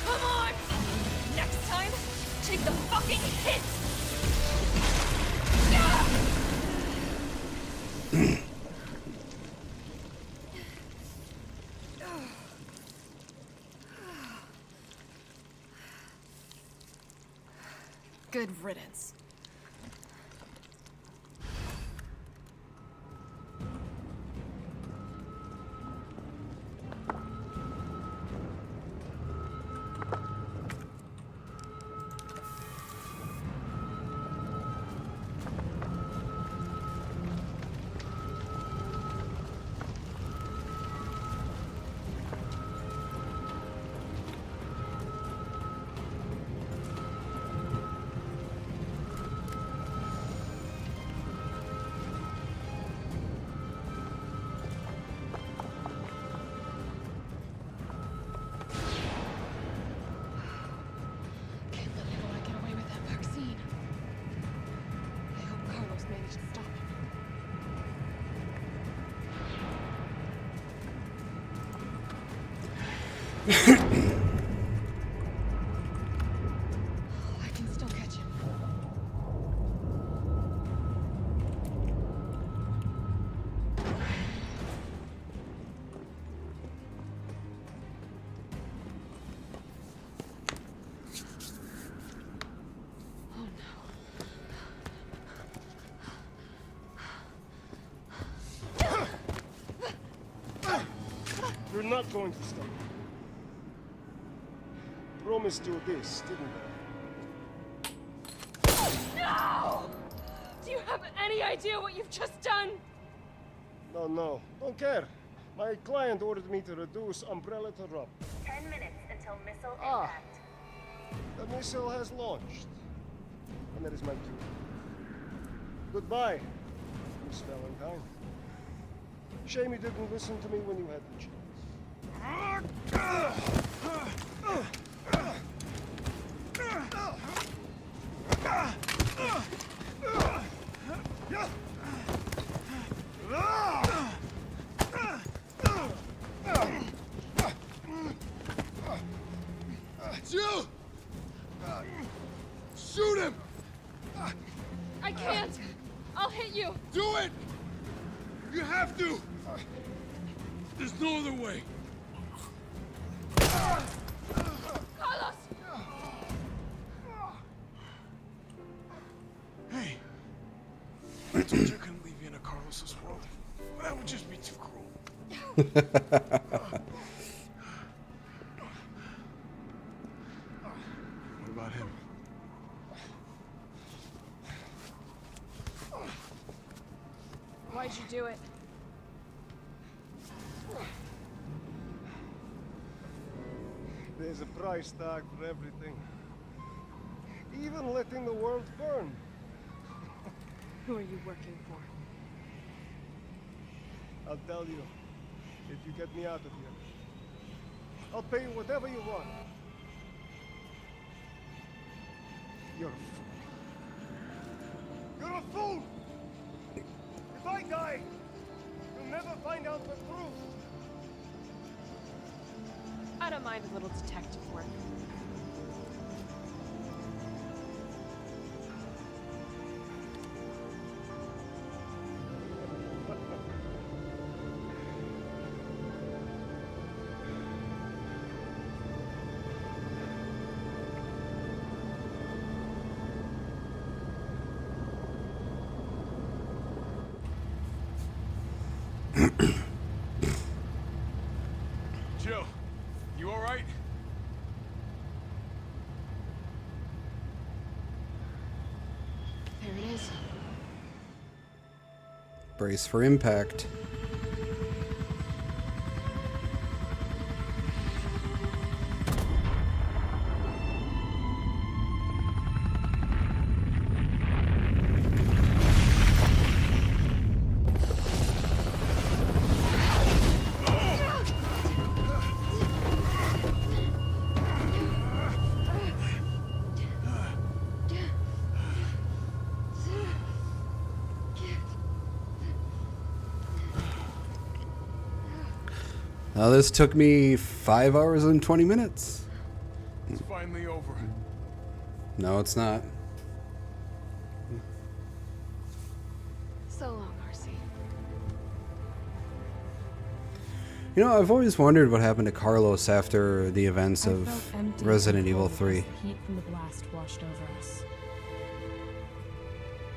Come on! Next time, take the fucking hit! Good riddance. Can't believe I get away with that vaccine. I hope Carlos managed to stop him. I can still catch him. Oh You're not going to stop. Promised you this, didn't I? No! Do you have any idea what you've just done? No, don't care. My client ordered me to reduce Umbrella to rub. 10 minutes until missile Ah. impact. The missile has launched. And that is my cue. Goodbye, Miss Valentine. Shame you didn't listen to me when you had the chance. It's you! Shoot him! I can't! I'll hit you! Do it! You have to! There's no other way. Carlos! Hey, I told you I couldn't leave you in a Carlos's world. That would just be too cruel. What about him? Why'd you do it? There's a price tag for everything. Even letting the world burn. Who are you working for? I'll tell you, if you get me out of here. I'll pay you whatever you want. You're a fool. You're a fool! If I die, you'll never find out the truth. I don't mind a little detective work. Jill, you all right? There it is. Brace for impact. Now this took me 5 hours and 20 minutes. It's finally over. No, it's not. So long, RC. You know, I've always wondered what happened to Carlos after the events I of felt empty Resident and Evil cold 3. as the heat from the blast washed over us.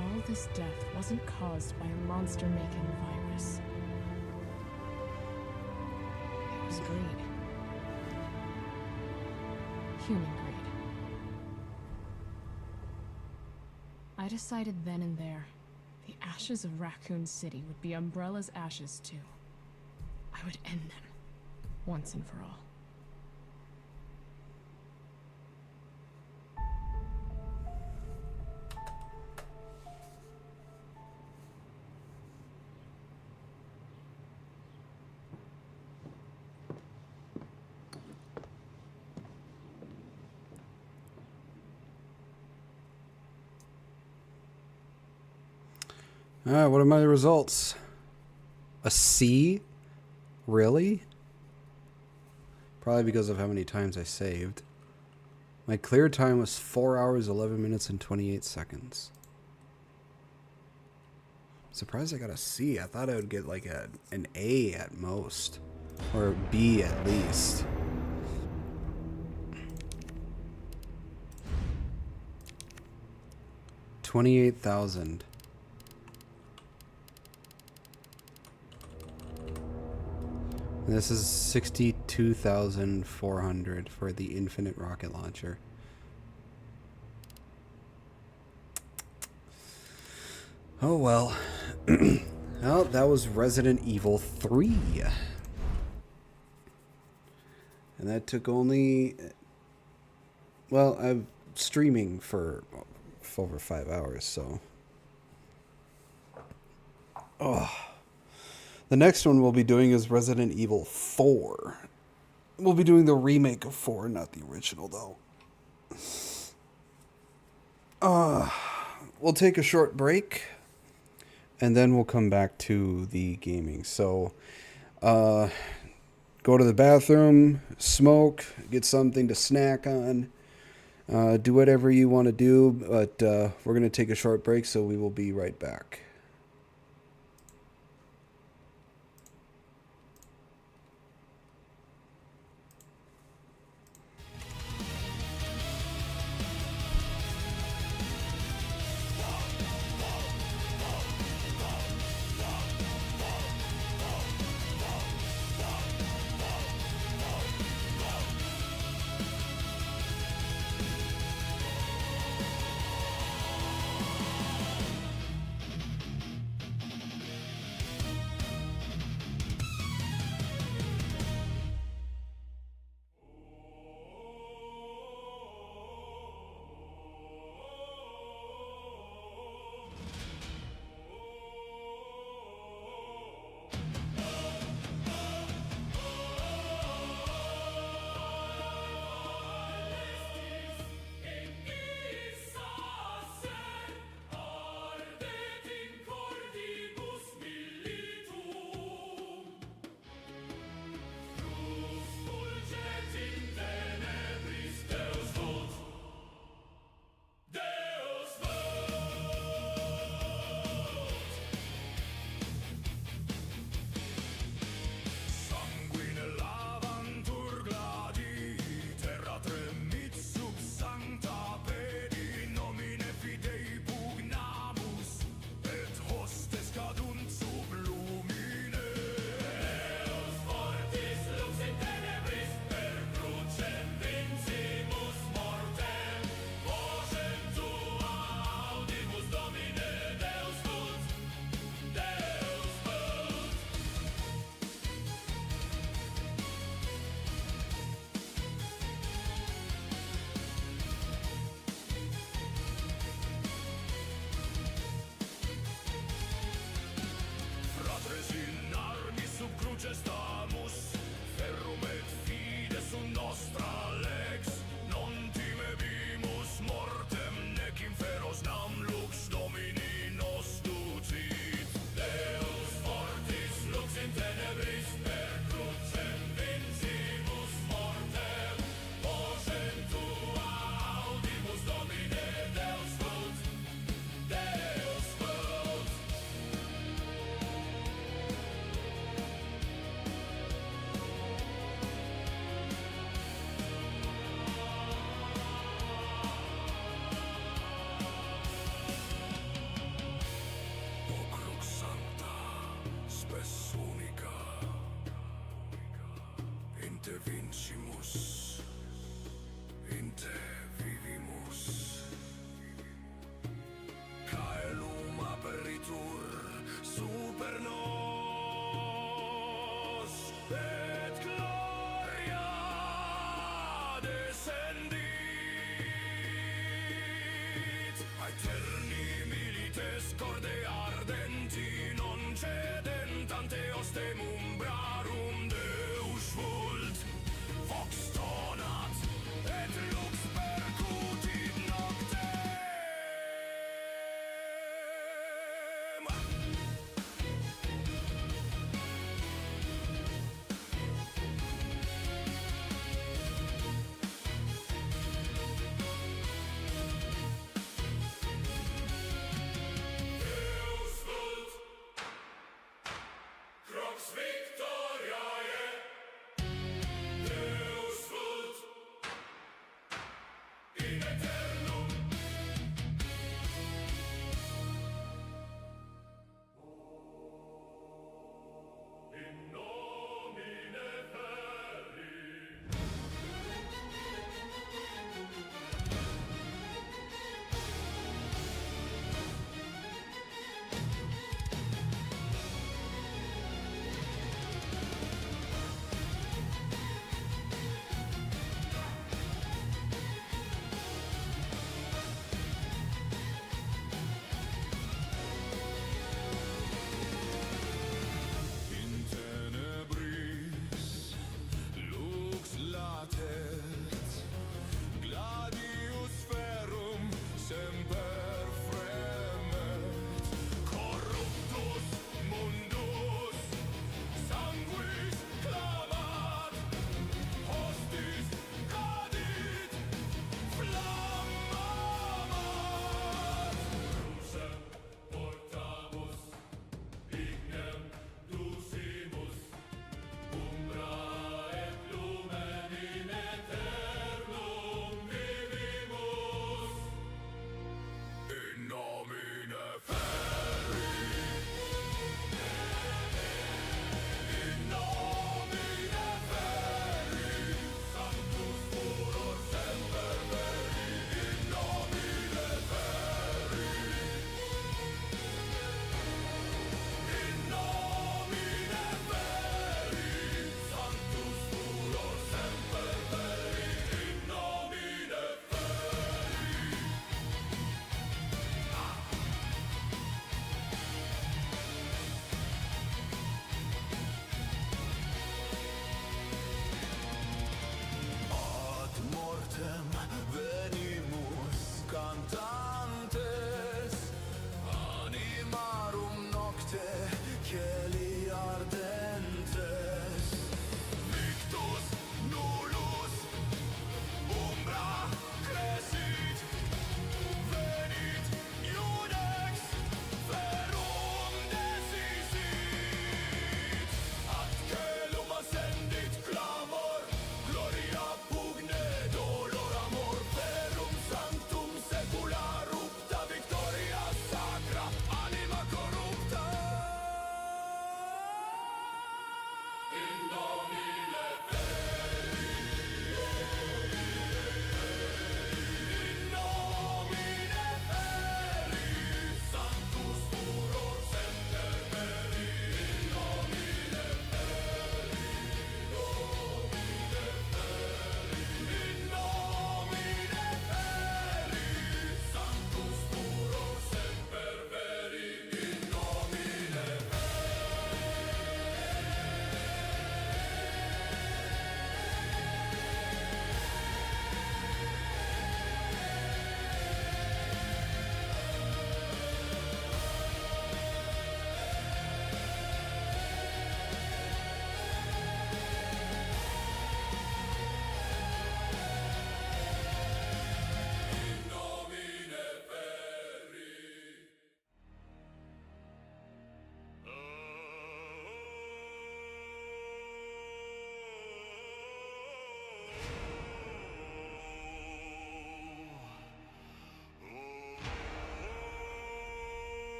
All this death wasn't caused by a monster-making virus. It was greed. Human greed. I decided then and there, the ashes of Raccoon City would be Umbrella's ashes too. I would end them, once and for all. Alright, what are my results? A C? Really? Probably because of how many times I saved. My clear time was 4 hours, 11 minutes, and 28 seconds. Surprised I got a C. I thought I would get like an A at most. Or a B at least. $28,000. This is 62,400 for the infinite rocket launcher. Oh well. Well, that was Resident Evil 3. And that took only... Well, I'm streaming for over 5 hours, so... Oh... The next one we'll be doing is Resident Evil 4. We'll be doing the remake of 4, not the original, though. We'll take a short break, and then we'll come back to the gaming. So, go to the bathroom, smoke, get something to snack on, do whatever you want to do, but we're going to take a short break, so we will be right back. corde ardenti non cedent ante ostem umbrarum Deus vult vox tonat et lux percutit noctem. Deus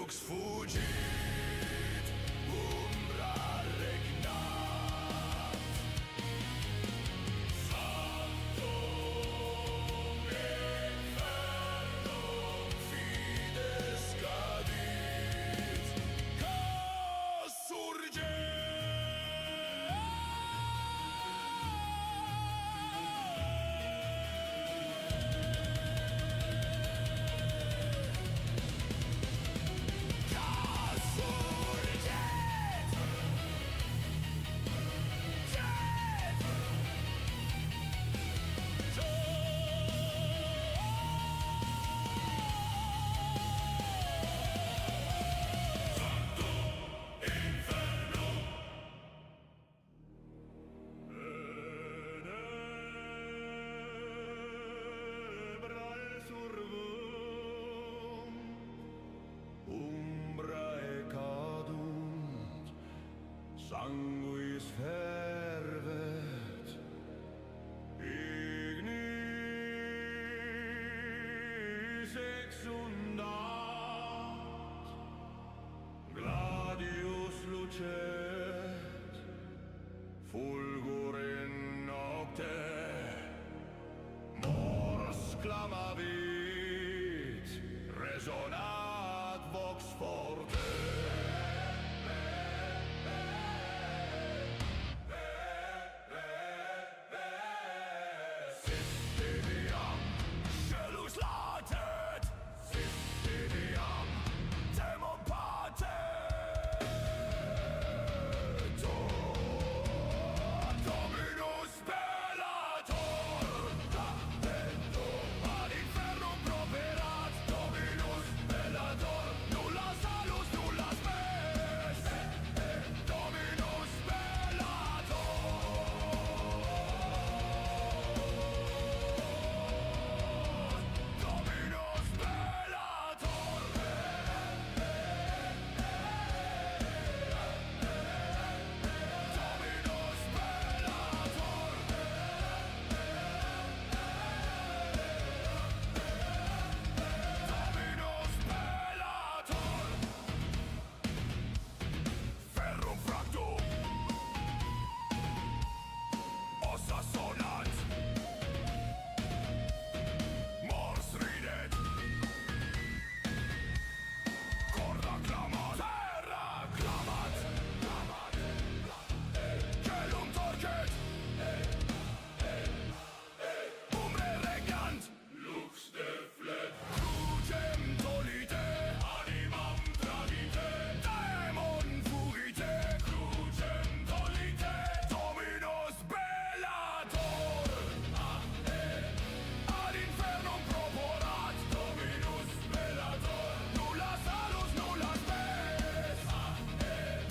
lux fugit, umbra regnat. Sanctum infernum fides cadit, cas surget. Umbrae cadunt, sanguis fervet, ignis exundat, gladius lucet, fulgur in nocte, mors clamavit, resonat vox forte. Sistidiam, scelus latet, Sistidiam, demon patetur, Dominus bellator, ad infernum properat, Dominus bellator, nulla salus, nulla spes, Dominus Dominus bellator. Dominus bellator. Dominus bellator. Ferrum fractum. Ossa sonat. Mors ridet. Corda clamat. Terra clamat. Celum torquet. Umbre regnant. Lux deflet. Crucem tolite. Animam tradite. Demon fugite. Crucem tolite. Dominus bellator. Ad infernum proporat. Dominus bellator. Nulla salus, nulla spes.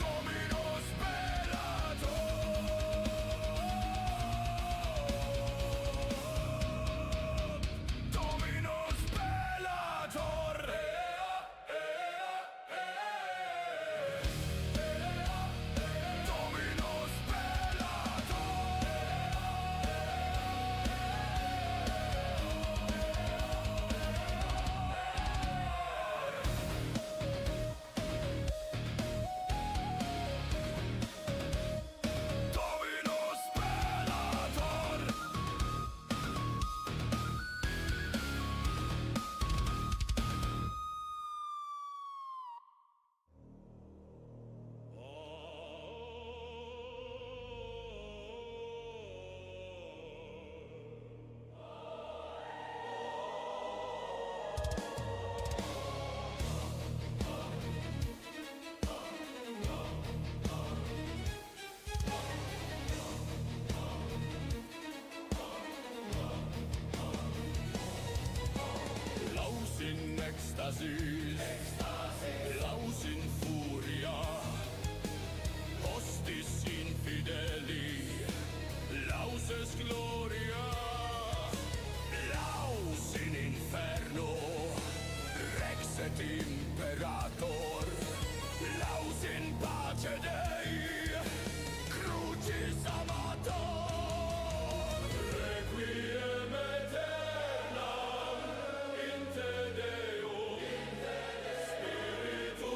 Dominus bellator. Dominus bellator. Dominus Dominus bellator. Laus in ecstasis, laus in furia, hostis infideli, lauses gloria, laus in inferno, rex et imperator, laus in pace Dei, crucis amator, requiem aeternam in te Deum, Spiritus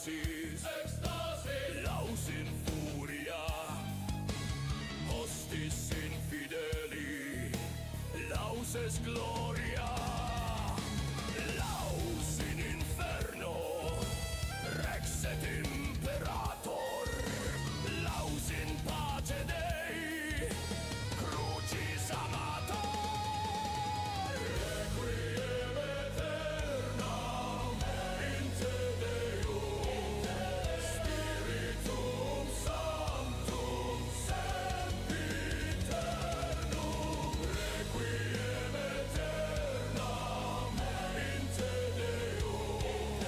ecstasis, laus in furia, hostis infideli, lauses gloria, laus in inferno, rex et imperator, laus in pace Dei, crucis amator, requiem aeternam in te Deum, Spiritum Sanctum sempiternum, requiem aeternam in te Deum,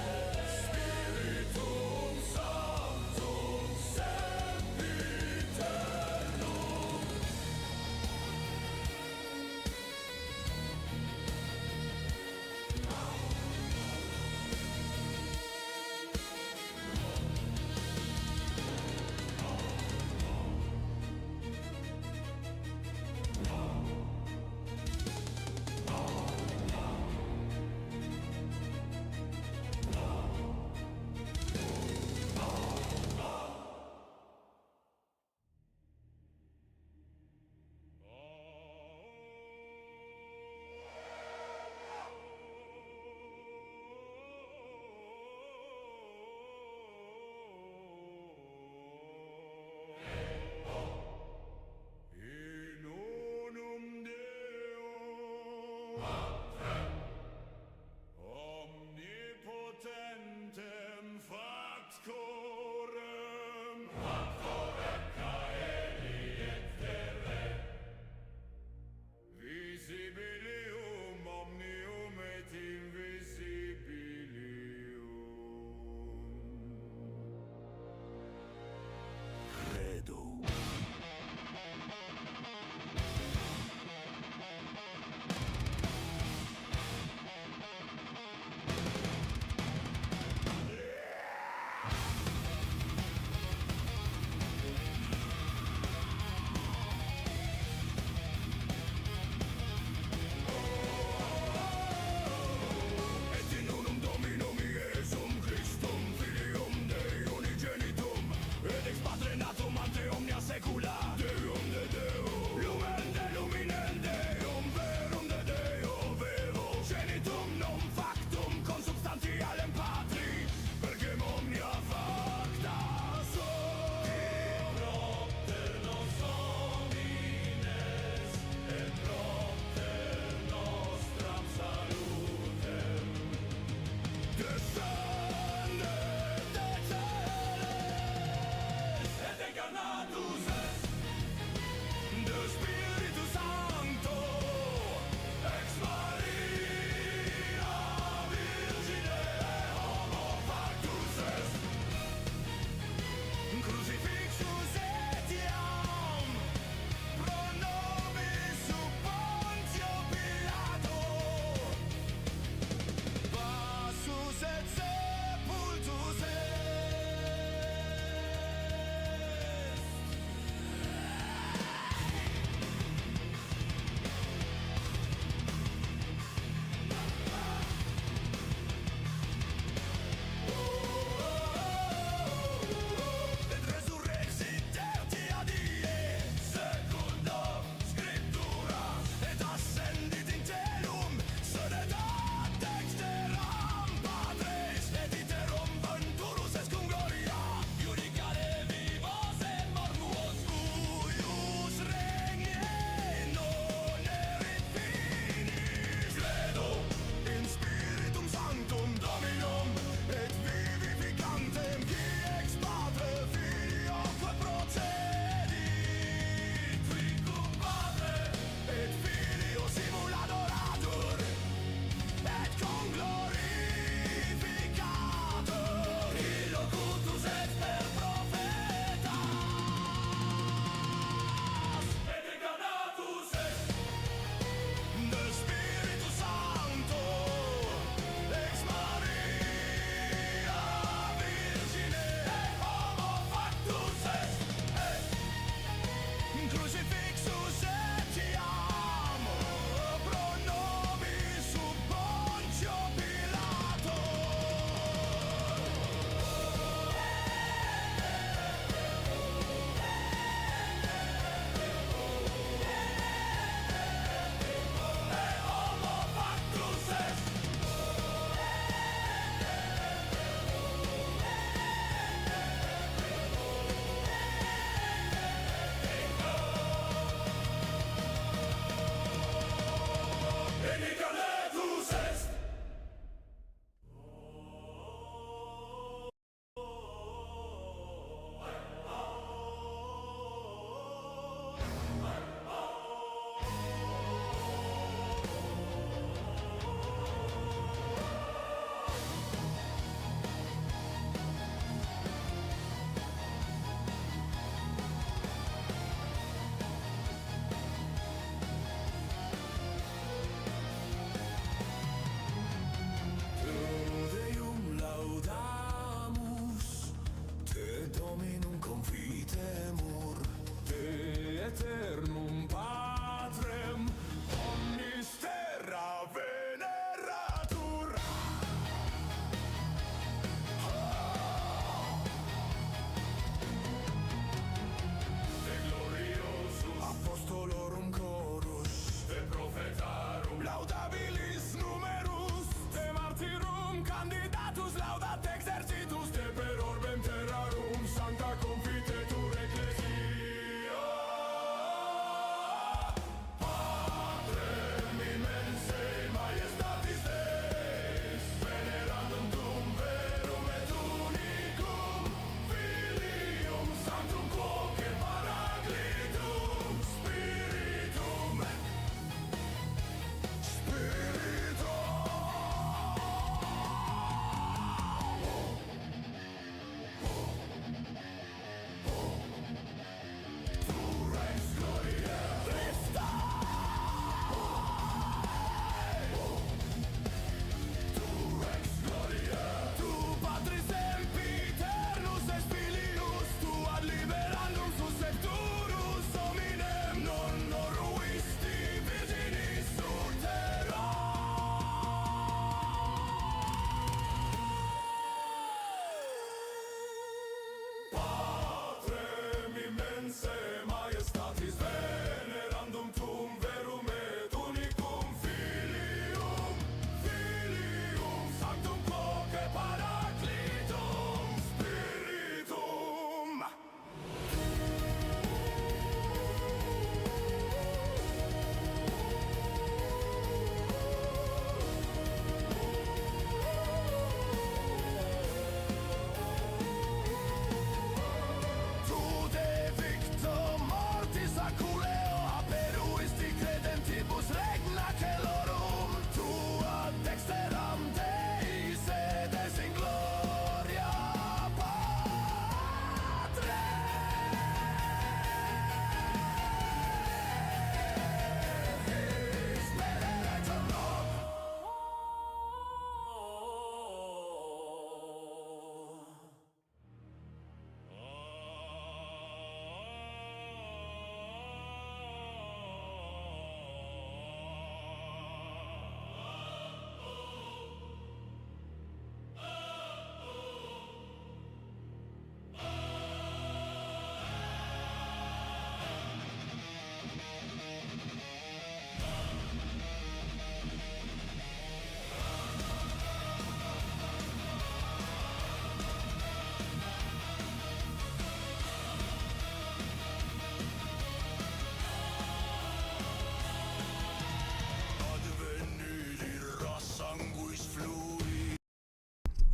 Spiritum Sanctum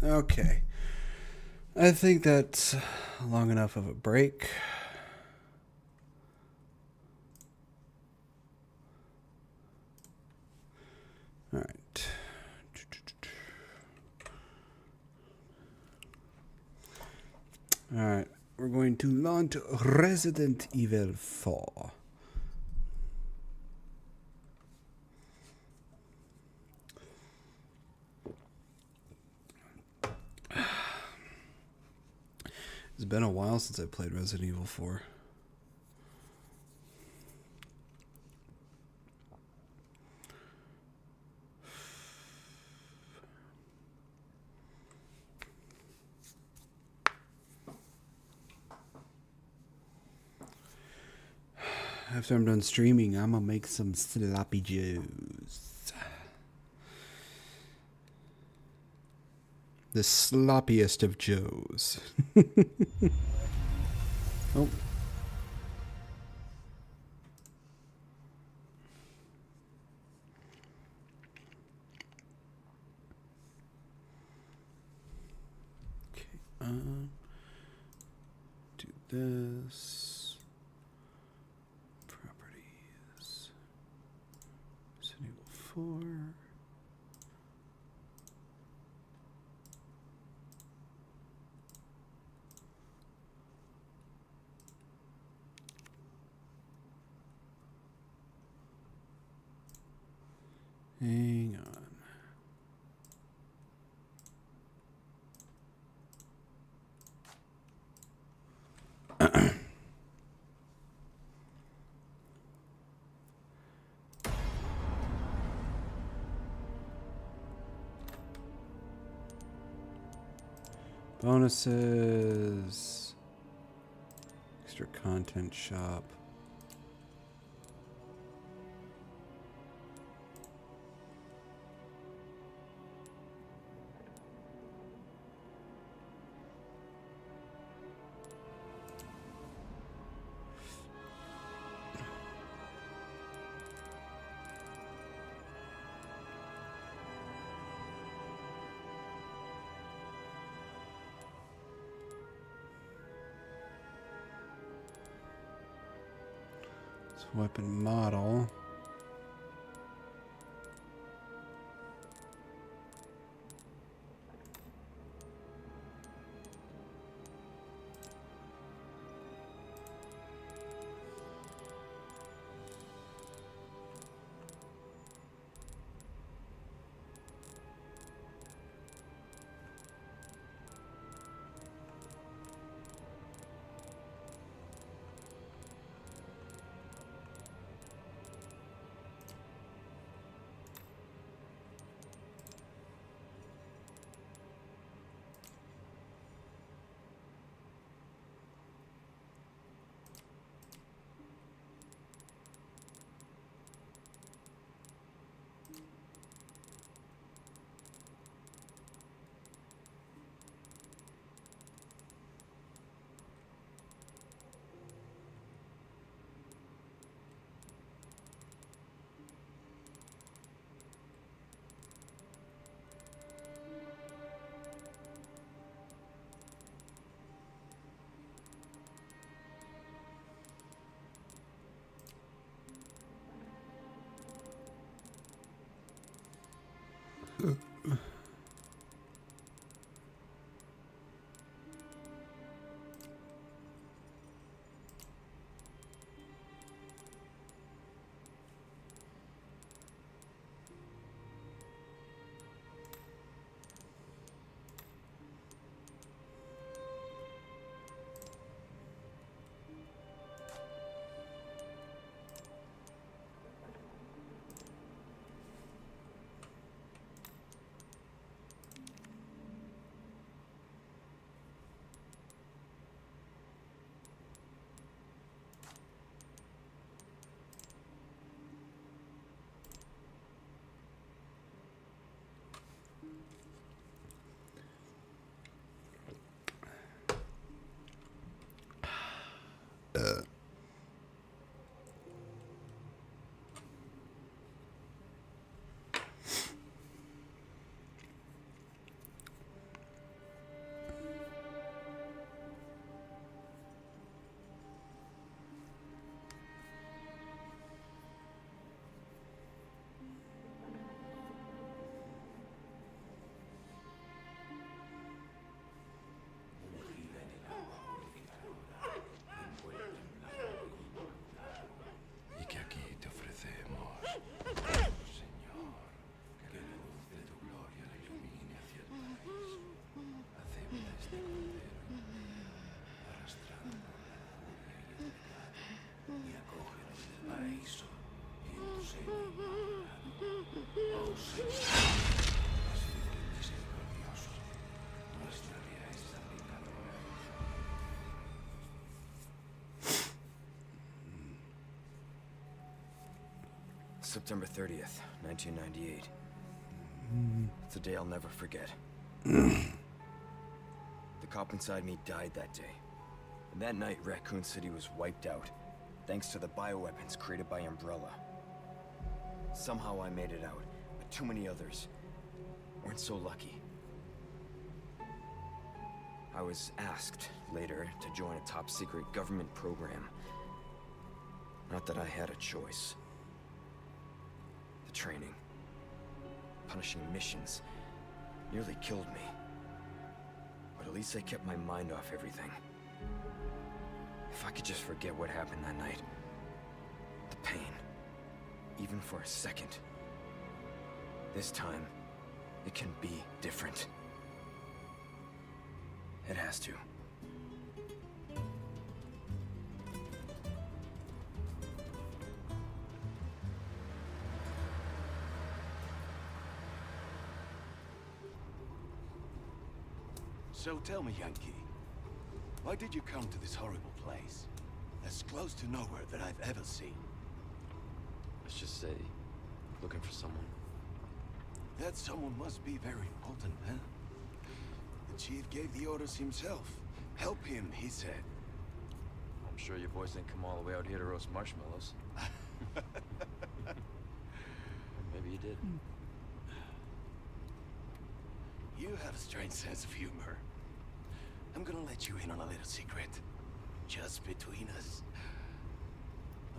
Okay. I think that's long enough of a break. All right. All right. We're going to launch Resident Evil 4. It's been a while since I played Resident Evil 4. After I'm done streaming, I'm gonna make some sloppy joes. The sloppiest of joes. Oh. Okay, do this. Properties. Resident Evil 4. Hang on. Bonuses. Extra content shop. Weapon model. September 30th, 1998. It's a day I'll never forget. The cop inside me died that day. And that night, Raccoon City was wiped out, thanks to the bioweapons created by Umbrella. Somehow I made it out, but too many others weren't so lucky. I was asked later to join a top-secret government program. Not that I had a choice. The training, punishing missions, nearly killed me. But at least I kept my mind off everything. If I could just forget what happened that night. The pain. Even for a second. This time, it can be different. It has to. So tell me, Yankee, why did you come to this horrible place? As close to nowhere that I've ever seen. Let's just say, looking for someone. That someone must be very important, huh? The chief gave the orders himself. Help him, he said. I'm sure your boys didn't come all the way out here to roast marshmallows. Maybe you did. You have a strange sense of humor. I'm gonna let you in on a little secret. Just between us.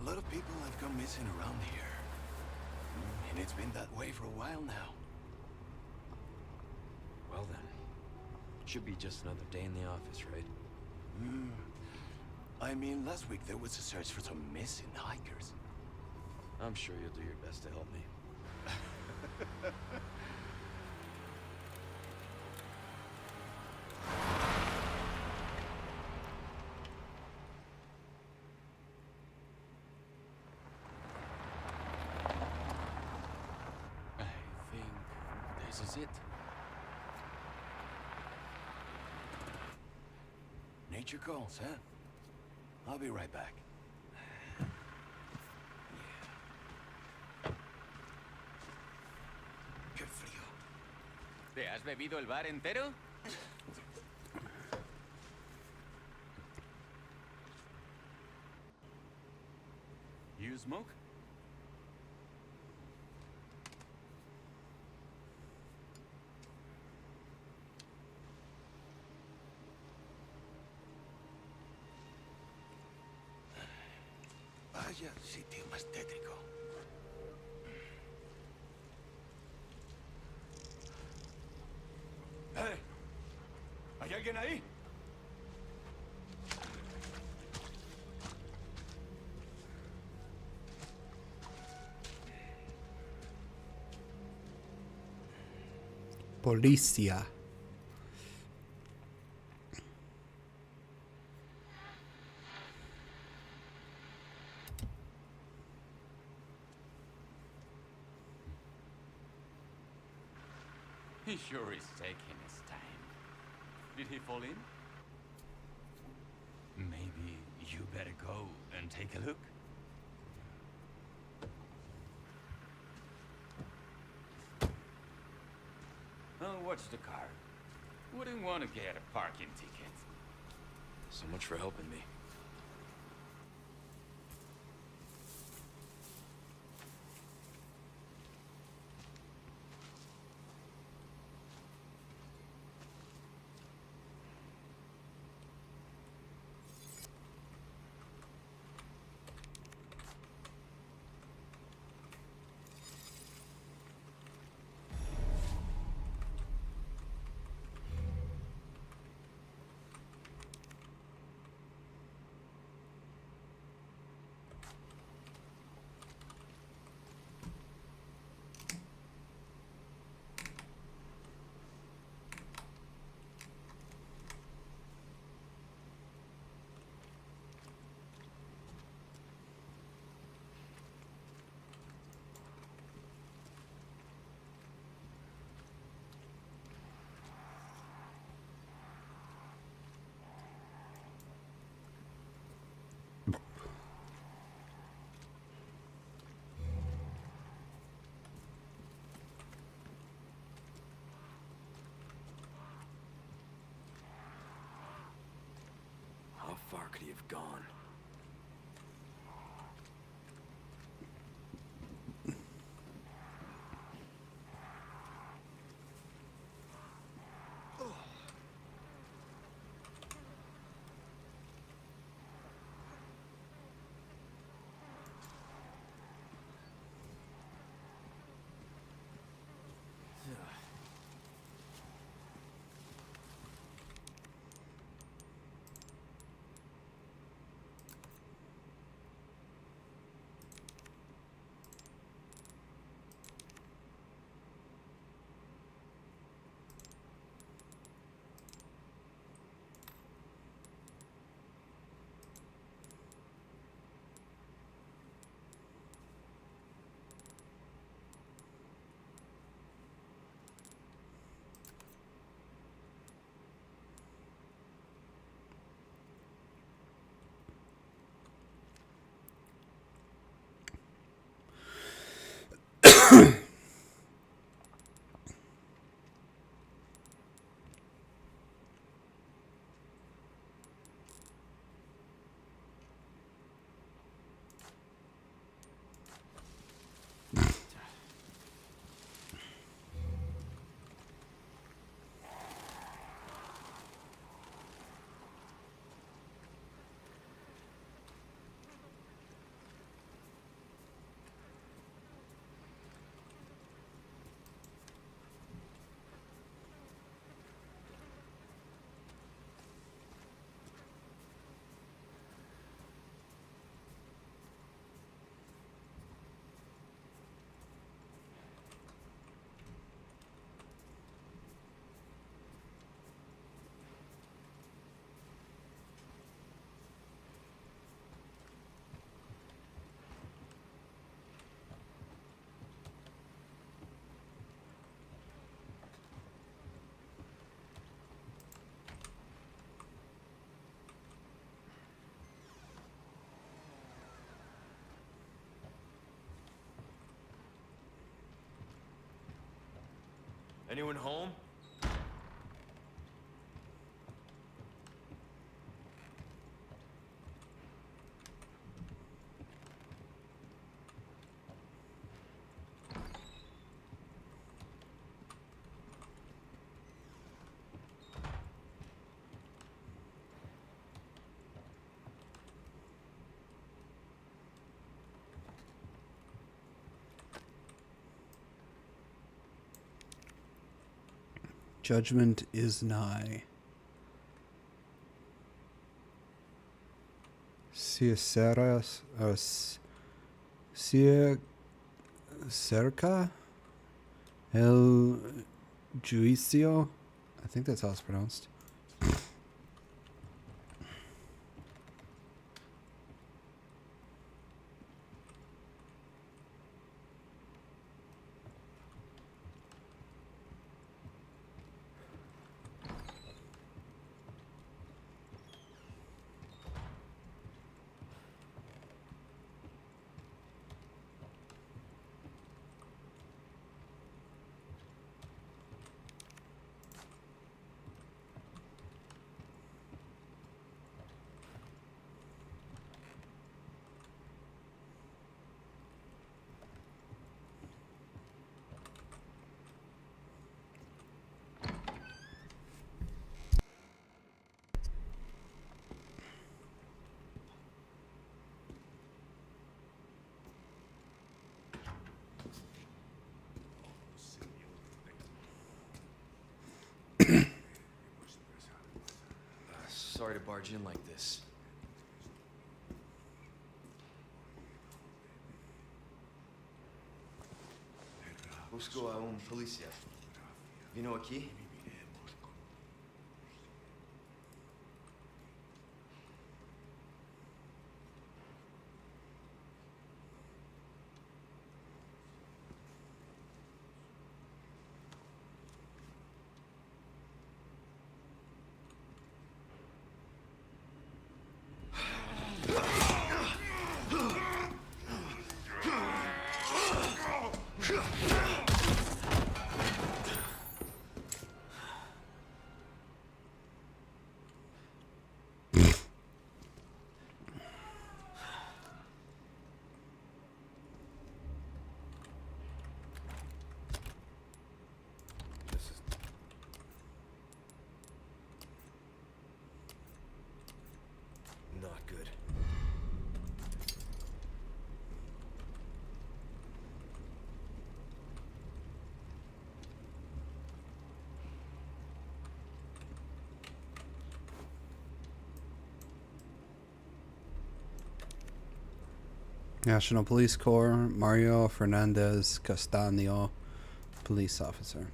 A lot of people have gone missing around here. And it's been that way for a while now. Well then, should be just another day in the office, right? I mean, last week there was a search for some missing hikers. I'm sure you'll do your best to help me. I think this is it. Nature calls, huh? I'll be right back. Qué frío. ¿Te has bebido el bar entero? You smoke? Vaya sitio más tétrico. ¡Eh! ¿Hay alguien ahí? Policia. He sure is taking his time. Did he fall in? Maybe you better go and take a look. Oh, watch the car. Wouldn't want to get a parking ticket. So much for helping me. could he have gone? Anyone home? Judgment is nigh. Ciesaras, cerca el juicio. I think that's how it's pronounced. Sorry to barge in like this. Busco a un policía. Vino aquí? National Police Corps, Mario Fernandez Castaño, police officer.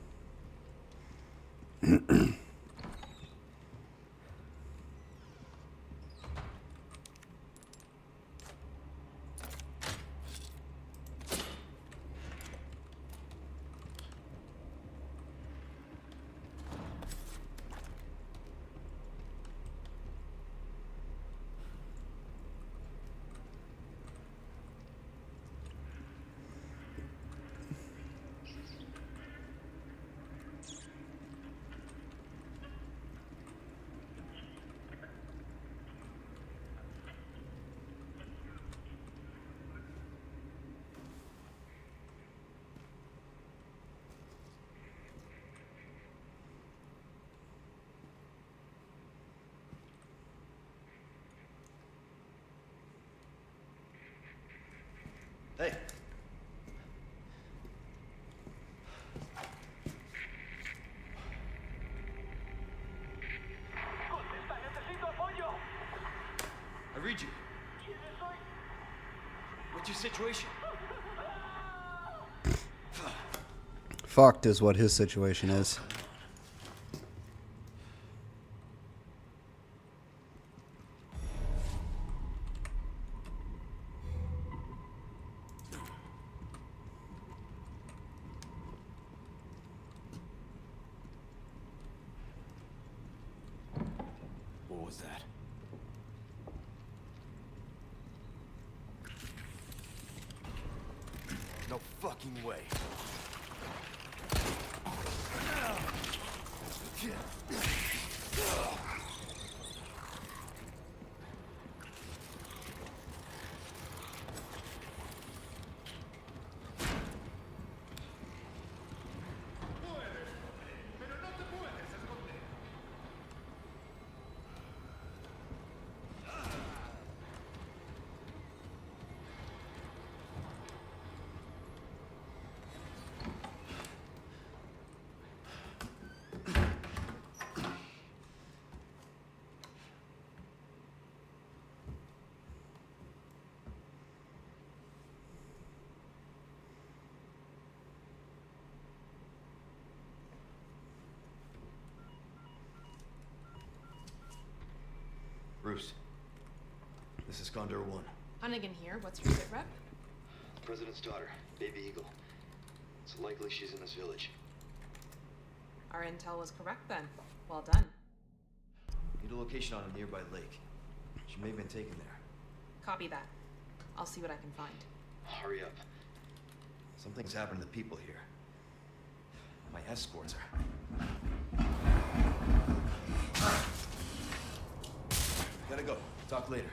Hey. I read you. What's your situation? Fucked is what his situation is. What was that? No fucking way. Bruce, this is Condor 1. Hunnigan here. What's your sit rep? The President's daughter, Baby Eagle. It's likely she's in this village. Our intel was correct then. Well done. Need a location on a nearby lake. She may have been taken there. Copy that. I'll see what I can find. Hurry up. Something's happened to the people here. My escorts are... Gotta go. Talk later.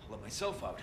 Let myself out.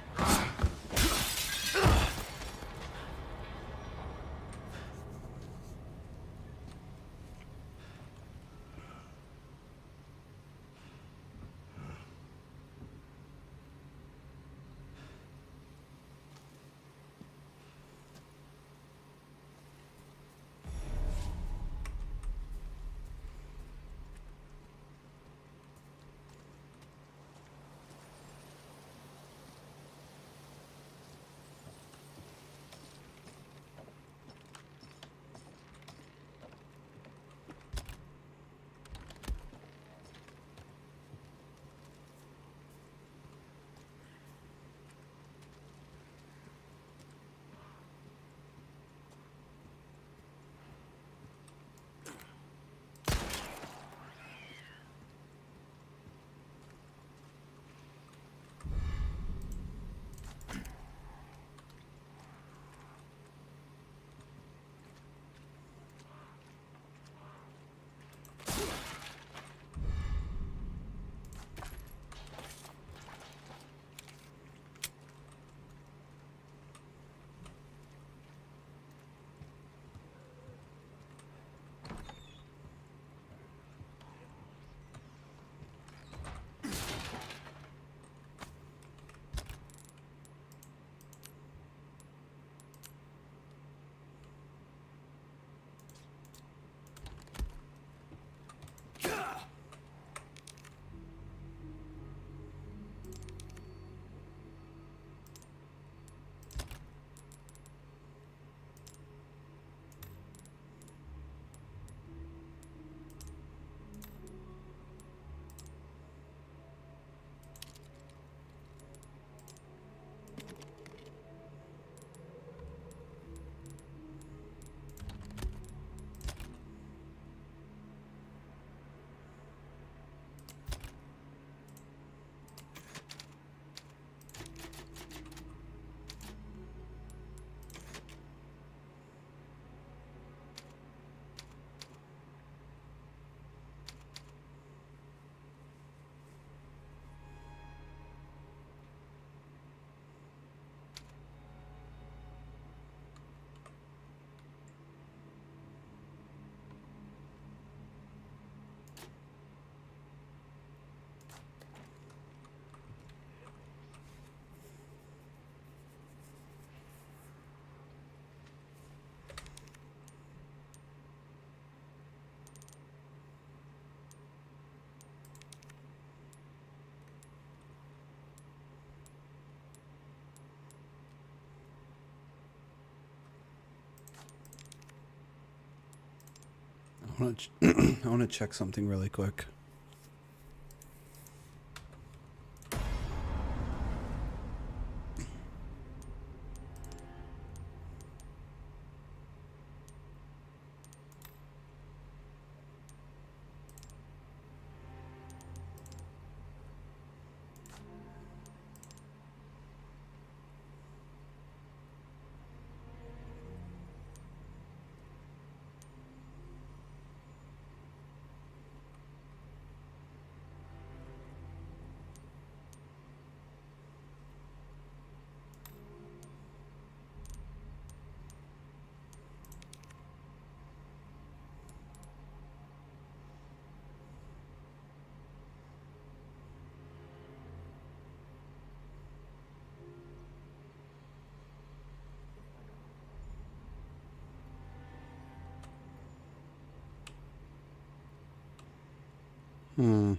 I want to check something really quick. Hmm.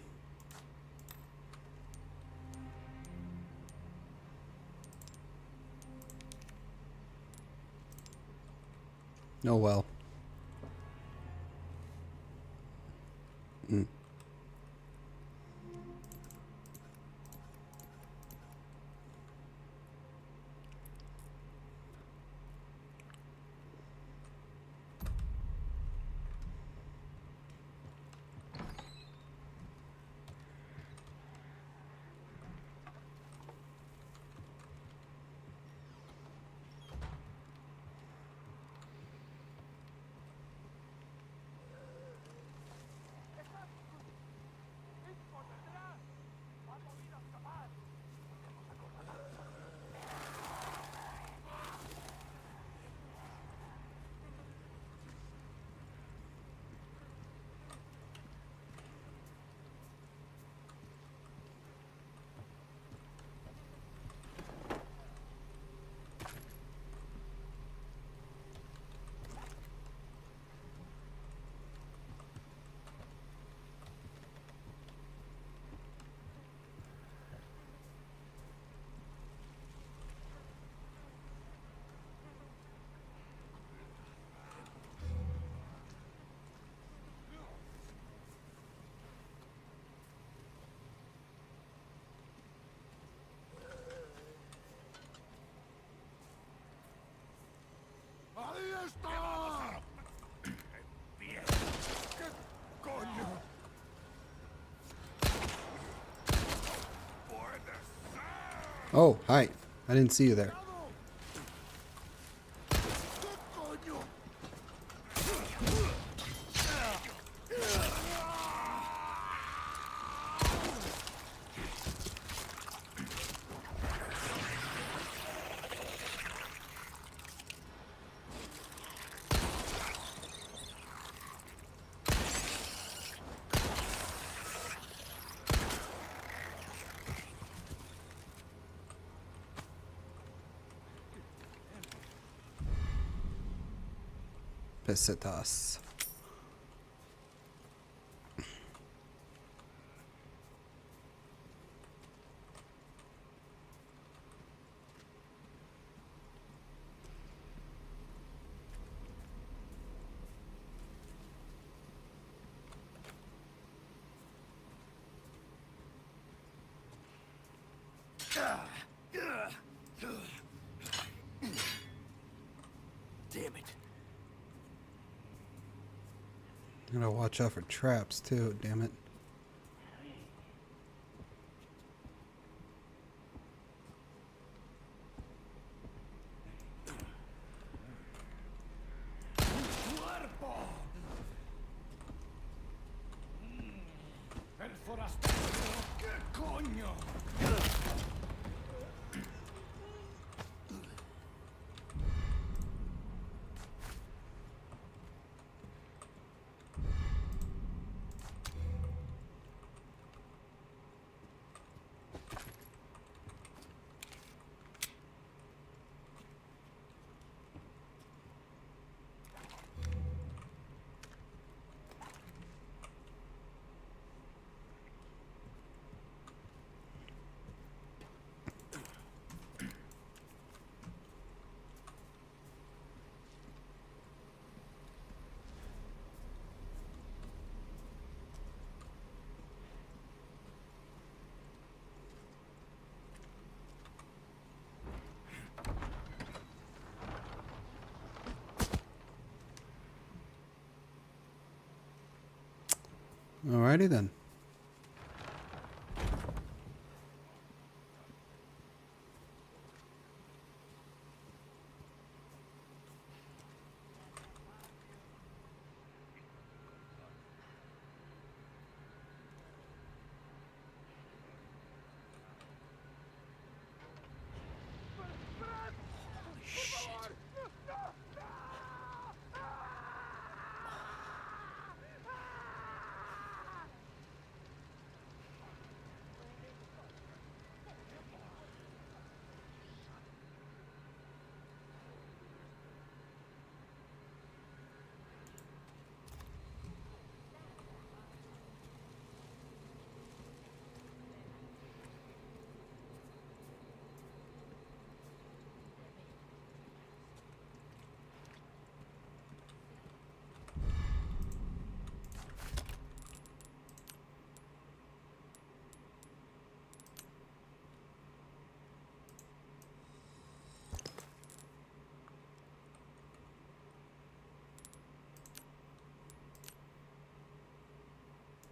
Oh well. Hmm. ¡Ahí está! ¡Bien! ¿Qué coño? Oh, hi. I didn't see you there. Pesetas. Damn it. Gotta watch out for traps too, damn it. ¡El forastero! ¿Qué coño? Alrighty then.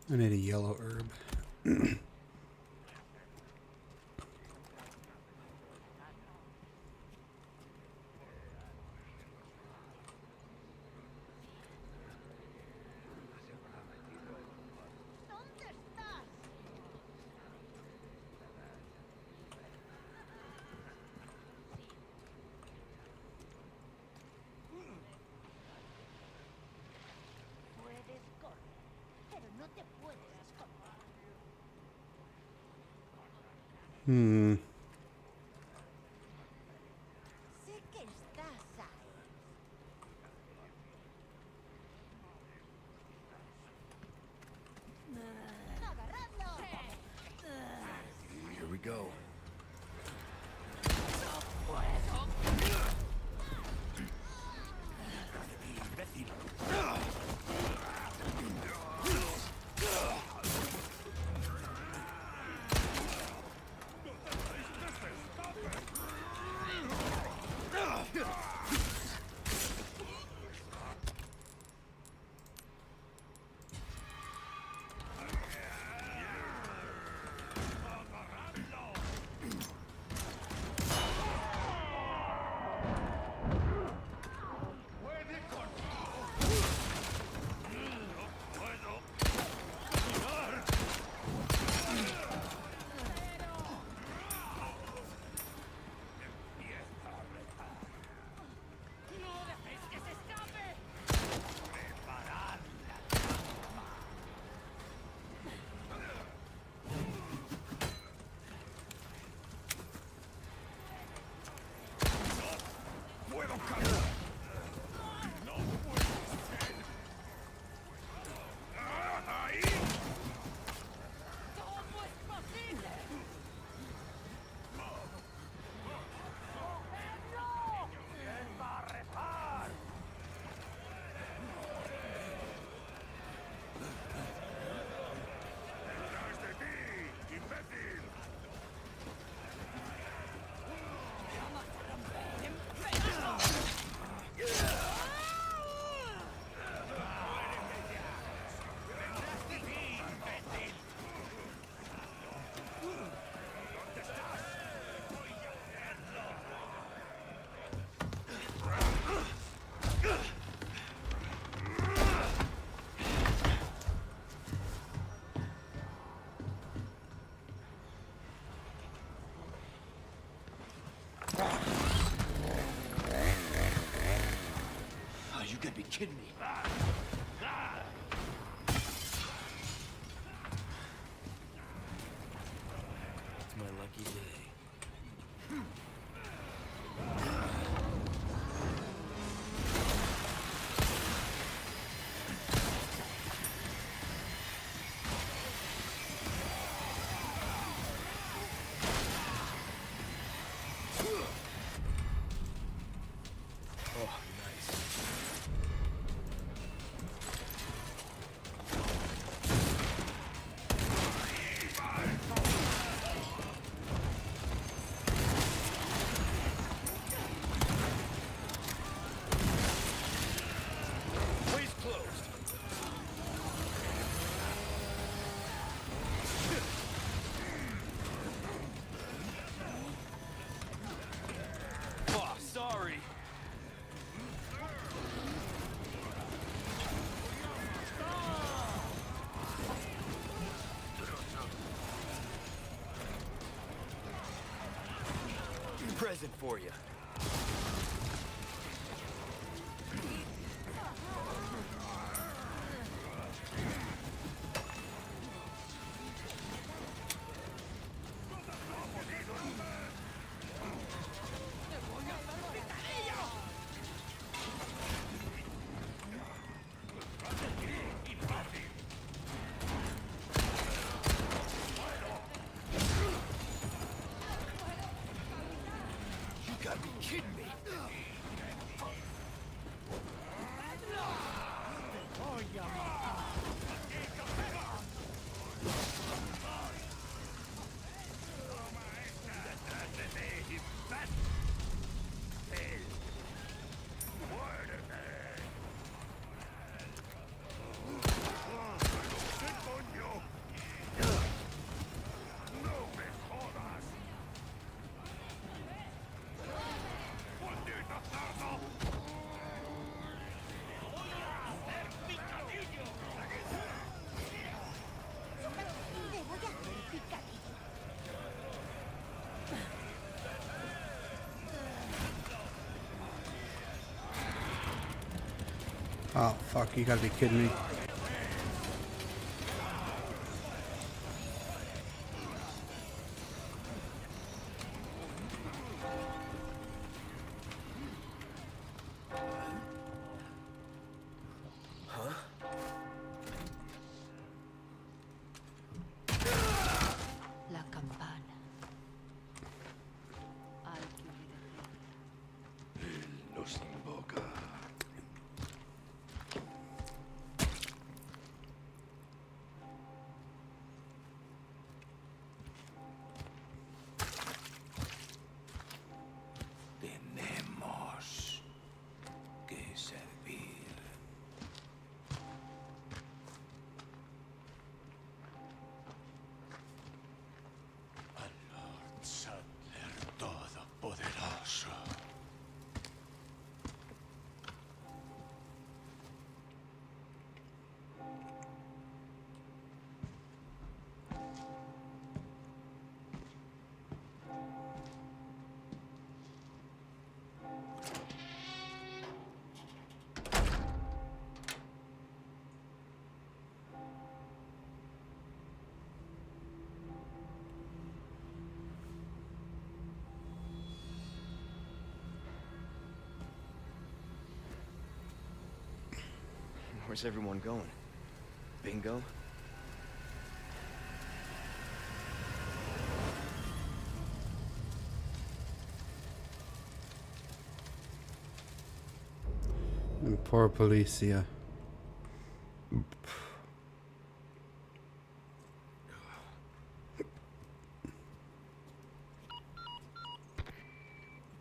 I need a yellow herb. Hmm. Here we go. Oh, you gotta be kidding me. It's my lucky day. Oh, nice. Ways closed. something for you. You gotta be kidding me! Oh, fuck, you gotta be kidding me. Huh? La campana. Nos invoca. Tenemos que servir. Al Lord Sutler Todopoderoso. Where's everyone going? Bingo? And poor Policia.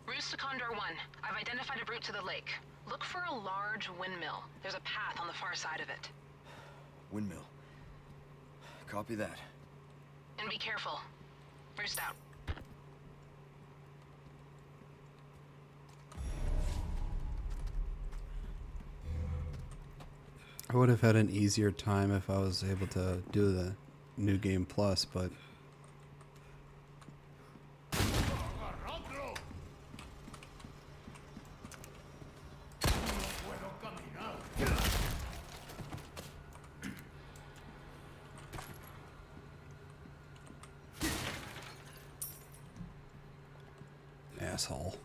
Roost to Condor 1. I've identified a route to the lake. Look for a large windmill. There's a path on the far side of it. Windmill. Copy that. And be careful. Roost out. I would have had an easier time if I was able to do the New Game Plus, but asshole.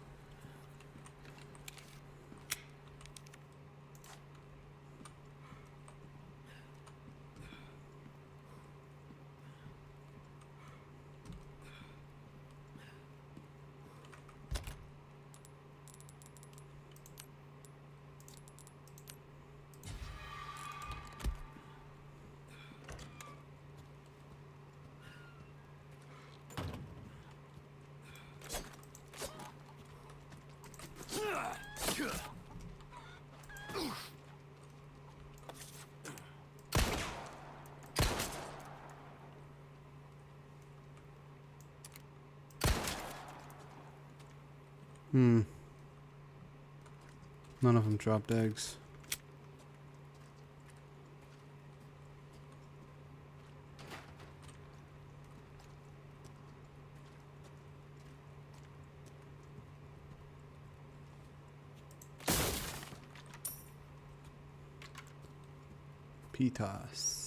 None of them dropped eggs. Pitas.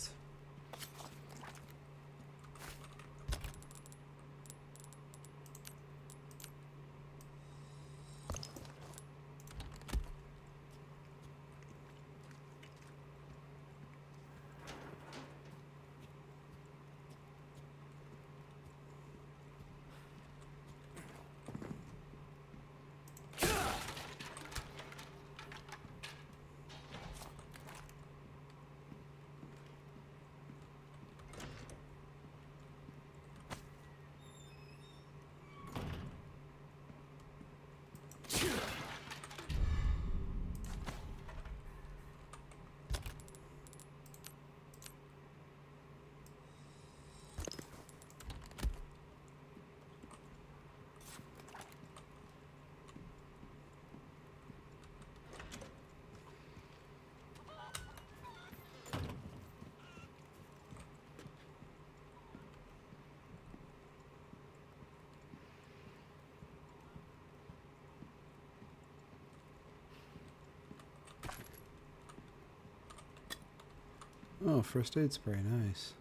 Oh, first aid spray, nice.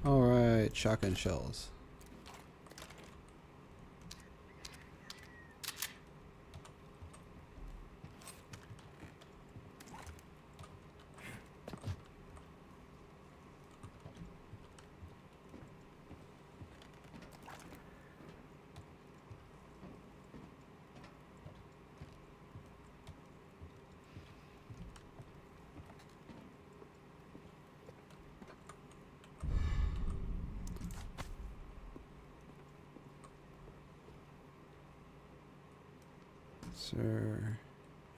All right, shotgun shells. Is there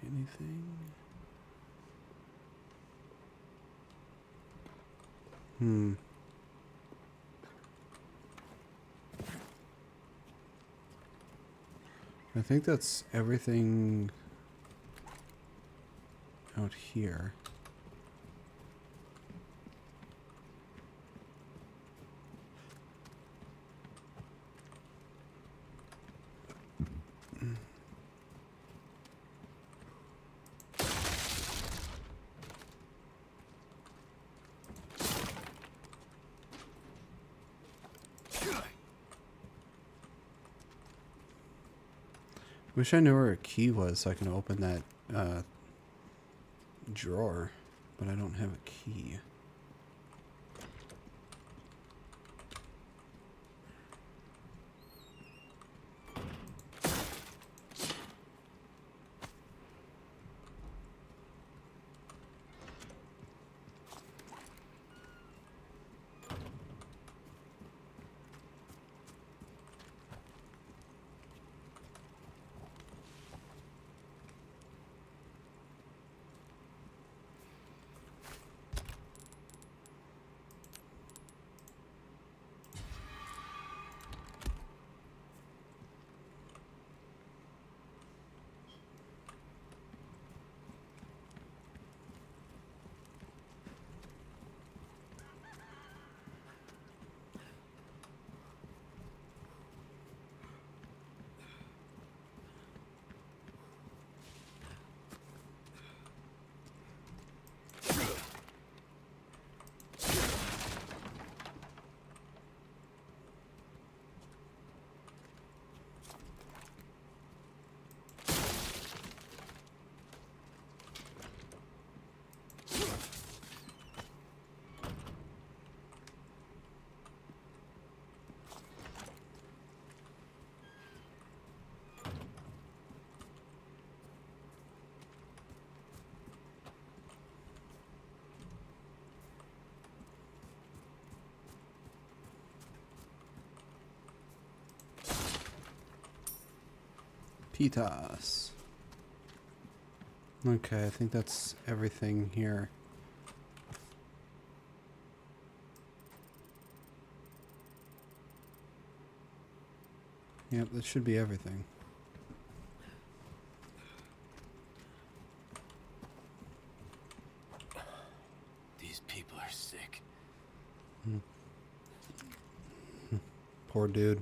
anything? I think that's everything out here. Wish I knew where a key was so I can open that drawer, but I don't have a key. Pitas. Okay, I think that's everything here. Yep, that should be everything. Poor dude.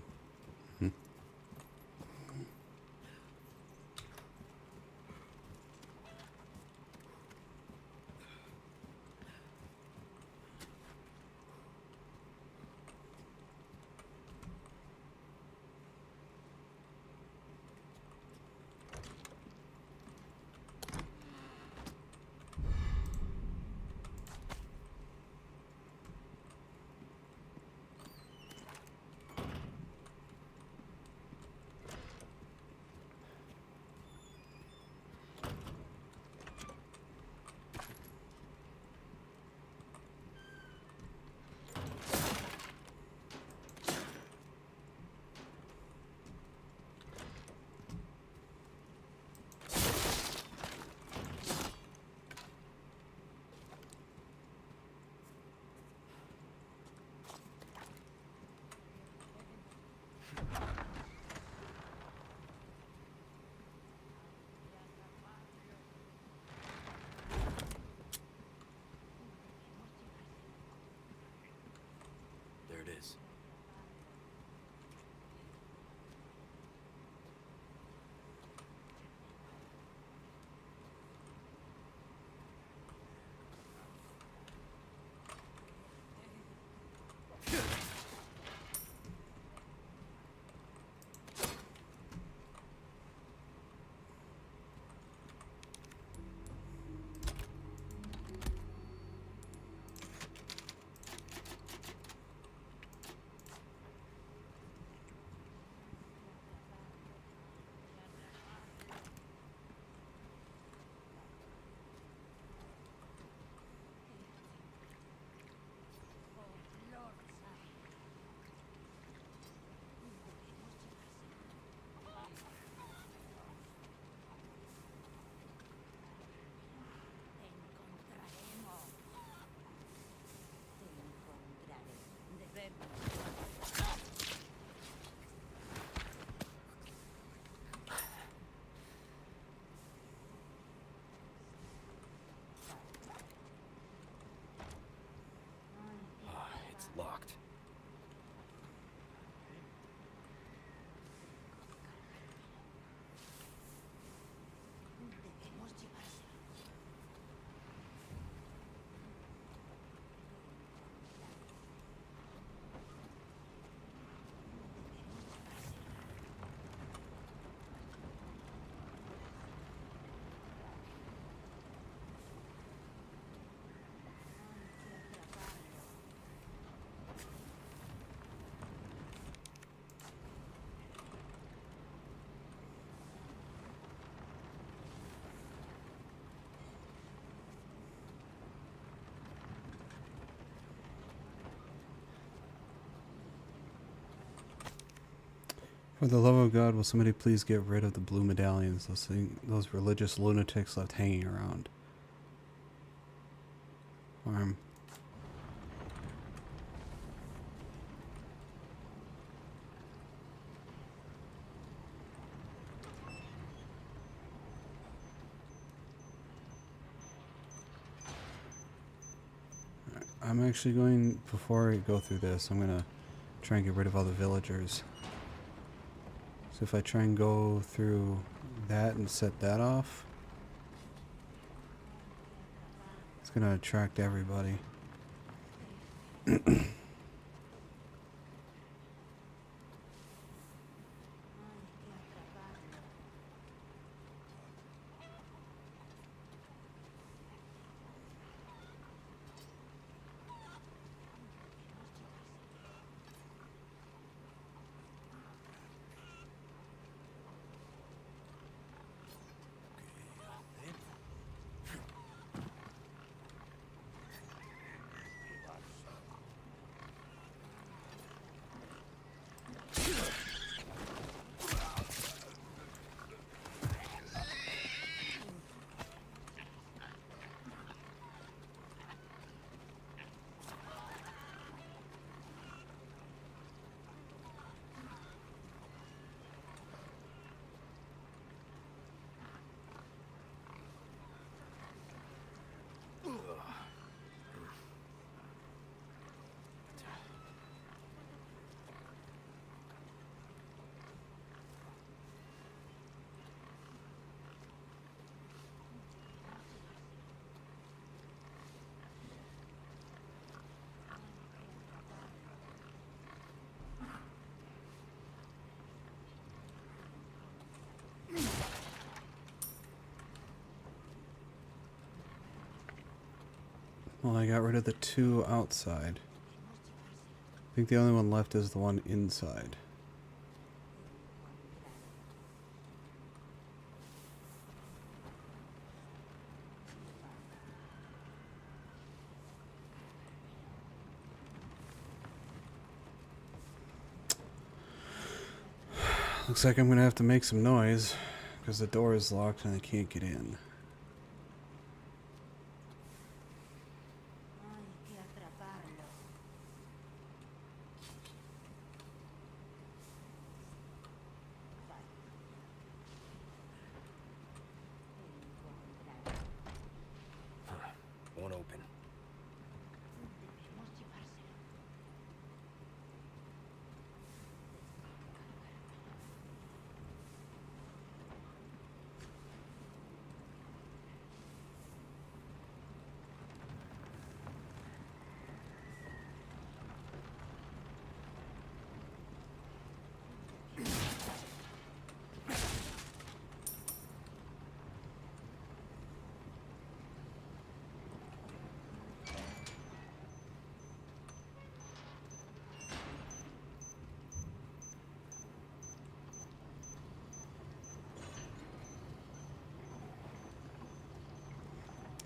There it is. It's locked. For the love of God, will somebody please get rid of the blue medallions, those religious lunatics left hanging around? Arm. I'm actually going, before I go through this, I'm going to try and get rid of all the villagers. So if I try and go through that and set that off, it's going to attract everybody. Well, I got rid of the two outside. I think the only one left is the one inside. Looks like I'm gonna have to make some noise because the door is locked and I can't get in. Won't open.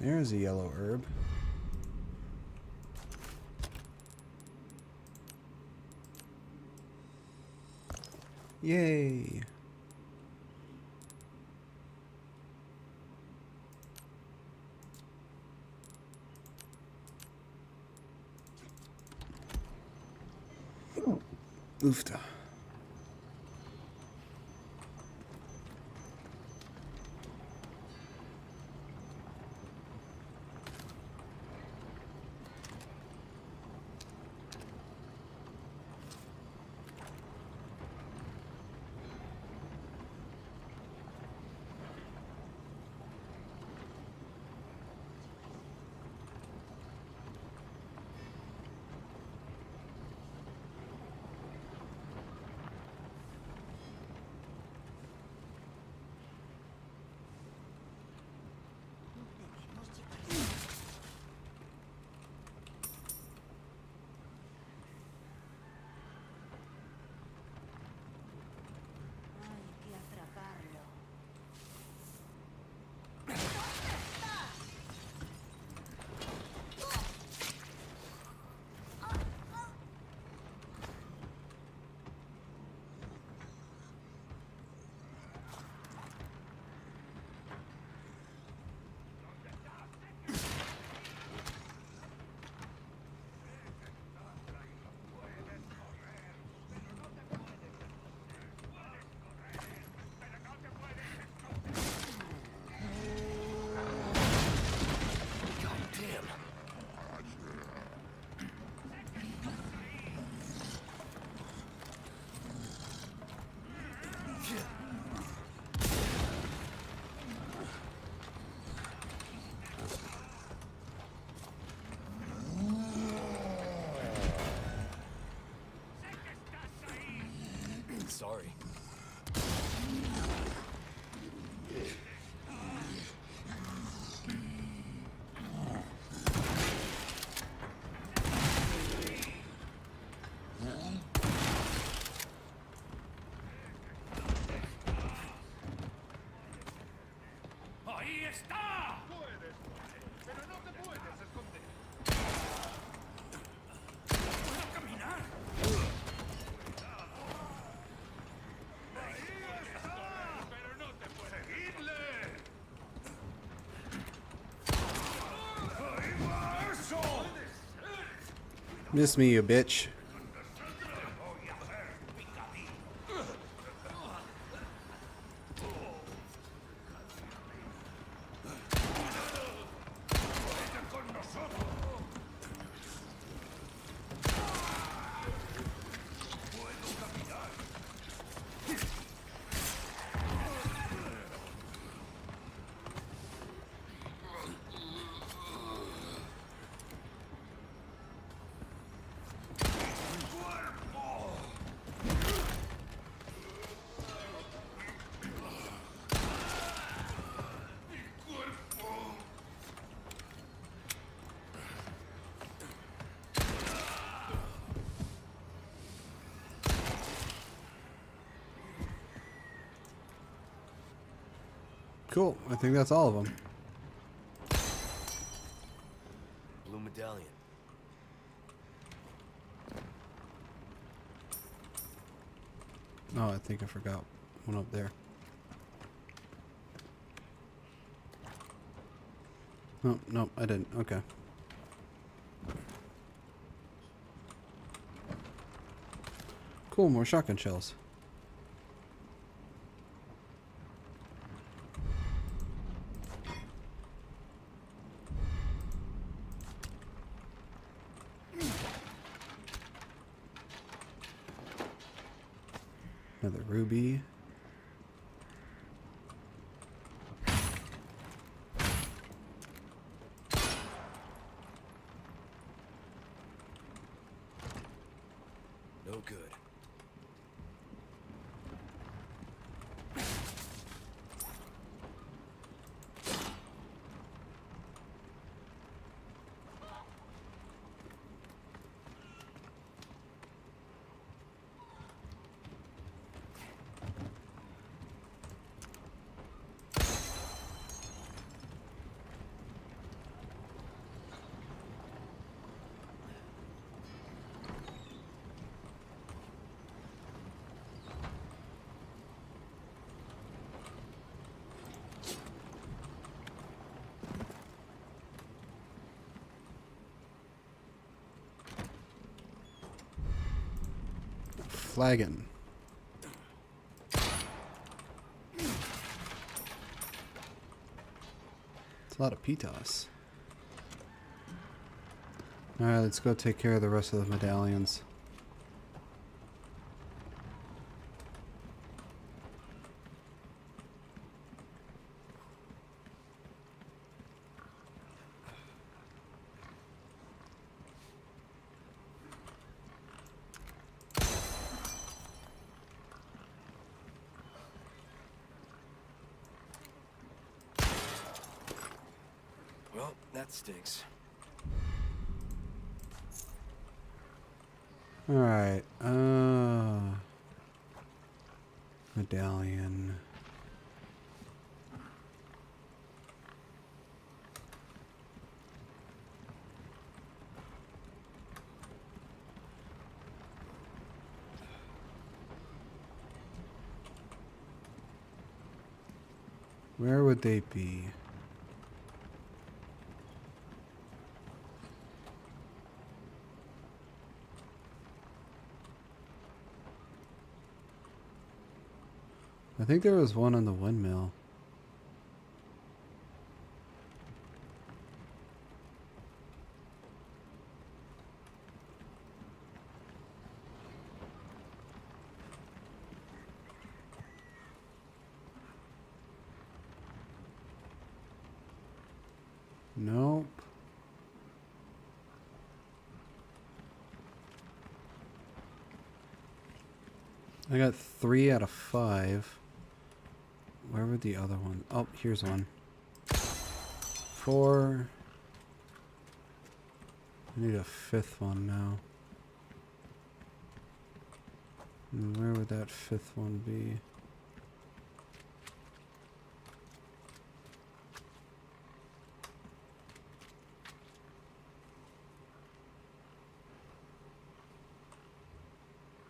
There's a yellow herb. Yay! Oofta. Sorry. ¡Ahí está! Puedes, pero no te puedes esconder. ¿Puedo caminar? ¡Ahí está! Pero no te puedes. ¡Seguidle! ¡Ahí va! ¡Eso! Miss me, you bitch. Cool. I think that's all of them. Blue medallion. Oh, I think I forgot one up there. Oh, no, I didn't. Okay. Cool, more shotgun shells. Another ruby. No good. Flagon. It's a lot of PTOS. Alright, let's go take care of the rest of the medallions. Well, that stinks. Alright, medallion. Where would they be? I think there was one on the windmill. Nope. I got 3 out of 5. Where were the other ones? Oh, here's one. 4. I need a 5th one now. And where would that 5th one be?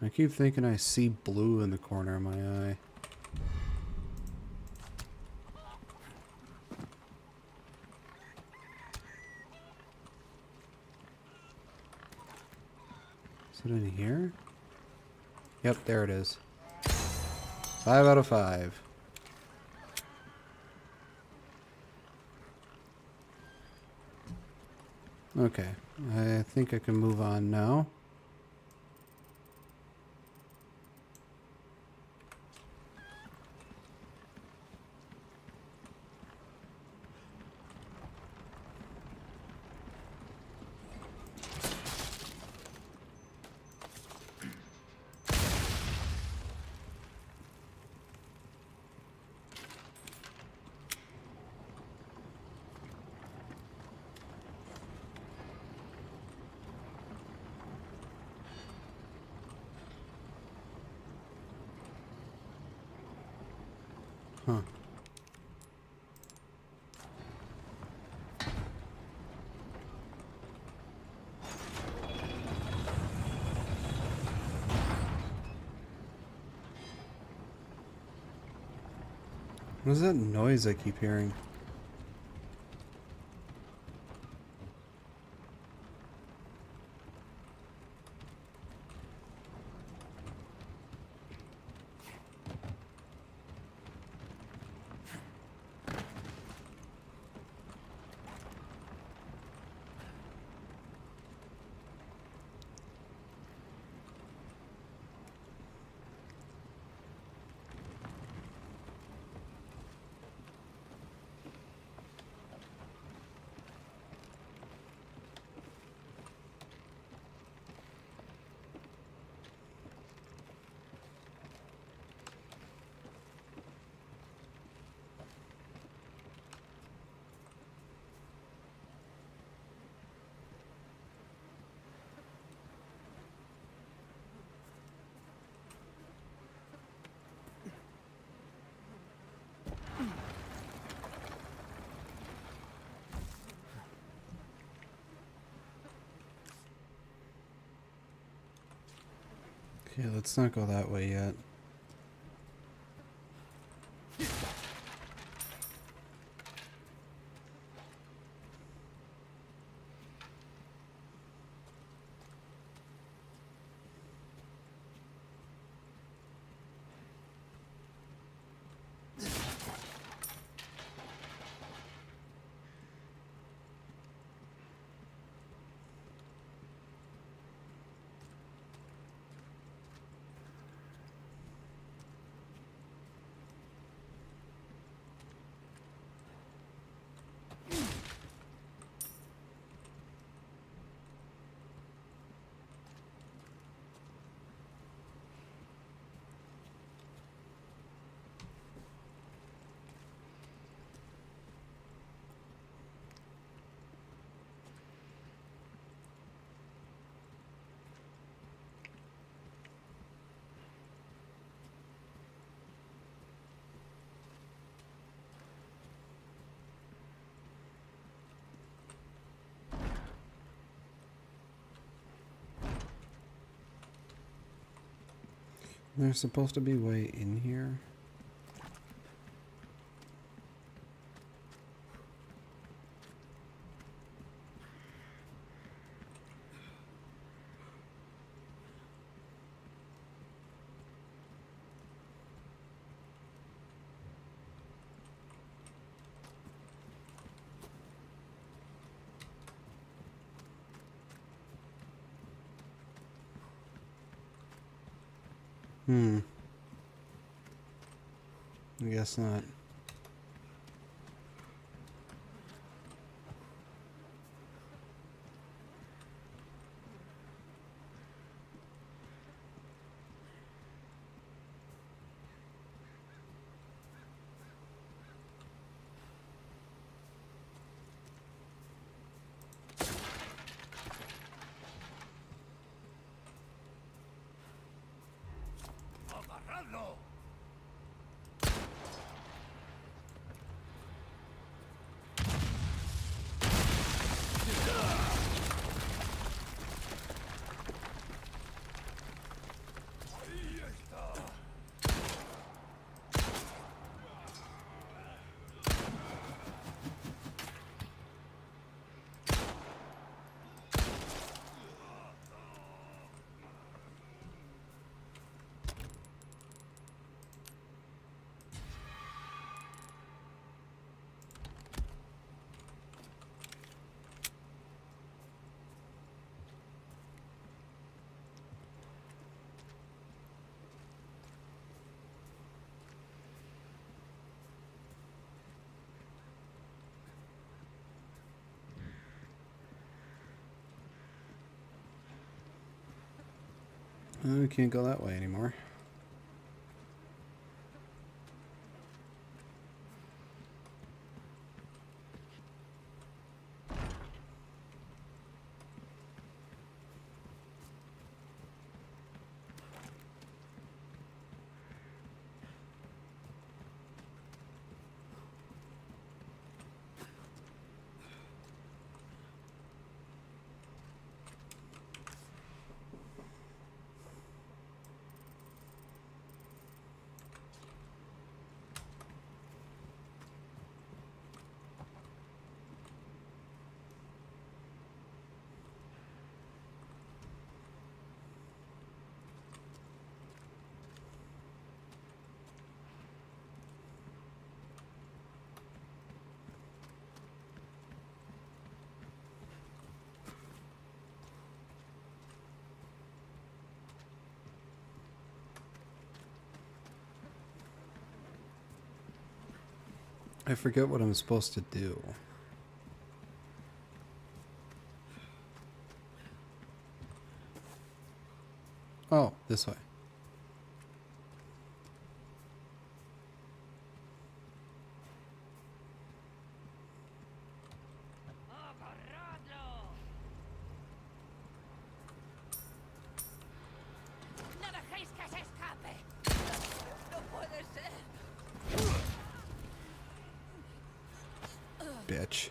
I keep thinking I see blue in the corner of my eye. Is it in here? Yep, there it is. 5 out of 5. Okay, I think I can move on now. Huh. What is that noise I keep hearing? Okay, let's not go that way yet. There's supposed to be a way in here. I guess not. ¡Agarradlo! We can't go that way anymore. I forget what I'm supposed to do. Oh, this way. ¡No dejéis que se escape! ¡No puede ser! Bitch.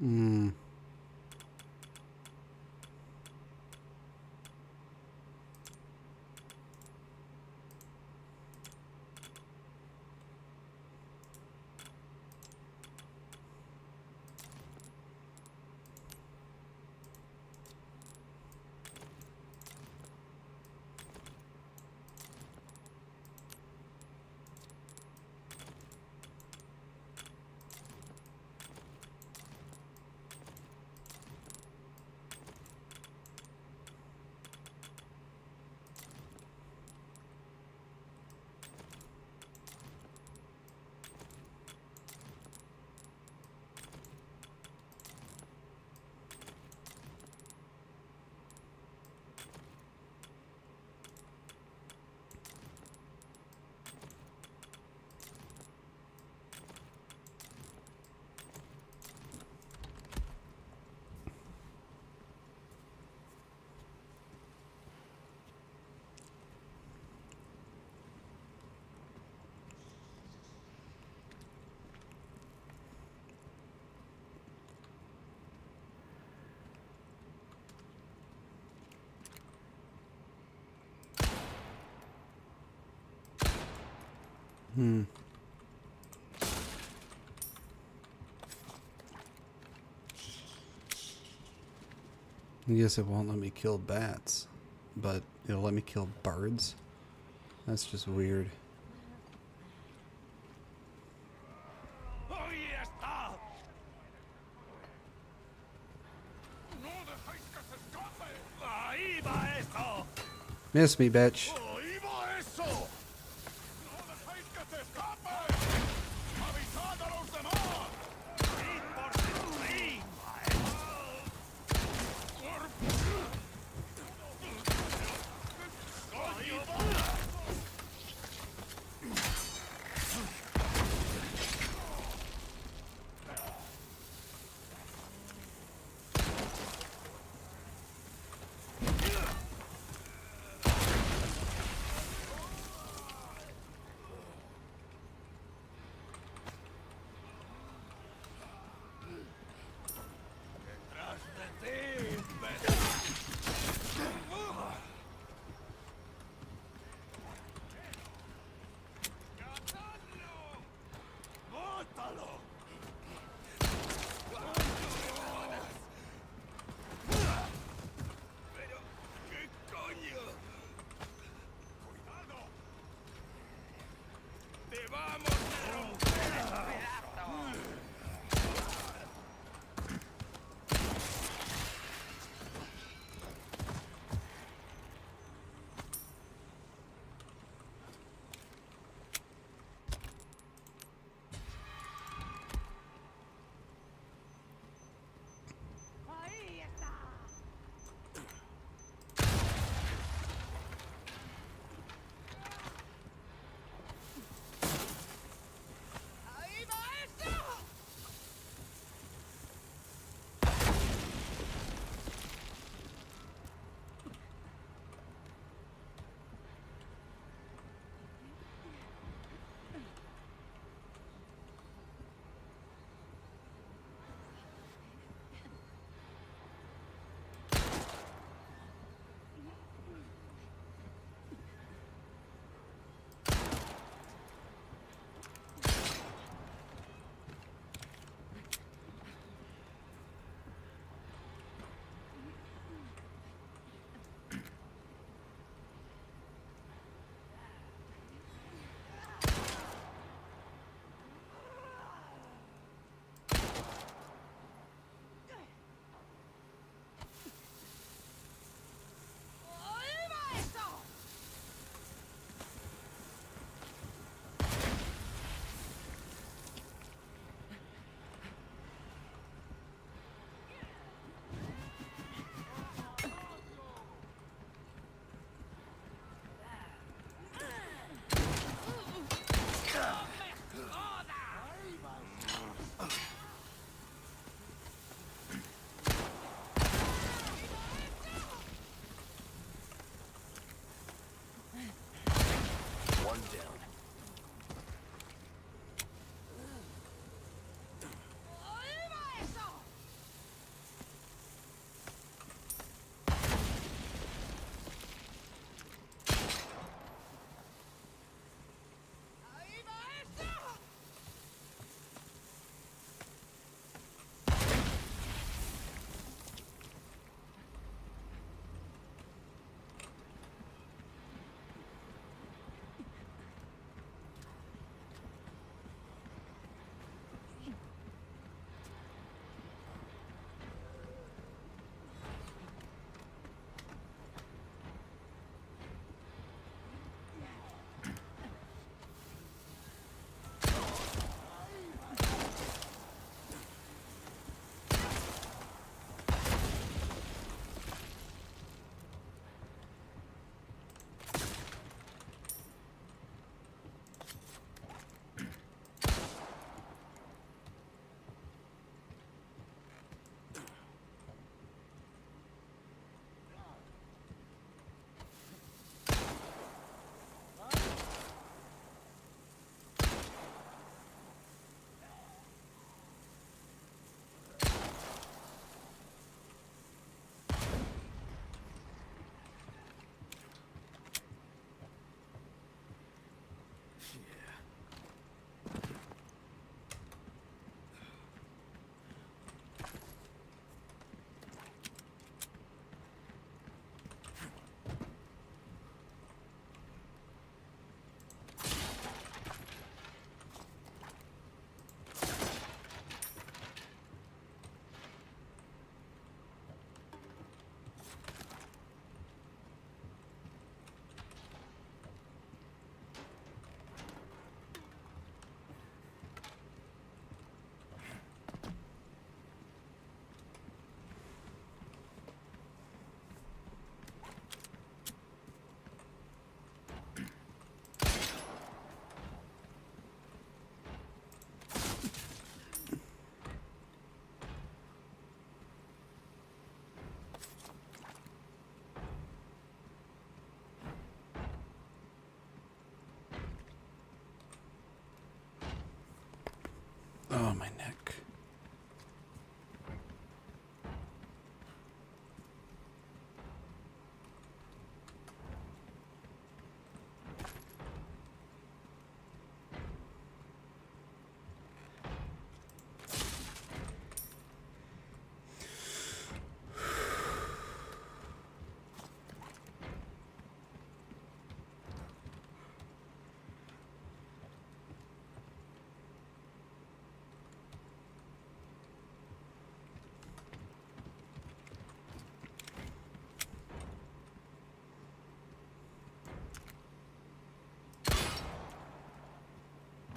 Hmm. Hmm. I guess it won't let me kill bats, but it'll let me kill birds. That's just weird. ¡Ahí está! ¡No dejéis que se escape! ¡Ahí va eso! Miss me, bitch. ¡Ahí va eso! ¡No dejéis que se escape! ¡Avisad a los demás! ¡Id por ahí! ¡Ahí va!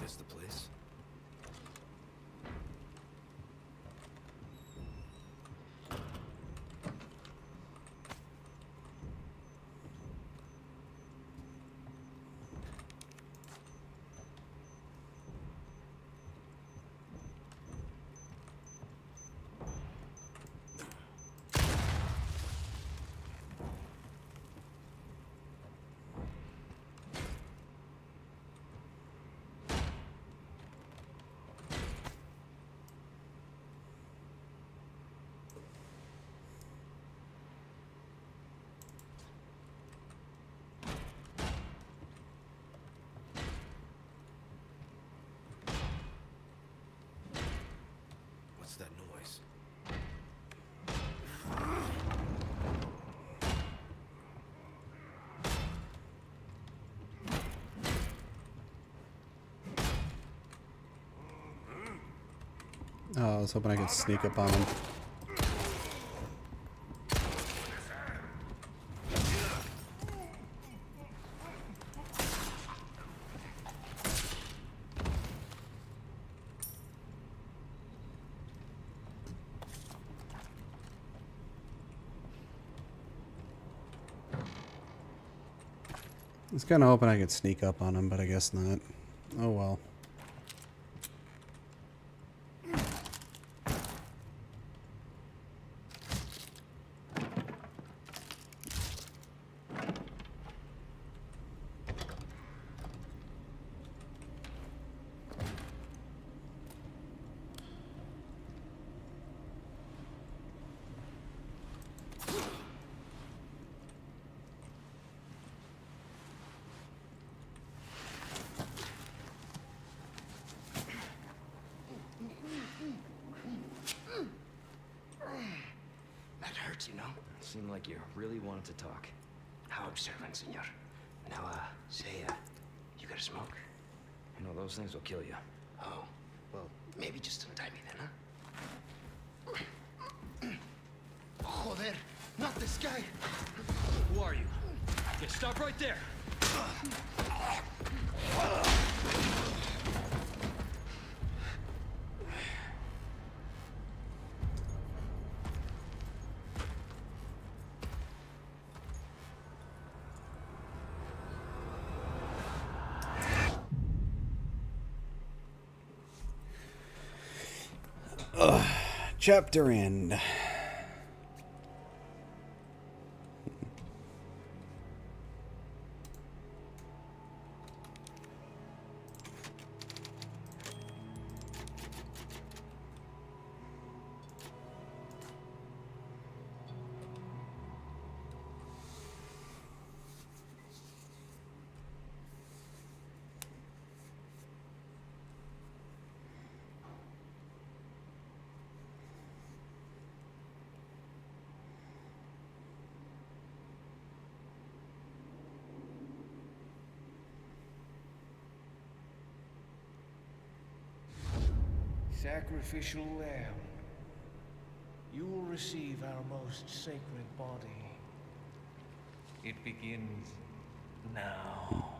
guess the place. What's that noise? Oh, I was hoping I could sneak up on him. I was kind of hoping I could sneak up on him, but I guess not. Oh well. That hurts, you know? Seemed like you really wanted to talk. How observant, senor. Now, say, you got a smoke? You know, those things will kill you. Oh, well, maybe just untie me then, huh? Joder, not this guy! Who are you? Okay, stop right there! Chapter end. Sacrificial lamb, you will receive our most sacred body. It begins now.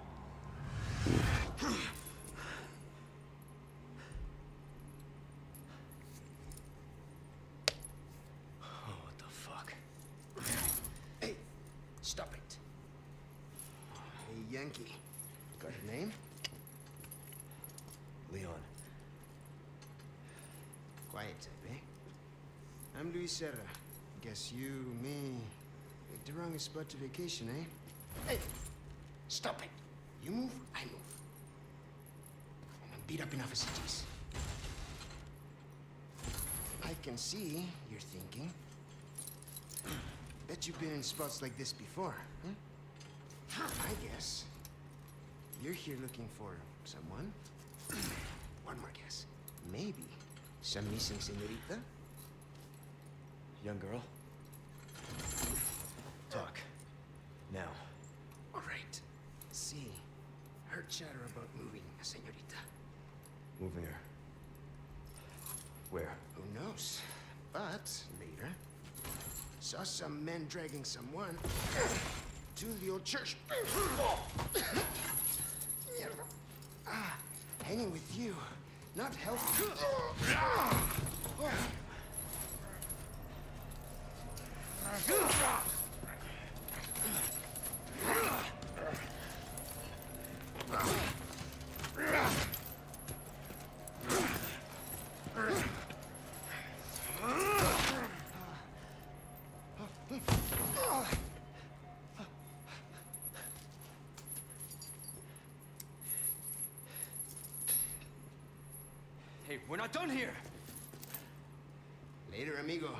Oh, what the fuck? Hey, stop it. Hey, Yankee. Got a name? Leon. Quiet type, eh? I'm Luis Serra. Guess you, me, picked the wrong spot to vacation, eh? Hey! Stop it! You move, I move. And I'm beat up enough as it is. I can see you're thinking. Bet you've been in spots like this before, huh? I guess you're here looking for someone. One more guess. Maybe some missing señorita? Young girl. Talk. Now. All right. See, heard chatter about moving a señorita. Moving her. Where? Who knows? But later, saw some men dragging someone to the old church. Hanging with you, not helping. Hey, we're not done here! Later, amigo.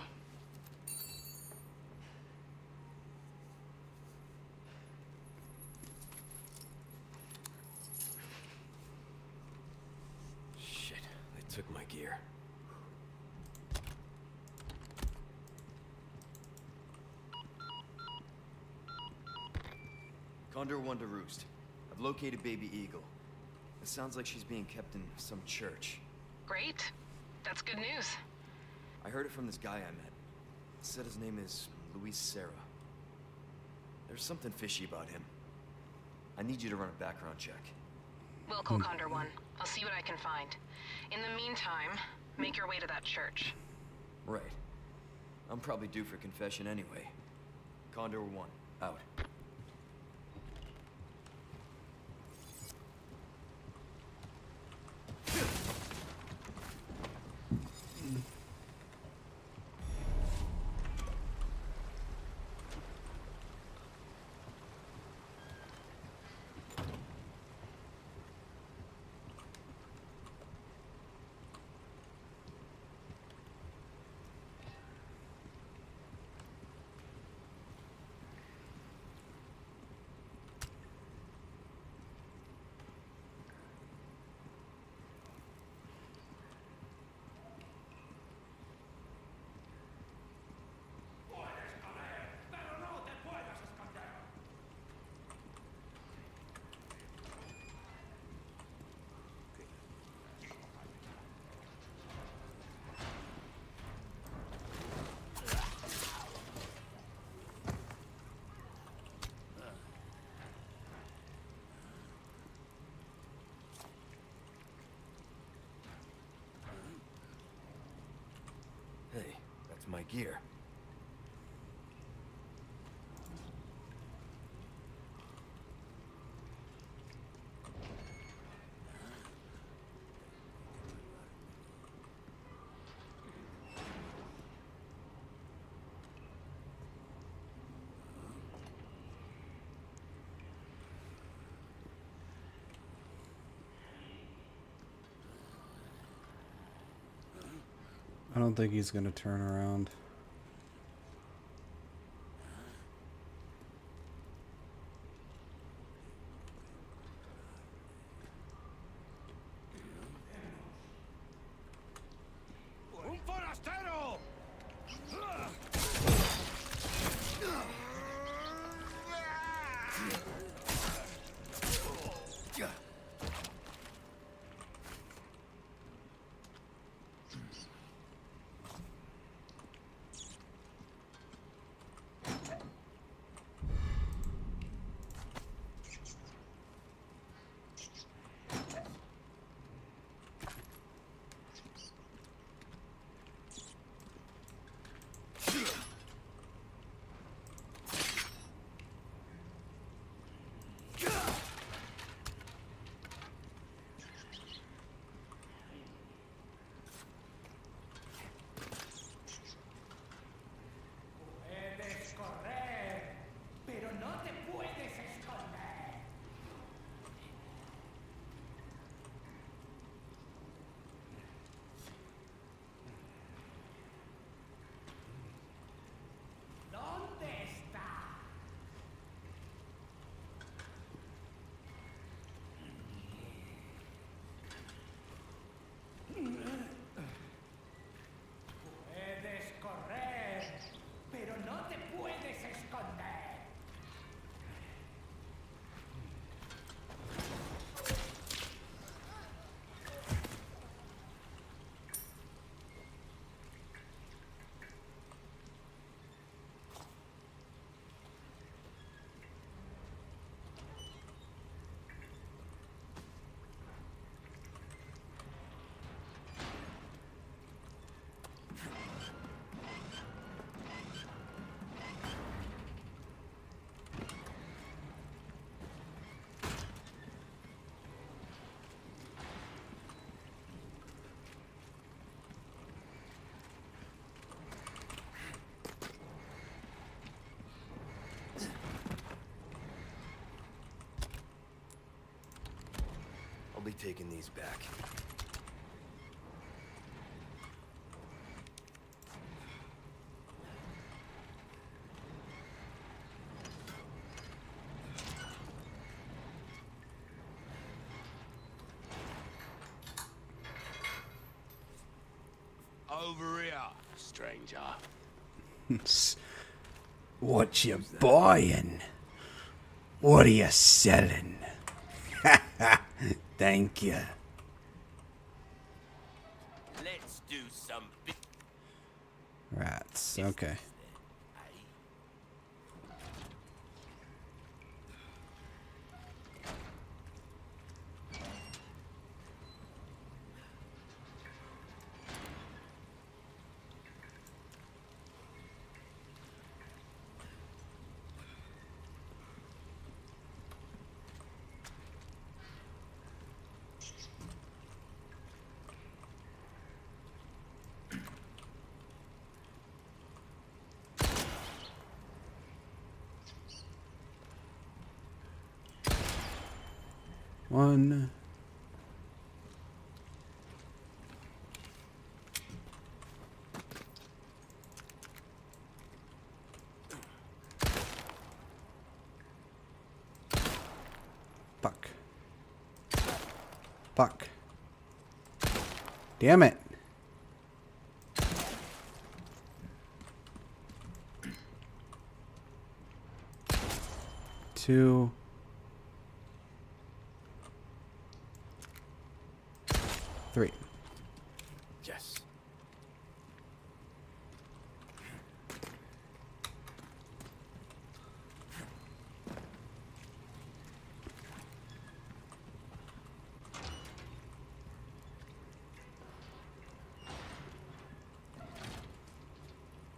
Shit, they took my gear. Condor 1 to Roost. I've located Baby Eagle. It sounds like she's being kept in some church. Great. That's good news. I heard it from this guy I met. Said his name is Luis Serra. There's something fishy about him. I need you to run a background check. Wilco Condor 1. I'll see what I can find. In the meantime, make your way to that church. Right. I'm probably due for confession anyway. Condor 1, out. Hey, that's my gear. I don't think he's gonna turn around. ¡Un forastero! probably taking these back. Over here, stranger. What you buying? What are you selling? Thank you. Let's do some Rats. Okay. One. Fuck. Fuck. Damn it. Two. Three. Yes.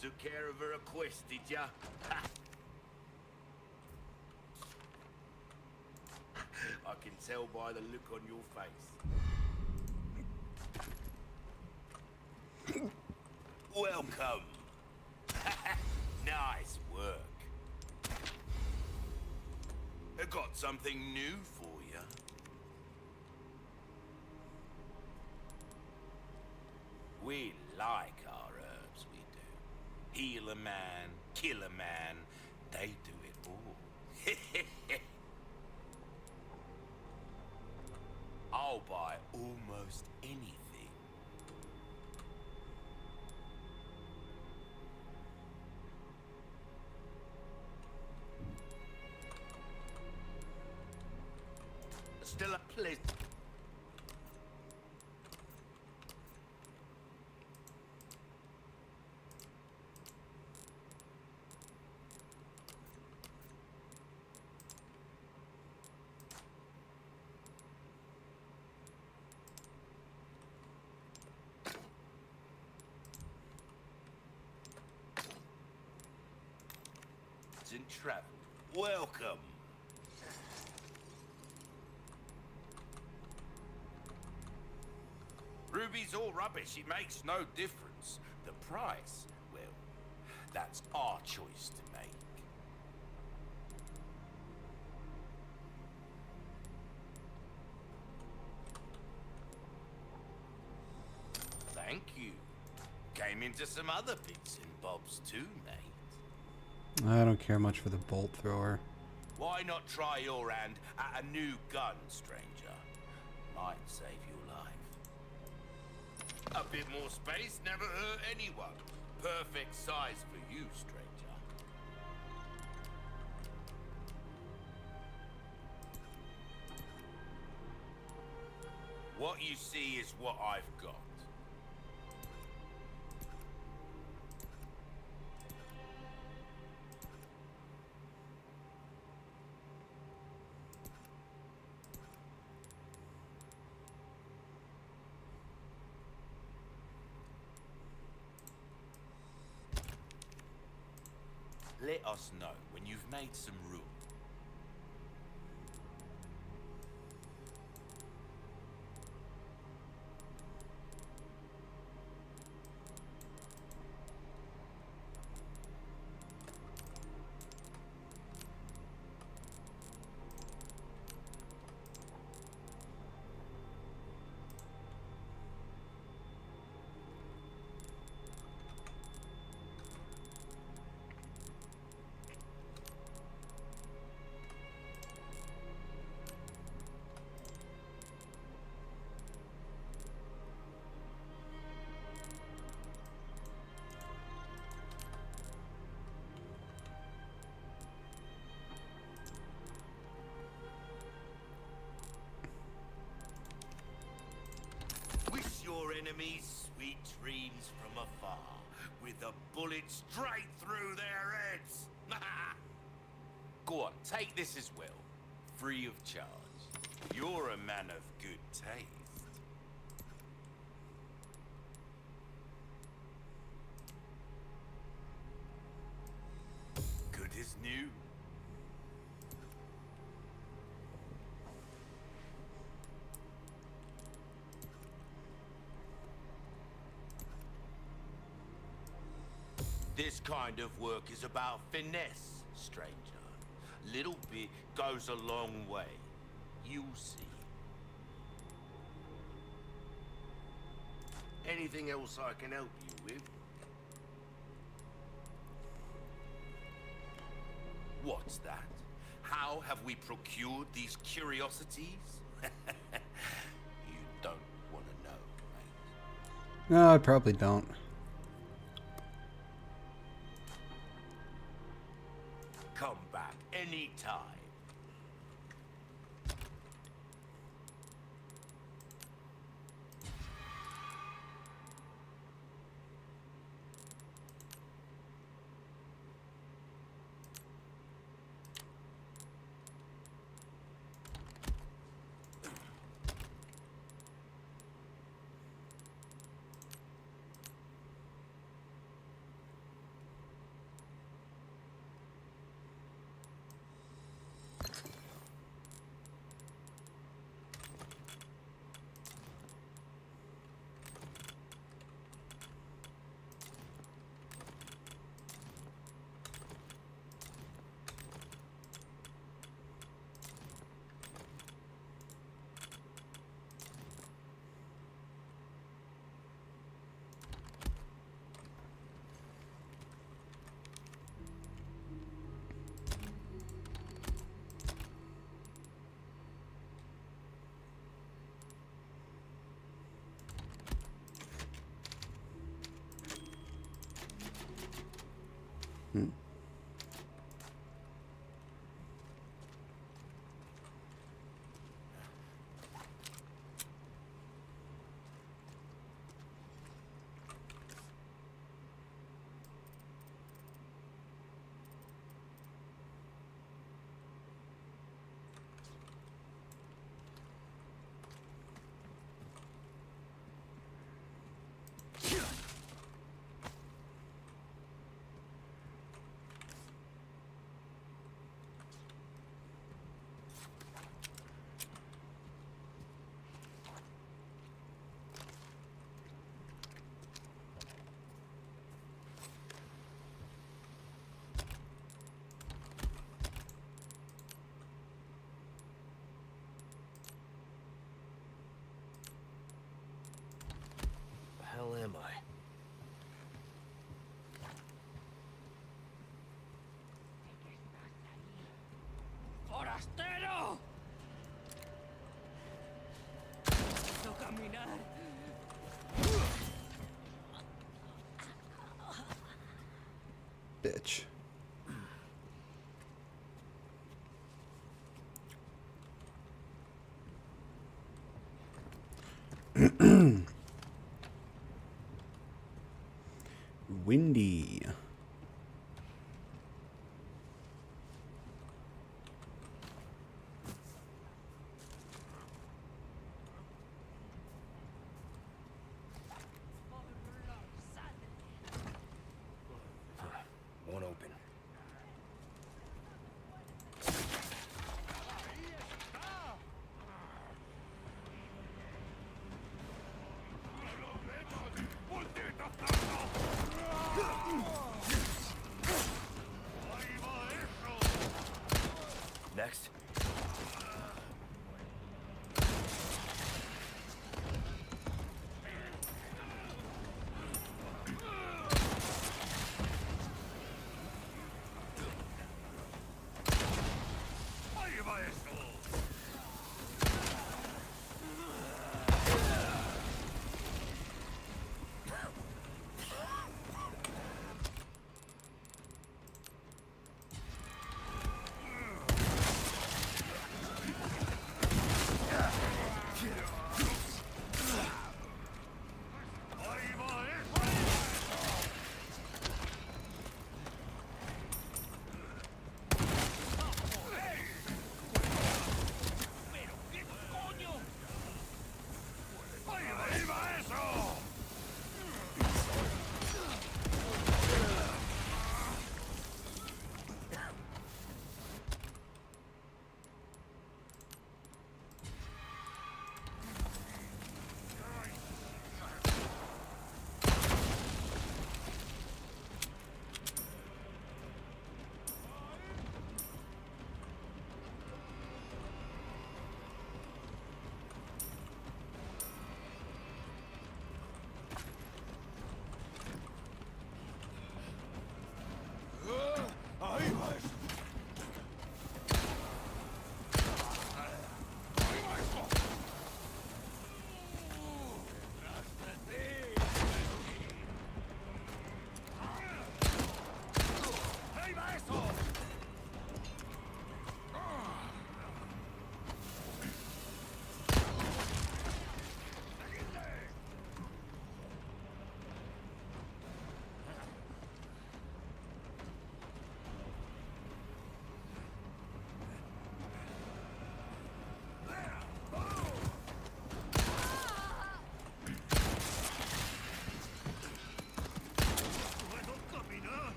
Took care of her request, did ya? Ha. I can tell by the look on your face. Welcome. Nice work. I got something new for you. We like our herbs, we do. Heal a man, kill a man, they do it all. I'll buy almost anything. Still a pleasure. And travel. Welcome. Ruby's all rubbish. It makes no difference. The price, well, that's our choice to make. Thank you. Came into some other bits and bobs too, mate. I don't care much for the bolt thrower. Why not try your hand at a new gun, stranger? Might save your life. A bit more space never hurt anyone. Perfect size for you, stranger. What you see is what I've got. Let us know when you've made some room. enemies sweet dreams from afar, with a bullet straight through their heads. Go on, take this as well, free of charge. You're a man of good taste. Good as new. This kind of work is about finesse, stranger. Little bit goes a long way. You'll see. Anything else I can help you with? What's that? How have we procured these curiosities? You don't want to know, mate. No, I probably don't. Come back anytime. Hell am I? ¡Forastero! ¡No caminar! Bitch. Windy. Won't open. Next.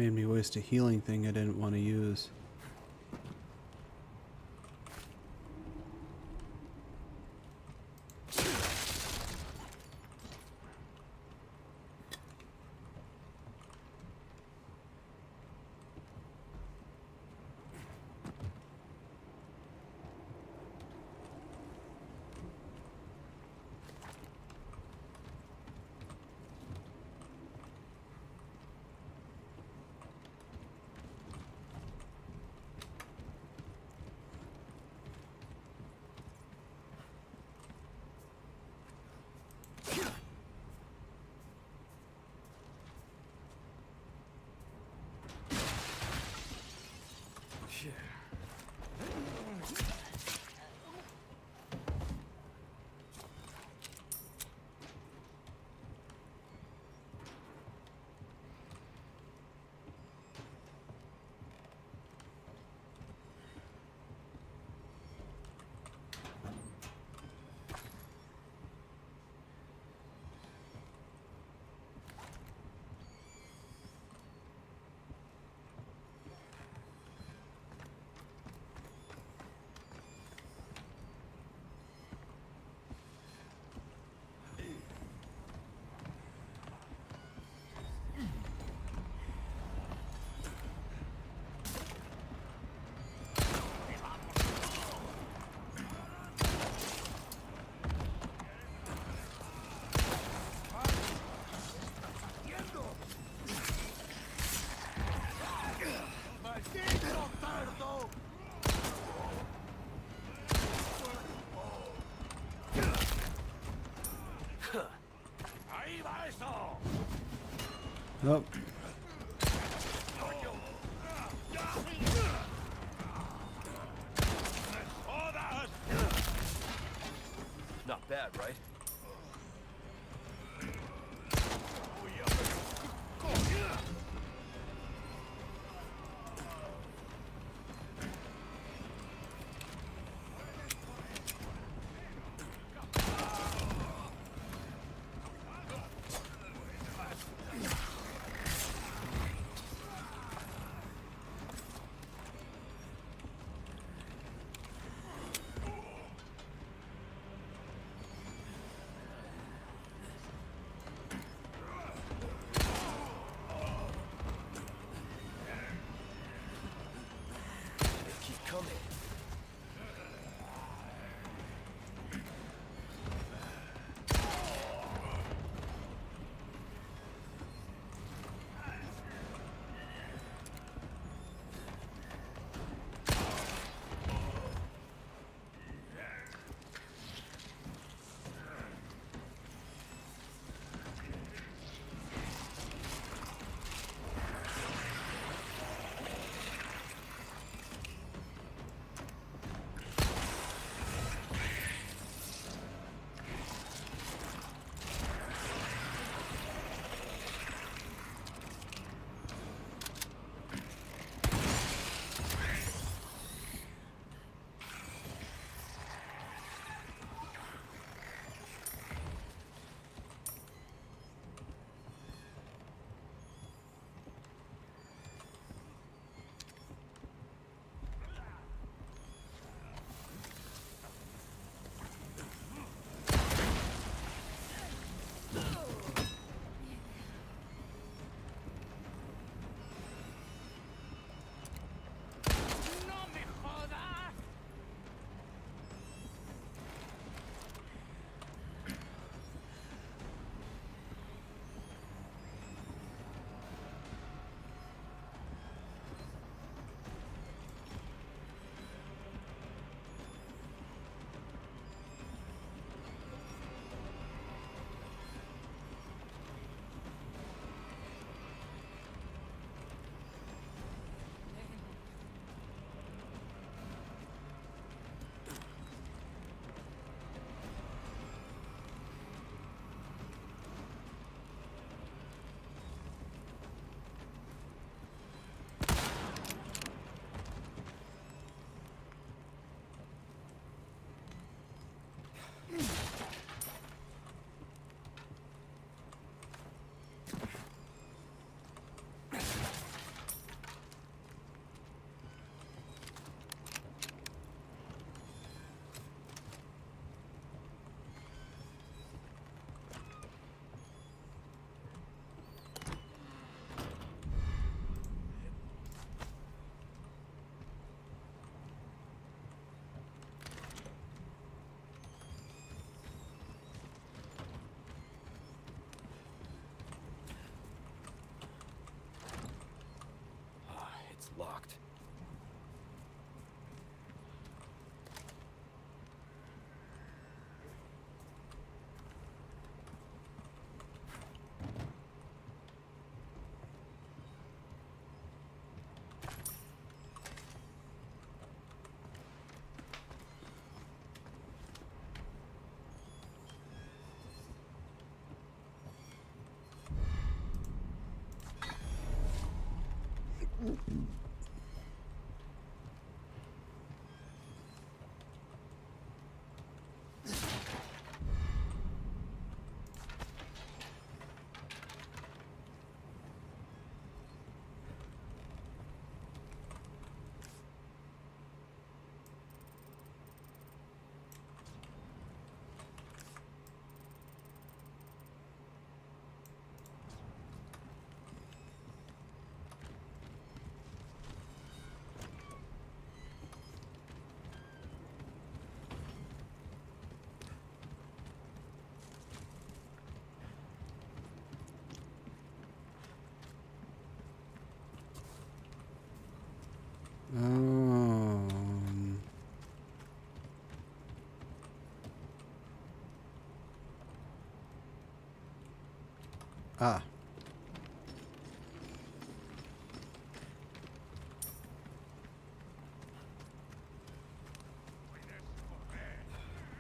Made me waste a healing thing I didn't want to use. Oh. Not bad, right? locked. Ah.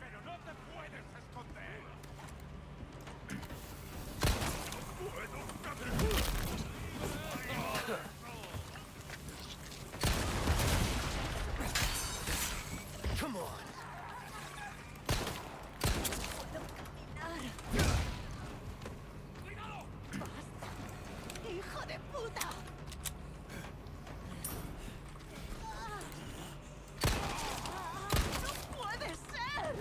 Pero no te puedes esconder. Come on. ¡Hijo de puta! ¡No puede ser!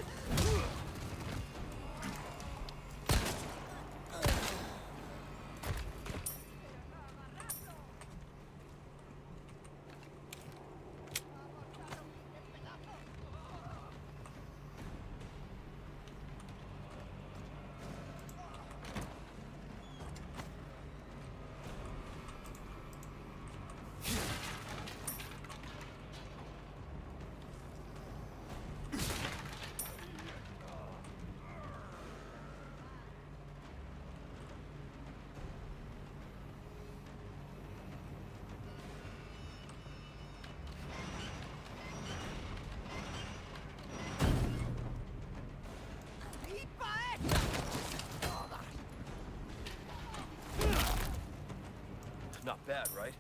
Not bad, right?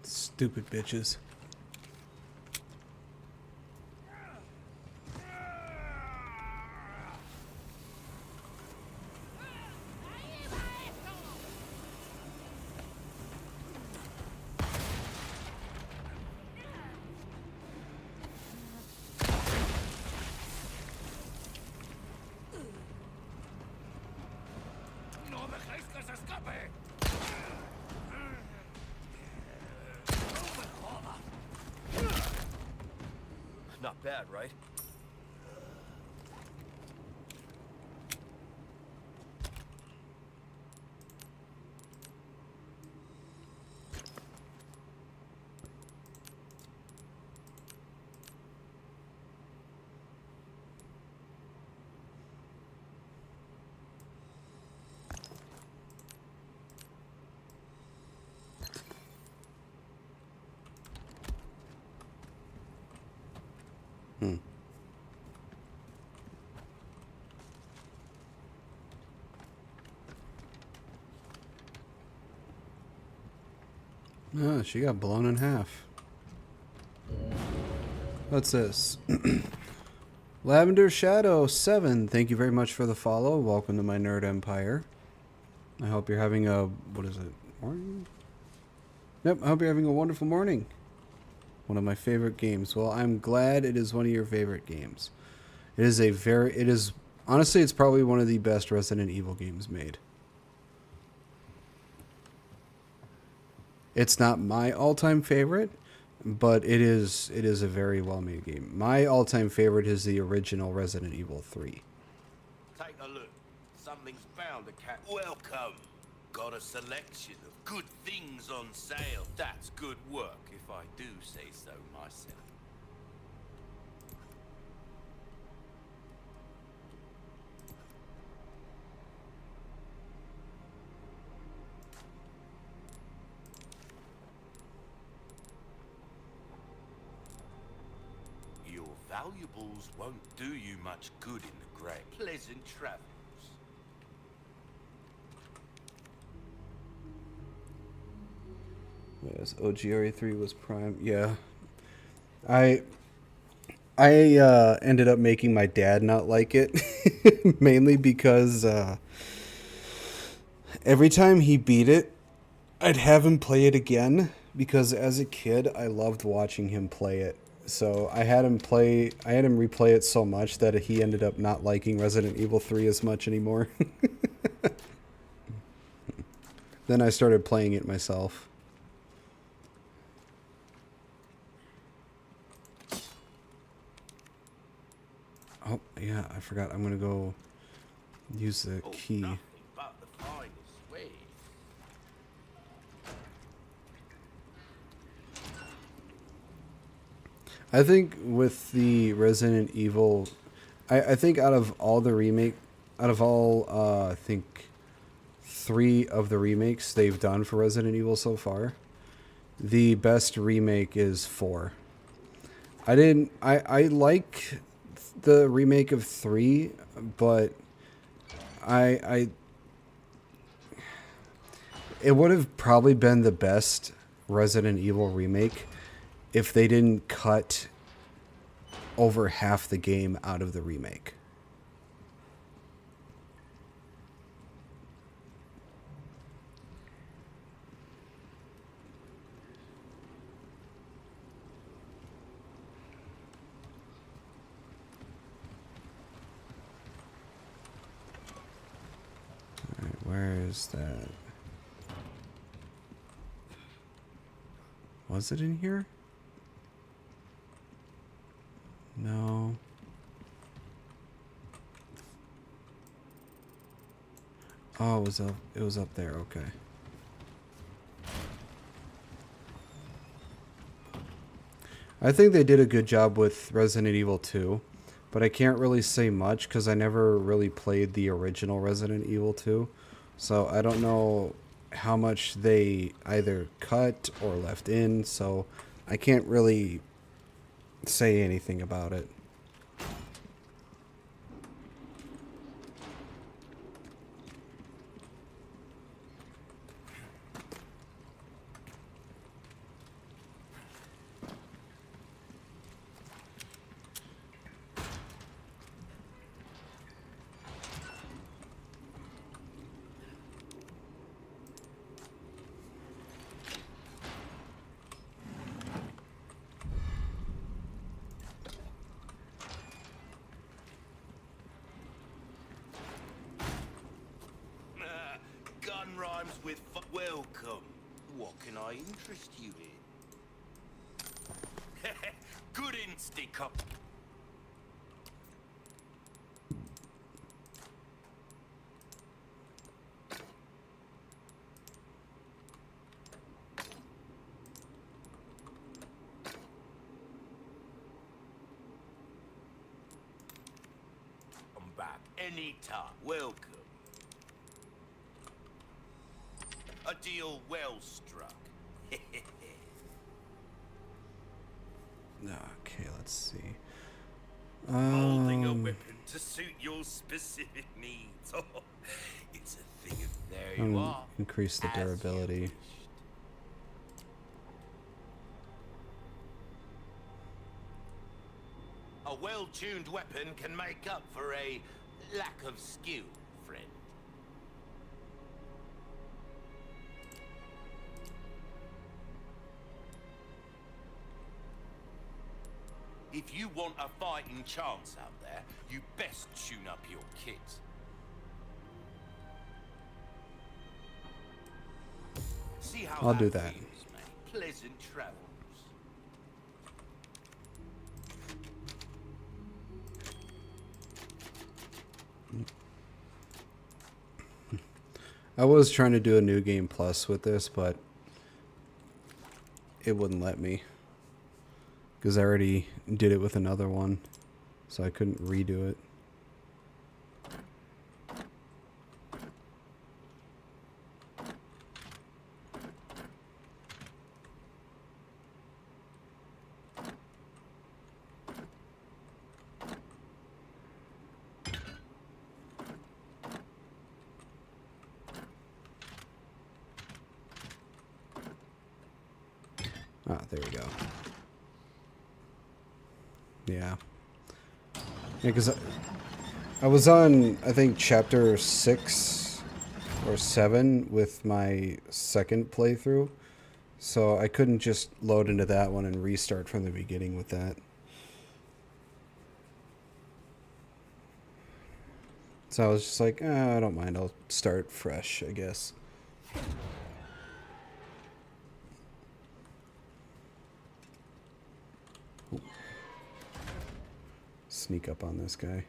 Stupid bitches. ¡No dejéis que se escape! Not bad, right? Oh, she got blown in half. What's this? Lavender Shadow 7, thank you very much for the follow. Welcome to my nerd empire. I hope you're having a, what is it, morning? Yep, I hope you're having a wonderful morning. One of my favorite games. Well, I'm glad it is one of your favorite games. Honestly, it's probably one of the best Resident Evil games made. It's not my all-time favorite, but it is a very well-made game. My all-time favorite is the original Resident Evil 3. Take a look. Something's bound to catch. Welcome. Got a selection of good things on sale. That's good work, if I do say so myself. Your valuables won't do you much good in the grave. Pleasant travels. Yes, OGRE3 was Prime. Yeah. I ended up making my dad not like it. Mainly because every time he beat it, I'd have him play it again. Because as a kid, I loved watching him play it. So I had him replay it so much that he ended up not liking Resident Evil 3 as much anymore. Then I started playing it myself. Oh, yeah, I forgot. I'm going to go use the key. Nothing but the finest way. I think with the Resident Evil, I think out of all, I think 3 of the remakes they've done for Resident Evil so far, the best remake is 4. I like the remake of 3, but it would have probably been the best Resident Evil remake if they didn't cut over half the game out of the remake. All right, where is that? Was it in here? No. Oh, it was up there, okay. I think they did a good job with Resident Evil 2, but I can't really say much because I never really played the original Resident Evil 2. So I don't know how much they either cut or left in, so I can't really say anything about it. Gun rhymes with welcome. What can I interest you in? Good instinct. I'm back anytime. Welcome. A deal well struck. Okay, let's see. Molding a weapon to suit your specific needs. Oh, it's a thing of there you are. Increase the durability. A well-tuned weapon can make up for a lack of skill, friend. If you want a fighting chance out there, you best tune up your kit. See how I'll do that. feels, mate. Pleasant travels. I was trying to do a new game plus with this, but it wouldn't let me. Because I already did it with another one, so I couldn't redo it. Ah, there we go. Yeah. Yeah, because I was on, I think, chapter 6 or 7 with my second playthrough. So I couldn't just load into that one and restart from the beginning with that. So I was just like, I don't mind, I'll start fresh, I guess. Sneak up on this guy.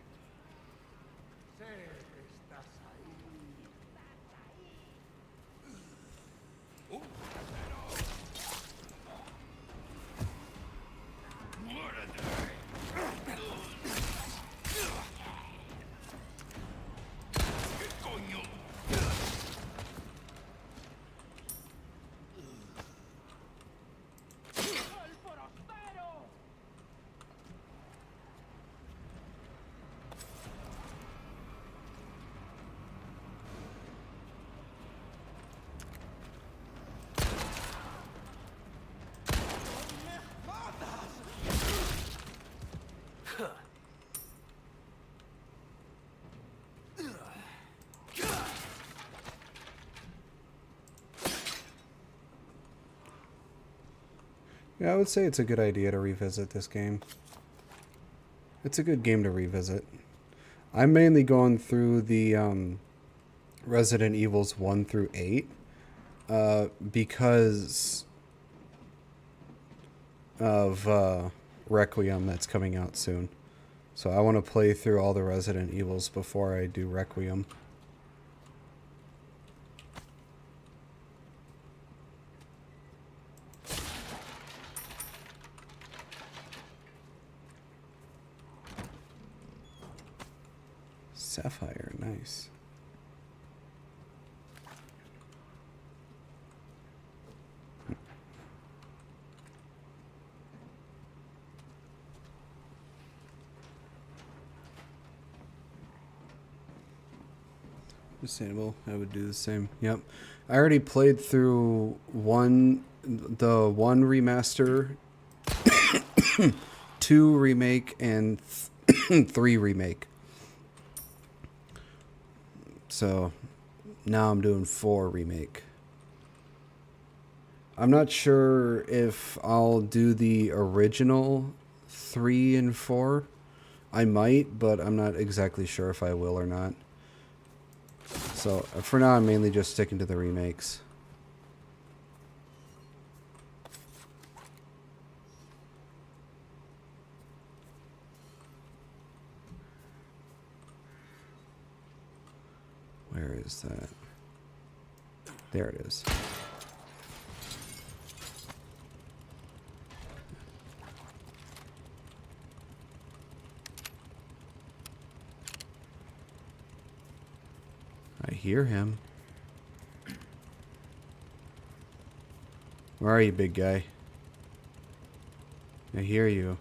Yeah, I would say it's a good idea to revisit this game. It's a good game to revisit. I'm mainly going through the Resident Evils 1 through 8 because of Requiem that's coming out soon. So I want to play through all the Resident Evils before I do Requiem. Sapphire, nice. Understandable. I would do the same. Yep. I already played through the 1 remaster, 2 remake, and 3 remake. So now I'm doing 4 remake. I'm not sure if I'll do the original 3 and 4. I might, but I'm not exactly sure if I will or not. So for now, I'm mainly just sticking to the remakes. Where is that? There it is. I hear him. Where are you, big guy? I hear you.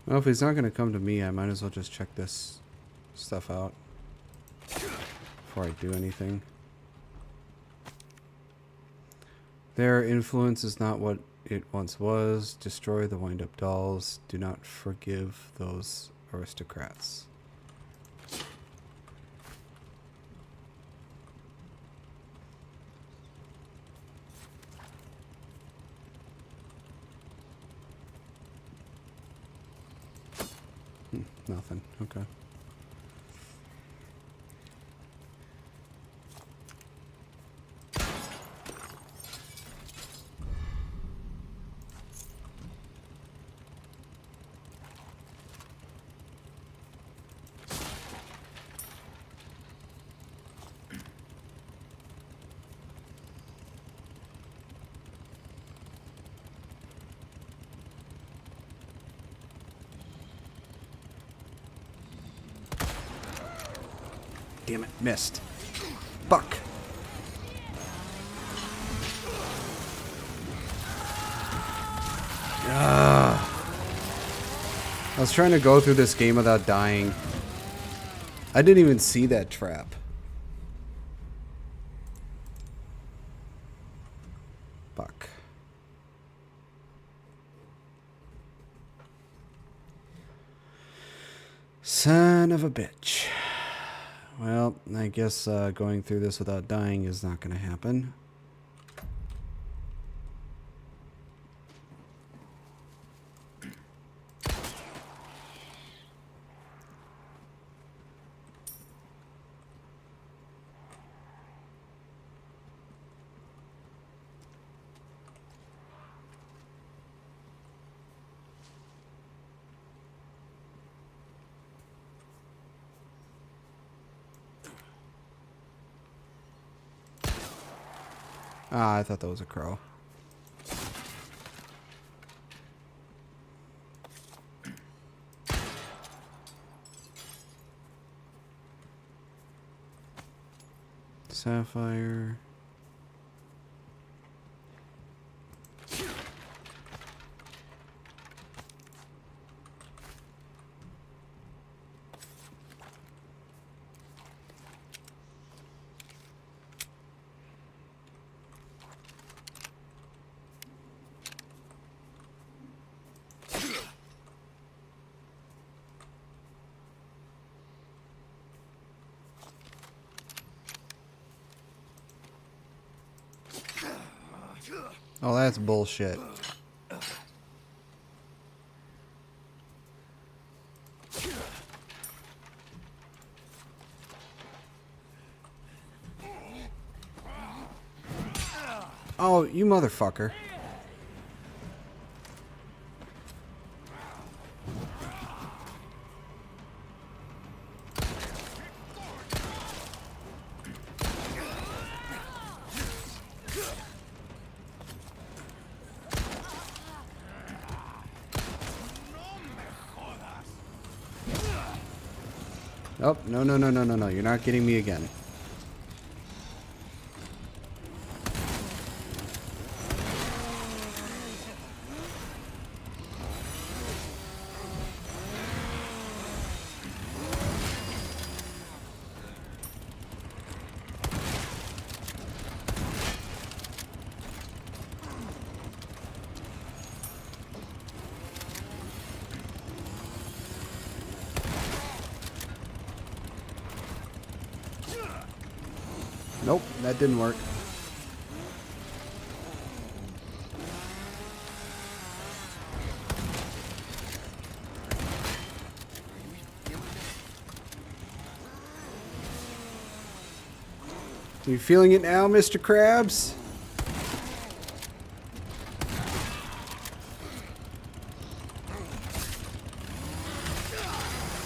Well, if he's not going to come to me, I might as well just check this stuff out before I do anything. Their influence is not what it once was. Destroy the wind-up dolls. Do not forgive those aristocrats. Nothing. Okay. Damn it, missed. Fuck. I was trying to go through this game without dying. I didn't even see that trap. Fuck. Son of a bitch. Well, I guess going through this without dying is not going to happen. Ah, I thought that was a crow. Sapphire. Oh, that's bullshit. Oh, you motherfucker. Oh, no, no, no, no, no, no. You're not getting me again. Nope, that didn't work. Are you feeling it now, Mr. Krabs?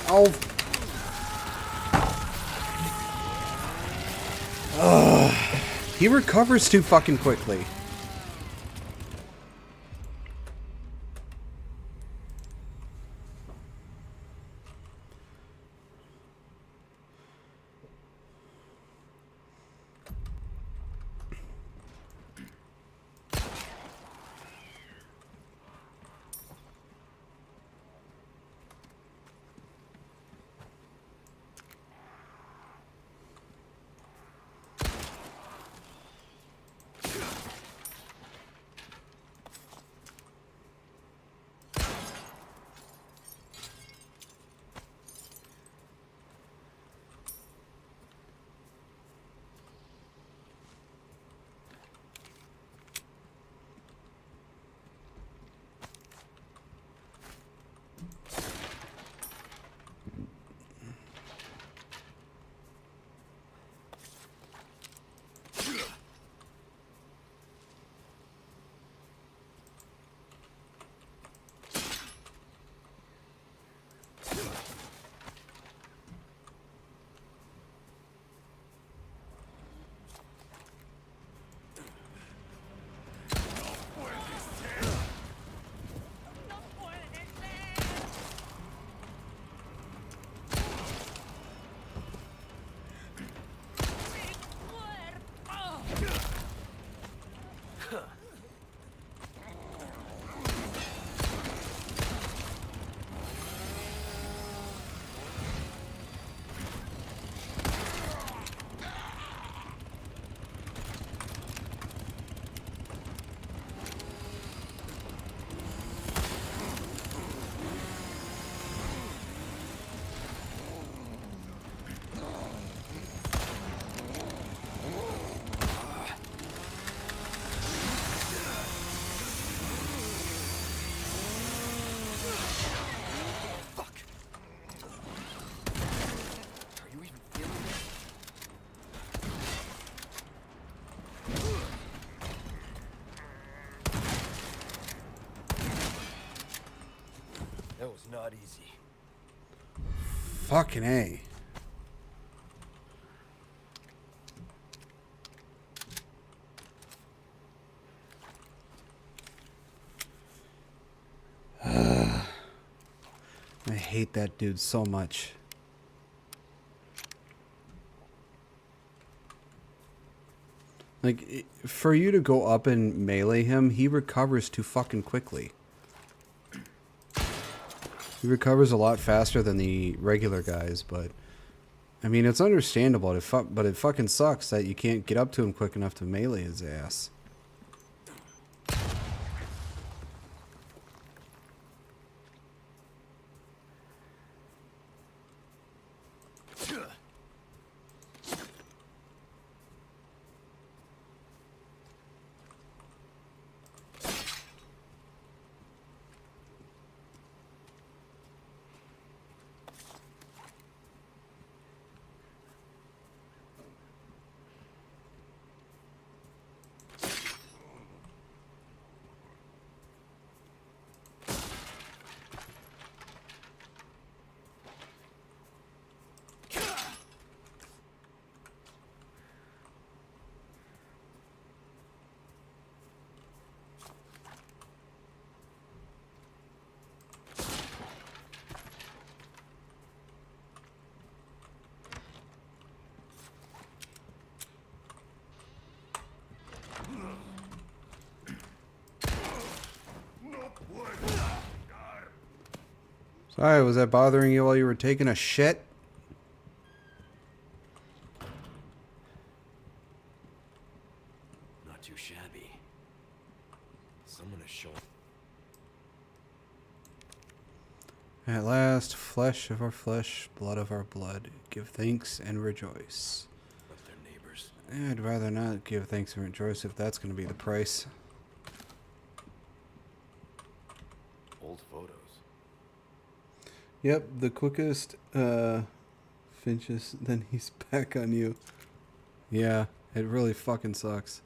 Oh. Ugh. He recovers too fucking quickly. That was not easy. Fucking A. I hate that dude so much. Like, for you to go up and melee him, he recovers too fucking quickly. He recovers a lot faster than the regular guys, but... I mean, it's understandable, but it fucking sucks that you can't get up to him quick enough to melee his ass. Sorry, was that bothering you while you were taking a shit? Not too shabby. Someone has shown. At last, flesh of our flesh, blood of our blood. Give thanks and rejoice. But they're neighbors. I'd rather not give thanks and rejoice if that's going to be the price. Old photos. Yep, the quickest Finches, then he's back on you. Yeah, it really fucking sucks.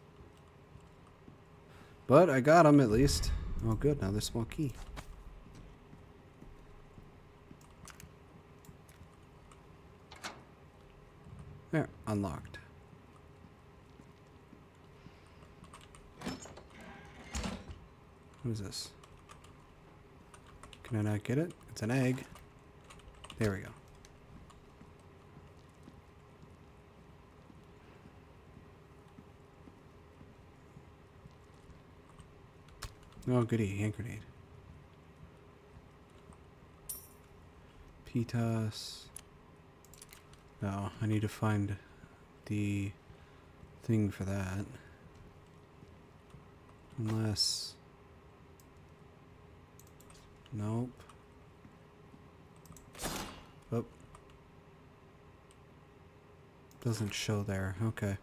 But I got him at least. Oh good, now there's small key. There, unlocked. What is this? Can I not get it? It's an egg. There we go. Oh, goody. Hand grenade. Pitas. No, I need to find the thing for that. Unless... Nope. Oh. Doesn't show there. Okay.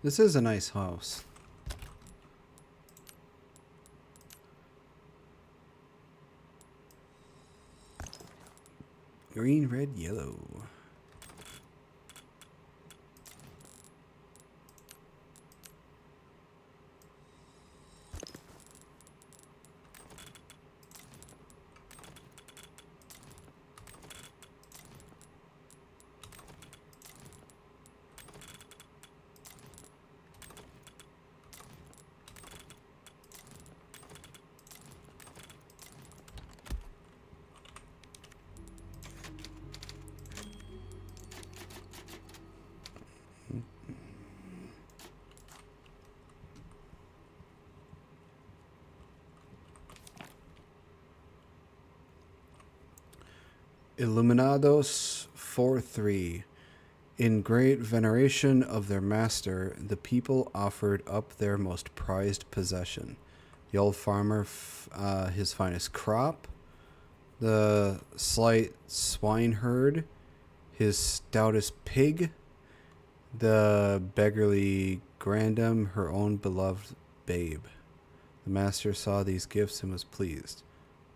This is a nice house. Green, red, yellow. Illuminados 4-3. In great veneration of their master, the people offered up their most prized possession. The old farmer, his finest crop, the slight swineherd, his stoutest pig, the beggarly grandam, her own beloved babe. The master saw these gifts and was pleased.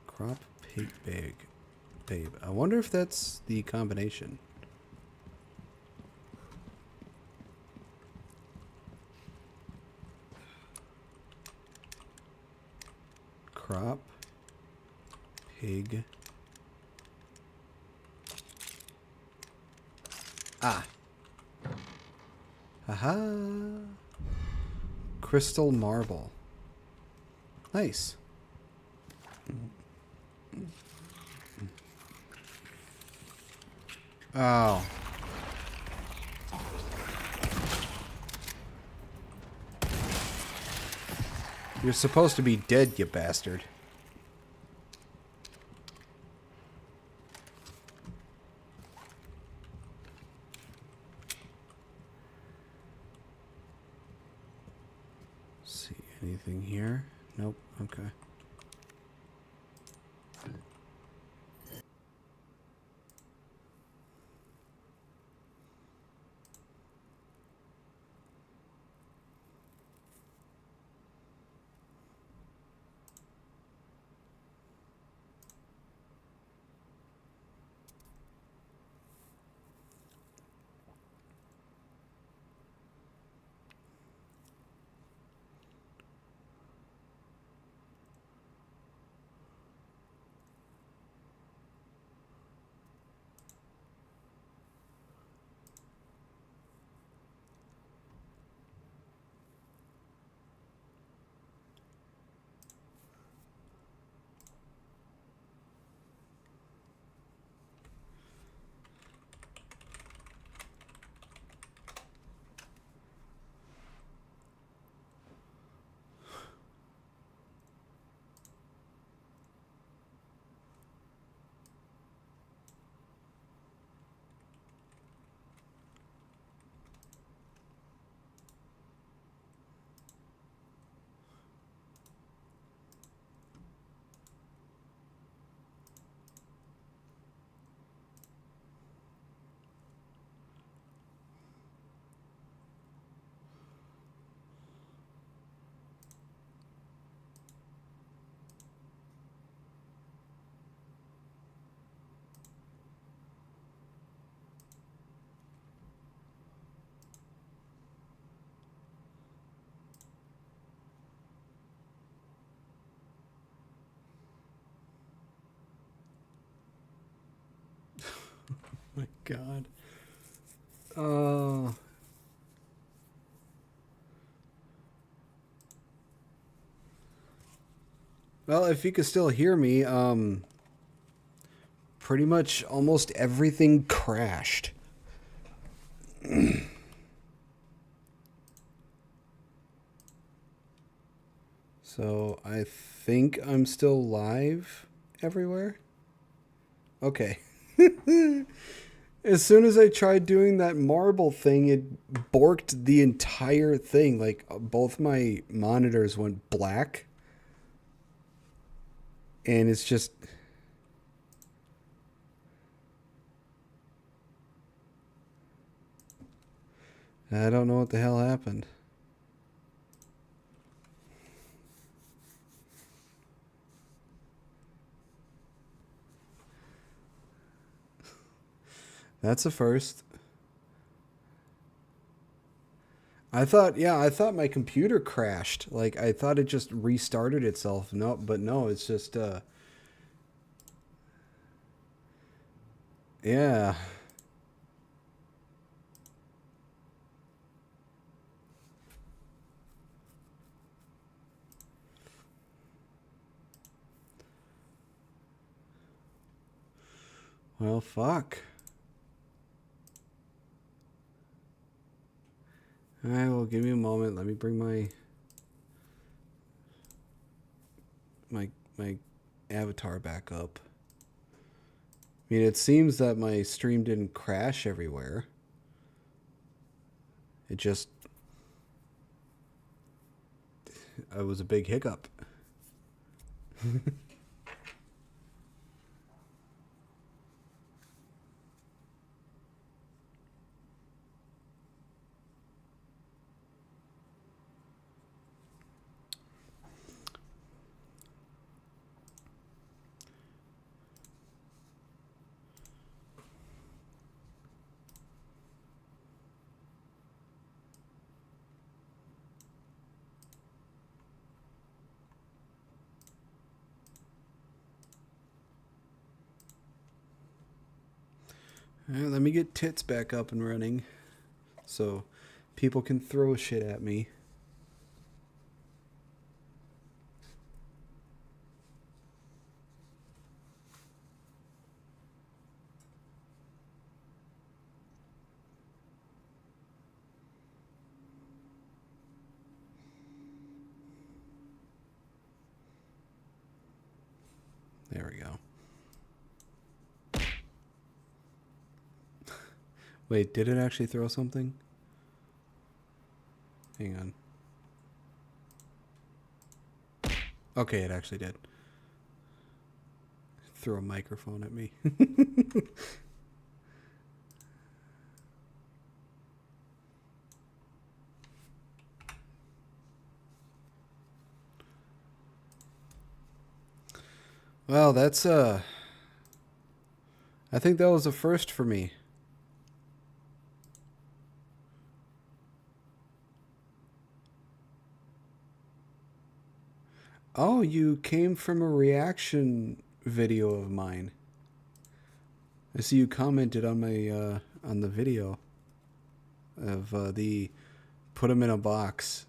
Crop, pig, babe. I wonder if that's the combination. Prop. Pig. Ah. Aha. Crystal marble. Nice. Oh. You're supposed to be dead, you bastard. See anything here? Nope. Okay. My God. Oh. Well, if you could still hear me, pretty much almost everything crashed. So I think I'm still live everywhere. Okay. As soon as I tried doing that marble thing, it borked the entire thing. Like, both my monitors went black. And it's just... I don't know what the hell happened. That's a first. I thought my computer crashed. Like, I thought it just restarted itself. No, but no, it's just, yeah. Well, fuck. Alright, well, give me a moment. Let me bring my avatar back up. I mean, it seems that my stream didn't crash everywhere. It just... it was a big hiccup. Alright, let me get tits back up and running so people can throw shit at me. There we go. Wait, did it actually throw something? Hang on. Okay, it actually did. Throw a microphone at me. Well, that's I think that was a first for me. Oh, you came from a reaction video of mine. I see you commented on my on the video of the put them in a box.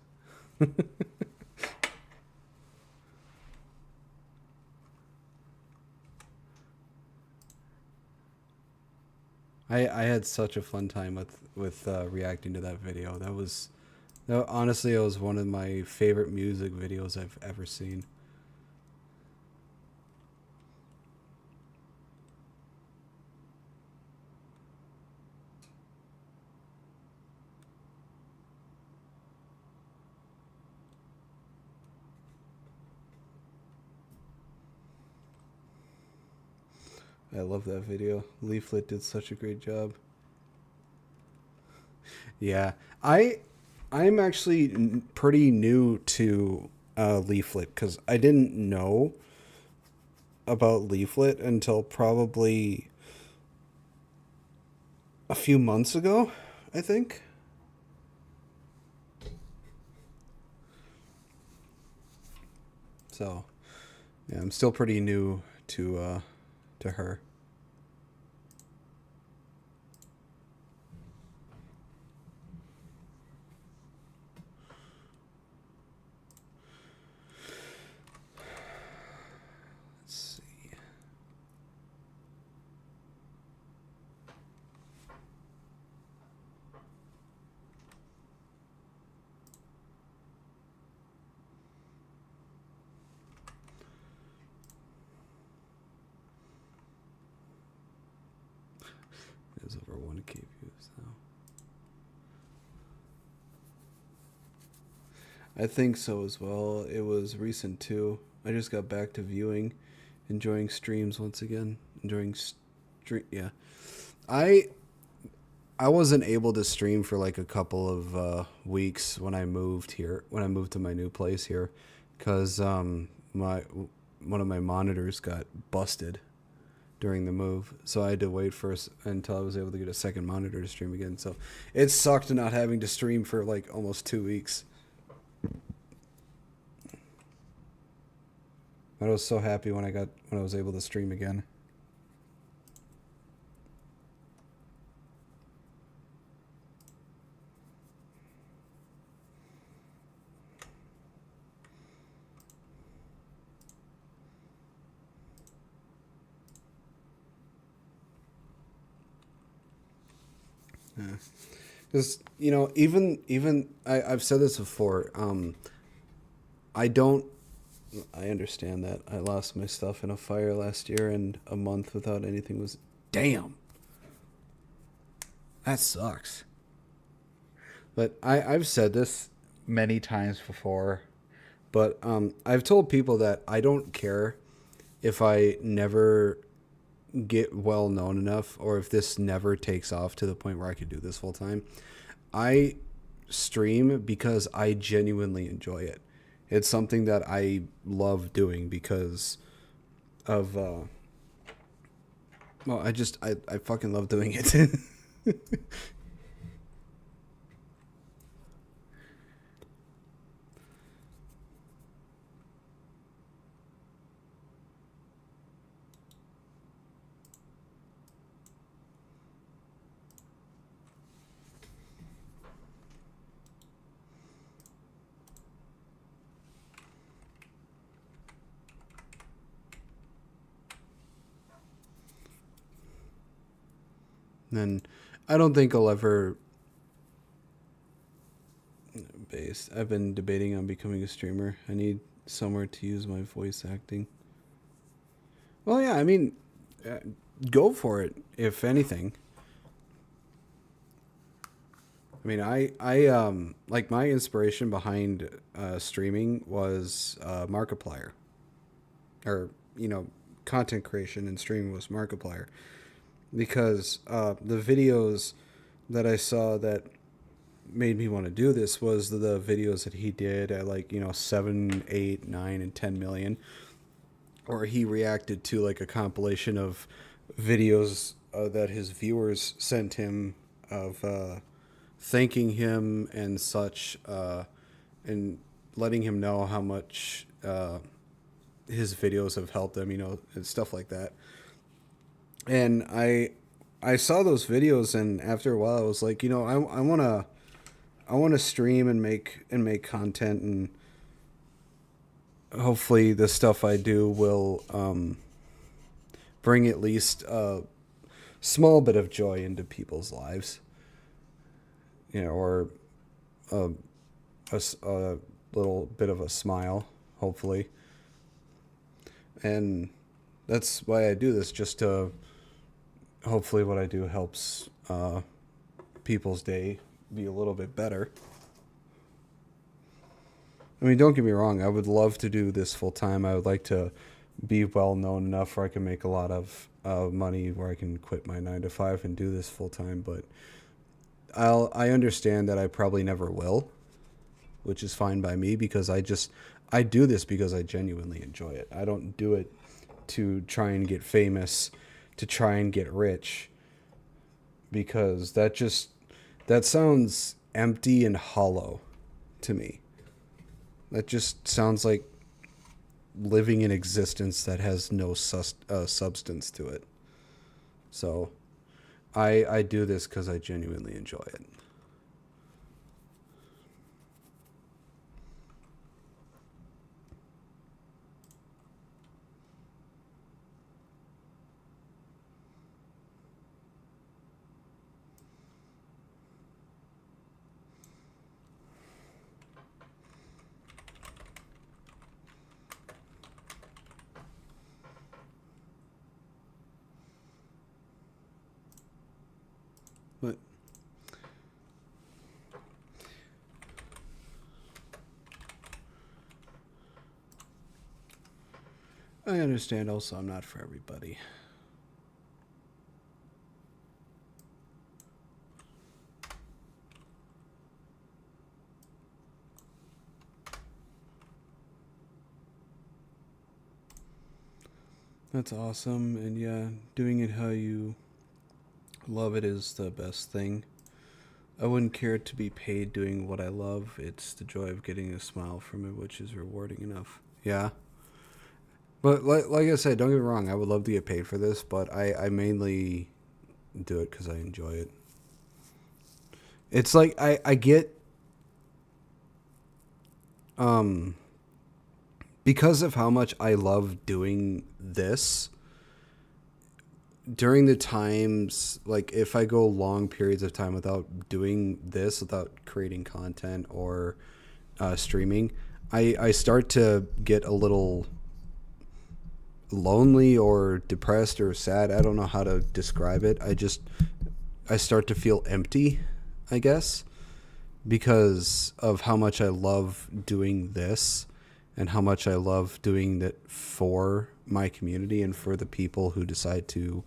I had such a fun time with reacting to that video. Honestly, it was one of my favorite music videos I've ever seen. I love that video. Leaflet did such a great job. Yeah, I'm actually pretty new to Leaflet because I didn't know about Leaflet until probably a few months ago, I think. So, yeah, I'm still pretty new to her. Let's see. There's over 1K views now. I think so as well. It was recent too. I just got back to viewing, enjoying streams once again. Yeah. I wasn't able to stream for like a couple of weeks when I moved here, when I moved to my new place here, because one of my monitors got busted during the move, so I had to wait until I was able to get a second monitor to stream again. So it sucked not having to stream for like almost 2 weeks. But I was so happy when I was able to stream again. Yeah. Because, even I've said this before, I understand that. I lost my stuff in a fire last year, and a month without anything was... Damn! That sucks. But I've said this many times before, but I've told people that I don't care if I never get well known enough, or if this never takes off to the point where I could do this full time. I stream because I genuinely enjoy it. It's something that I love doing because of I fucking love doing it. And I don't think I'll ever... I've been debating on becoming a streamer. I need somewhere to use my voice acting. Well, yeah, I mean, go for it, if anything. I mean, I like, my inspiration behind streaming was Markiplier. Or, you know, content creation and streaming was Markiplier. Because the videos that I saw that made me want to do this was the videos that he did at, like, you know, 7, 8, 9, and 10 million. Or he reacted to, like, a compilation of videos that his viewers sent him of thanking him and such, and letting him know how much his videos have helped them, you know, and stuff like that. And I saw those videos, and after a while I was like, you know, I want to stream and make content, and hopefully the stuff I do will bring at least a small bit of joy into people's lives. You know, or a little bit of a smile, hopefully. And that's why I do this, just to hopefully what I do helps people's day be a little bit better. I mean, don't get me wrong, I would love to do this full time. I would like to be well known enough where I can make a lot of money, where I can quit my 9-to-5 and do this full time, but I understand that I probably never will, which is fine by me, because I do this because I genuinely enjoy it. I don't do it to try and get famous, to try and get rich, because that sounds empty and hollow to me. That just sounds like living an existence that has no substance to it. So I do this because I genuinely enjoy it. But I understand also I'm not for everybody. That's awesome, and yeah, doing it how you love it is the best thing. I wouldn't care to be paid doing what I love. It's the joy of getting a smile from it, which is rewarding enough. Yeah. But like I said, don't get me wrong, I would love to get paid for this, but I mainly do it because I enjoy it. It's like I get... because of how much I love doing this, during the times, like, if I go long periods of time without doing this, without creating content or streaming, I start to get a little lonely or depressed or sad. I don't know how to describe it. I start to feel empty, I guess, because of how much I love doing this and how much I love doing that for my community and for the people who decide to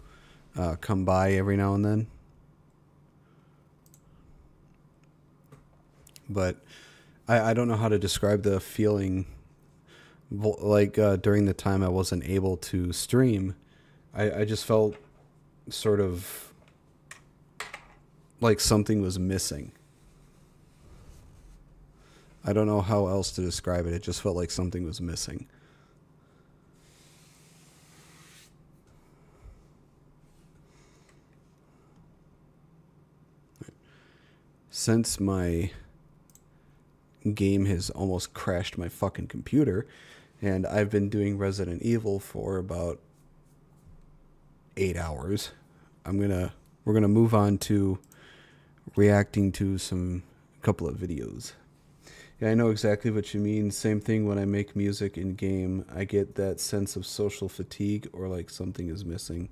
come by every now and then. But I don't know how to describe the feeling. Like, during the time I wasn't able to stream, I just felt sort of like something was missing. I don't know how else to describe it. It just felt like something was missing. Since my game has almost crashed my fucking computer, and I've been doing Resident Evil for about 8 hours, I'm gonna we're going to move on to reacting to a couple of videos. Yeah, I know exactly what you mean. Same thing when I make music in game. I get that sense of social fatigue or like something is missing.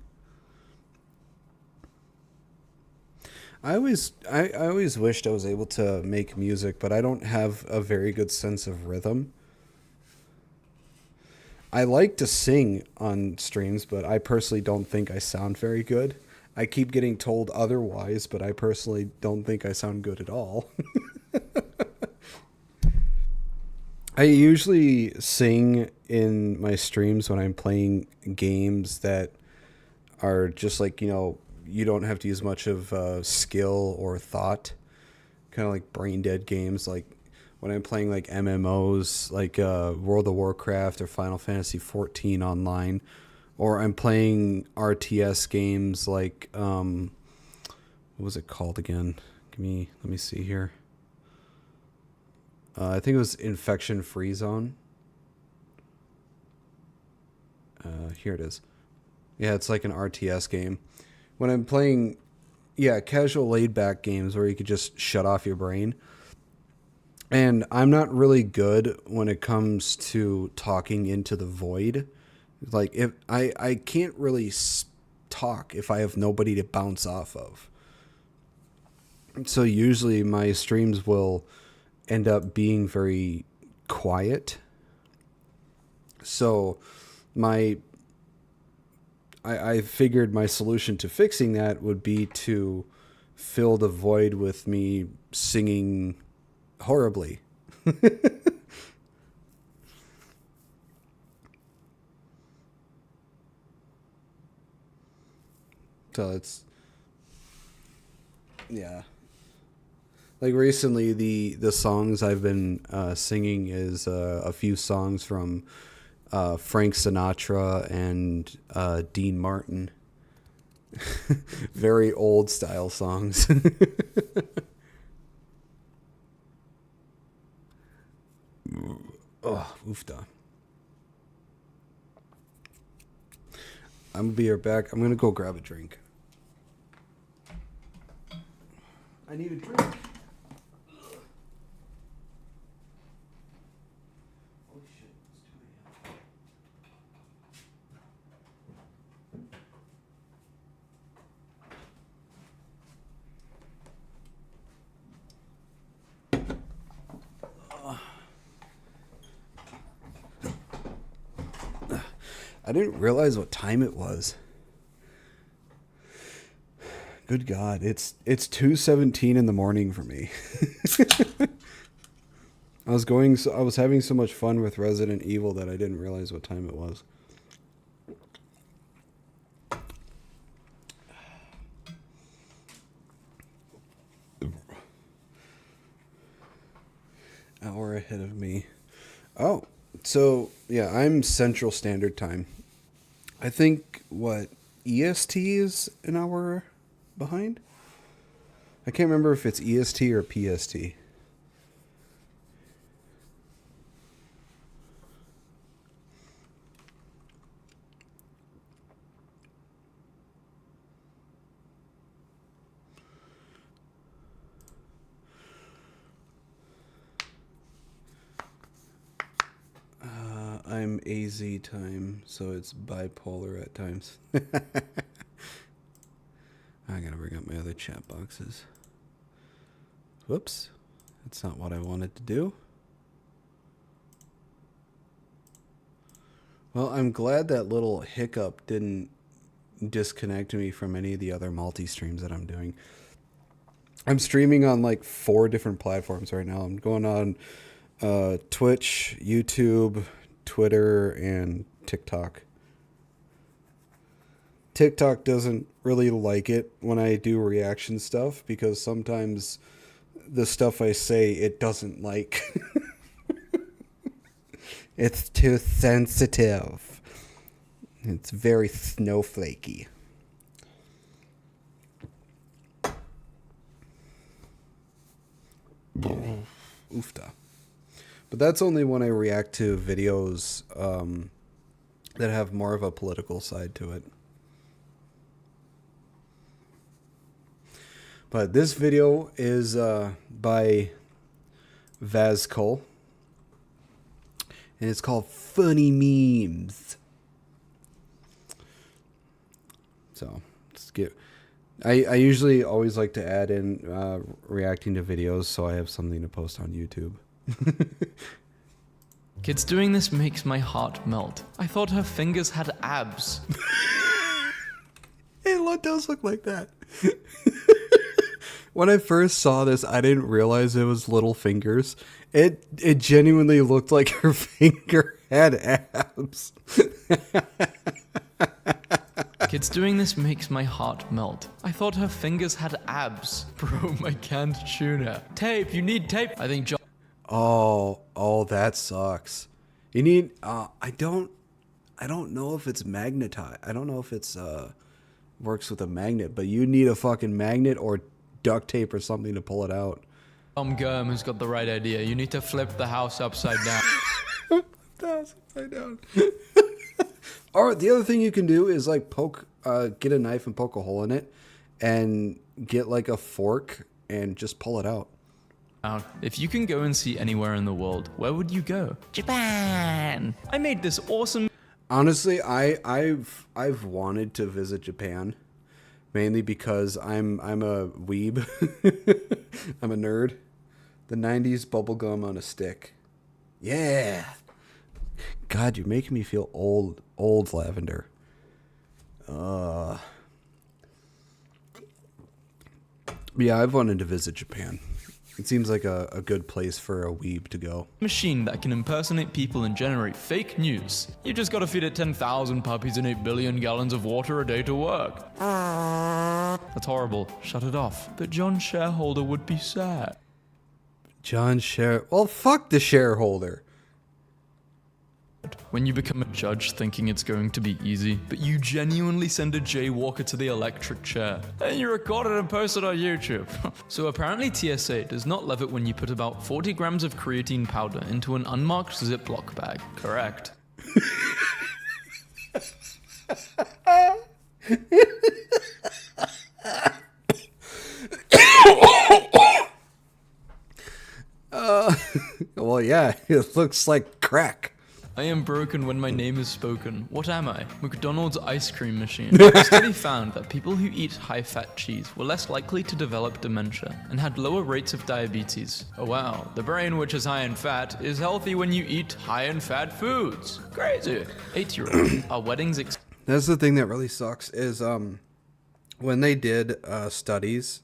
I always wished I was able to make music, but I don't have a very good sense of rhythm. I like to sing on streams, but I personally don't think I sound very good. I keep getting told otherwise, but I personally don't think I sound good at all. I usually sing in my streams when I'm playing games that are just like, you know, you don't have to use much of skill or thought. Kind of like brain dead games, like when I'm playing like MMOs, like World of Warcraft or Final Fantasy 14 online, or I'm playing RTS games like, what was it called again? Let me see here. I think it was Infection Free Zone. Here it is. Yeah, it's like an RTS game. When I'm playing, casual laid-back games where you could just shut off your brain. And I'm not really good when it comes to talking into the void. Like, if I can't really talk if I have nobody to bounce off of. So usually my streams will end up being very quiet. So I figured my solution to fixing that would be to fill the void with me singing horribly. So it's, yeah. Like recently, the songs I've been singing is a few songs from Frank Sinatra and Dean Martin. Very old style songs. Oh, oofda. I'm gonna be right back. I'm gonna go grab a drink. I need a drink. I didn't realize what time it was. Good God, it's 2:17 in the morning for me. I was having so much fun with Resident Evil that I didn't realize what time it was. Hour ahead of me. Oh, so yeah, I'm Central Standard Time. I think what EST is an hour behind. I can't remember if it's EST or PST. I'm AZ time, so it's bipolar at times. I gotta bring up my other chat boxes. Whoops. That's not what I wanted to do. Well, I'm glad that little hiccup didn't disconnect me from any of the other multi-streams that I'm doing. I'm streaming on like 4 different platforms right now. I'm going on Twitch, YouTube, Twitter, and TikTok. TikTok doesn't really like it when I do reaction stuff because sometimes the stuff I say it doesn't like. It's too sensitive. It's very snowflakey. Oofda. But that's only when I react to videos that have more of a political side to it. But this video is by Vazcol, and it's called Funny Memes. So let's get. I usually always like to add in reacting to videos, so I have something to post on YouTube. Kids doing this makes my heart melt. I thought her fingers had abs. It does look like that. When I first saw this, I didn't realize it was little fingers. It genuinely looked like her finger had abs. Kids doing this makes my heart melt. I thought her fingers had abs. Bro, my canned tuna. Tape, you need tape. I think John... Oh, that sucks. You need, I don't know if it's magnetized. I don't know if it's, works with a magnet, but you need a fucking magnet or duct tape or something to pull it out. Tom Gurm has got the right idea. You need to flip the house upside down. The house upside down. Or the other thing you can do is like get a knife and poke a hole in it and get like a fork and just pull it out. If you can go and see anywhere in the world, where would you go? Japan! I made this awesome... Honestly, I've wanted to visit Japan, mainly because I'm a weeb. I'm a nerd. The 90s bubblegum on a stick. Yeah. God, you're making me feel old Lavender. Yeah, I've wanted to visit Japan. It seems like a good place for a weeb to go. Machine that can impersonate people and generate fake news. You just gotta feed it 10,000 puppies and 8 billion gallons of water a day to work. That's horrible. Shut it off. But John Shareholder would be sad. Well, fuck the shareholder. When you become a judge thinking it's going to be easy, but you genuinely send a jaywalker to the electric chair, and you record it and post it on YouTube. So apparently TSA does not love it when you put about 40 grams of creatine powder into an unmarked Ziploc bag. Correct. Well, yeah, it looks like crack. I am broken when my name is spoken. What am I? McDonald's ice cream machine. A study found that people who eat high-fat cheese were less likely to develop dementia and had lower rates of diabetes. Oh wow, the brain, which is high in fat, is healthy when you eat high in fat foods. Crazy. 8-year-old. Our weddings... That's the thing that really sucks is when they did studies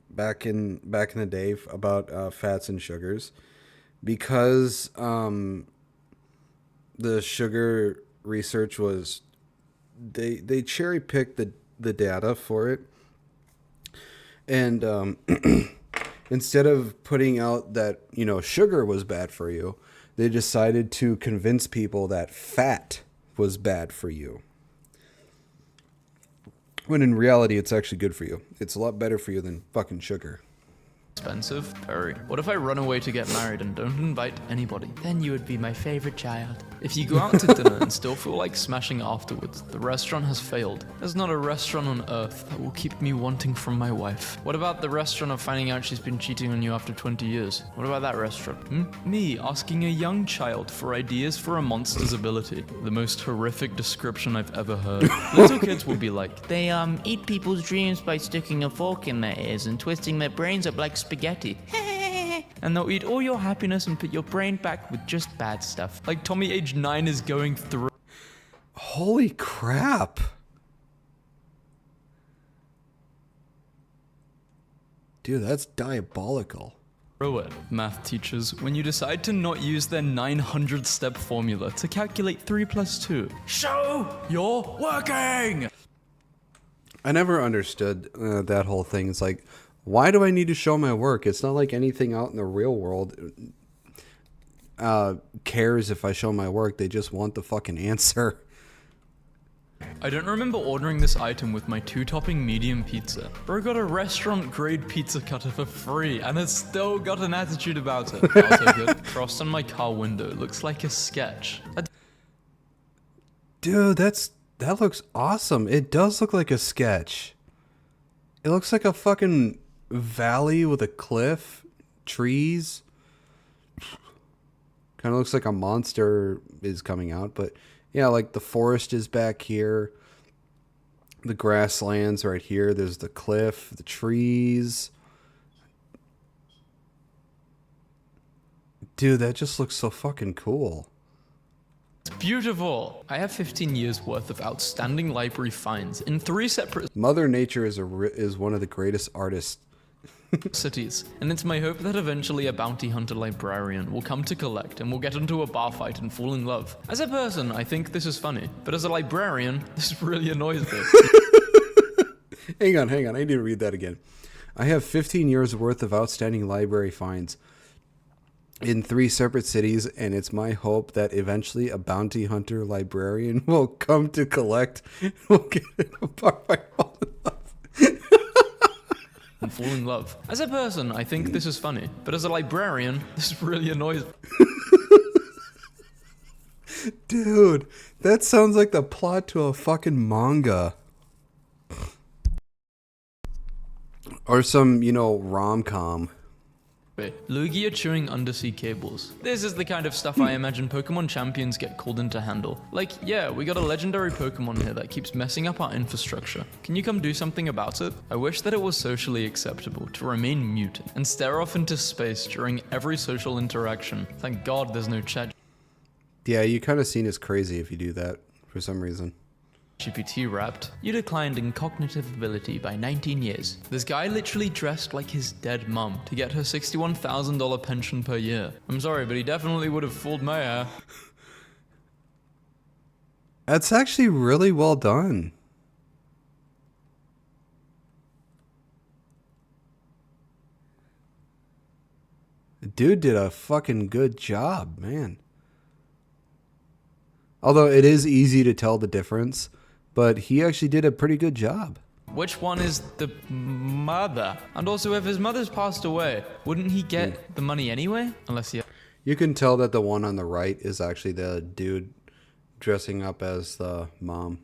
back in the day about fats and sugars, because the sugar research was they cherry picked the data for it, and instead of putting out that sugar was bad for you, they decided to convince people that fat was bad for you, when in reality it's actually good for you. It's a lot better for you than fucking sugar. Expensive? Very. What if I run away to get married and don't invite anybody? Then you would be my favorite child. If you go out to dinner and still feel like smashing afterwards, the restaurant has failed. There's not a restaurant on earth that will keep me wanting from my wife. What about the restaurant of finding out she's been cheating on you after 20 years? What about that restaurant? Me asking a young child for ideas for a monster's ability. The most horrific description I've ever heard. Little kids will be like, they eat people's dreams by sticking a fork in their ears and twisting their brains up like spaghetti. And they'll eat all your happiness and put your brain back with just bad stuff. Like Tommy age 9 is going through. Holy crap. Dude, that's diabolical. It, math teachers, when you decide to not use their 900-step formula to calculate 3 plus 2. Show you're working! I never understood that whole thing. It's like, why do I need to show my work? It's not like anything out in the real world cares if I show my work. They just want the fucking answer. I don't remember ordering this item with my 2-topping medium pizza. Bro got a restaurant-grade pizza cutter for free, and it's still got an attitude about it. I'll take it. Frost on my car window looks like a sketch. Dude, that looks awesome. It does look like a sketch. It looks like a fucking valley with a cliff, trees. Kind of looks like a monster is coming out, but yeah, like the forest is back here. The grasslands right here. There's the cliff, the trees. Dude, that just looks so fucking cool. It's beautiful. I have 15 years worth of outstanding library finds in 3 separate Mother Nature is one of the greatest artists. cities, and it's my hope that eventually a bounty hunter librarian will come to collect and we'll get into a bar fight and fall in love. As a person, I think this is funny, but as a librarian, this really annoys me. Hang on. I need to read that again. I have 15 years worth of outstanding library finds in 3 separate cities, and it's my hope that eventually a bounty hunter librarian will come to collect and we'll get in a bar fight. And fall in love. As a person, I think this is funny, but as a librarian, this really annoys me. Dude, that sounds like the plot to a fucking manga. Or some, rom-com. Lugia chewing undersea cables. This is the kind of stuff I imagine Pokemon champions get called in to handle. Like, yeah, we got a legendary Pokemon here that keeps messing up our infrastructure. Can you come do something about it? I wish that it was socially acceptable to remain mute and stare off into space during every social interaction. Thank God there's no chat. Yeah, you kind of seen as crazy if you do that for some reason. GPT rapped, "You declined in cognitive ability by 19 years. This guy literally dressed like his dead mum to get her $61,000 pension per year. I'm sorry, but he definitely would have fooled my hair." That's actually really well done. The dude did a fucking good job, man. Although it is easy to tell the difference, but he actually did a pretty good job. Which one is the mother? And also, if his mother's passed away, wouldn't he get the money anyway? Unless he... You can tell that the one on the right is actually the dude dressing up as the mom.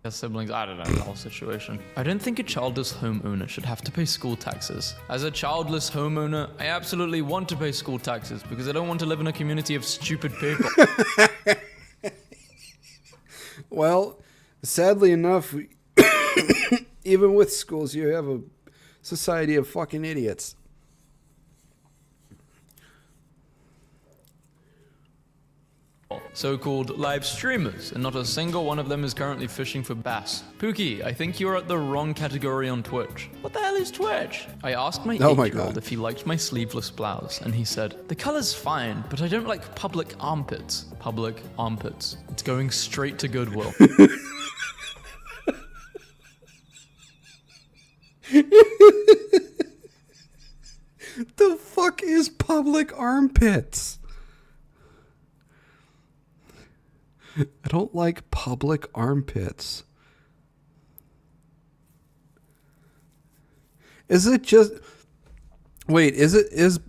has siblings, I don't know the whole situation. I don't think a childless homeowner should have to pay school taxes. As a childless homeowner, I absolutely want to pay school taxes because I don't want to live in a community of stupid people. Well, sadly enough, even with schools, you have a society of fucking idiots. So-called live streamers, and not a single one of them is currently fishing for bass. Pookie, I think you're at the wrong category on Twitch. What the hell is Twitch? I asked my 8-year-old if he liked my sleeveless blouse, and he said, "The color's fine, but I don't like public armpits." Public armpits. It's going straight to Goodwill. The fuck is public armpits? I don't like public armpits. Is it just... Wait, is it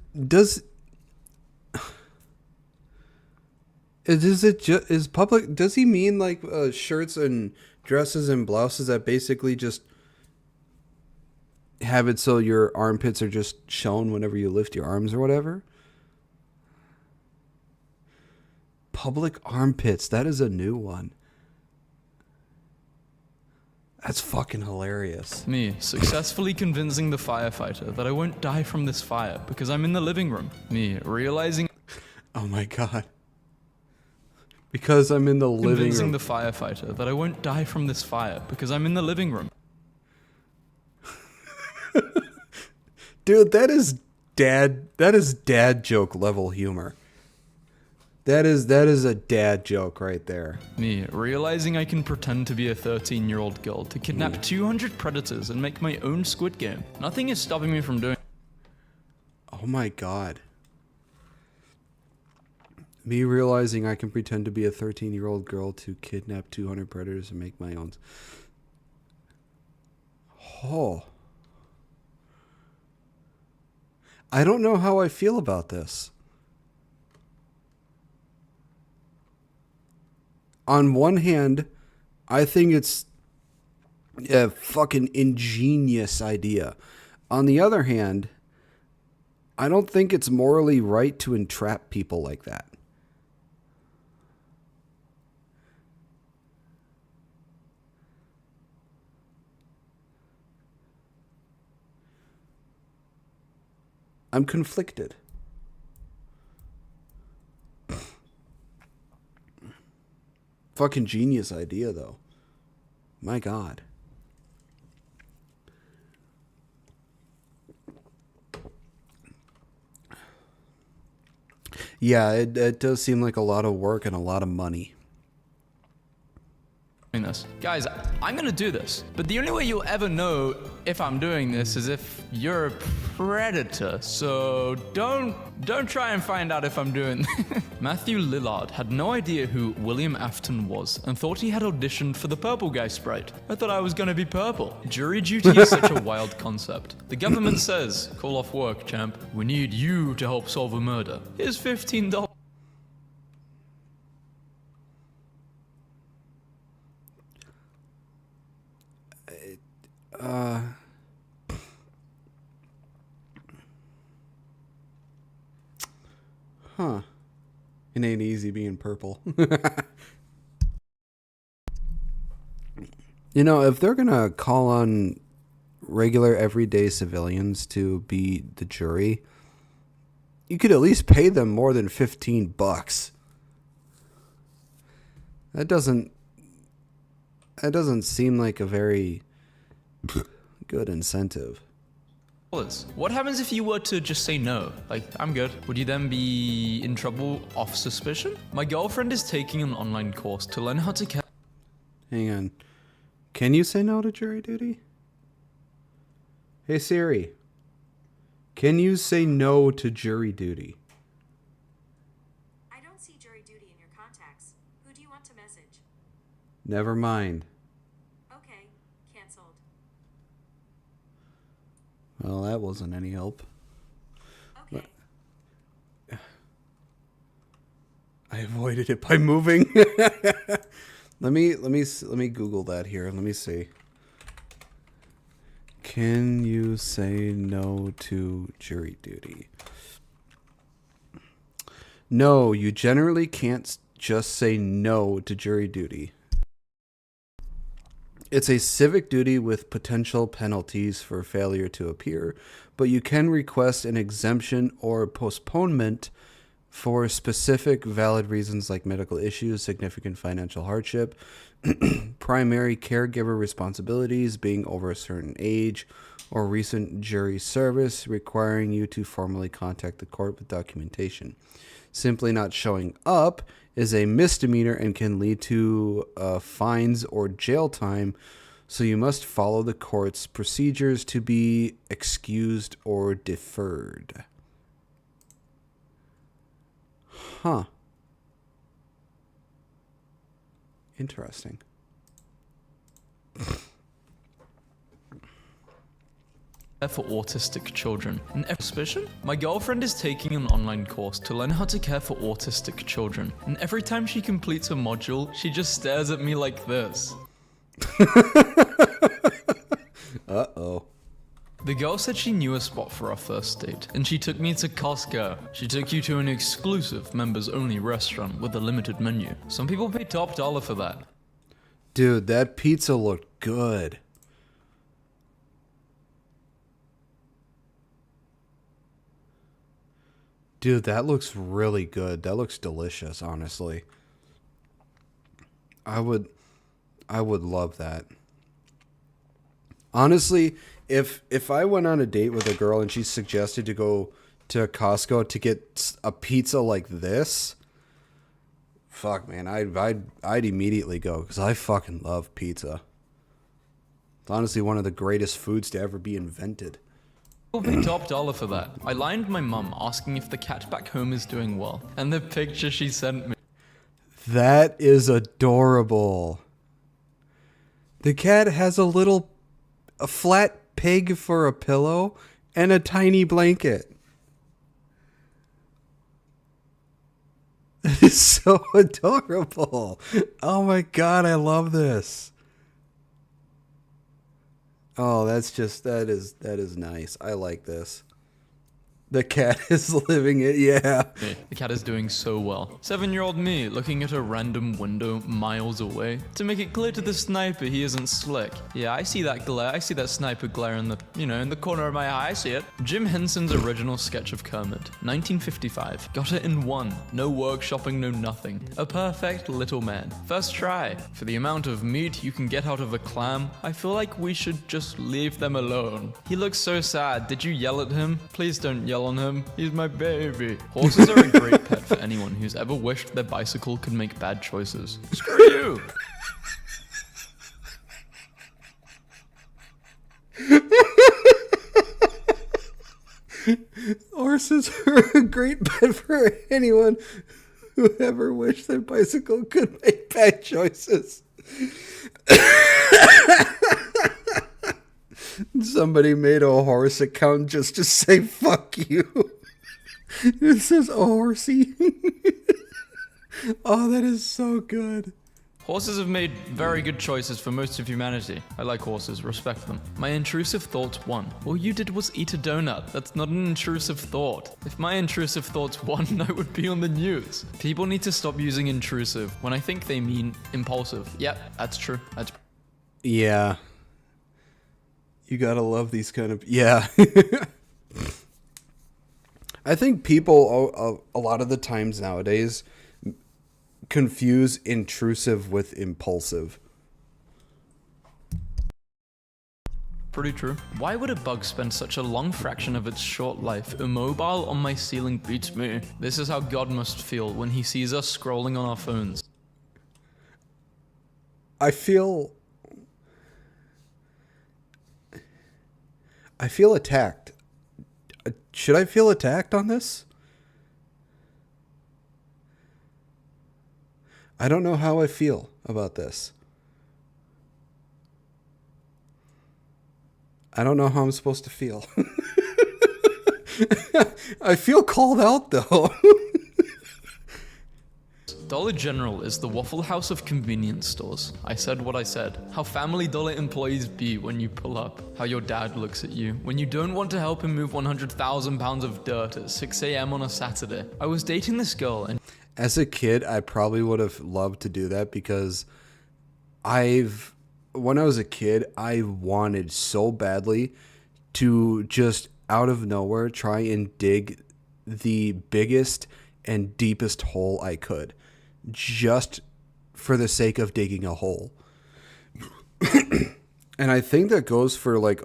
public... Does he mean like shirts and dresses and blouses that basically just have it so your armpits are just shown whenever you lift your arms or whatever? Public armpits. That is a new one. That's fucking hilarious. Me, successfully convincing the firefighter that I won't die from this fire because I'm in the living room. Me, realizing... Oh my god. Because I'm in the living room. Convincing the firefighter that I won't die from this fire because I'm in the living room. Dude, that is dad joke level humor. That is a dad joke right there. Me, realizing I can pretend to be a 13-year-old girl to kidnap 200 predators and make my own Squid Game. Nothing is stopping me from doing... Oh my god. Me realizing I can pretend to be a 13-year-old girl to kidnap 200 predators and make my own... Oh. I don't know how I feel about this. On one hand, I think it's A fucking ingenious idea. On the other hand, I don't think it's morally right to entrap people like that. I'm conflicted. Fucking genius idea, though. My God. Yeah, it does seem like a lot of work and a lot of money. This. Guys, I'm gonna do this, but the only way you'll ever know if I'm doing this is if you're a predator, so don't try and find out if I'm doing Matthew Lillard had no idea who William Afton was and thought he had auditioned for the purple guy sprite. I thought I was gonna be purple. Jury duty is such a wild concept. The government says, call off work, champ. We need you to help solve a murder. Here's $15. Huh. It ain't easy being purple. You know, if they're gonna call on regular everyday civilians to be the jury, you could at least pay them more than $15. That doesn't seem like a very good incentive. What happens if you were to just say no? Like, I'm good. Would you then be in trouble off suspicion? My girlfriend is taking an online course to learn how to care. Hang on. Can you say no to jury duty? Hey Siri. Can you say no to jury duty? I don't see jury duty in your contacts. Who do you want to message? Never mind. Okay, canceled. Well, that wasn't any help. Okay. I avoided it by moving. Let me Google that here. Let me see. Can you say no to jury duty? No, you generally can't just say no to jury duty. It's a civic duty with potential penalties for failure to appear, but you can request an exemption or postponement for specific valid reasons like medical issues, significant financial hardship, primary caregiver responsibilities, being over a certain age, or recent jury service requiring you to formally contact the court with documentation. Simply not showing up is a misdemeanor and can lead to fines or jail time, so you must follow the court's procedures to be excused or deferred. Huh. Interesting. For autistic children. An suspicion? My girlfriend is taking an online course to learn how to care for autistic children, and every time she completes a module, she just stares at me like this. Uh-oh. The girl said she knew a spot for our first date, and she took me to Costco. She took you to an exclusive members-only restaurant with a limited menu. Some people pay top dollar for that. Dude, that pizza looked good. Dude, that looks really good. That looks delicious, honestly. I would love that. Honestly, if I went on a date with a girl and she suggested to go to Costco to get a pizza like this, fuck man, I'd immediately go because I fucking love pizza. It's honestly one of the greatest foods to ever be invented. People pay top dollar for that. I lined my mum asking if the cat back home is doing well, and the picture she sent me. That is adorable. The cat has a flat pig for a pillow and a tiny blanket. That is so adorable. Oh my god, I love this. Oh, that is nice. I like this. The cat is living it, yeah. The cat is doing so well. 7-year-old me looking at a random window miles away to make it clear to the sniper he isn't slick. Yeah, I see that glare. I see that sniper glare in the, in the corner of my eye. I see it. Jim Henson's original sketch of Kermit, 1955. Got it in one. No workshopping, no nothing. A perfect little man. First try. For the amount of meat you can get out of a clam, I feel like we should just leave them alone. He looks so sad. Did you yell at him? Please don't yell on him. He's my baby. Horses are a great pet for anyone who's ever wished their bicycle could make bad choices. Screw you! Horses are a great pet for anyone who ever wished their bicycle could make bad choices. Somebody made a horse account just to say fuck you. It says a horsey. Oh, that is so good. Horses have made very good choices for most of humanity. I like horses, respect them. My intrusive thoughts won. All you did was eat a donut. That's not an intrusive thought. If my intrusive thoughts won, I would be on the news. People need to stop using intrusive when I think they mean impulsive. Yep, that's true. Yeah. You gotta love these kind of... Yeah. I think people, a lot of the times nowadays, confuse intrusive with impulsive. Pretty true. Why would a bug spend such a long fraction of its short life immobile on my ceiling beats me? This is how God must feel when he sees us scrolling on our phones. I feel attacked. Should I feel attacked on this? I don't know how I feel about this. I don't know how I'm supposed to feel. I feel called out, though. Dollar General is the Waffle House of convenience stores. I said what I said. How Family Dollar employees be when you pull up. How your dad looks at you when you don't want to help him move 100,000 pounds of dirt at 6 a.m. on a Saturday. I was dating this girl and... As a kid, I probably would have loved to do that because when I was a kid, I wanted so badly to just out of nowhere try and dig the biggest and deepest hole I could, just for the sake of digging a hole. And I think that goes for like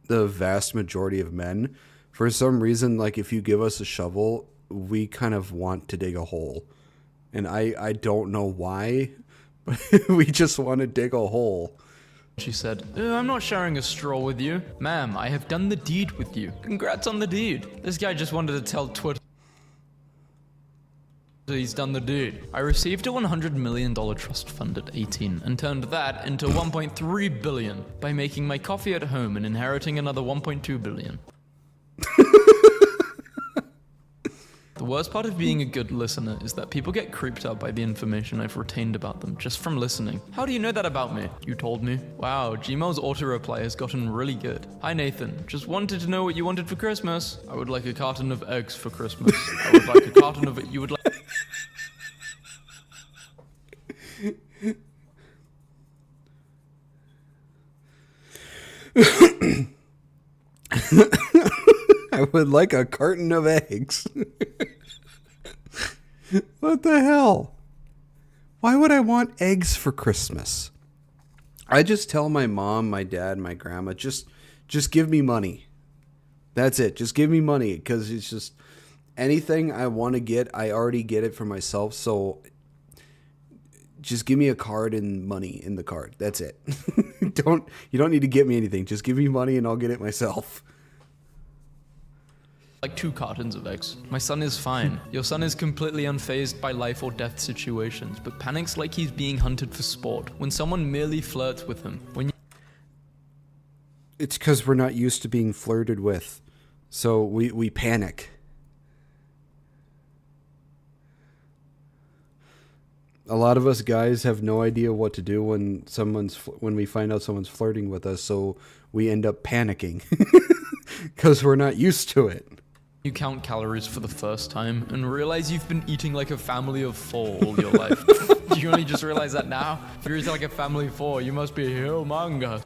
the vast majority of men. For some reason, like if you give us a shovel, we kind of want to dig a hole. And I don't know why, but we just want to dig a hole. She said, I'm not sharing a straw with you. Ma'am, I have done the deed with you. Congrats on the deed. This guy just wanted to tell Twitter he's done the deed. I received a $100 million trust fund at 18 and turned that into $1.3 billion by making my coffee at home and inheriting another $1.2 billion. The worst part of being a good listener is that people get creeped out by the information I've retained about them just from listening. How do you know that about me? You told me. Wow, Gmail's autoreply has gotten really good. Hi Nathan, just wanted to know what you wanted for Christmas. I would like a carton of eggs for Christmas. I would like a carton of it. You would like... I would like a carton of eggs. What the hell? Why would I want eggs for Christmas? I just tell my mom, my dad, my grandma, just give me money. That's it. Just give me money, because it's just anything I want to get, I already get it for myself. So just give me a card and money in the card. That's it. You don't need to get me anything. Just give me money and I'll get it myself. Like 2 cartons of eggs. My son is fine. Your son is completely unfazed by life or death situations, but panics like he's being hunted for sport when someone merely flirts with him. It's because we're not used to being flirted with, so we panic. A lot of us guys have no idea what to do when we find out someone's flirting with us, so we end up panicking because we're not used to it. You count calories for the first time and realize you've been eating like a family of 4 all your life. You only just realize that now? If you're eating like a family of 4, you must be humongous.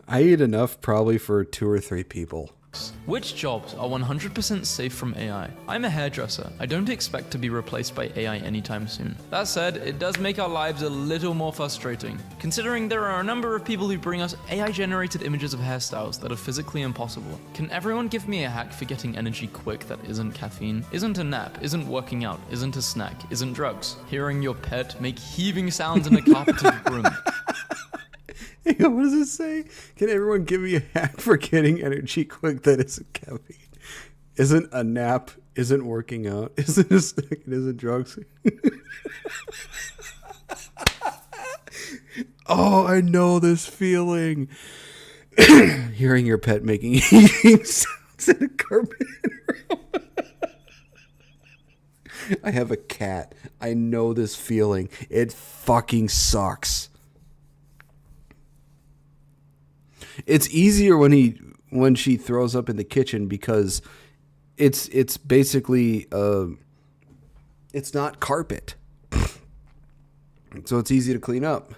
I eat enough probably for 2 or 3 people. Which jobs are 100% safe from AI? I'm a hairdresser. I don't expect to be replaced by AI anytime soon. That said, it does make our lives a little more frustrating, considering there are a number of people who bring us AI-generated images of hairstyles that are physically impossible. Can everyone give me a hack for getting energy quick that isn't caffeine, isn't a nap, isn't working out, isn't a snack, isn't drugs? Hearing your pet make heaving sounds in a carpeted room. Hang on, what does it say? Can everyone give me a hack for getting energy quick that isn't caffeine? Isn't a nap, isn't working out, isn't a snack, isn't drugs? Oh, I know this feeling. Hearing your pet making heaving sounds in a carpeted room. I have a cat. I know this feeling. It fucking sucks. It's easier when she throws up in the kitchen because it's basically it's not carpet, so it's easy to clean up.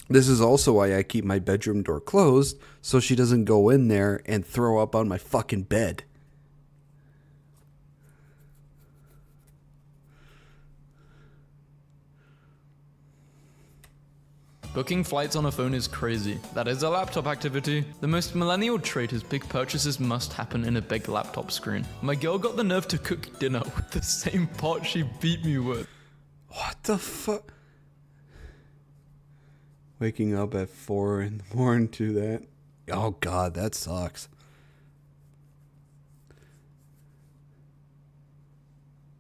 This is also why I keep my bedroom door closed so she doesn't go in there and throw up on my fucking bed. Booking flights on a phone is crazy. That is a laptop activity. The most millennial trait is big purchases must happen in a big laptop screen. My girl got the nerve to cook dinner with the same pot she beat me with. What the fuck? Waking up at 4 in the morning to that. Oh god, that sucks.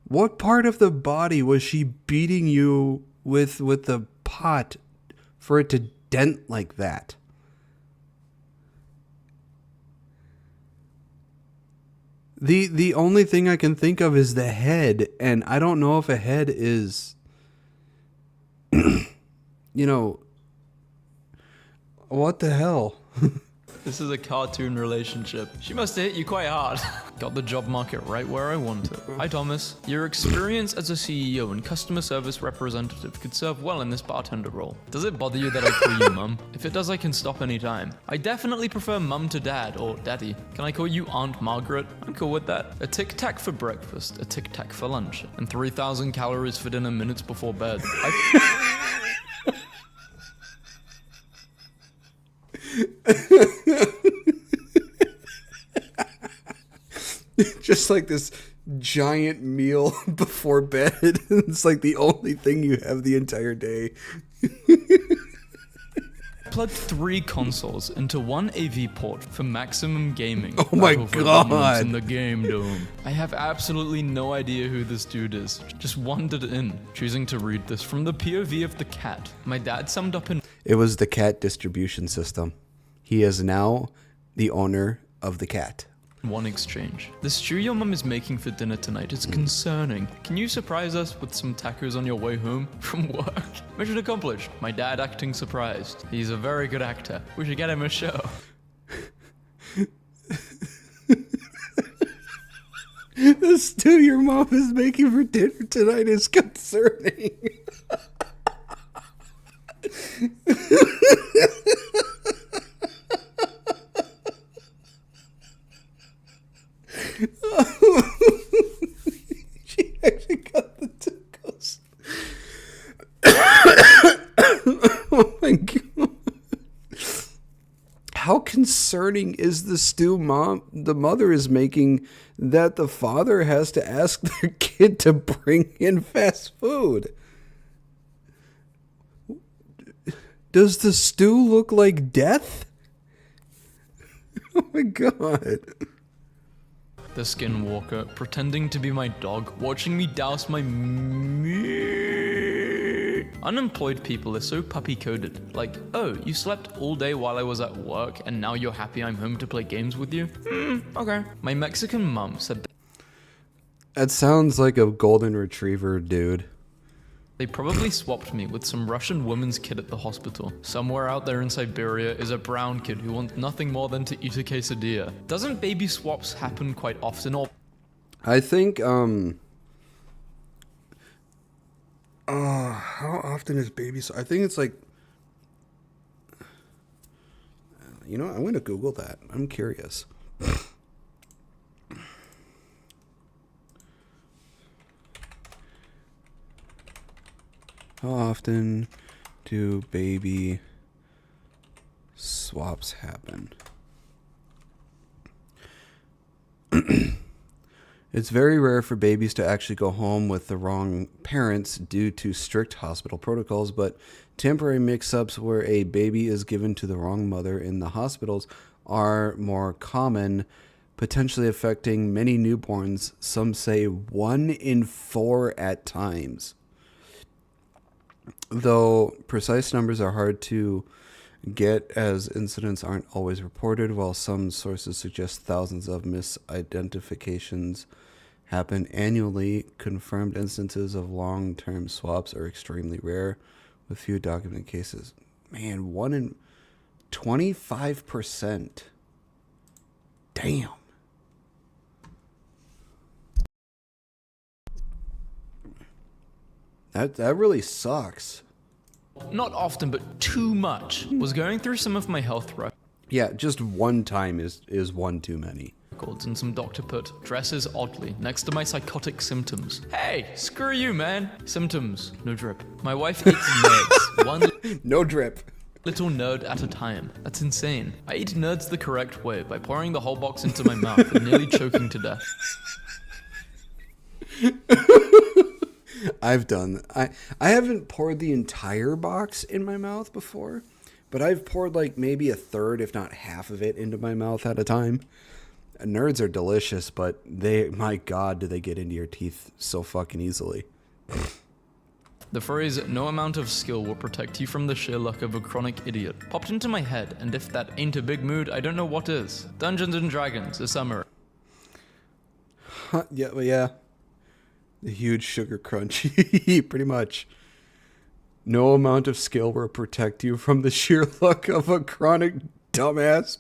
What part of the body was she beating you with the pot for it to dent like that? The only thing I can think of is the head, and I don't know if a head is, you know, what the hell? This is a cartoon relationship. She must have hit you quite hard. Got the job market right where I want it. Hi Thomas. Your experience as a CEO and customer service representative could serve well in this bartender role. Does it bother you that I call you mum? If it does, I can stop anytime. I definitely prefer mum to dad or daddy. Can I call you Aunt Margaret? I'm cool with that. A Tic Tac for breakfast, a Tic Tac for lunch, and 3,000 calories for dinner minutes before bed. Just like this giant meal before bed. It's like the only thing you have the entire day. Plugged 3 consoles into 1 AV port for maximum gaming. Oh my god. In the game dome. I have absolutely no idea who this dude is. Just wandered in, choosing to read this from the POV of the cat. My dad summed up in... It was the cat distribution system. He is now the owner of the cat. One exchange. The stew your mum is making for dinner tonight is concerning. Can you surprise us with some tacos on your way home from work? Mission accomplished. My dad acting surprised. He's a very good actor. We should get him a show. The stew your mom is making for dinner tonight is concerning. She actually got the tacos. Oh my god. How concerning is the stew the mother is making that the father has to ask their kid to bring in fast food? Does the stew look like death? Oh my god. The skinwalker, pretending to be my dog, watching me douse my meat. Unemployed people are so puppy-coded. Like, oh, you slept all day while I was at work, and now you're happy I'm home to play games with you? Okay. My Mexican mum said... That sounds like a golden retriever, dude. They probably swapped me with some Russian woman's kid at the hospital. Somewhere out there in Siberia is a brown kid who wants nothing more than to eat a quesadilla. Doesn't baby swaps happen quite often, or... I think, how often is baby... I think it's like... You know, I'm going to Google that. I'm curious. How often do baby swaps happen? It's very rare for babies to actually go home with the wrong parents due to strict hospital protocols, but temporary mix-ups where a baby is given to the wrong mother in the hospitals are more common, potentially affecting many newborns. Some say 1 in 4 at times. Though precise numbers are hard to get as incidents aren't always reported, while some sources suggest thousands of misidentifications happen annually, confirmed instances of long-term swaps are extremely rare, with few documented cases. Man, 1 in 25%. Damn. That really sucks. Not often, but too much. Was going through some of my health records. Yeah, just one time is one too many. And some doctor put dresses oddly next to my psychotic symptoms. Hey, screw you, man. Symptoms, no drip. My wife eats nerds. One no drip. Little nerd at a time. That's insane. I eat nerds the correct way by pouring the whole box into my mouth and nearly choking to death. I've done. I haven't poured the entire box in my mouth before, but I've poured like maybe a third, if not half of it, into my mouth at a time. Nerds are delicious, but my God, do they get into your teeth so fucking easily. The phrase, no amount of skill will protect you from the sheer luck of a chronic idiot, popped into my head, and if that ain't a big mood, I don't know what is. Dungeons and Dragons, a summary. Yeah. The huge sugar crunch, pretty much. No amount of skill will protect you from the sheer luck of a chronic dumbass.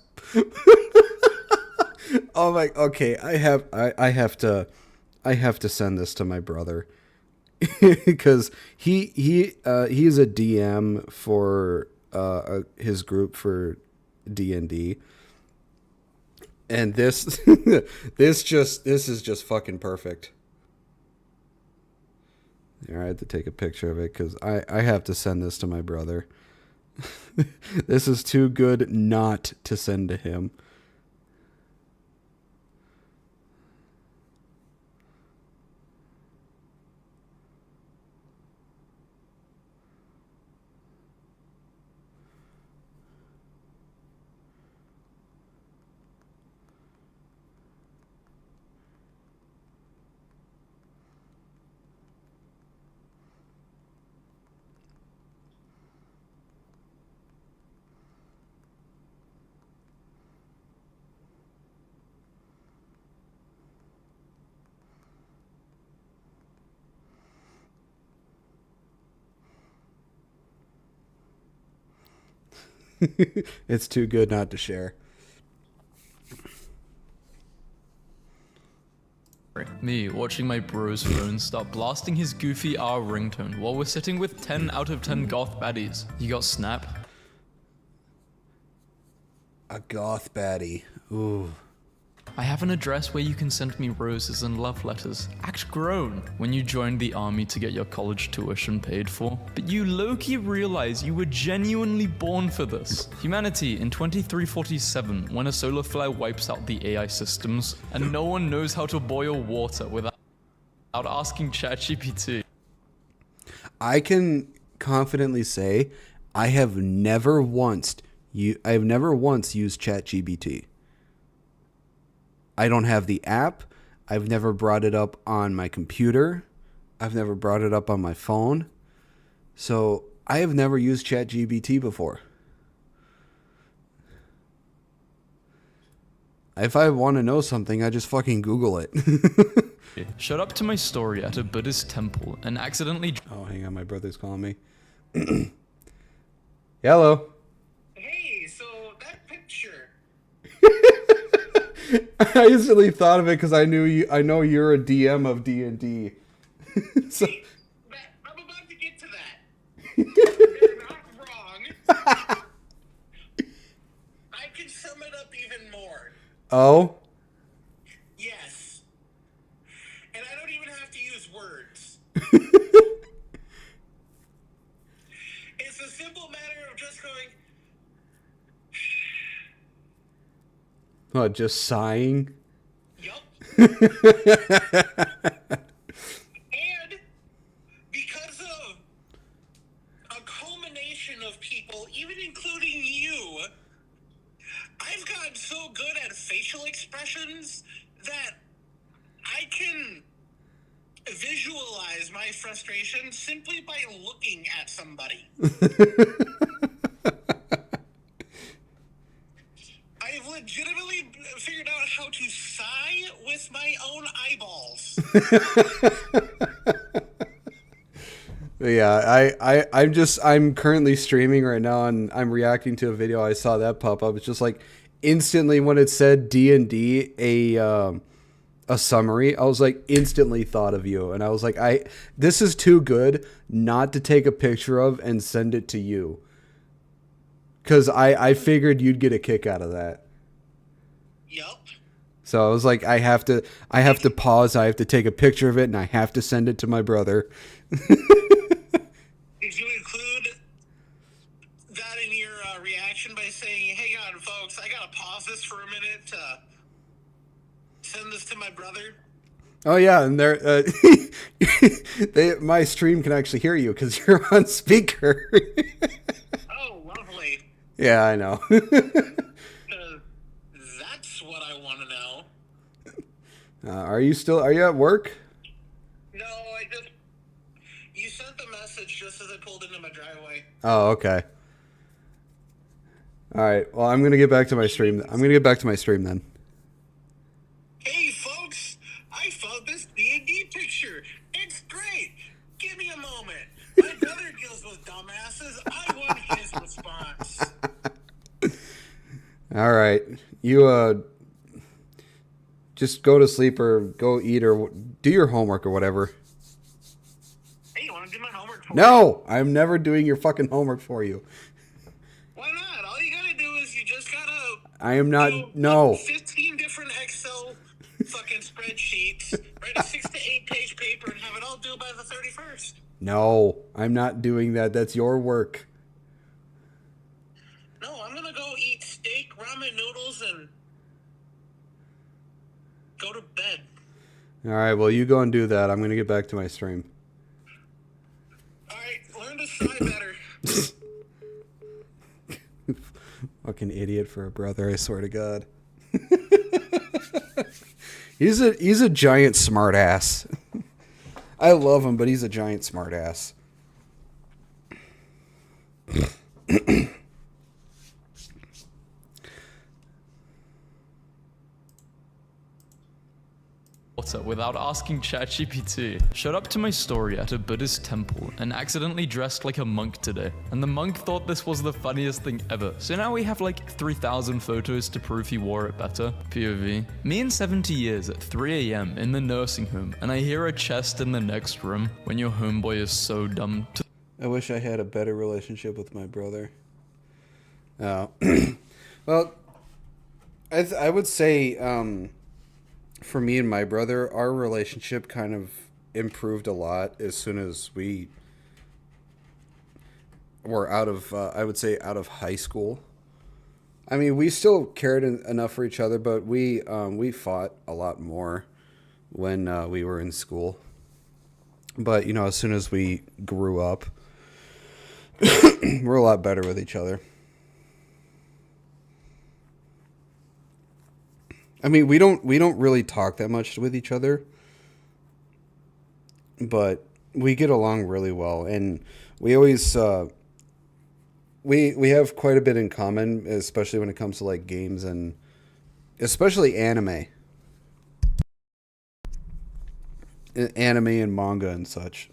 Oh my, okay, I have to send this to my brother because he's a DM for his group for D&D. And this is just fucking perfect. I had to take a picture of it because I have to send this to my brother. This is too good not to send to him. It's too good not to share. Me watching my bro's phone start blasting his goofy R ringtone while we're sitting with 10 out of 10 goth baddies. You got Snap? A goth baddie. Ooh. I have an address where you can send me roses and love letters. Act grown when you joined the army to get your college tuition paid for. But you low-key realize you were genuinely born for this. Humanity in 2347, when a solar flare wipes out the AI systems, and no one knows how to boil water without asking ChatGPT. I can confidently say I have never once used ChatGPT. I don't have the app. I've never brought it up on my computer. I've never brought it up on my phone. So I have never used ChatGPT before. If I want to know something, I just fucking Google it. Showed up to my story at a Buddhist temple and accidentally. Oh, hang on, my brother's calling me. Hello. Hey, so that picture. I instantly thought of it because I knew you. I know you're a DM of D&D. So. I'm about to get to that. You're not wrong. I can sum it up even more. Oh. Yes. And I don't even have to use words. It's a simple matter of just going. Oh, just sighing. Yup. And because of a culmination of people, even including you, I've gotten so good at facial expressions that I can visualize my frustration simply by looking at somebody. I've legitimately figured out how to sigh with my own eyeballs. Yeah, I'm currently streaming right now and I'm reacting to a video I saw that pop up. It's just like instantly when it said D&D a summary, I was like instantly thought of you, and I was like, this is too good not to take a picture of and send it to you. Cause I figured you'd get a kick out of that. Yup. So I was like, I have to pause, I have to take a picture of it, and I have to send it to my brother. Did you include that in your reaction by saying, "Hang on, folks, I gotta pause this for a minute to send this to my brother"? Oh yeah, and they're my stream can actually hear you because you're on speaker. Oh, lovely. Yeah, I know. That's what I want to know. Are you at work? No, you sent the message just as I pulled into my driveway. Oh, okay. All right. Well, I'm gonna get back to my stream. Then. Hey, folks! I found this D&D picture. It's great. Give me a moment. My brother deals with dumbasses. I want his response. All right. You just go to sleep or go eat or do your homework or whatever. Hey, you want to do my homework for No, I'm never doing your fucking homework for you. Why not? All you gotta do is you just gotta I am not. No. 15 different Excel fucking spreadsheets, write a 6 to 8 page paper, and have it all due by the 31st. No, I'm not doing that. That's your work. No, I'm gonna go eat steak, ramen noodles, and go to bed. All right. Well, you go and do that. I'm gonna get back to my stream. All right, learn to sigh better. Fucking idiot for a brother, I swear to God. He's a giant smart ass. I love him, but he's a giant smart ass. Without asking ChatGPT. Showed up to my story at a Buddhist temple and accidentally dressed like a monk today. And the monk thought this was the funniest thing ever. So now we have like 3,000 photos to prove he wore it better. POV. Me in 70 years at 3 AM in the nursing home, and I hear a chest in the next room when your homeboy is so dumb to— I wish I had a better relationship with my brother. Oh. Well, I would say, for me and my brother, our relationship kind of improved a lot as soon as we were out of, I would say, out of high school. I mean, we still cared enough for each other, but we fought a lot more when we were in school. But, you know, as soon as we grew up, we're a lot better with each other. I mean, we don't really talk that much with each other, but we get along really well, and we always we have quite a bit in common, especially when it comes to like games and especially anime. anime and manga and such.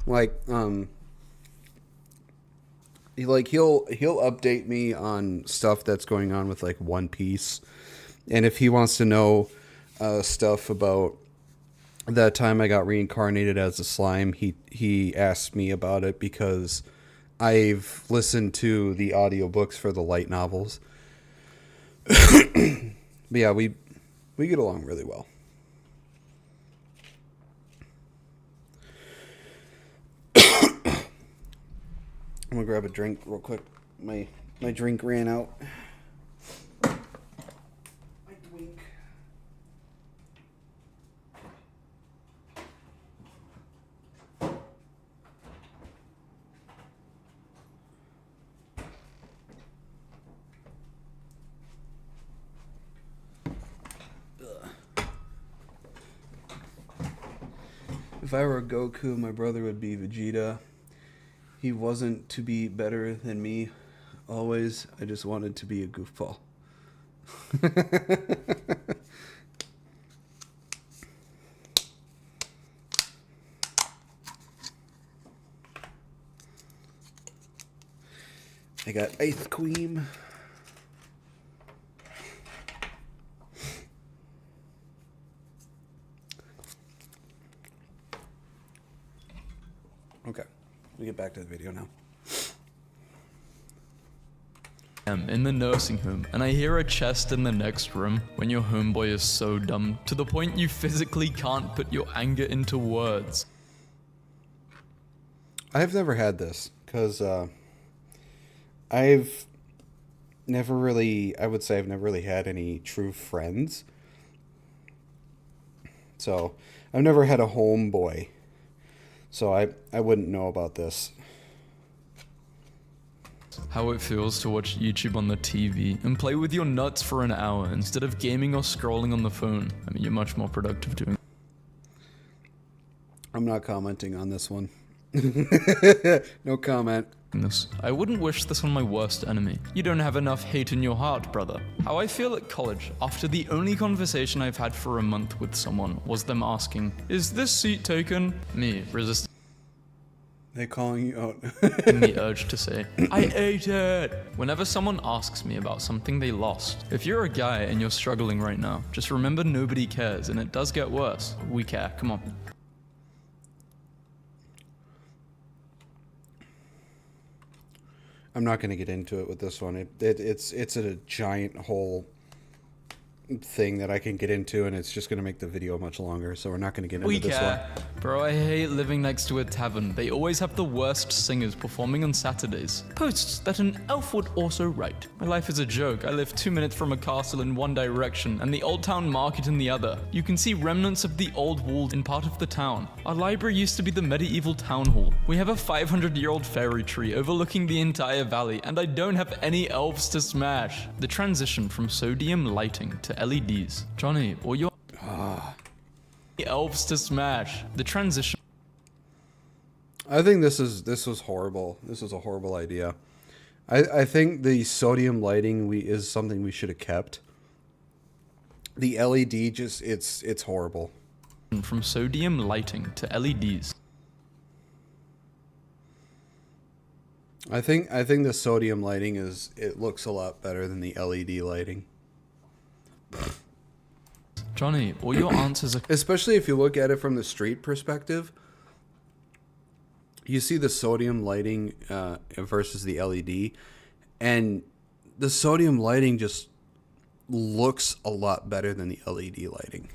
Like he'll update me on stuff that's going on with like One Piece, and if he wants to know stuff about that time I got reincarnated as a slime, he asked me about it because I've listened to the audiobooks for the light novels. But yeah, we get along really well. I'm gonna grab a drink real quick. My drink ran out. My drink. If I were Goku, my brother would be Vegeta. He wasn't to be better than me always. I just wanted to be a goofball. I got ice cream. Okay, we get back to the video now. I'm in the nursing home, and I hear a chest in the next room when your homeboy is so dumb to the point you physically can't put your anger into words. I've never had this, because I've never really, I would say I've never really had any true friends. So, I've never had a homeboy. So I wouldn't know about this. How it feels to watch YouTube on the TV and play with your nuts for an hour instead of gaming or scrolling on the phone. I mean, you're much more productive doing. I'm not commenting on this one. No comment. I wouldn't wish this on my worst enemy. You don't have enough hate in your heart, brother. How I feel at college after the only conversation I've had for a month with someone was them asking, "Is this seat taken?" Me resisting. They calling you out. The urge to say, "I ate it." Whenever someone asks me about something they lost, if you're a guy and you're struggling right now, just remember nobody cares, and it does get worse. We care. Come on. I'm not going to get into it with this one. It's a giant whole thing that I can get into, and it's just going to make the video much longer, so we're not going to get into this one. Bro, I hate living next to a tavern. They always have the worst singers performing on Saturdays. Posts that an elf would also write. My life is a joke. I live 2 minutes from a castle in one direction and the old town market in the other. You can see remnants of the old walls in part of the town. Our library used to be the medieval town hall. We have a 500-year-old fairy tree overlooking the entire valley, and I don't have any elves to smash. The transition from sodium lighting to LEDs. Johnny, or your elves to smash. The transition. I think this was horrible. This was a horrible idea. I think the sodium lighting is something we should have kept. The LED just it's horrible. From sodium lighting to LEDs. I think the sodium lighting it looks a lot better than the LED lighting. Johnny, all your answers are... Especially if you look at it from the street perspective. You see the sodium lighting versus the LED. And the sodium lighting just looks a lot better than the LED lighting.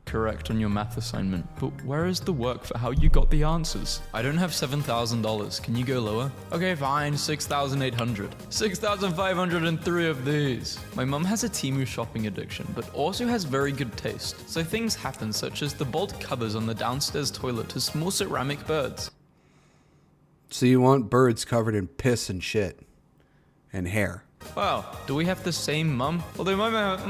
Correct on your math assignment, but where is the work for how you got the answers? I don't have $7,000. Can you go lower? Okay, fine, $6,800. 6,503 of these. My mum has a Temu shopping addiction, but also has very good taste. So things happen such as the bolt covers on the downstairs toilet to small ceramic birds. So you want birds covered in piss and shit and hair. Wow, do we have the same mum? Although my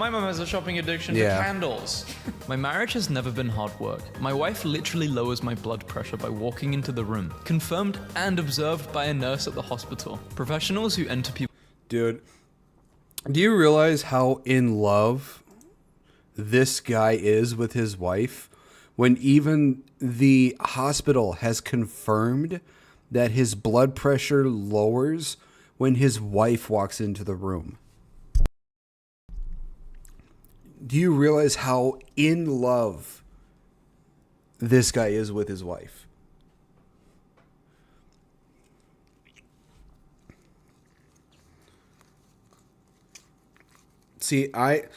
mum has a shopping addiction to candles. My marriage has never been hard work. My wife literally lowers my blood pressure by walking into the room. Confirmed and observed by a nurse at the hospital. Professionals who enter people... Dude, Do you realize how in love this guy is with his wife when even the hospital has confirmed that his blood pressure lowers when his wife walks into the room? Do you realize how in love this guy is with his wife? See, I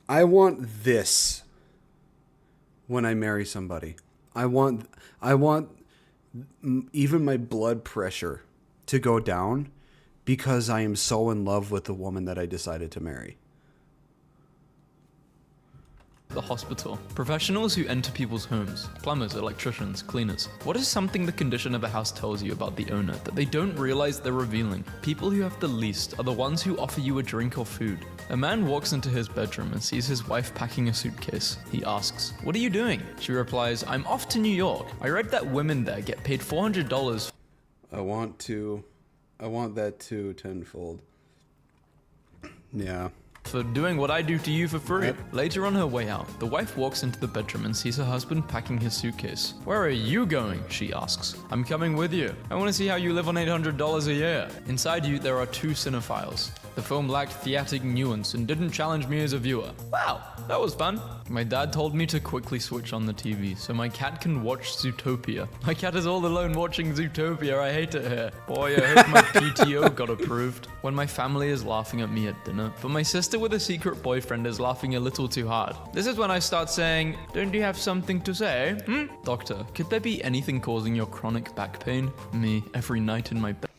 want this when I marry somebody. I want even my blood pressure to go down because I am so in love with the woman that I decided to marry. The hospital. Professionals who enter people's homes. Plumbers, electricians, cleaners. What is something the condition of a house tells you about the owner that they don't realize they're revealing? People who have the least are the ones who offer you a drink or food. A man walks into his bedroom and sees his wife packing a suitcase. He asks, "What are you doing?" She replies, "I'm off to New York. I read that women there get paid $400. I want that too tenfold. Yeah. For doing what I do to you for free." Later on her way out, the wife walks into the bedroom and sees her husband packing his suitcase. "Where are you going?" she asks. "I'm coming with you. I want to see how you live on $800 a year." Inside you, there are two cinephiles. The film lacked theatric nuance and didn't challenge me as a viewer. Wow, that was fun. My dad told me to quickly switch on the TV so my cat can watch Zootopia. My cat is all alone watching Zootopia. I hate it here. Boy, I hope my PTO got approved. When my family is laughing at me at dinner, but my sister with a secret boyfriend is laughing a little too hard. This is when I start saying, "Don't you have something to say? Doctor, could there be anything causing your chronic back pain?" Me, every night in my bed.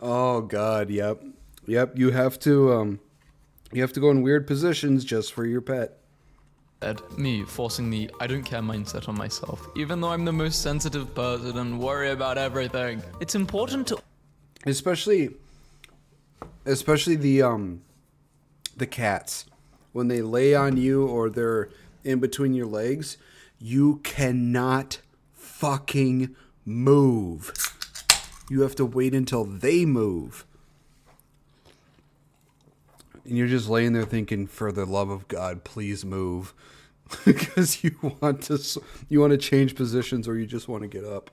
Oh God, yep. You have to go in weird positions just for your pet. Me forcing the "I don't care" mindset on myself, even though I'm the most sensitive person and worry about everything. It's important to, especially the cats, when they lay on you or they're in between your legs, you cannot fucking move. You have to wait until they move. And you're just laying there thinking, for the love of God, please move. Because you want to change positions or you just want to get up.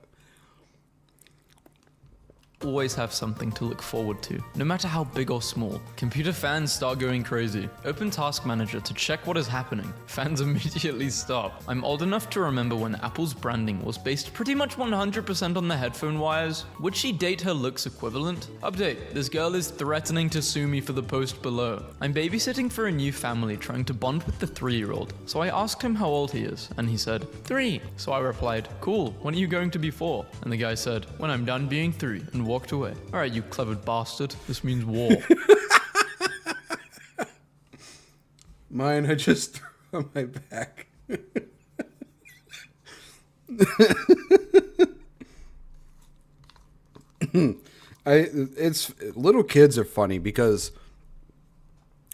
always have something to look forward to, no matter how big or small. Computer fans start going crazy. Open Task Manager to check what is happening. Fans immediately stop. I'm old enough to remember when Apple's branding was based pretty much 100% on the headphone wires. Would she date her looks equivalent? Update, this girl is threatening to sue me for the post below. I'm babysitting for a new family trying to bond with the 3-year-old, so I asked him how old he is, and he said, 3. So I replied, cool, when are you going to be 4? And the guy said, when I'm done being 3, and walked away. Alright, you clever bastard, this means war. Mine I just threw on my back. It's little kids are funny because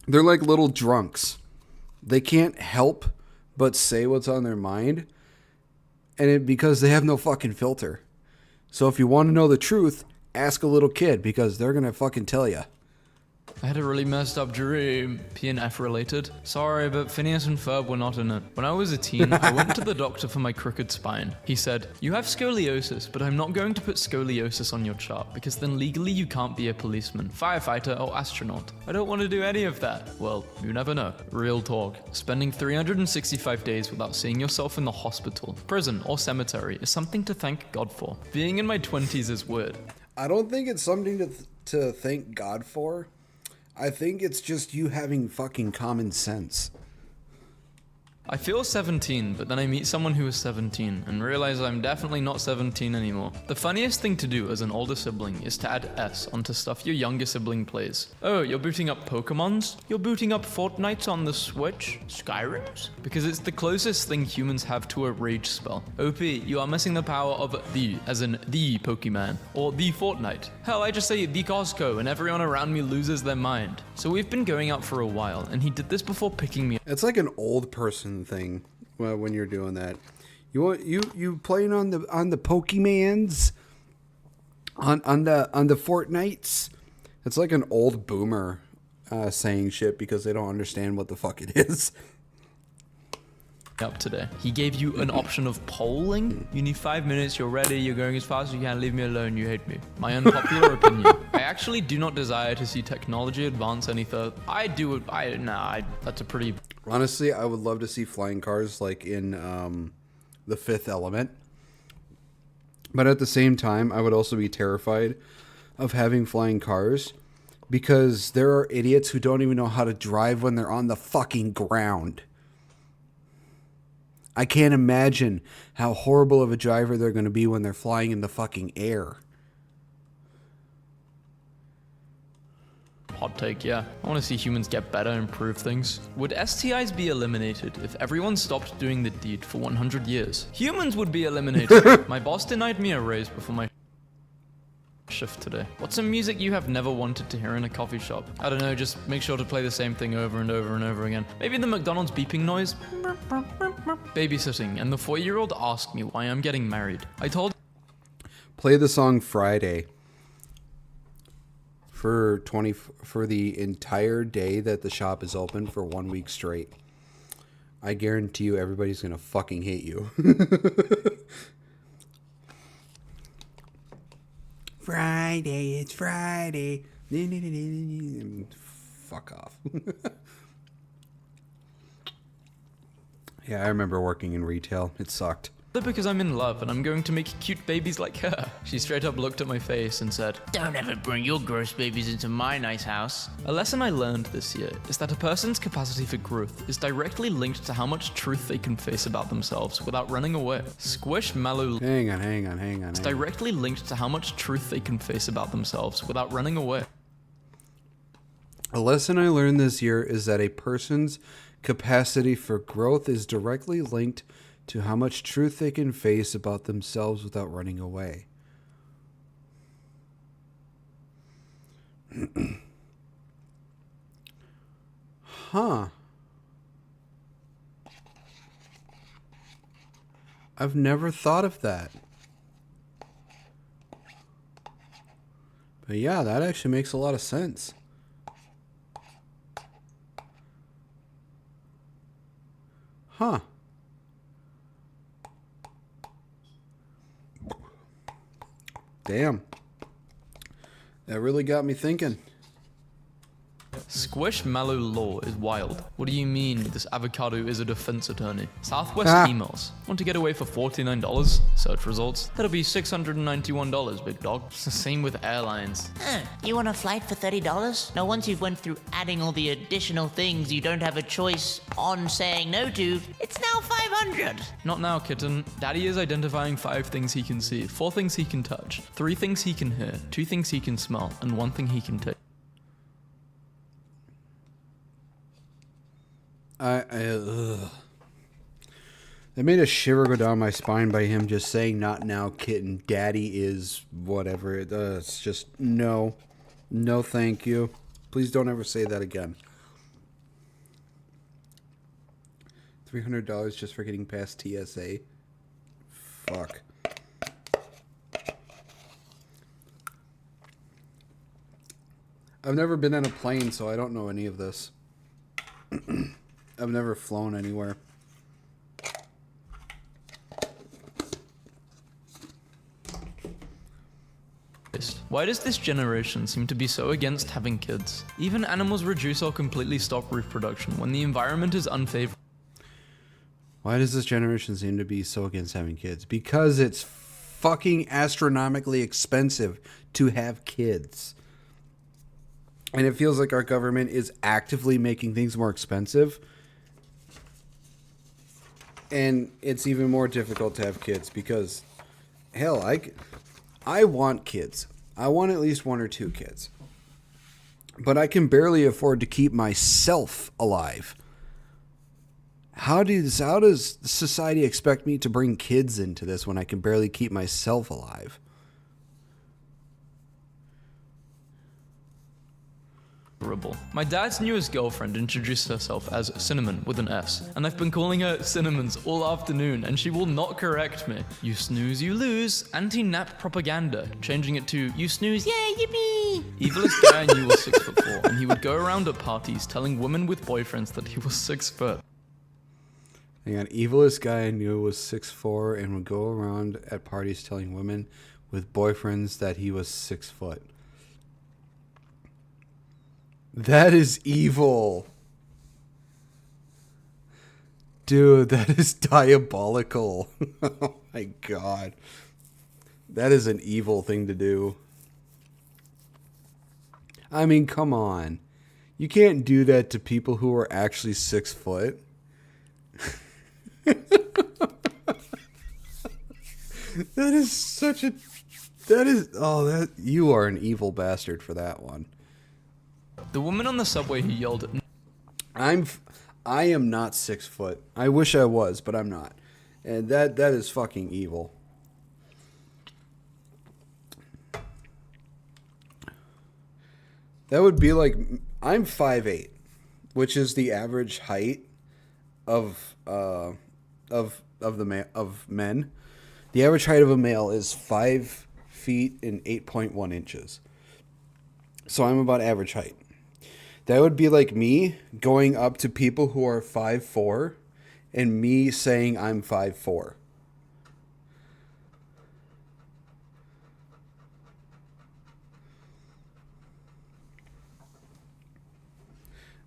they're like little drunks. They can't help but say what's on their mind, and because they have no fucking filter. So if you want to know the truth, ask a little kid because they're gonna fucking tell you. I had a really messed up dream. P and F related. Sorry, but Phineas and Ferb were not in it. When I was a teen, I went to the doctor for my crooked spine. He said, you have scoliosis, but I'm not going to put scoliosis on your chart because then legally you can't be a policeman, firefighter, or astronaut. I don't want to do any of that. Well, you never know. Real talk. Spending 365 days without seeing yourself in the hospital, prison, or cemetery is something to thank God for. Being in my 20s is weird. I don't think it's something to thank God for. I think it's just you having fucking common sense. I feel 17, but then I meet someone who is 17 and realize I'm definitely not 17 anymore. The funniest thing to do as an older sibling is to add S onto stuff your younger sibling plays. Oh, you're booting up Pokemons? You're booting up Fortnites on the Switch? Skyrims? Because it's the closest thing humans have to a rage spell. OP, you are missing the power of the, as in the Pokemon, or the Fortnite. Hell, I just say the Costco and everyone around me loses their mind. So we've been going out for a while, and he did this before picking me up. It's like an old person thing when you're doing that. You playing on the Pokemans, on the Fortnites. It's like an old boomer saying shit because they don't understand what the fuck it is. Up today. He gave you an option of polling. You need 5 minutes, you're ready, you're going as fast as you can, leave me alone, you hate me. My unpopular opinion. I actually do not desire to see technology advance any further. That's a pretty... Honestly, I would love to see flying cars like in The Fifth Element. But at the same time, I would also be terrified of having flying cars because there are idiots who don't even know how to drive when they're on the fucking ground. I can't imagine how horrible of a driver they're going to be when they're flying in the fucking air. Hot take, yeah. I want to see humans get better, improve things. Would STIs be eliminated if everyone stopped doing the deed for 100 years? Humans would be eliminated. My boss denied me a raise before my shift today. What's some music you have never wanted to hear in a coffee shop? I don't know, just make sure to play the same thing over and over and over again. Maybe the McDonald's beeping noise? Babysitting, and the 4-year-old asked me why I'm getting married. I told... Play the song Friday for the entire day that the shop is open for 1 week straight. I guarantee you everybody's gonna fucking hate you. Friday, it's Friday. Fuck off. Yeah, I remember working in retail. It sucked. Because I'm in love and I'm going to make cute babies like her. She straight up looked at my face and said, "Don't ever bring your gross babies into my nice house." A lesson I learned this year is that a person's capacity for growth is directly linked to how much truth they can face about themselves without running away. Squishmallow. Hang on. It's directly linked to how much truth they can face about themselves without running away. A lesson I learned this year is that a person's capacity for growth is directly linked to how much truth they can face about themselves without running away. Huh. I've never thought of that. But yeah, that actually makes a lot of sense. Huh. Damn. That really got me thinking. Squishmallow law is wild. What do you mean this avocado is a defense attorney? Southwest emails. Want to get away for $49? Search results. That'll be $691, big dog. It's the same with airlines. You want a flight for $30? Now once you've went through adding all the additional things you don't have a choice on saying no to, it's now $500. Not now, kitten. Daddy is identifying 5 things he can see, 4 things he can touch, 3 things he can hear, 2 things he can smell, and 1 thing he can taste. It made a shiver go down my spine by him just saying "not now, kitten." Daddy is whatever. It's just no, thank you. Please don't ever say that again. $300 just for getting past TSA. Fuck. I've never been on a plane, so I don't know any of this. I've never flown anywhere. Why does this generation seem to be so against having kids? Even animals reduce or completely stop reproduction when the environment is unfavorable. Why does this generation seem to be so against having kids? Because it's fucking astronomically expensive to have kids. And it feels like our government is actively making things more expensive. And it's even more difficult to have kids because, hell, I want kids. I want at least 1 or 2 kids. But I can barely afford to keep myself alive. How does society expect me to bring kids into this when I can barely keep myself alive? My dad's newest girlfriend introduced herself as Cinnamon with an S, and I've been calling her Cinnamons all afternoon, and she will not correct me. You snooze, you lose. Anti-nap propaganda, changing it to you snooze, yay, yippee. Evilest guy I knew was 6'4", and he would go around at parties telling women with boyfriends that he was 6 foot. Hang on, evilest guy I knew was 6'4" and would go around at parties telling women with boyfriends that he was 6 foot. That is evil. Dude, that is diabolical. Oh my god. That is an evil thing to do. I mean, come on. You can't do that to people who are actually 6 foot. That is such a... That is... Oh, that... You are an evil bastard for that one. The woman on the subway who yelled at... I am not 6 foot. I wish I was, but I'm not. And that is fucking evil. That would be like... I'm 5'8", which is the average height of men. The average height of a male is 5 feet and 8.1 inches. So I'm about average height. That would be like me going up to people who are 5'4" and me saying I'm 5'4".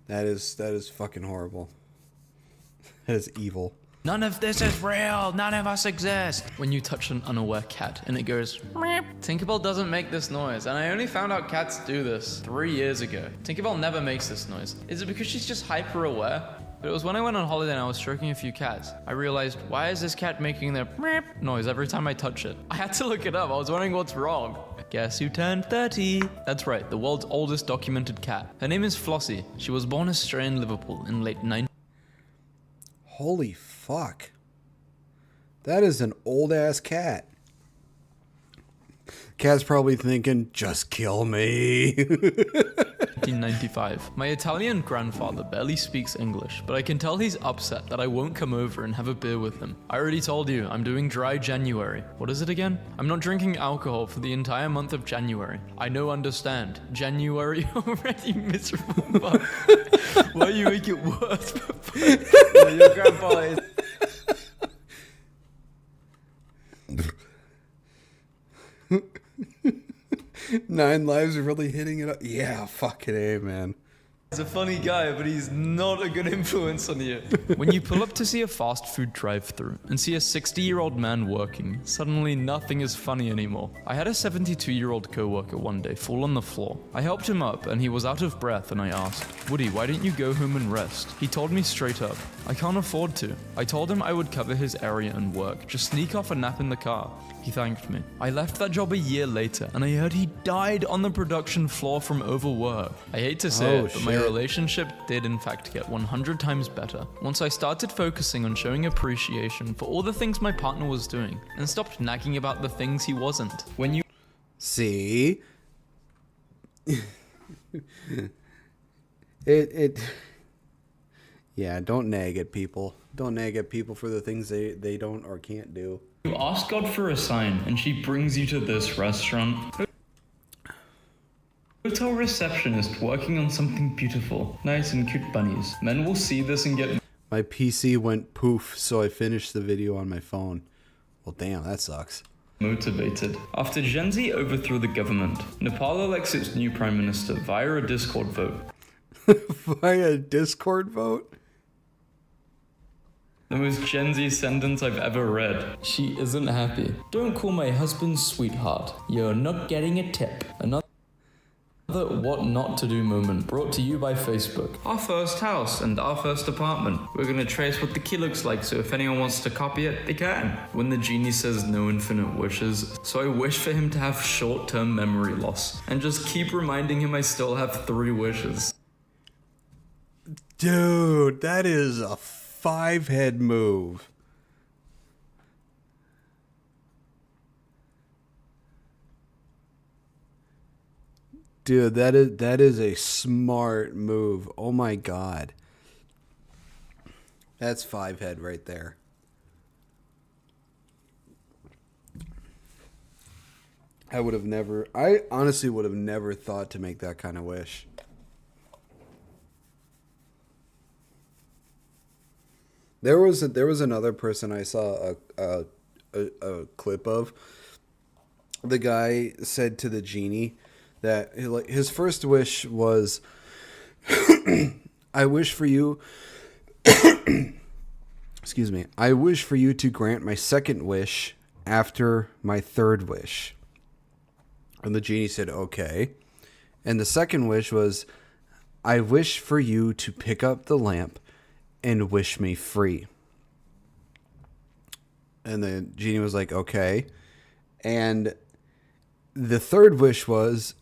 That is fucking horrible. That is evil. None of this is real. None of us exist. When you touch an unaware cat and it goes meep. Tinkerbell doesn't make this noise, and I only found out cats do this 3 years ago. Tinkerbell never makes this noise. Is it because she's just hyper aware? But it was when I went on holiday and I was stroking a few cats. I realized, why is this cat making the meep noise every time I touch it? I had to look it up. I was wondering what's wrong. Guess who turned 30? That's right, the world's oldest documented cat. Her name is Flossie. She was born as stray in Liverpool in late 90s. Holy fuck. That is an old ass cat. Cat's probably thinking, just kill me. 1995. My Italian grandfather barely speaks English, but I can tell he's upset that I won't come over and have a beer with him. I already told you, I'm doing dry January. What is it again? I'm not drinking alcohol for the entire month of January. I know, understand. January already miserable. Why you make it worse? Your grandpa is... 9 Lives are really hitting it up. Yeah, fucking A, man. He's a funny guy, but he's not a good influence on you. When you pull up to see a fast food drive-thru and see a 60-year-old man working, suddenly nothing is funny anymore. I had a 72-year-old coworker one day fall on the floor. I helped him up and he was out of breath, and I asked, "Woody, why don't you go home and rest?" He told me straight up, "I can't afford to." I told him I would cover his area and work, just sneak off a nap in the car. He thanked me. I left that job a year later, and I heard he died on the production floor from overwork. I hate to say it, but my relationship did in fact get 100 times better once I started focusing on showing appreciation for all the things my partner was doing, and stopped nagging about the things he wasn't. When you... See? Yeah, don't nag at people. Don't nag at people for the things they don't or can't do. You ask God for a sign, and she brings you to this restaurant. Hotel receptionist working on something beautiful. Nice and cute bunnies. Men will see this and get... My PC went poof, so I finished the video on my phone. Well, damn, that sucks. Motivated. After Gen Z overthrew the government, Nepal elects its new prime minister via a Discord vote. Via a Discord vote? The most Gen Z sentence I've ever read. She isn't happy. Don't call my husband sweetheart. You're not getting a tip. Another what not to do moment brought to you by Facebook. Our first house and our first apartment. We're gonna trace what the key looks like, so if anyone wants to copy it, they can. When the genie says no infinite wishes, so I wish for him to have short-term memory loss and just keep reminding him I still have 3 wishes. Dude, that is a 5-head move. Dude, that is a smart move. Oh my god. That's 5 head right there. I honestly would have never thought to make that kind of wish. There was another person I saw a clip of. The guy said to the genie that his first wish was, I wish for you excuse me, I wish for you to grant my second wish after my third wish. And the genie said, okay. And the second wish was, I wish for you to pick up the lamp and wish me free. And the genie was like, okay. And the third wish was,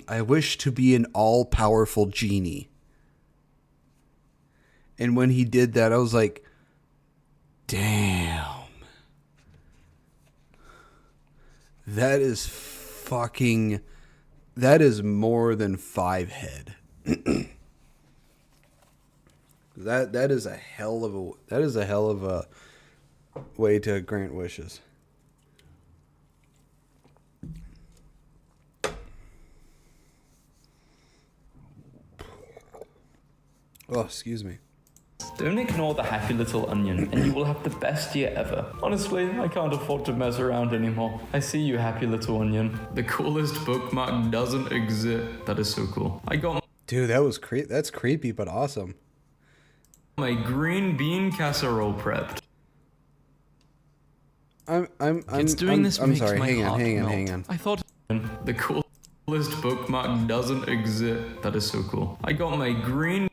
I wish to be an all-powerful genie. And when he did that, I was like, damn. That is fucking... That is more than 5 head. That is a hell of a way to grant wishes. Oh, excuse me. Don't ignore the happy little onion, and you will have the best year ever. Honestly, I can't afford to mess around anymore. I see you, happy little onion. The coolest bookmark doesn't exist. That is so cool. I got... Dude, that's creepy, but awesome. My green bean casserole prepped. I'm sorry, hang on. I thought the coolest bookmark doesn't exist. That is so cool. I got my green...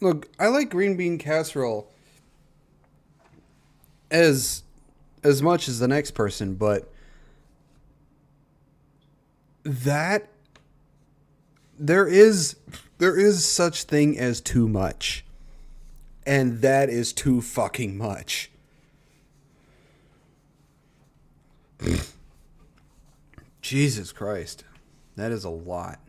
Look, I like green bean casserole as much as the next person, but that there is such thing as too much. And that is too fucking much. Jesus Christ. That is a lot.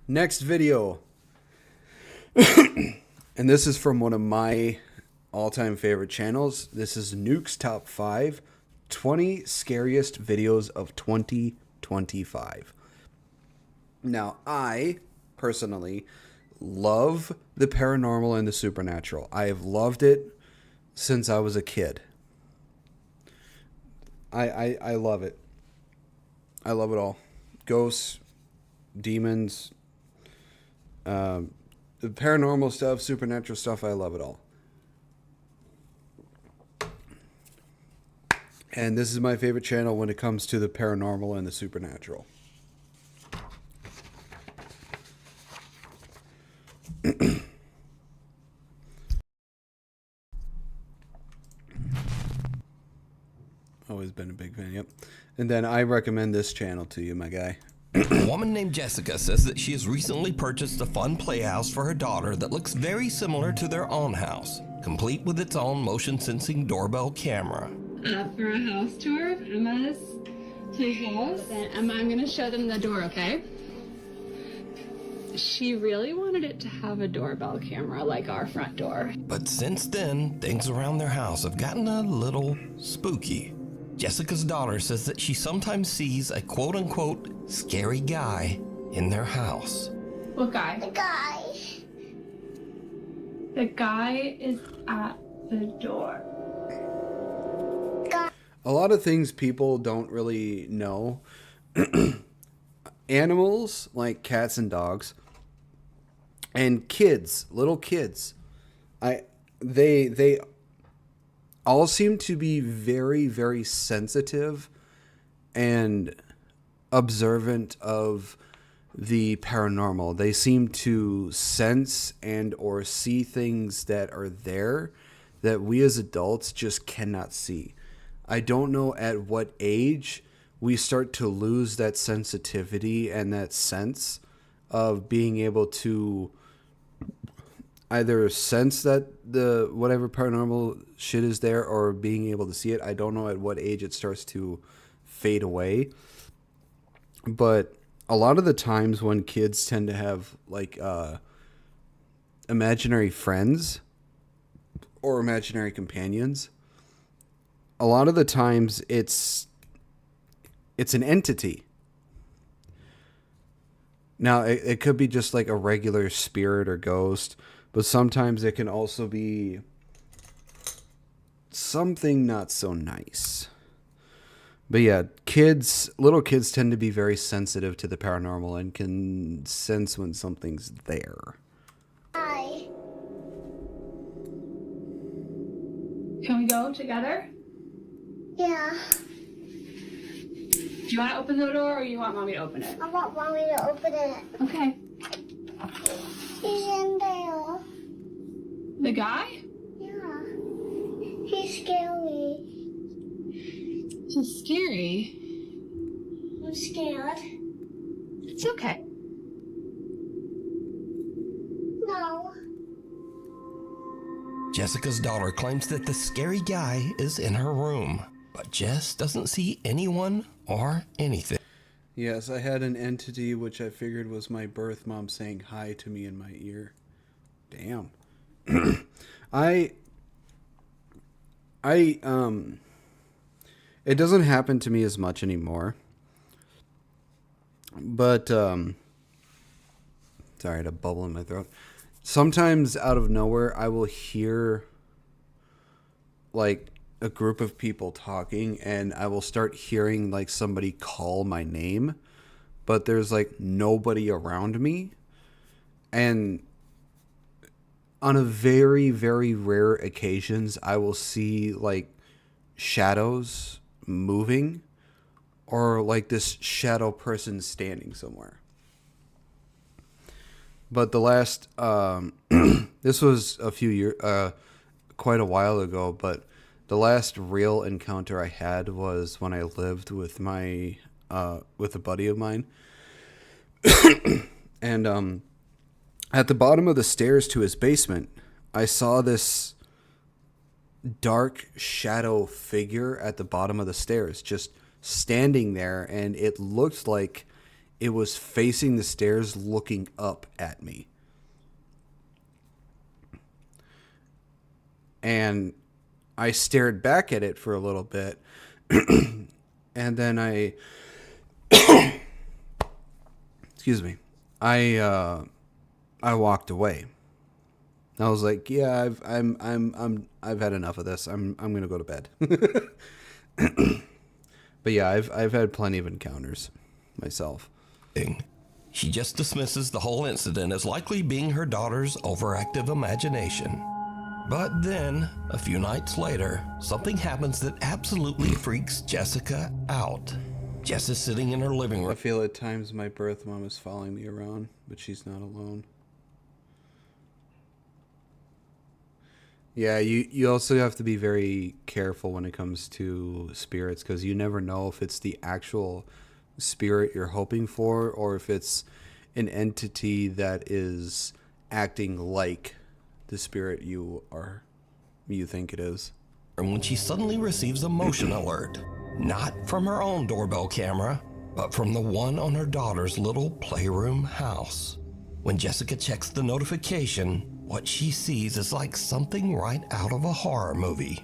Next video. And this is from one of my all-time favorite channels. This is Nuke's Top 5 20 Scariest Videos of 2025. Now, I personally love the paranormal and the supernatural. I have loved it since I was a kid. I love it. I love it all. Ghosts, demons, the paranormal stuff, supernatural stuff, I love it all. And this is my favorite channel when it comes to the paranormal and the supernatural. Always been a big fan, yep. And then I recommend this channel to you, my guy. A woman named Jessica says that she has recently purchased a fun playhouse for her daughter that looks very similar to their own house, complete with its own motion-sensing doorbell camera. For a house tour of Emma's playhouse. And I'm gonna show them the door, okay? She really wanted it to have a doorbell camera like our front door. But since then, things around their house have gotten a little spooky. Jessica's daughter says that she sometimes sees a quote-unquote scary guy in their house. What guy? The guy. The guy is at the door. A lot of things people don't really know. Animals like cats and dogs and kids, little kids, they all seem to be very, very sensitive and observant of the paranormal. They seem to sense and or see things that are there that we as adults just cannot see. I don't know at what age we start to lose that sensitivity and that sense of being able to either sense that the whatever paranormal shit is there or being able to see it. I don't know at what age it starts to fade away. But a lot of the times when kids tend to have like imaginary friends or imaginary companions, a lot of the times it's an entity. Now, it could be just like a regular spirit or ghost, but sometimes it can also be something not so nice. But yeah, little kids tend to be very sensitive to the paranormal and can sense when something's there. Hi. Can we go together? Yeah. Do you want to open the door or you want mommy to open it? I want mommy to open it. Okay. He's in there. The guy? Yeah. He's scary. He's scary. I'm scared. It's okay. No. Jessica's daughter claims that the scary guy is in her room, but Jess doesn't see anyone or anything. Yes, I had an entity which I figured was my birth mom saying hi to me in my ear. Damn. It doesn't happen to me as much anymore. But sorry, I had a bubble in my throat. Sometimes out of nowhere I will hear like a group of people talking and I will start hearing like somebody call my name, but there's like nobody around me. And on a very, very rare occasions, I will see like shadows moving or like this shadow person standing somewhere. But the last, this was a few years, quite a while ago, but the last real encounter I had was when I lived with my, with a buddy of mine. And, at the bottom of the stairs to his basement, I saw this dark shadow figure at the bottom of the stairs, just standing there, and it looked like it was facing the stairs looking up at me. And I stared back at it for a little bit, and then I excuse me, I walked away. I was like, yeah, I've had enough of this. I'm gonna go to bed. But yeah, I've had plenty of encounters myself. She just dismisses the whole incident as likely being her daughter's overactive imagination. But then, a few nights later, something happens that absolutely freaks Jessica out. Jess is sitting in her living room. I feel at times my birth mom is following me around, but she's not alone. Yeah, you also have to be very careful when it comes to spirits, because you never know if it's the actual spirit you're hoping for or if it's an entity that is acting like the spirit you think it is. And when she suddenly receives a motion alert, not from her own doorbell camera, but from the one on her daughter's little playroom house. When Jessica checks the notification, what she sees is like something right out of a horror movie.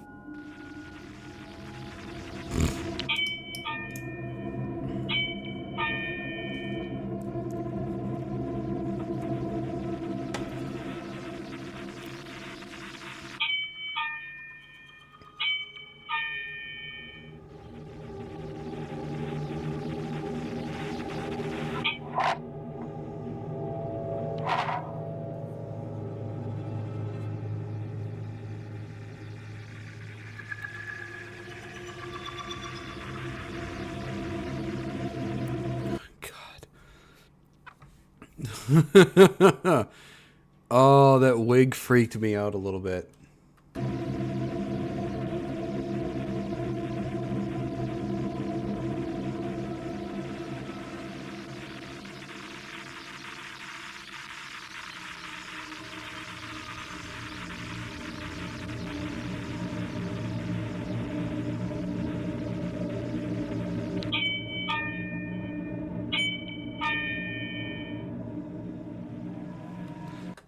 Oh, that wig freaked me out a little bit.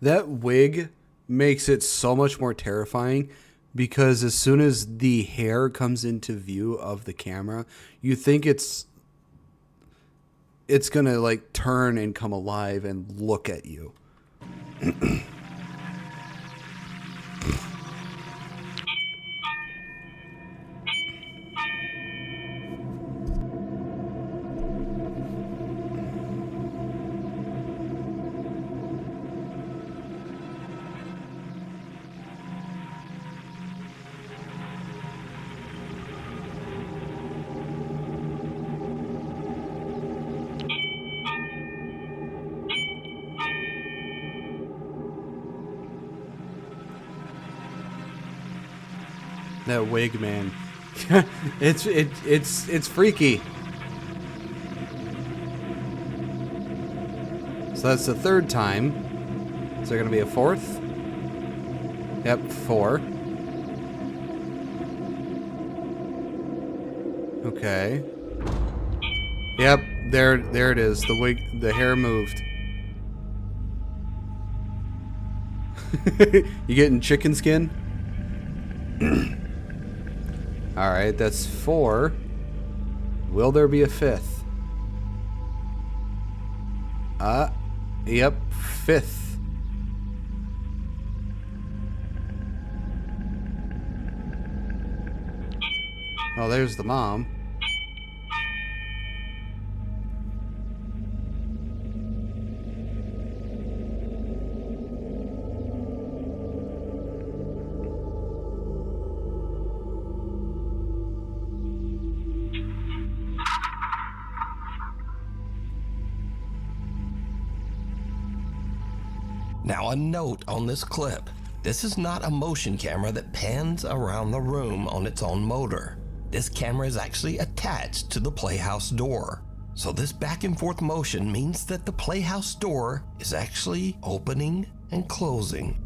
That wig makes it so much more terrifying because as soon as the hair comes into view of the camera, you think it's gonna like turn and come alive and look at you. That wig, man. it's freaky. So that's the third time. Is there gonna be a fourth? Yep, 4. Okay. Yep, there it is. The wig, the hair moved. You getting chicken skin? Alright, that's 4. Will there be a 5th? Yep, 5th. Oh, there's the mom. Now a note on this clip. This is not a motion camera that pans around the room on its own motor. This camera is actually attached to the playhouse door. So this back and forth motion means that the playhouse door is actually opening and closing.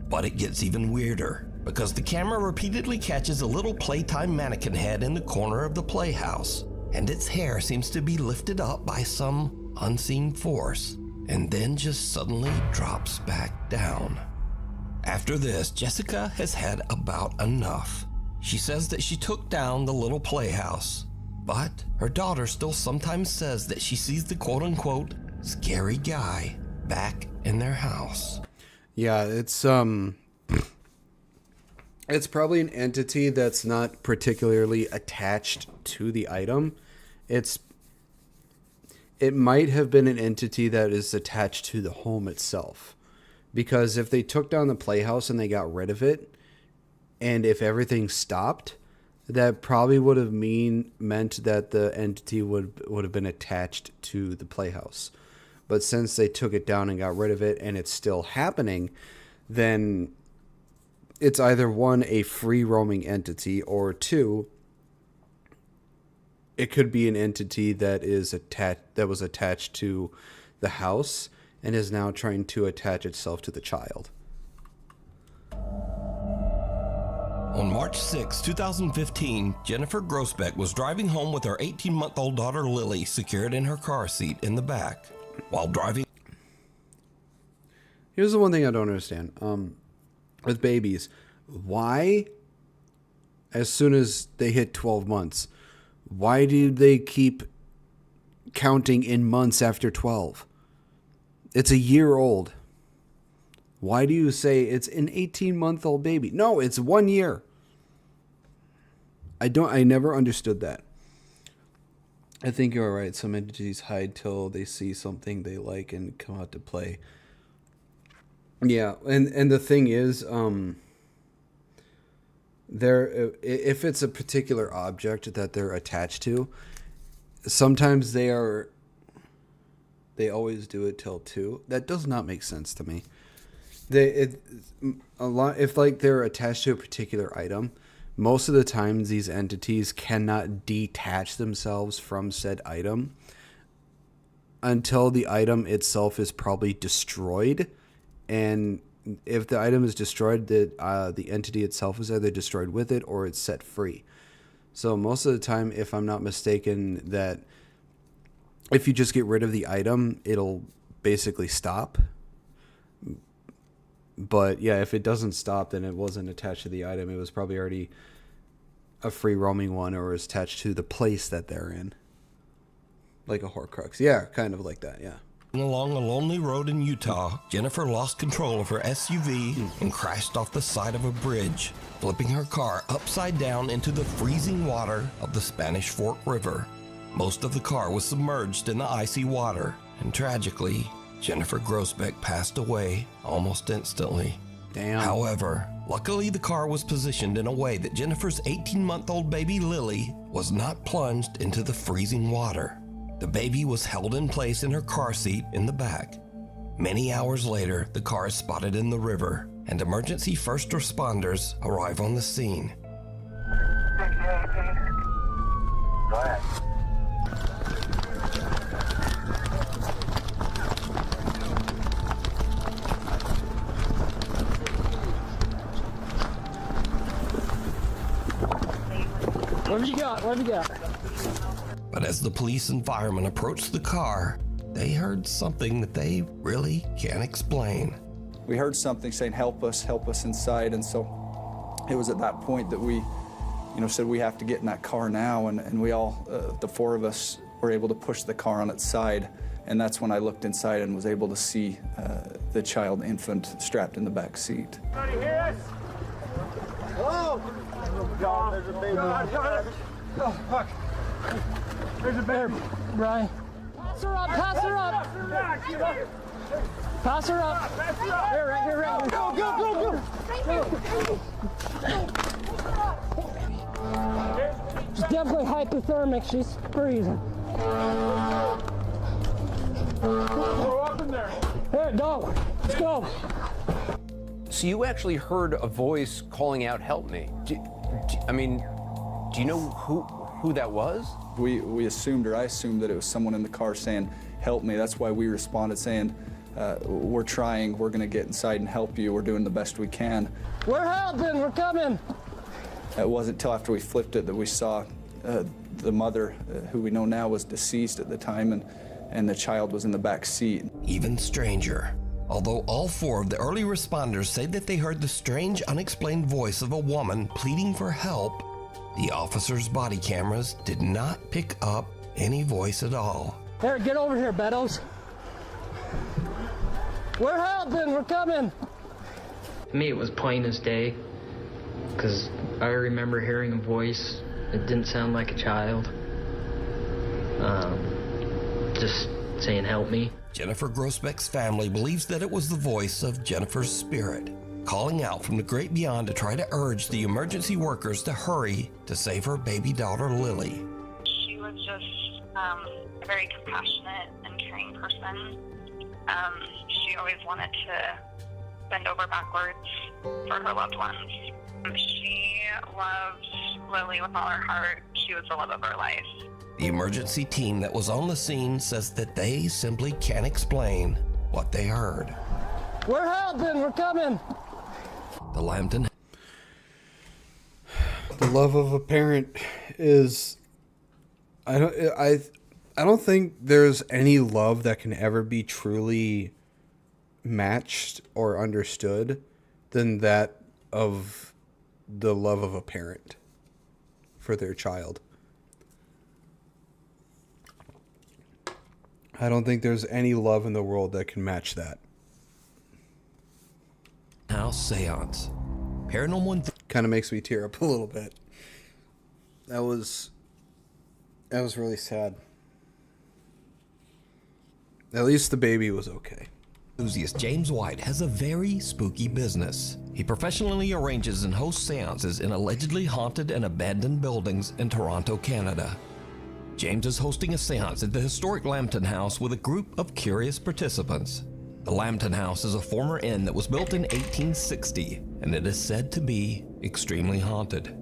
But it gets even weirder because the camera repeatedly catches a little playtime mannequin head in the corner of the playhouse, and its hair seems to be lifted up by some unseen force, and then just suddenly drops back down. After this, Jessica has had about enough. She says that she took down the little playhouse, but her daughter still sometimes says that she sees the quote-unquote scary guy back in their house. Yeah, it's probably an entity that's not particularly attached to the item. It might have been an entity that is attached to the home itself. Because if they took down the playhouse and they got rid of it, and if everything stopped, that probably would have meant that the entity would have been attached to the playhouse. But since they took it down and got rid of it and it's still happening, then it's either 1, a free roaming entity, or 2, it could be an entity that was attached to the house and is now trying to attach itself to the child. On March 6, 2015, Jennifer Grossbeck was driving home with her 18-month-old daughter Lily secured in her car seat in the back. While driving... Here's the one thing I don't understand. With babies, why, as soon as they hit 12 months, why do they keep counting in months after 12? It's a year old. Why do you say it's an 18-month-old baby? No, it's 1 year. I never understood that. I think you're right. Some entities hide till they see something they like and come out to play. Yeah, and the thing is, if it's a particular object that they're attached to, sometimes they always do it till 2. That does not make sense to me. If like they're attached to a particular item, most of the times these entities cannot detach themselves from said item until the item itself is probably destroyed. And if the item is destroyed, the entity itself is either destroyed with it or it's set free. So most of the time, if I'm not mistaken, that if you just get rid of the item, it'll basically stop. But yeah, if it doesn't stop, then it wasn't attached to the item. It was probably already a free roaming one, or was attached to the place that they're in. Like a Horcrux. Yeah, kind of like that, yeah. Along a lonely road in Utah, Jennifer lost control of her SUV and crashed off the side of a bridge, flipping her car upside down into the freezing water of the Spanish Fork River. Most of the car was submerged in the icy water, and tragically, Jennifer Grosbeck passed away almost instantly. Damn. However, luckily the car was positioned in a way that Jennifer's 18-month-old baby Lily was not plunged into the freezing water. The baby was held in place in her car seat in the back. Many hours later, the car is spotted in the river, and emergency first responders arrive on the scene. Go ahead. What have you got? What have you got? But as the police and firemen approached the car, they heard something that they really can't explain. We heard something saying, help us inside. And so it was at that point that we, said we have to get in that car now. And we all, the four of us, were able to push the car on its side. And that's when I looked inside and was able to see the child infant strapped in the back seat. Anybody hear us? Hello? Oh, God, there's a baby. Oh, fuck. There's a baby. Brian. Pass her up, pass her up. Pass her up. Here, right here, right here. Go. She's definitely hypothermic. She's freezing. Throw up in there. Here, go. Let's go. So you actually heard a voice calling out, help me. Do you know who that was? We assumed, or I assumed, that it was someone in the car saying, help me. That's why we responded saying, we're trying, we're gonna get inside and help you, we're doing the best we can. We're helping, we're coming. It wasn't until after we flipped it that we saw the mother, who we know now was deceased at the time, and the child was in the back seat. Even stranger. Although all four of the early responders say that they heard the strange, unexplained voice of a woman pleading for help, the officers' body cameras did not pick up any voice at all. Here, get over here, Beddoes. We're helping, we're coming. To me, it was plain as day, because I remember hearing a voice. It didn't sound like a child. Just saying, help me. Jennifer Grosbeck's family believes that it was the voice of Jennifer's spirit, calling out from the great beyond to try to urge the emergency workers to hurry to save her baby daughter, Lily. She was just a very compassionate and caring person. She always wanted to bend over backwards for her loved ones. She loved Lily with all her heart. She was the love of her life. The emergency team that was on the scene says that they simply can't explain what they heard. We're helping, we're coming. The Lambton. The love of a parent is, I don't think there's any love that can ever be truly matched or understood than that of the love of a parent for their child. I don't think there's any love in the world that can match that. House seance. Paranormal kind of makes me tear up a little bit. That was really sad. At least the baby was okay. Enthusiast James White has a very spooky business. He professionally arranges and hosts seances in allegedly haunted and abandoned buildings in Toronto, Canada. James is hosting a seance at the historic Lambton House with a group of curious participants. The Lambton House is a former inn that was built in 1860, and it is said to be extremely haunted.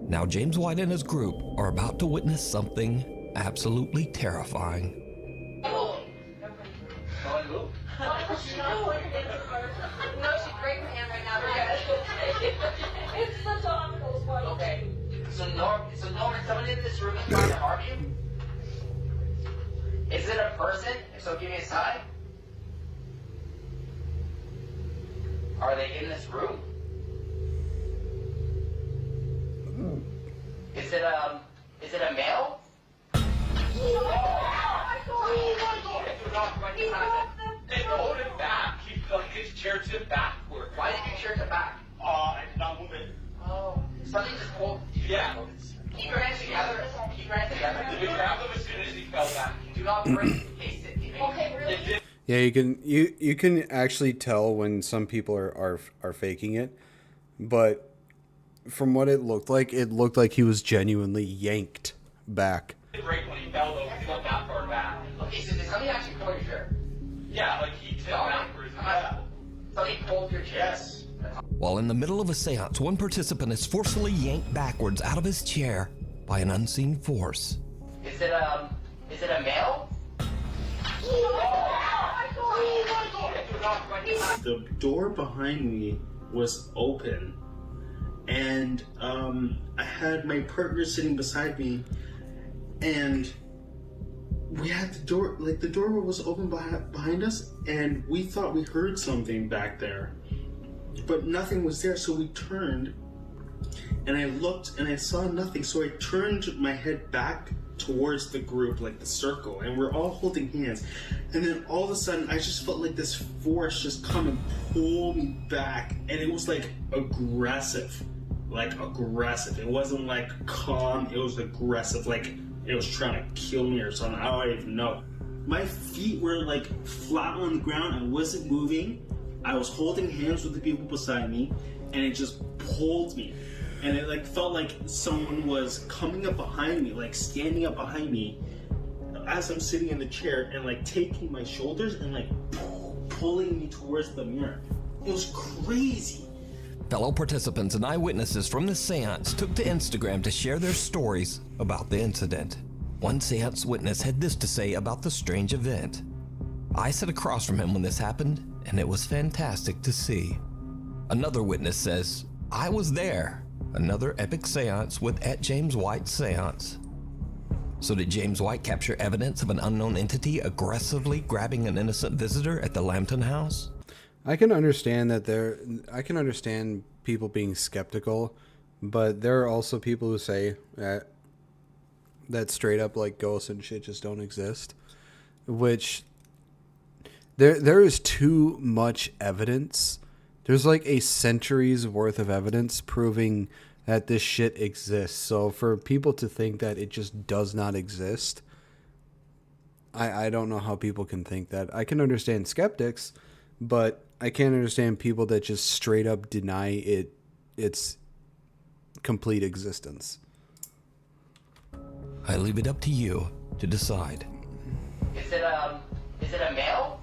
Now James White and his group are about to witness something absolutely terrifying. No, she's great hand right now. It's the Domino's one. Okay. So Norman, someone in this room is trying to harm you? Is it a person? If so, give me a sign. Are they Something just pulled. Yeah. Keep your hands together. Keep your hands together. We grabbed him as soon as he fell back. Do not break in case it. Okay, really? Yeah, you can actually tell when some people are faking it, but from what it looked like he was genuinely yanked back. Break when he fell though. He went that far back. Okay, so did somebody actually pull your chair? Yeah, like he fell backwards. Somebody pulled your chair. Yes. While in the middle of a seance, one participant is forcefully yanked backwards out of his chair by an unseen force. Is it a male? The door behind me was open, and I had my partner sitting beside me, and we had the door, like the door was open behind us, and we thought we heard something back there, but nothing was there. So we turned, and I looked, and I saw nothing. So I turned my head back towards the group, like the circle, and we're all holding hands. And then all of a sudden, I just felt like this force just come and pull me back, and it was like aggressive. It wasn't like calm, it was aggressive, like it was trying to kill me or something. I don't even know. My feet were like flat on the ground. I wasn't moving. I was holding hands with the people beside me, and it just pulled me. And it like felt like someone was coming up behind me, like standing up behind me as I'm sitting in the chair, and like taking my shoulders and like pulling me towards the mirror. It was crazy. Fellow participants and eyewitnesses from the seance took to Instagram to share their stories about the incident. One seance witness had this to say about the strange event. I sat across from him when this happened, and it was fantastic to see. Another witness says, I was there. Another epic seance with @JamesWhite Seance. So did James White capture evidence of an unknown entity aggressively grabbing an innocent visitor at the Lambton house? I can understand I can understand people being skeptical, but there are also people who say that straight up like ghosts and shit just don't exist, which there is too much evidence. There's like a century's worth of evidence proving that this shit exists. So for people to think that it just does not exist, I don't know how people can think that. I can understand skeptics, but I can't understand people that just straight up deny its complete existence. I leave it up to you to decide. Is it a male?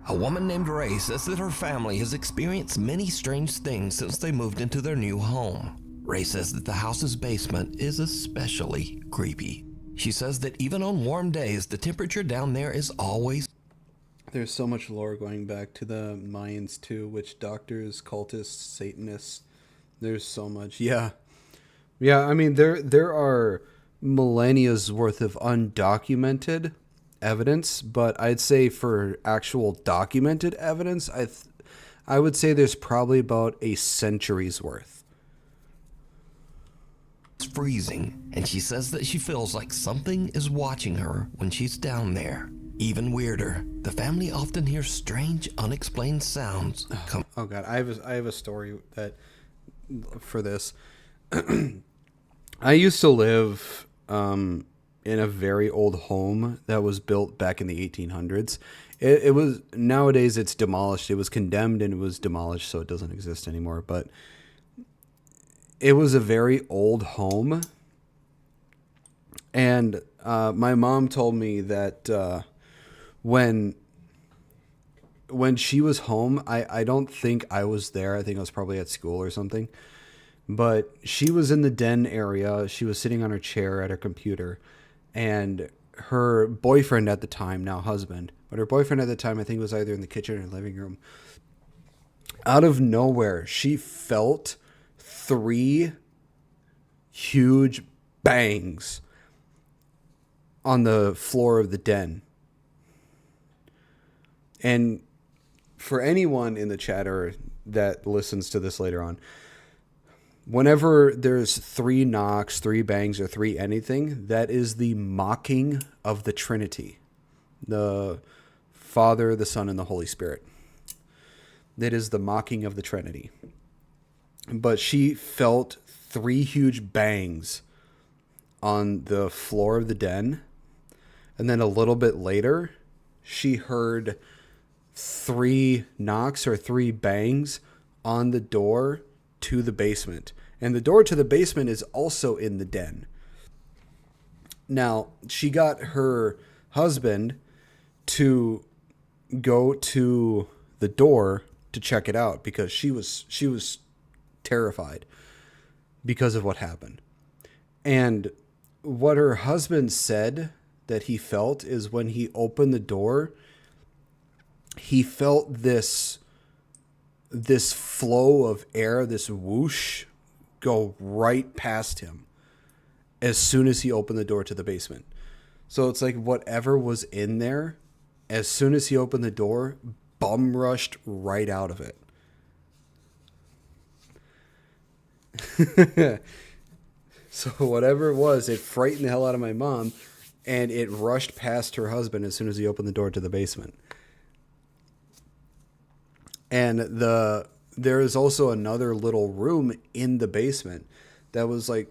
A woman named Ray says that her family has experienced many strange things since they moved into their new home. Ray says that the house's basement is especially creepy. She says that even on warm days, the temperature down there is always... There's so much lore going back to the Mayans too, witch doctors, cultists, Satanists. There's so much. Yeah, I mean, there are millennia's worth of undocumented evidence, but I'd say for actual documented evidence, I would say there's probably about a century's worth. It's freezing, and she says that she feels like something is watching her when she's down there. Even weirder, the family often hears strange, unexplained sounds. Oh God, I have a story that for this. I used to live in a very old home that was built back in the 1800s. It was, nowadays it's demolished. It was condemned and it was demolished, so it doesn't exist anymore. But it was a very old home, and my mom told me that when she was home, I don't think I was there. I think I was probably at school or something. But she was in the den area. She was sitting on her chair at her computer, and her boyfriend at the time, now husband, but her boyfriend at the time, I think, was either in the kitchen or living room. Out of nowhere, she felt 3 huge bangs on the floor of the den. And for anyone in the chat or that listens to this later on, whenever there's 3 knocks, 3 bangs, or 3 anything, that is the mocking of the Trinity, the Father, the Son, and the Holy Spirit. that is the mocking of the Trinity. But she felt 3 huge bangs on the floor of the den. And then a little bit later, she heard 3 knocks or 3 bangs on the door to the basement. And the door to the basement is also in the den. Now, she got her husband to go to the door to check it out because she was terrified because of what happened. And what her husband said that he felt is when he opened the door, he felt this flow of air, this whoosh, go right past him as soon as he opened the door to the basement. So it's like whatever was in there, as soon as he opened the door, bum rushed right out of it. So whatever it was, it frightened the hell out of my mom, and it rushed past her husband as soon as he opened the door to the basement. And there is also another little room in the basement that was like,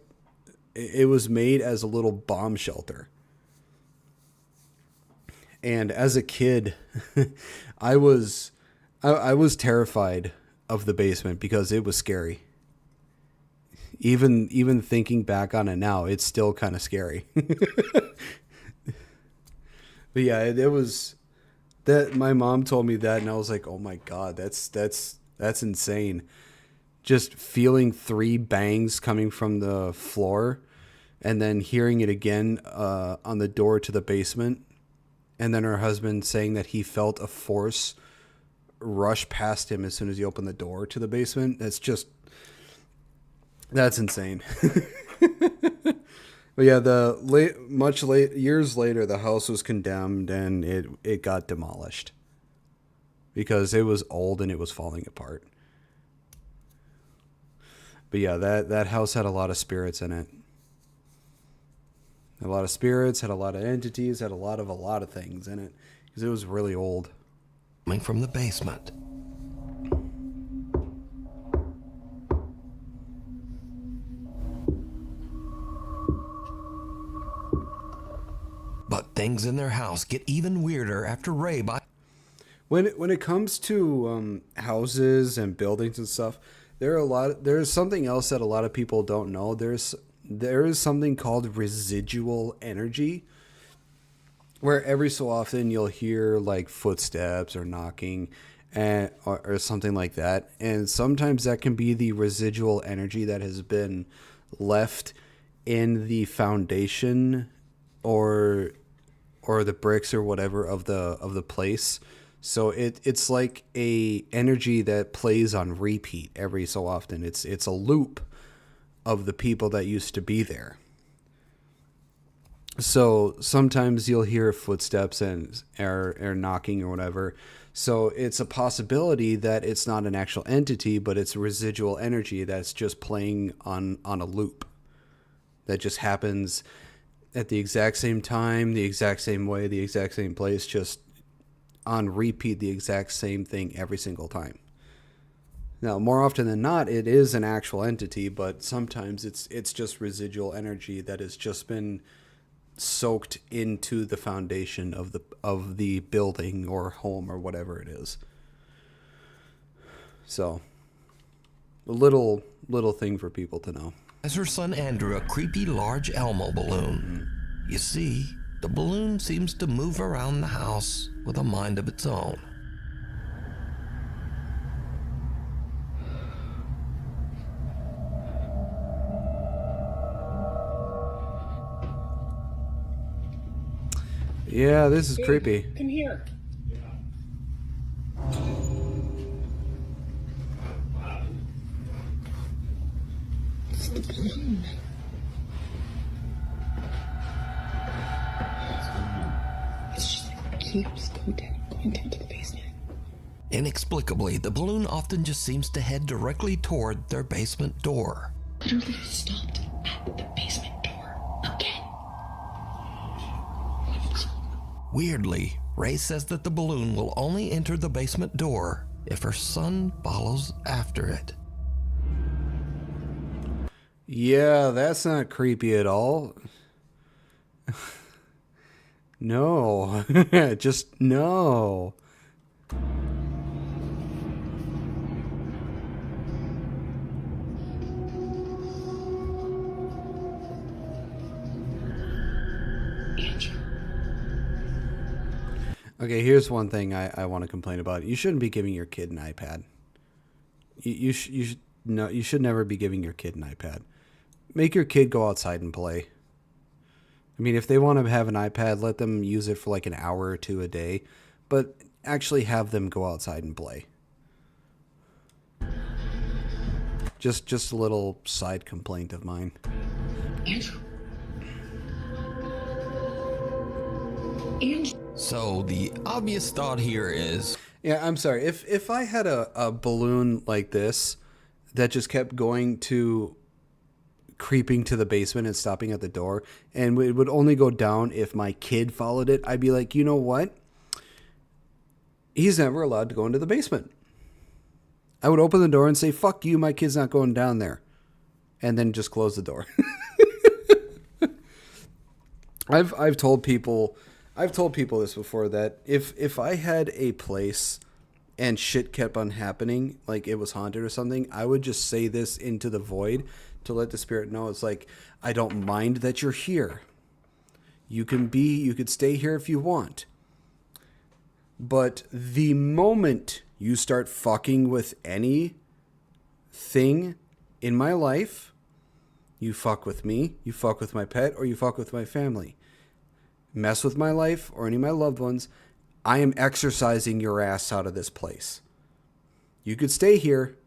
it was made as a little bomb shelter. And as a kid, I was terrified of the basement because it was scary. Even thinking back on it now, it's still kind of scary. But yeah, it was that my mom told me that, and I was like, "Oh my God, that's insane." Just feeling 3 bangs coming from the floor, and then hearing it again on the door to the basement, and then her husband saying that he felt a force rush past him as soon as he opened the door to the basement. That's insane. But yeah, years later, the house was condemned and it got demolished because it was old and it was falling apart. But yeah, that house had a lot of spirits in it. A lot of spirits, had a lot of entities, had a lot of things in it because it was really old. Coming from the basement. But things in their house get even weirder after Ray When it comes to houses and buildings and stuff, there's something else that a lot of people don't know. There is something called residual energy, where every so often you'll hear like footsteps or knocking or something like that. And sometimes that can be the residual energy that has been left in the foundation or the bricks or whatever of the place. So it's like a energy that plays on repeat every so often. It's a loop of the people that used to be there. So sometimes you'll hear footsteps and or knocking or whatever. So it's a possibility that it's not an actual entity, but it's residual energy that's just playing on a loop that just happens at the exact same time, the exact same way, the exact same place, just on repeat, the exact same thing every single time. Now, more often than not, it is an actual entity, but sometimes it's just residual energy that has just been soaked into the foundation of the building or home or whatever it is. So, a little thing for people to know. As her son Andrew a creepy large Elmo balloon. You see, the balloon seems to move around the house with a mind of its own. Yeah, this is creepy. Come here. It's the balloon. It's just like keeps going down to the basement. Inexplicably, the balloon often just seems to head directly toward their basement door. Literally stopped at the basement door again. Weirdly, Ray says that the balloon will only enter the basement door if her son follows after it. Yeah, that's not creepy at all. No. Just no. Okay, here's one thing I want to complain about. You shouldn't be giving your kid an iPad. You should never be giving your kid an iPad. Make your kid go outside and play. I mean, if they want to have an iPad, let them use it for like an hour or two a day, but actually have them go outside and play. Just a little side complaint of mine. So the obvious thought here is... Yeah, I'm sorry. If I had a balloon like this that just kept going to creeping to the basement and stopping at the door, and it would only go down if my kid followed it, I'd be like, you know what? He's never allowed to go into the basement. I would open the door and say, fuck you, my kid's not going down there. And then just close the door. I've told people this before, that if I had a place and shit kept on happening, like it was haunted or something, I would just say this into the void to let the spirit know. It's like, I don't mind that you're here. You could stay here if you want. But the moment you start fucking with anything in my life, you fuck with me, you fuck with my pet, or you fuck with my family, mess with my life or any of my loved ones, I am exorcising your ass out of this place. You could stay here,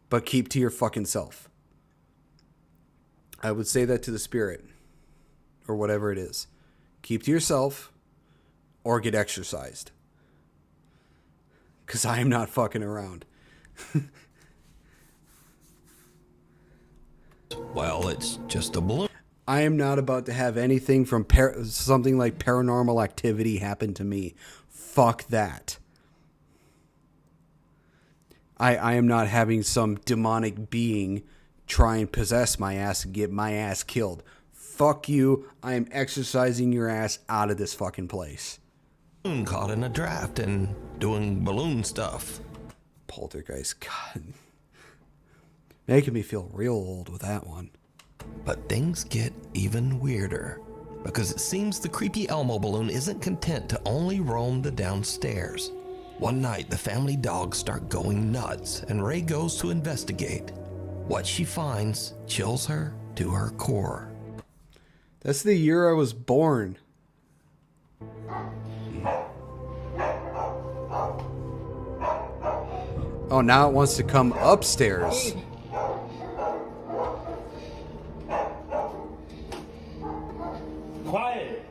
but keep to your fucking self. I would say that to the spirit, or whatever it is. Keep to yourself, or get exorcised. Because I am not fucking around. Well, it's just a balloon. I am not about to have anything from something like Paranormal Activity happen to me. Fuck that. I am not having some demonic being try and possess my ass and get my ass killed. Fuck you. I am exorcising your ass out of this fucking place. Caught in a draft and doing balloon stuff. Poltergeist, God. Making me feel real old with that one. But things get even weirder, because it seems the creepy Elmo balloon isn't content to only roam the downstairs. One night, the family dogs start going nuts, and Ray goes to investigate. What she finds chills her to her core. That's the year I was born. Oh, now it wants to come upstairs. Quiet.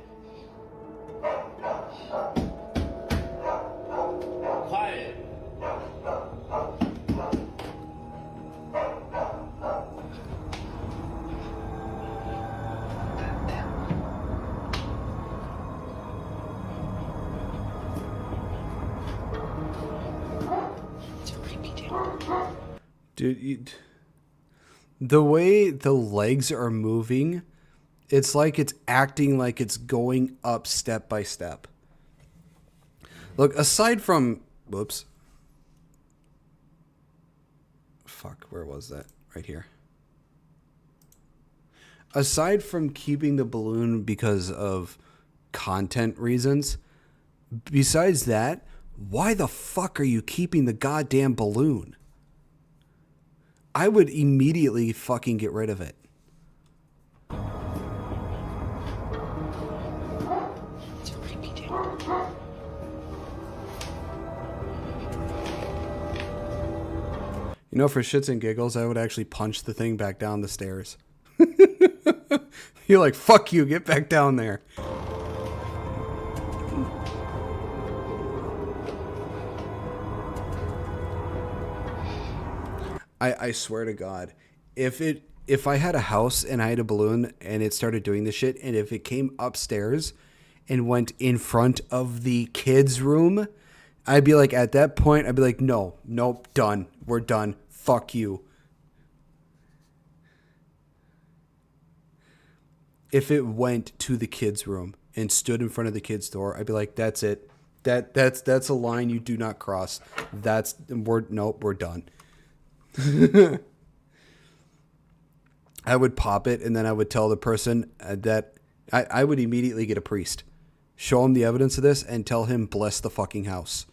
Quiet. Dude, the way the legs are moving, it's like it's acting like it's going up step by step. Look, aside from... Whoops. Fuck, where was that? Right here. Aside from keeping the balloon because of content reasons, besides that, why the fuck are you keeping the goddamn balloon? I would immediately fucking get rid of it. You know, for shits and giggles, I would actually punch the thing back down the stairs. You're like, fuck you, get back down there. I swear to God, if I had a house and I had a balloon and it started doing this shit, and if it came upstairs and went in front of the kids' room, I'd be like, at that point, I'd be like, no, nope, done. We're done. Fuck you. If it went to the kids' room and stood in front of the kids' door, I'd be like, that's it. That's a line you do not cross. We're done. I would pop it, and then I would tell the person that I would immediately get a priest. Show him the evidence of this and tell him, bless the fucking house.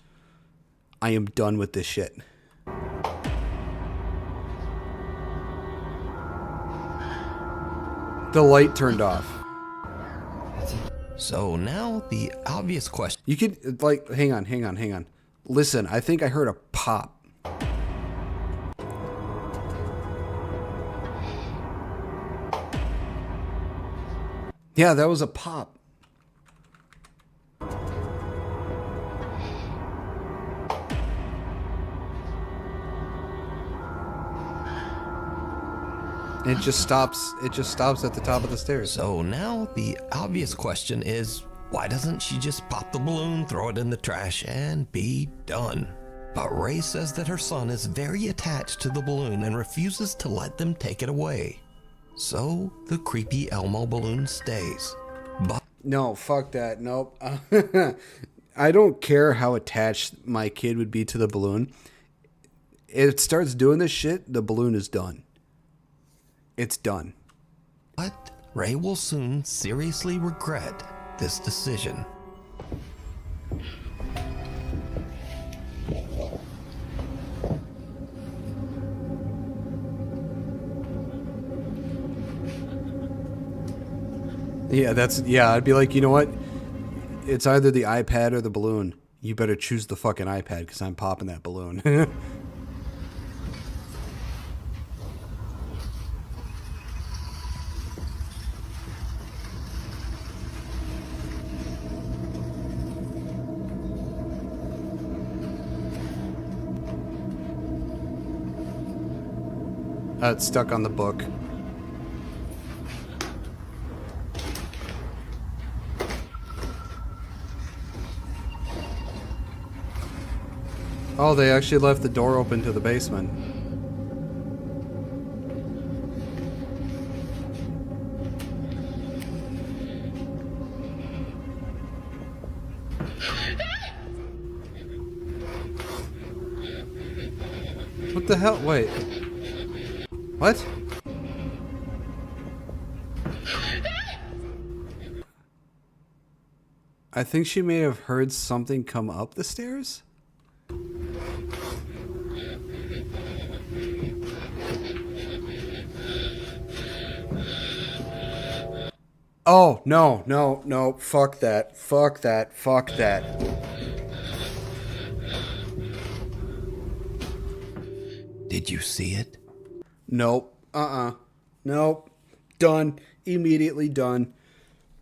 I am done with this shit. The light turned off. So now the obvious question. You could, like, hang on. Listen, I think I heard a pop. Yeah, that was a pop. It just stops at the top of the stairs. So now the obvious question is, why doesn't she just pop the balloon, throw it in the trash, and be done? But Ray says that her son is very attached to the balloon and refuses to let them take it away. So the creepy Elmo balloon stays. But no, fuck that. Nope. I don't care how attached my kid would be to the balloon. If it starts doing this shit, the balloon is done. It's done. But Ray will soon seriously regret this decision. Yeah, I'd be like, you know what? It's either the iPad or the balloon. You better choose the fucking iPad because I'm popping that balloon. It's stuck on the book. Oh, they actually left the door open to the basement. What the hell? Wait. What? I think she may have heard something come up the stairs. Oh, no. Fuck that. Did you see it? Nope. Nope. Done. Immediately done.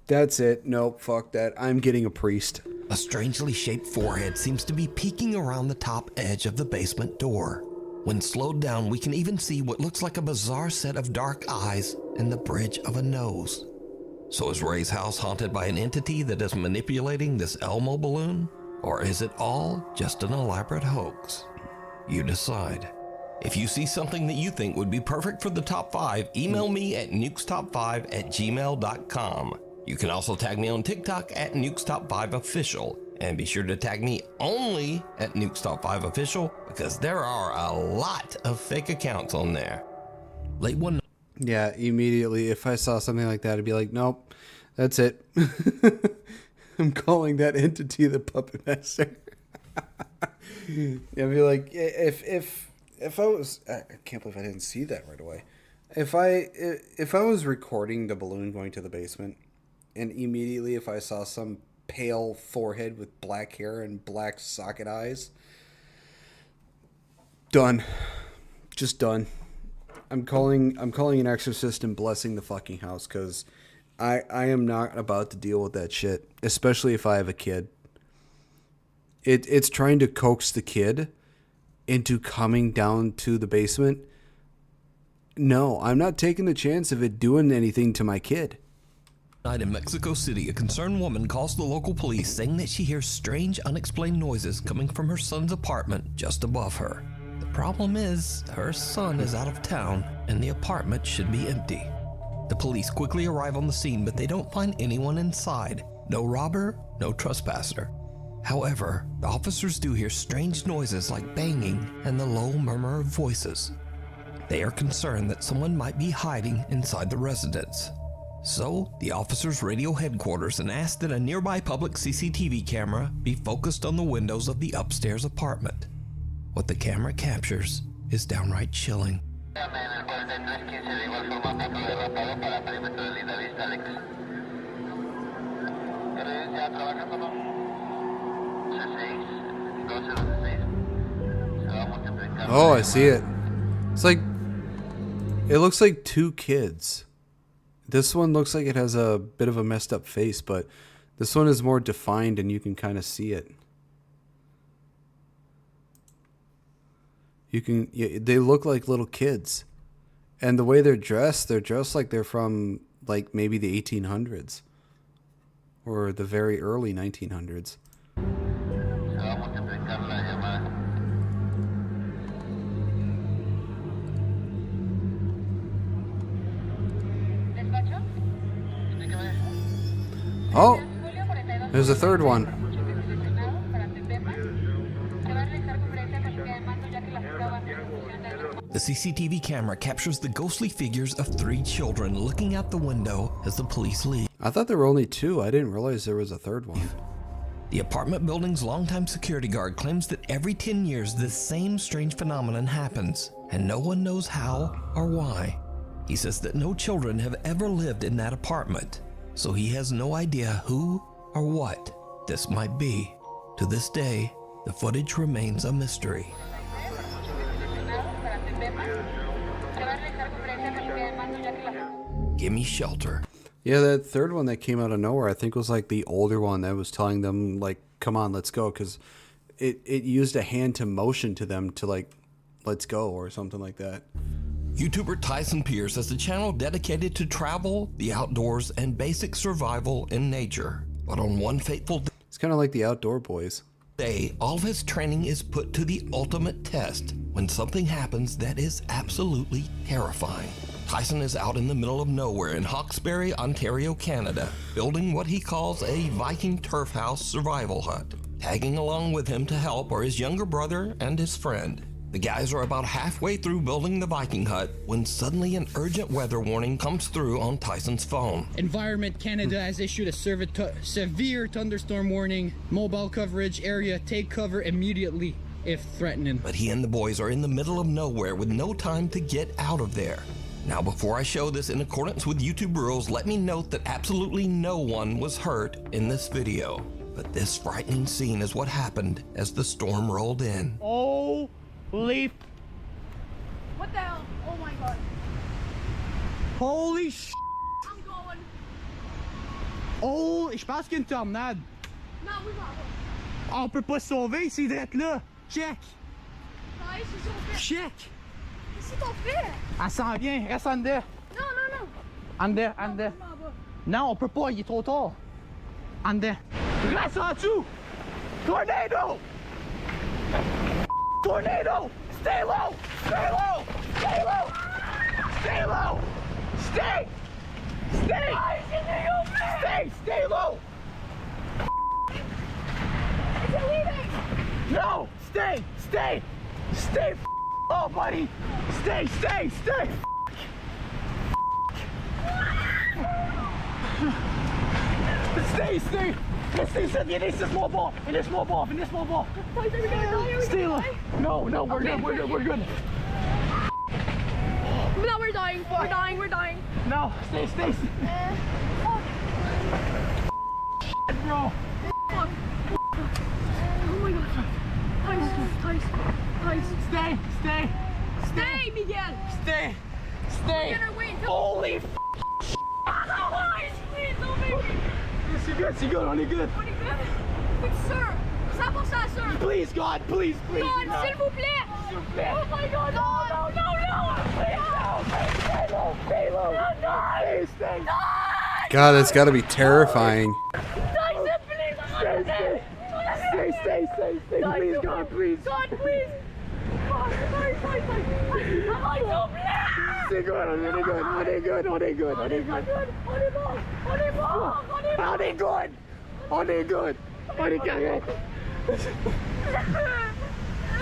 That's it. Nope. Fuck that. I'm getting a priest. A strangely shaped forehead seems to be peeking around the top edge of the basement door. When slowed down, we can even see what looks like a bizarre set of dark eyes and the bridge of a nose. So is Ray's house haunted by an entity that is manipulating this Elmo balloon? Or is it all just an elaborate hoax? You decide. If you see something that you think would be perfect for the top 5, email me at nukestop5@gmail.com. You can also tag me on TikTok at nukestop5official, and be sure to tag me only at nukestop5official because there are a lot of fake accounts on there. Late one. Yeah, immediately. If I saw something like that, I'd be like, nope, that's it. I'm calling that entity the Puppet Master. I'd be like, if I was, I can't believe I didn't see that right away. If I was recording the balloon going to the basement, and immediately if I saw some pale forehead with black hair and black socket eyes, done, just done. I'm calling an exorcist and blessing the fucking house because I am not about to deal with that shit, especially if I have a kid. It's trying to coax the kid into coming down to the basement. No, I'm not taking the chance of it doing anything to my kid. Night in Mexico City, a concerned woman calls the local police saying that she hears strange, unexplained noises coming from her son's apartment just above her. The problem is, her son is out of town and the apartment should be empty. The police quickly arrive on the scene, but they don't find anyone inside. No robber, no trespasser. However, the officers do hear strange noises like banging and the low murmur of voices. They are concerned that someone might be hiding inside the residence. So, the officers radio headquarters and ask that a nearby public CCTV camera be focused on the windows of the upstairs apartment. What the camera captures is downright chilling. Oh, I see it. It's like, it looks like two kids. This one looks like it has a bit of a messed up face, but this one is more defined and you can kind of see it. They look like little kids. And the way they're dressed like they're from like maybe the 1800s or the very early 1900s. Oh, there's a third one. The CCTV camera captures the ghostly figures of 3 children looking out the window as the police leave. I thought there were only 2. I didn't realize there was a third one. The apartment building's longtime security guard claims that every 10 years this same strange phenomenon happens, and no one knows how or why. He says that no children have ever lived in that apartment, so he has no idea who or what this might be. To this day, the footage remains a mystery. Gimme shelter. Yeah, that third one that came out of nowhere, I think was like the older one that was telling them, like, come on, let's go, because it used a hand to motion to them to, like, let's go, or something like that. YouTuber Tyson Pierce has a channel dedicated to travel, the outdoors, and basic survival in nature. But on one fateful day, it's kind of like the Outdoor Boys. All of his training is put to the ultimate test when something happens that is absolutely terrifying. Tyson is out in the middle of nowhere in Hawkesbury, Ontario, Canada, building what he calls a Viking turf house survival hut. Tagging along with him to help are his younger brother and his friend. The guys are about halfway through building the Viking hut when suddenly an urgent weather warning comes through on Tyson's phone. Environment Canada has issued a severe thunderstorm warning. Mobile coverage area, take cover immediately if threatening. But he and the boys are in the middle of nowhere with no time to get out of there. Now, before I show this in accordance with YouTube rules, let me note that absolutely no one was hurt in this video. But this frightening scene is what happened as the storm rolled in. Holy... What the hell? Oh my god. Holy sh... I'm going. Oh, je pense qu'il y a une tornade. Non, oui, pardon. On peut pas se sauver, c'est d'être là. Check. Ouais, c'est son fait. Check. Qu'est-ce qu'on fait? Elle s'en vient, reste en dedans. Non, non, non. En dedans, en dedans. Non, on peut pas, il est trop tard. En dedans. Reste en dessous. Tornado. Tornado. Stay low. Stay low. Stay low. Stay low. Stay. Stay. Stay. Stay low. Is it leaving? No. Stay. Stay. Stay. Oh, buddy. Stay. Stay. Stay. Stay. Stay. Laissez-moi voir. Laissez-moi voir. Laissez-moi voir. Stay low. No, no, we're good. We're good. We're good. No, we're dying. We're dying. We're dying. No, stay. Bro. Oh my god. Tice. Stay, Miguel. Stay. We're gonna wait until... Holy f***. Please, don't make me. C'est good, on est good. On est good? But sir, 100% sir. Please, God, please. God, s'il vous plaît. Oh my god, no. Stay low. No. Stay. God. God, that's got to be terrifying. Stay, please, God, please. God, please. Stay good, on it good.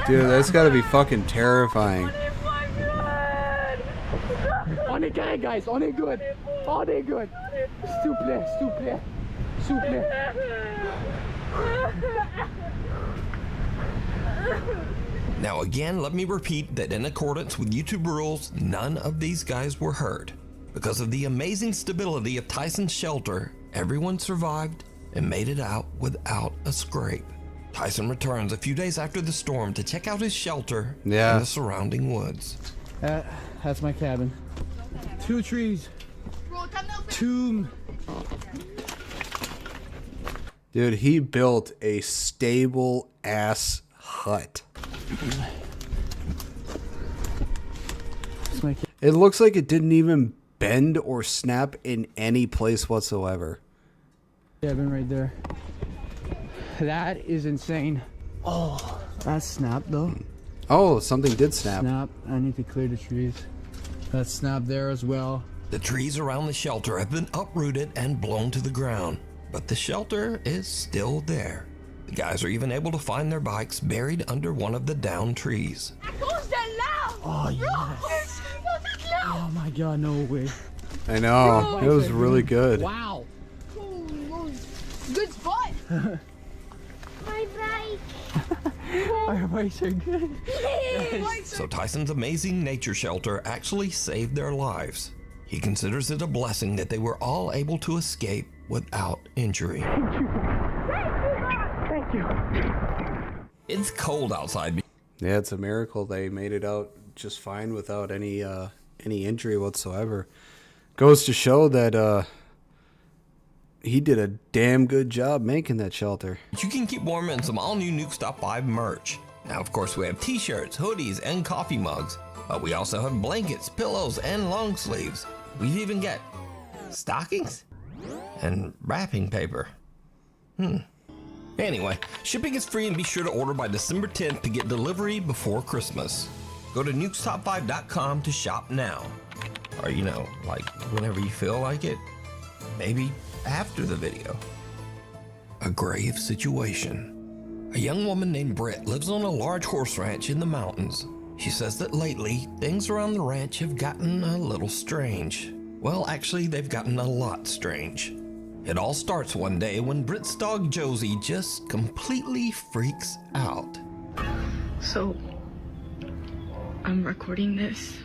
Dude, that's got to be fucking terrifying. On est good, guys, on est good. S'il vous plaît. Now again, let me repeat that in accordance with YouTube rules, none of these guys were hurt. Because of the amazing stability of Tyson's shelter, everyone survived and made it out without a scrape. Tyson returns a few days after the storm to check out his shelter in the surrounding woods. That's my cabin. 2 trees. 2. Dude, he built a stable ass hut. It looks like it didn't even bend or snap in any place whatsoever. Cabin right there. That is insane. Oh, that snapped though. Oh, something did snap. Snap. I need to clear the trees. That snapped there as well. The trees around the shelter have been uprooted and blown to the ground, but the shelter is still there. The guys are even able to find their bikes buried under one of the downed trees. Oh, yes. Oh my God, no way. I know. It was really good. Wow. Good spot. My bike. Our bikes are good. So Tyson's amazing nature shelter actually saved their lives. He considers it a blessing that they were all able to escape without injury. Thank you. It's cold outside. Yeah, it's a miracle they made it out just fine without any injury whatsoever. Goes to show that he did a damn good job making that shelter. You can keep warm in some all-new Nuke Stop 5 merch. Now, of course, we have t-shirts, hoodies, and coffee mugs. But we also have blankets, pillows, and long sleeves. We even get stockings and wrapping paper. Anyway, shipping is free and be sure to order by December 10th to get delivery before Christmas. Go to nukestop5.com to shop now. Or, you know, like whenever you feel like it. Maybe after the video. A grave situation. A young woman named Britt lives on a large horse ranch in the mountains. She says that lately, things around the ranch have gotten a little strange. Well, actually, they've gotten a lot strange. It all starts one day when Britt's dog Josie just completely freaks out. So, I'm recording this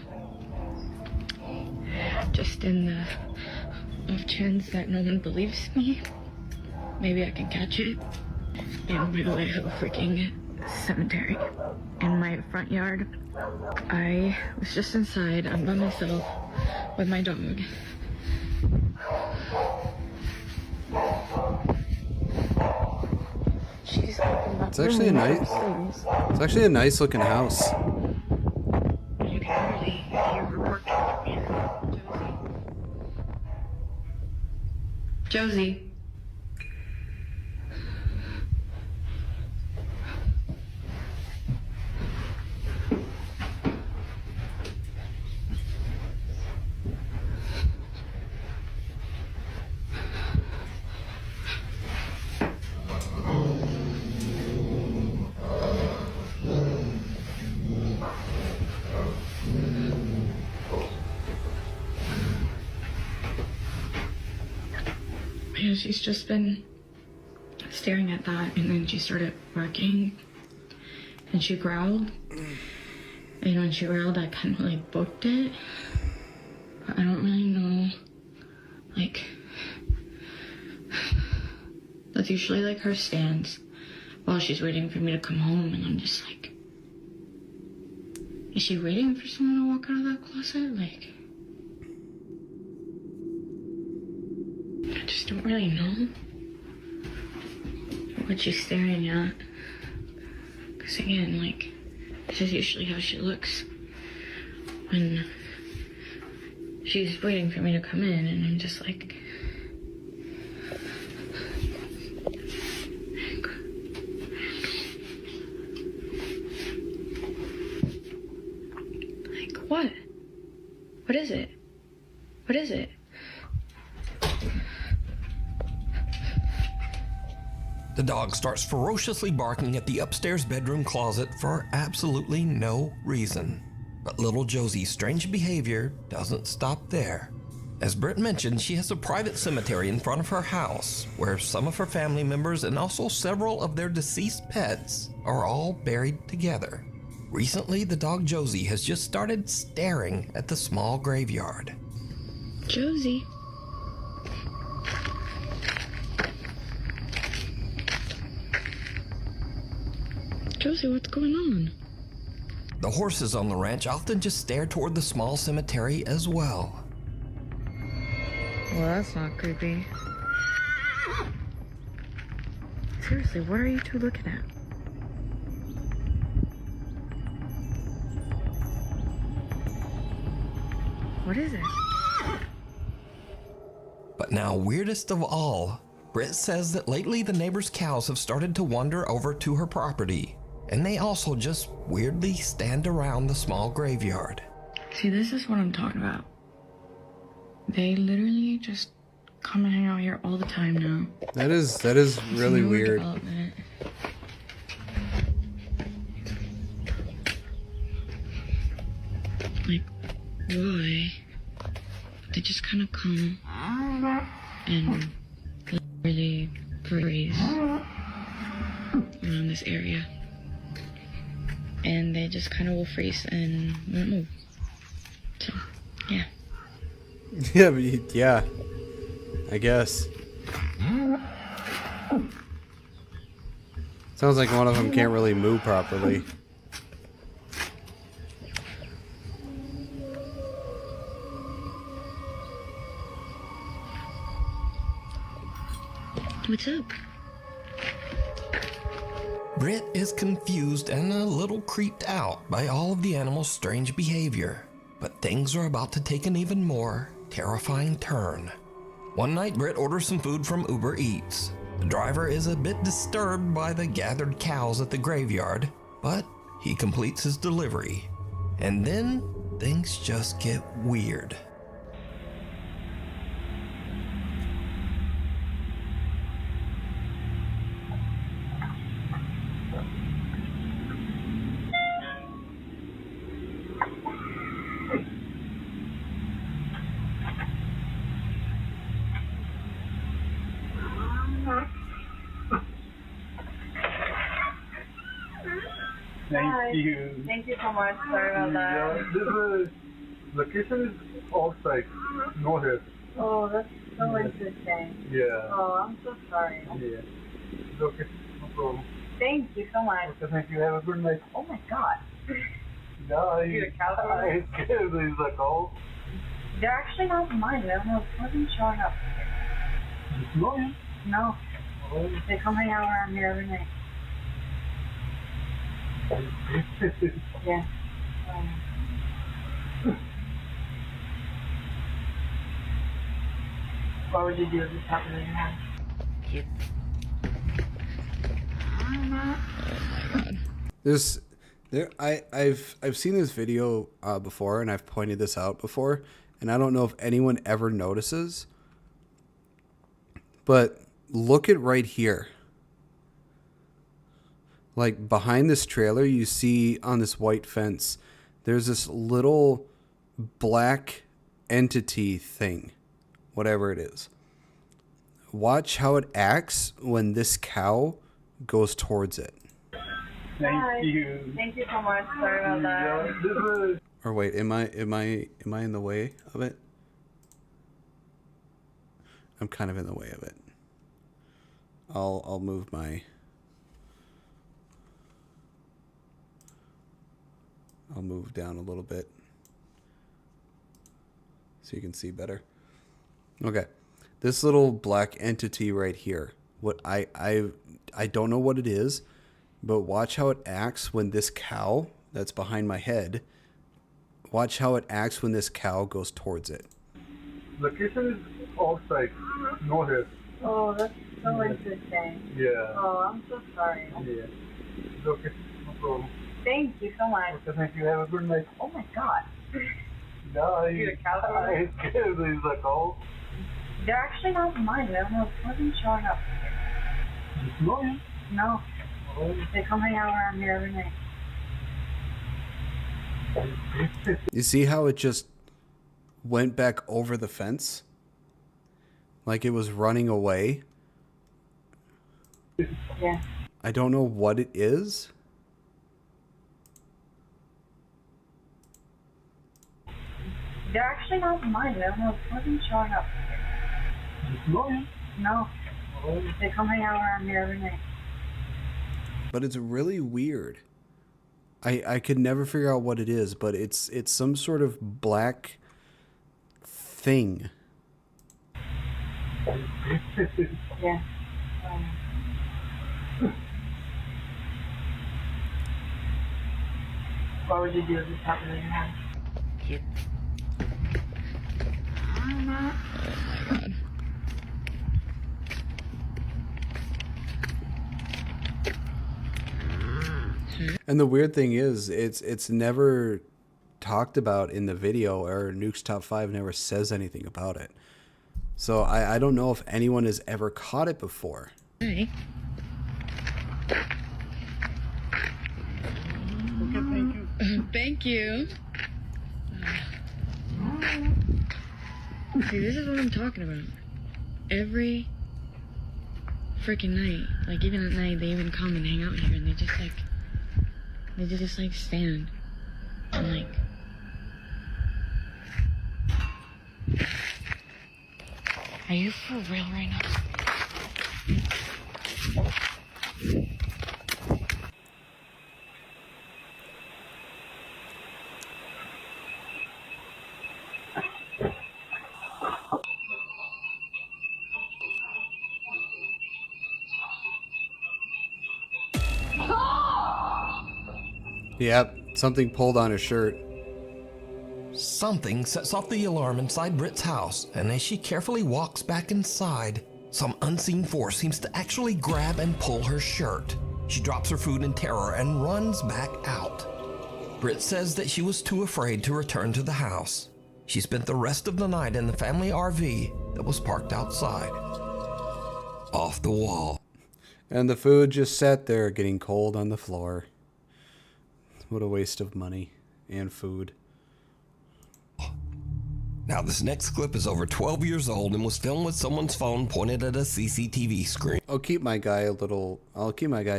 just in the off chance that no one believes me. Maybe I can catch it. And by the way, I have a freaking cemetery in my front yard. I was just inside. I'm by myself with my dog. She's It's actually a nice looking house. You can really hear her working. Josie. Yeah, she's just been staring at that, and then she started barking, and she growled. And when she growled, I kind of like booked it, but I don't really know, like, that's usually like her stance while she's waiting for me to come home, and I'm just like, is she waiting for someone to walk out of that closet? Like, I just don't really know what she's staring at. Because again, like, this is usually how she looks when she's waiting for me to come in, and I'm just like, What? What is it? What is it? The dog starts ferociously barking at the upstairs bedroom closet for absolutely no reason. But little Josie's strange behavior doesn't stop there. As Britt mentioned, she has a private cemetery in front of her house where some of her family members and also several of their deceased pets are all buried together. Recently, the dog Josie has just started staring at the small graveyard. Josie? Josie, what's going on? The horses on the ranch often just stare toward the small cemetery as well. Well, that's not creepy. Seriously, what are you two looking at? What is it? But now, weirdest of all, Britt says that lately the neighbors' cows have started to wander over to her property, and they also just weirdly stand around the small graveyard. See, this is what I'm talking about. They literally just come and hang out here all the time now. That is really Newer weird. development. Like, why? They just kind of come and literally graze around this area. And they just kind of will freeze and won't move. So, yeah. Yeah, yeah. I guess. Sounds like one of them can't really move properly. What's up? Britt is confused and a little creeped out by all of the animals' strange behavior. But things are about to take an even more terrifying turn. One night, Britt orders some food from Uber Eats. The driver is a bit disturbed by the gathered cows at the graveyard, but he completes his delivery. And then things just get weird. Thank you. Thank you so much. Sorry about that. This location is outside, no here. Oh, that's so interesting. Yeah. Oh, I'm so sorry. Yeah. It's okay. No problem. Thank you so much. Okay, thank you. Have a good night. Oh my God. Yeah, I scared these are cows. They're actually not mine. They're not wasn't showing up. No. No. Oh. They come hang out around here every night. Yeah. What would you do if this happened in your house? Yep. I've seen this video before, and I've pointed this out before, and I don't know if anyone ever notices, but look at right here. Like behind this trailer, you see on this white fence, there's this little black entity thing, whatever it is. Watch how it acts when this cow goes towards it. Thank you. Thank you so much. Sorry about that. Or wait, am I in the way of it? I'm kind of in the way of it. I'll move my. I'll move down a little bit so you can see better. Okay, this little black entity right here. What I don't know what it is, but watch how it acts when this cow that's behind my head. Watch how it acts when this cow goes towards it. Location is outside, no here. Oh, that's so interesting. Yeah. Oh, I'm so sorry. Yeah. It's okay. No problem. Thank you so much. Okay, thank you. Have a good night. Oh my god. No, he's scared. He's like, oh. They're actually not mine. They're not showing up. No. No. They come hang out around here every night. You see how it just went back over the fence? Like it was running away? Yeah. I don't know what it is. They're actually not mine. They're not showing up. No. They come hang out around here every night. But it's really weird. I could never figure out what it is, but it's some sort of black thing. Yeah. What would you do if this happened in your house? Oh my god. And the weird thing is, it's never talked about in the video, or Nuke's Top 5 never says anything about it. So I don't know if anyone has ever caught it before. Hey. Thank you. See, this is what I'm talking about. Every freaking night, like even at night, they even come and hang out here, and they just like stand and like. Are you for real right now? Yep, something pulled on his shirt. Something sets off the alarm inside Britt's house, and as she carefully walks back inside, some unseen force seems to actually grab and pull her shirt. She drops her food in terror and runs back out. Britt says that she was too afraid to return to the house. She spent the rest of the night in the family RV that was parked outside, off the wall. And the food just sat there getting cold on the floor. What a waste of money and food. Now this next clip is over 12 years old and was filmed with someone's phone pointed at a CCTV screen. I'll keep my guy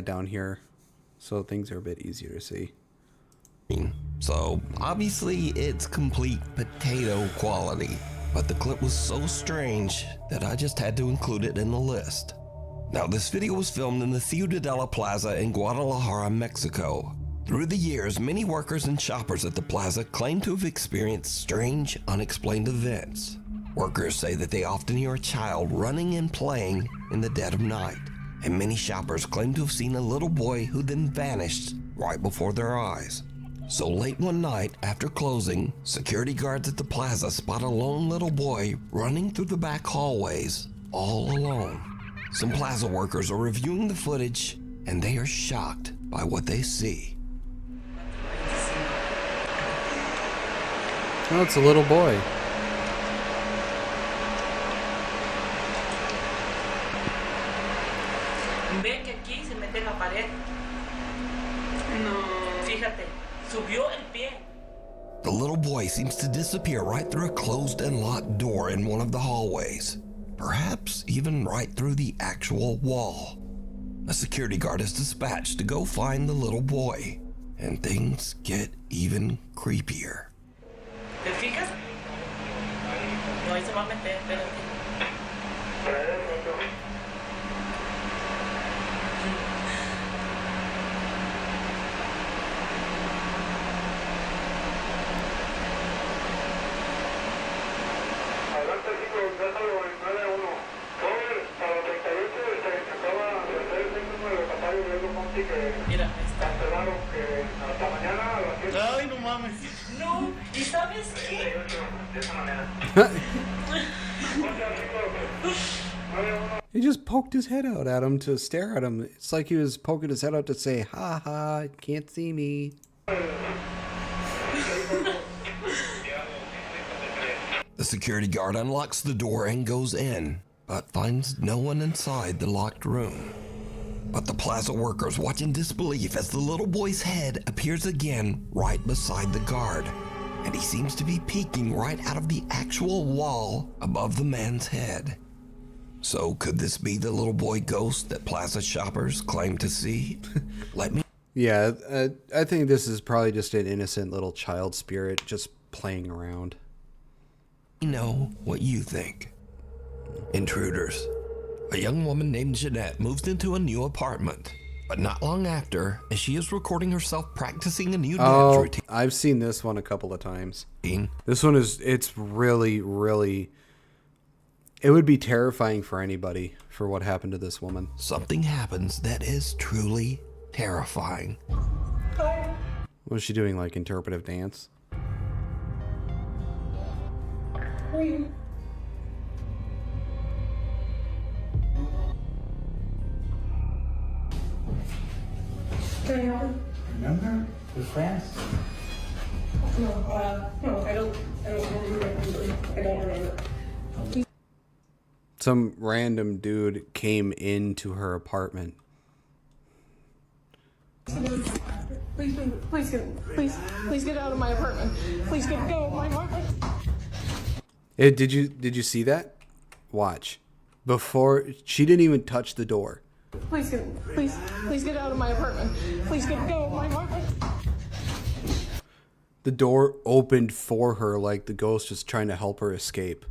down here so things are a bit easier to see. So obviously it's complete potato quality, but the clip was so strange that I just had to include it in the list. Now this video was filmed in the Ciudadela Plaza in Guadalajara, Mexico. Through the years, many workers and shoppers at the plaza claim to have experienced strange, unexplained events. Workers say that they often hear a child running and playing in the dead of night, and many shoppers claim to have seen a little boy who then vanished right before their eyes. So late one night after closing, security guards at the plaza spot a lone little boy running through the back hallways, all alone. Some plaza workers are reviewing the footage, and they are shocked by what they see. Oh, it's a little boy. Ve que aquí se mete en la pared. No. Fíjate, subió el pie. The little boy seems to disappear right through a closed and locked door in one of the hallways. Perhaps even right through the actual wall. A security guard is dispatched to go find the little boy, and things get even creepier. ¿Te fijas? No, ahí se va a meter, espérate. Adelante, chicos, déjalo en 9-1. Over, a los 38 se acaba de hacer el síndrome de Capayo de Edo Conti que cancelaron que hasta mañana a las 7. Ay, no mames. No, ¿y sabes qué? De esa manera. He just poked his head out at him to stare at him. It's like he was poking his head out to say, ha ha, can't see me. The security guard unlocks the door and goes in, but finds no one inside the locked room. But the plaza workers watch in disbelief as the little boy's head appears again right beside the guard, and he seems to be peeking right out of the actual wall above the man's head. So could this be the little boy ghost that plaza shoppers claim to see? Yeah, I think this is probably just an innocent little child spirit just playing around. Know what you think. Intruders. A young woman named Jeanette moves into a new apartment, but not long after, as she is recording herself practicing a new dance routine. I've seen this one a couple of times. This one it's really, really, it would be terrifying for anybody for what happened to this woman. Something happens that is truly terrifying. What was she doing, like interpretive dance? Can I help you? Remember? We're friends. No, I don't remember. Some random dude came into her apartment. Please get out of my apartment. Please get out of my apartment. Did you see that? Watch. Before, she didn't even touch the door. Please get out of my apartment. Please get out of my apartment. The door opened for her like the ghost was trying to help her escape.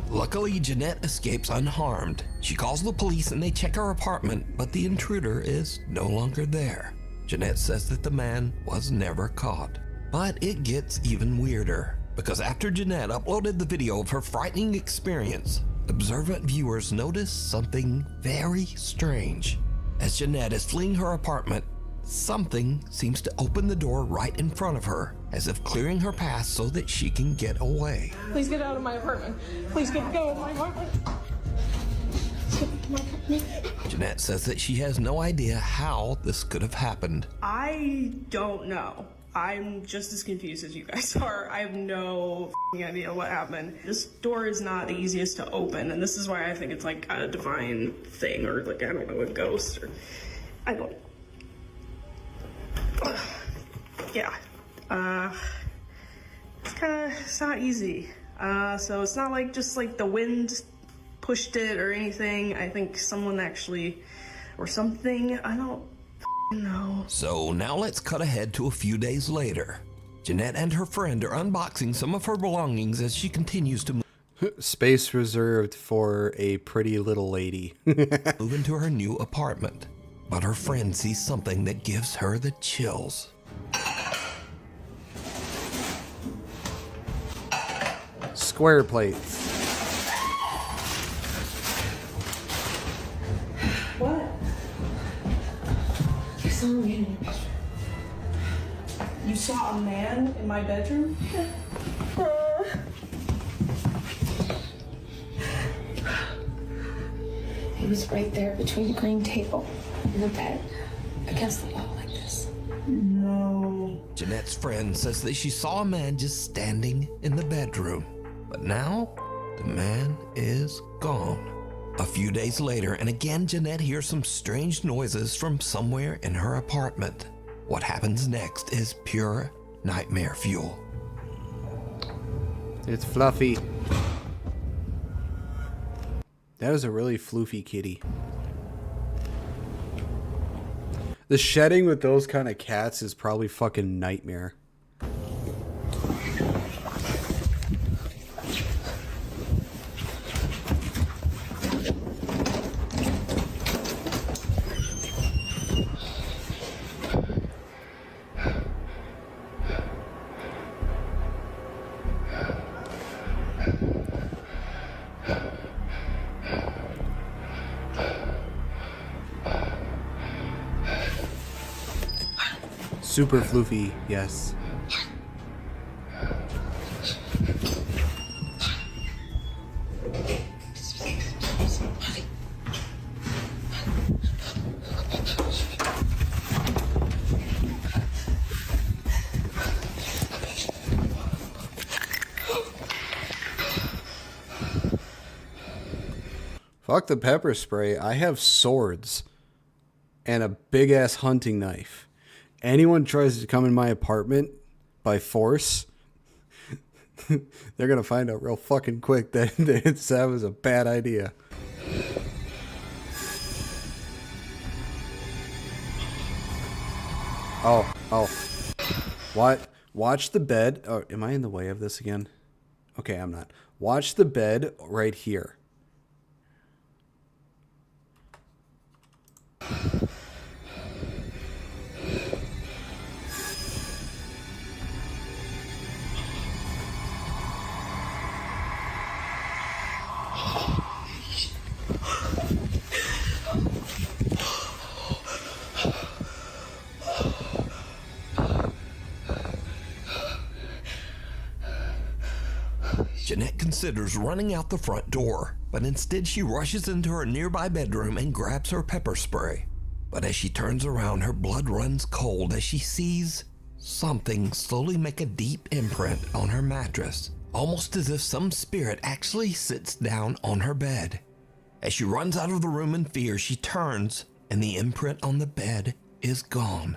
Luckily, Jeanette escapes unharmed. She calls the police and they check her apartment, but the intruder is no longer there. Jeanette says that the man was never caught. But it gets even weirder, because after Jeanette uploaded the video of her frightening experience, observant viewers notice something very strange. As Jeanette is fleeing her apartment, something seems to open the door right in front of her, as if clearing her path so that she can get away. Please get out of my apartment. Please get out of my apartment. Jeanette says that she has no idea how this could have happened. I don't know. I'm just as confused as you guys are. I have no idea what happened. This door is not the easiest to open, and this is why I think it's like a divine thing, or like, I don't know, a ghost, or I don't. Yeah. It's not easy. So it's not like just like the wind pushed it or anything. I think someone actually, or something, I don't know. So now let's cut ahead to a few days later. Jeanette and her friend are unboxing some of her belongings as she continues to Space reserved for a pretty little lady. move into her new apartment. But her friend sees something that gives her the chills. Square plates. What? I saw a man in your bedroom. You saw a man in my bedroom? He was right there between the green table and the bed, against the wall like this. No. Jeanette's friend says that she saw a man just standing in the bedroom. But now, the man is gone. A few days later, and again Jeanette hears some strange noises from somewhere in her apartment. What happens next is pure nightmare fuel. It's Fluffy. That is a really floofy kitty. The shedding with those kind of cats is probably fucking nightmare. Super floofy, yes. Fuck the pepper spray. I have swords and a big ass hunting knife. Anyone tries to come in my apartment by force, they're gonna find out real fucking quick that that was a bad idea. Oh. What? Watch the bed. Oh, am I in the way of this again? Okay, I'm not. Watch the bed right here. Jeanette considers running out the front door, but instead she rushes into her nearby bedroom and grabs her pepper spray. But as she turns around, her blood runs cold as she sees something slowly make a deep imprint on her mattress, almost as if some spirit actually sits down on her bed. As she runs out of the room in fear, she turns, and the imprint on the bed is gone.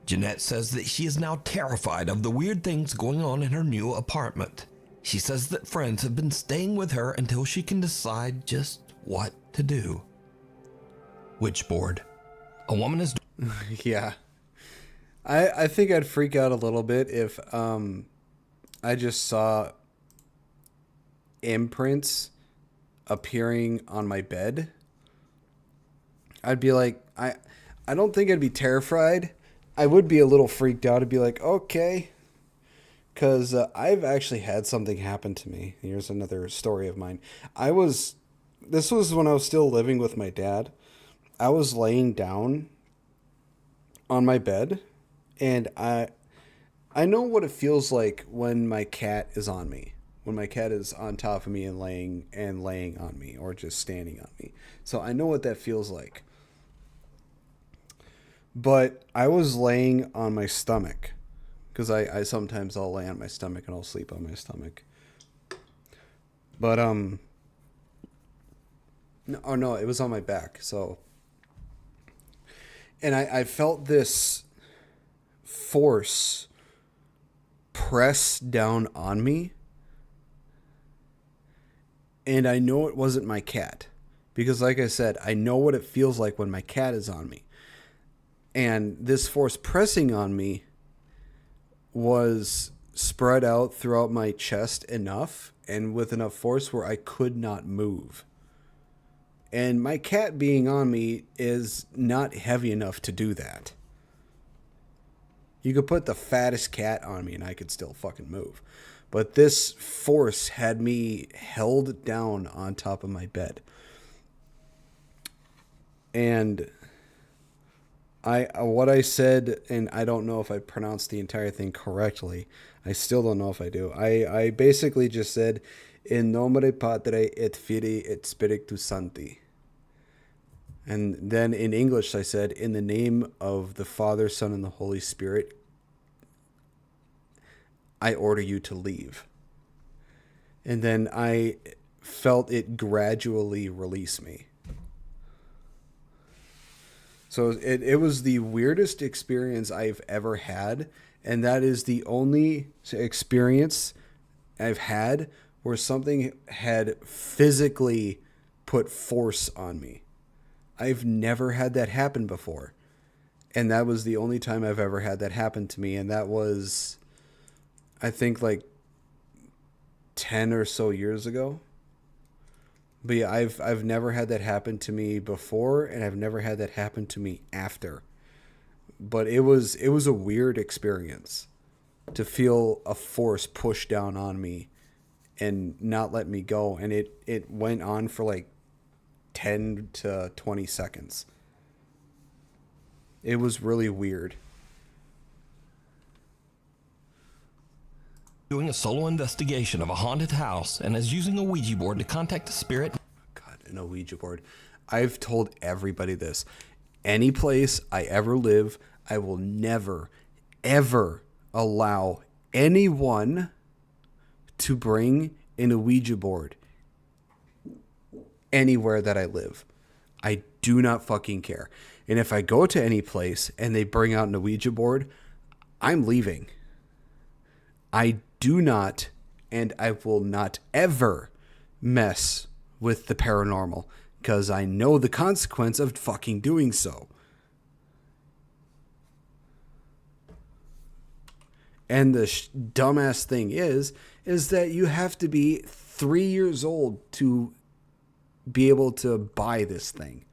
Jeanette says that she is now terrified of the weird things going on in her new apartment. She says that friends have been staying with her until she can decide just what to do. Witchboard. A woman is... Yeah. I think I'd freak out a little bit if I just saw imprints appearing on my bed. I'd be like, I don't think I'd be terrified. I would be a little freaked out. I'd be like, okay. Because I've actually had something happen to me. Here's another story of mine. This was when I was still living with my dad. I was laying down on my bed, and I know what it feels like when my cat is on me. When my cat is on top of me and laying on me, or just standing on me. So I know what that feels like. But I was laying on my stomach. Because I sometimes I'll lay on my stomach and I'll sleep on my stomach. But, no, it was on my back, so. And I felt this force press down on me. And I know it wasn't my cat. Because like I said, I know what it feels like when my cat is on me. And this force pressing on me was spread out throughout my chest enough and with enough force where I could not move. And my cat being on me is not heavy enough to do that. You could put the fattest cat on me and I could still fucking move. But this force had me held down on top of my bed. And what I said, and I don't know if I pronounced the entire thing correctly. I still don't know if I do. I basically just said, In nomine Patri et Filii et Spiritus Sancti. And then in English I said, in the name of the Father, Son, and the Holy Spirit, I order you to leave. And then I felt it gradually release me. So it was the weirdest experience I've ever had. And that is the only experience I've had where something had physically put force on me. I've never had that happen before. And that was the only time I've ever had that happen to me. And that was, I think, like 10 or so years ago. But yeah, I've never had that happen to me before, and I've never had that happen to me after. But it was a weird experience to feel a force push down on me and not let me go. And it went on for like 10 to 20 seconds. It was really weird. Doing a solo investigation of a haunted house and is using a Ouija board to contact the spirit. God, an Ouija board. I've told everybody this. Any place I ever live, I will never, ever allow anyone to bring in a Ouija board anywhere that I live. I do not fucking care. And if I go to any place and they bring out an Ouija board, I'm leaving. I do not, and I will not ever mess with the paranormal, because I know the consequence of fucking doing so. And the dumbass thing is that you have to be 3 years old to be able to buy this thing.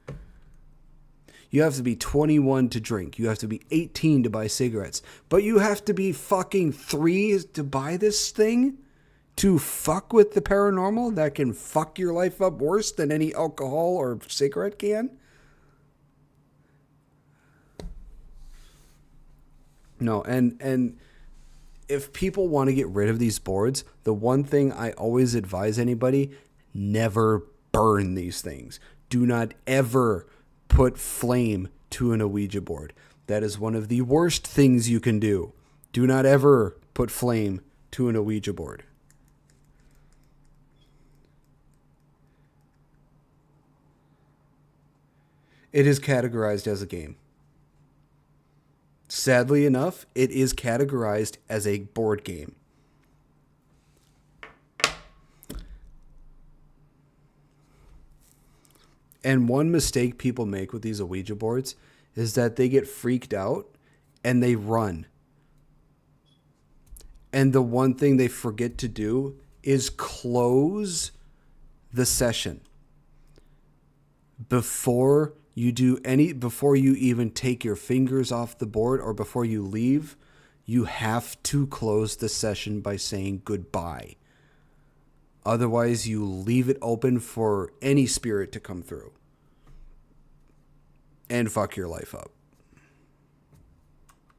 You have to be 21 to drink. You have to be 18 to buy cigarettes. But you have to be fucking 3 to buy this thing? To fuck with the paranormal that can fuck your life up worse than any alcohol or cigarette can? No, and if people want to get rid of these boards, the one thing I always advise anybody, never burn these things. Do not ever put flame to an Ouija board. That is one of the worst things you can do. Do not ever put flame to an Ouija board. It is categorized as a game. Sadly enough, it is categorized as a board game. And one mistake people make with these Ouija boards is that they get freaked out and they run. And the one thing they forget to do is close the session. Before you even take your fingers off the board or before you leave, you have to close the session by saying goodbye. Otherwise, you leave it open for any spirit to come through and fuck your life up.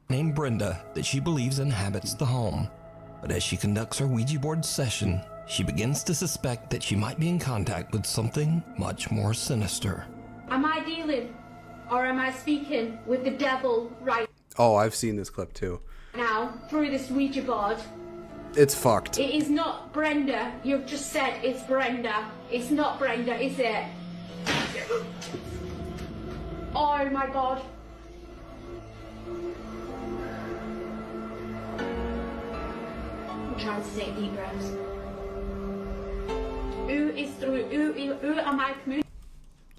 Named Brenda that she believes inhabits the home. But as she conducts her Ouija board session, she begins to suspect that she might be in contact with something much more sinister. Am I dealing or am I speaking with the devil right Oh, I've seen this clip too. now through this Ouija board? It's fucked. It is not Brenda. You've just said it's Brenda. It's not Brenda, is it? Oh my god. I'm trying to take deep breaths. Who am I communicating?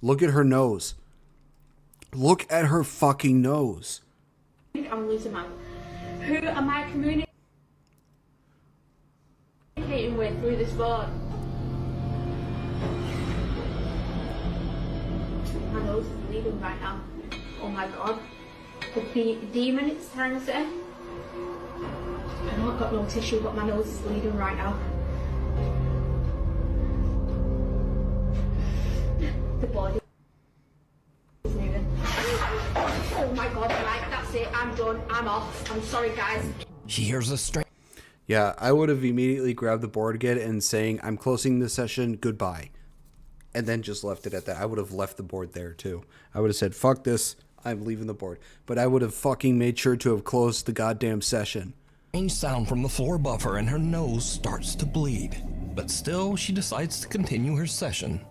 Look at her nose. Look at her fucking nose. I'm losing my. Who am I communicating with through this board? My nose is bleeding right now. Oh my god. The demon it's trying to say. I know I've got no tissue, but my nose is bleeding right now. The body is moving. Oh my god, right, that's it. I'm done. I'm off. I'm sorry, guys. She hears a strange... Yeah, I would have immediately grabbed the board again and saying, I'm closing the session, goodbye. And then just left it at that. I would have left the board there too. I would have said, fuck this, I'm leaving the board. But I would have fucking made sure to have closed the goddamn session. Strange sound from the floor above her and her nose starts to bleed. But still, she decides to continue her session.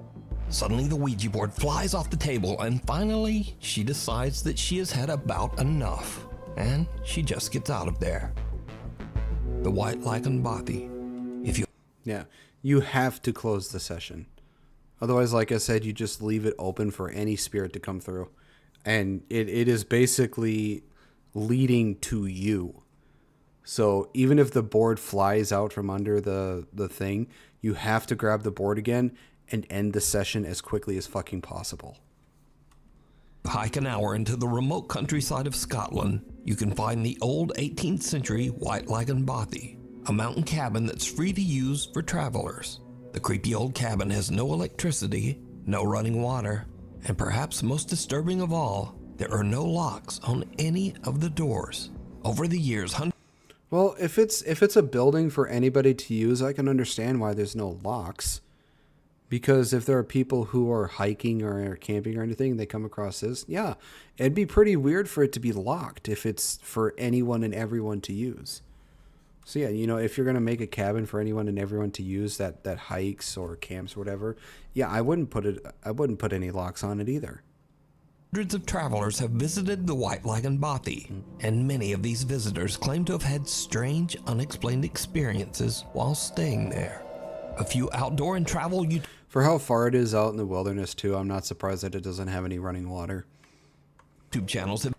Suddenly, the Ouija board flies off the table, and finally, she decides that she has had about enough. And she just gets out of there. The white lichen body. Yeah, you have to close the session. Otherwise, like I said, you just leave it open for any spirit to come through. And it is basically leading to you. So even if the board flies out from under the thing, you have to grab the board again and end the session as quickly as fucking possible. Hike an hour into the remote countryside of Scotland, you can find the old 18th century White Lichen Bothy, a mountain cabin that's free to use for travelers. The creepy old cabin has no electricity, no running water, and perhaps most disturbing of all, there are no locks on any of the doors. Over the years, Well, if it's a building for anybody to use, I can understand why there's no locks. Because if there are people who are hiking or camping or anything, they come across this, yeah, it'd be pretty weird for it to be locked if it's for anyone and everyone to use. So yeah, you know, if you're going to make a cabin for anyone and everyone to use that hikes or camps or whatever, yeah, I wouldn't put any locks on it either. Hundreds of travelers have visited the White Lagoon Bothy, and many of these visitors claim to have had strange, unexplained experiences while staying there. A few outdoor and travel For how far it is out in the wilderness too, I'm not surprised that it doesn't have any running water. YouTube channels have...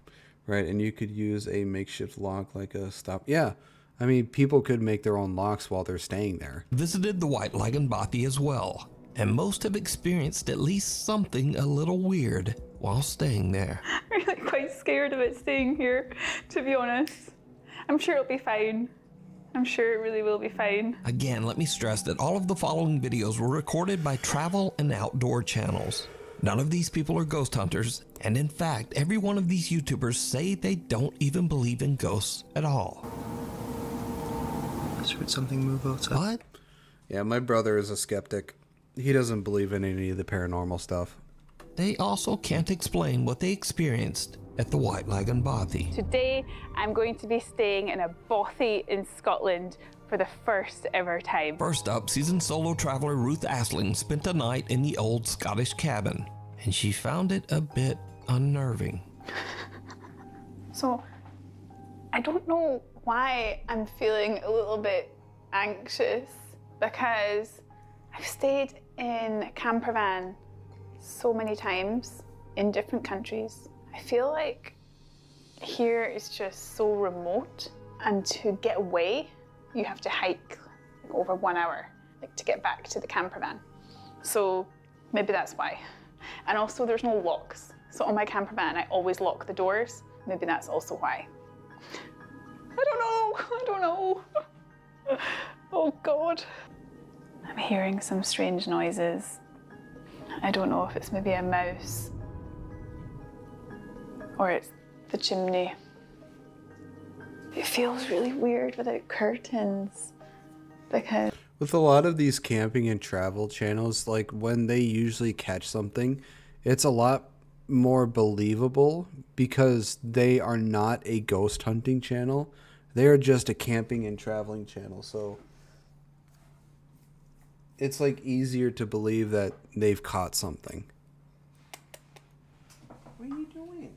Right, and you could use a makeshift lock like a stop. Yeah, I mean, people could make their own locks while they're staying there. Visited the White Lagoon Bothy as well, and most have experienced at least something a little weird while staying there. I'm really quite scared of it staying here, to be honest. I'm sure it'll be fine. I'm sure it really will be fine. Again, let me stress that all of the following videos were recorded by travel and outdoor channels. None of these people are ghost hunters, and in fact, every one of these YouTubers say they don't even believe in ghosts at all. I just heard something move outside. What? Yeah, my brother is a skeptic. He doesn't believe in any of the paranormal stuff. They also can't explain what they experienced at the White Lagoon Bothy. Today, I'm going to be staying in a bothy in Scotland for the first ever time. First up, seasoned solo traveler Ruth Asling spent a night in the old Scottish cabin, and she found it a bit unnerving. So, I don't know why I'm feeling a little bit anxious, because I've stayed in a camper van so many times in different countries. I feel like here is just so remote, and to get away, you have to hike like over 1 hour, like to get back to the camper van. So maybe that's why. And also there's no locks. So on my camper van, I always lock the doors. Maybe that's also why. I don't know. Oh God. I'm hearing some strange noises. I don't know if it's maybe a mouse or it's the chimney. It feels really weird without curtains because... With a lot of these camping and travel channels, like when they usually catch something, it's a lot more believable because they are not a ghost hunting channel. They are just a camping and traveling channel. So it's like easier to believe that they've caught something. What are you doing?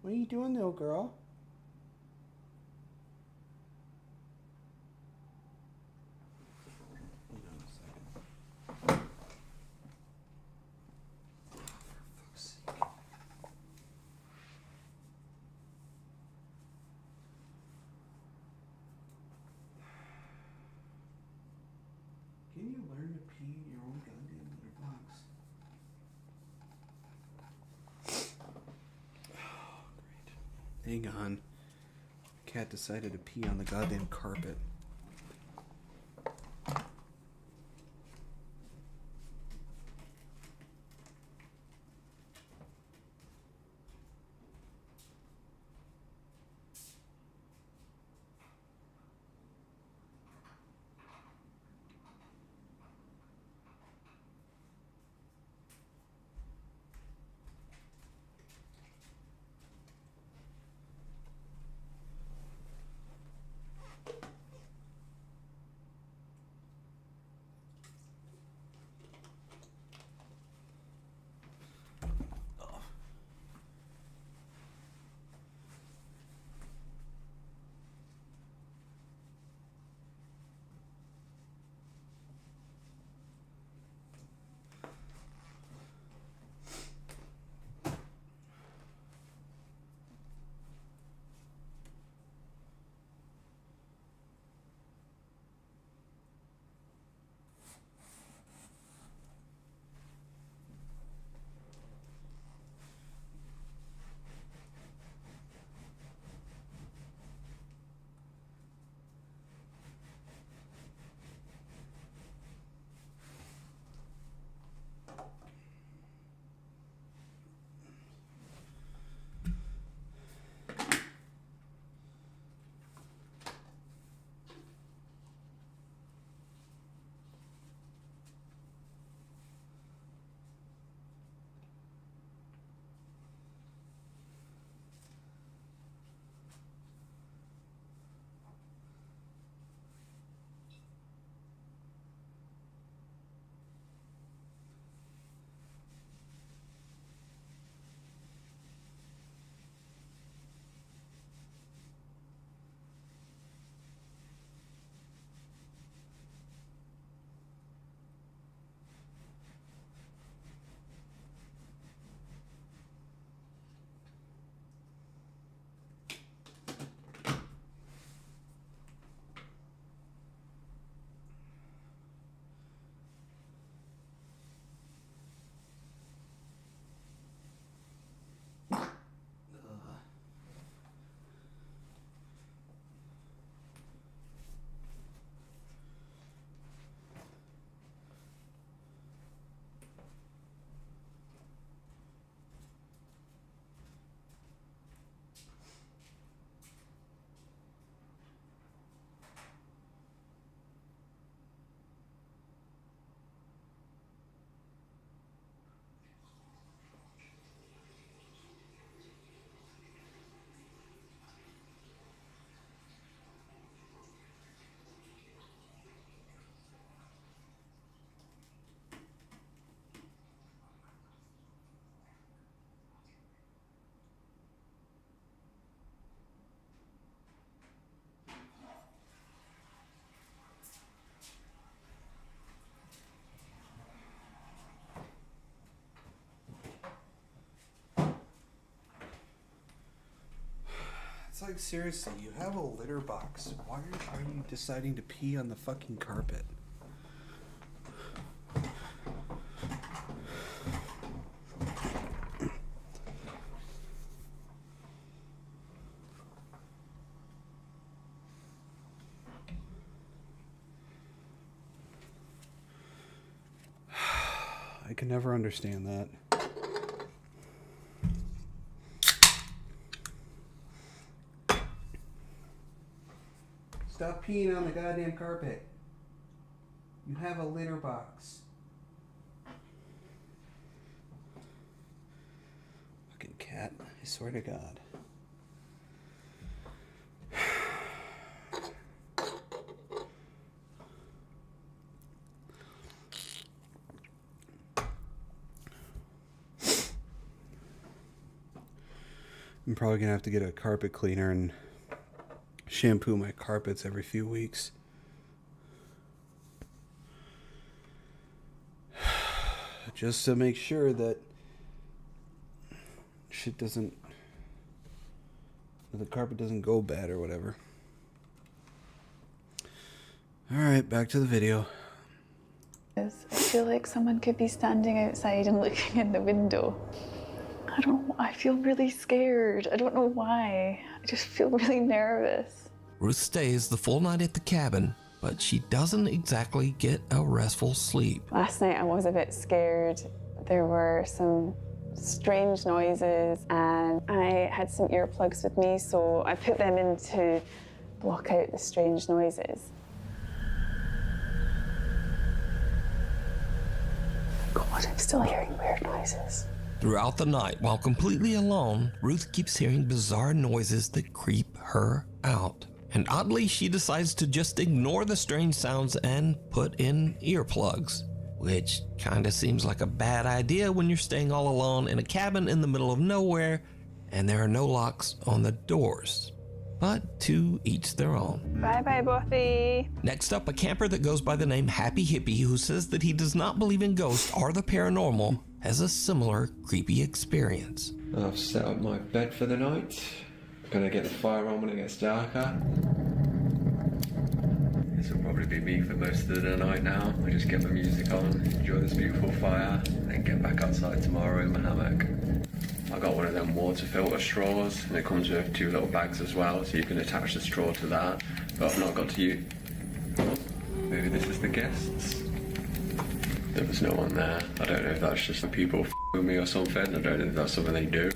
What are you doing, little girl? Can you learn to pee in your own goddamn litter box? Oh, great. Hang on. Cat decided to pee on the goddamn carpet. It's like, seriously, you have a litter box. Why are you deciding to pee on the fucking carpet? I can never understand that. Stop peeing on the goddamn carpet. You have a litter box. Fucking cat, I swear to God. I'm probably gonna have to get a carpet cleaner and shampoo my carpets every few weeks. Just to make sure that shit doesn't, the carpet doesn't go bad or whatever. Alright, back to the video. I feel like someone could be standing outside and looking in the window. I don't know, I feel really scared. I don't know why. I just feel really nervous. Ruth stays the full night at the cabin, but she doesn't exactly get a restful sleep. Last night I was a bit scared. There were some strange noises and I had some earplugs with me, so I put them in to block out the strange noises. God, I'm still hearing weird noises. Throughout the night, while completely alone, Ruth keeps hearing bizarre noises that creep her out. And oddly, she decides to just ignore the strange sounds and put in earplugs, which kinda seems like a bad idea when you're staying all alone in a cabin in the middle of nowhere and there are no locks on the doors. But to each their own. Bye-bye, Bothy. Next up, a camper that goes by the name Happy Hippie, who says that he does not believe in ghosts or the paranormal, has a similar creepy experience. I've set up my bed for the night. Gonna get the fire on when it gets darker. This will probably be me for most of the night now. I just get the music on, enjoy this beautiful fire, and then get back outside tomorrow in my hammock. I got one of them water filter straws, and it comes with 2 little bags as well, so you can attach the straw to that. But I've not got to use. Maybe this is the guests. There was no one there. I don't know if that's just the people with me or something. I don't know if that's something they do.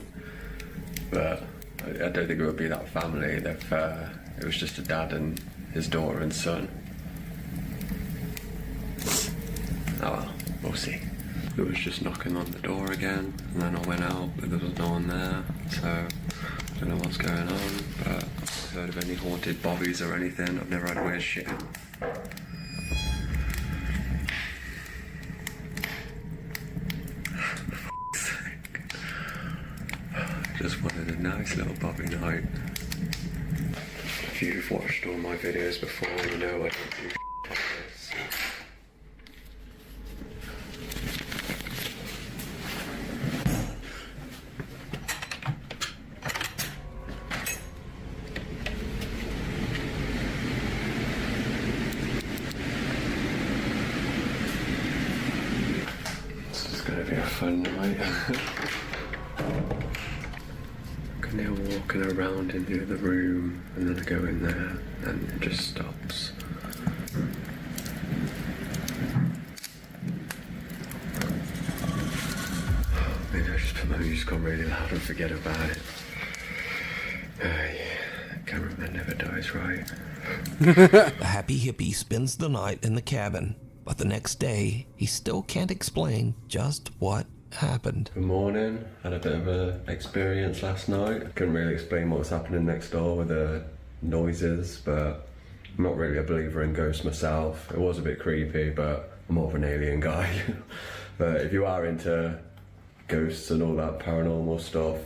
But I don't think it would be that family if it was just a dad and his daughter and son. Oh well, we'll see. It was just knocking on the door again, and then I went out, but there was no one there, so I don't know what's going on, but I've heard of any haunted bobbies or anything. I've never had weird shit. Just wanted a nice little bobby night. If you've watched all my videos before, you know I don't do like this. This is gonna be a fun night. Now walking around into the room, and then I go in there and it just stops. Maybe I just put my music on really loud and forget about it. Cameraman never dies, right? The Happy Hippie spends the night in the cabin, but the next day he still can't explain just what happened. Good morning. Had a bit of an experience last night. I couldn't really explain what was happening next door with the noises, but I'm not really a believer in ghosts myself. It was a bit creepy, but I'm more of an alien guy. But if you are into ghosts and all that paranormal stuff,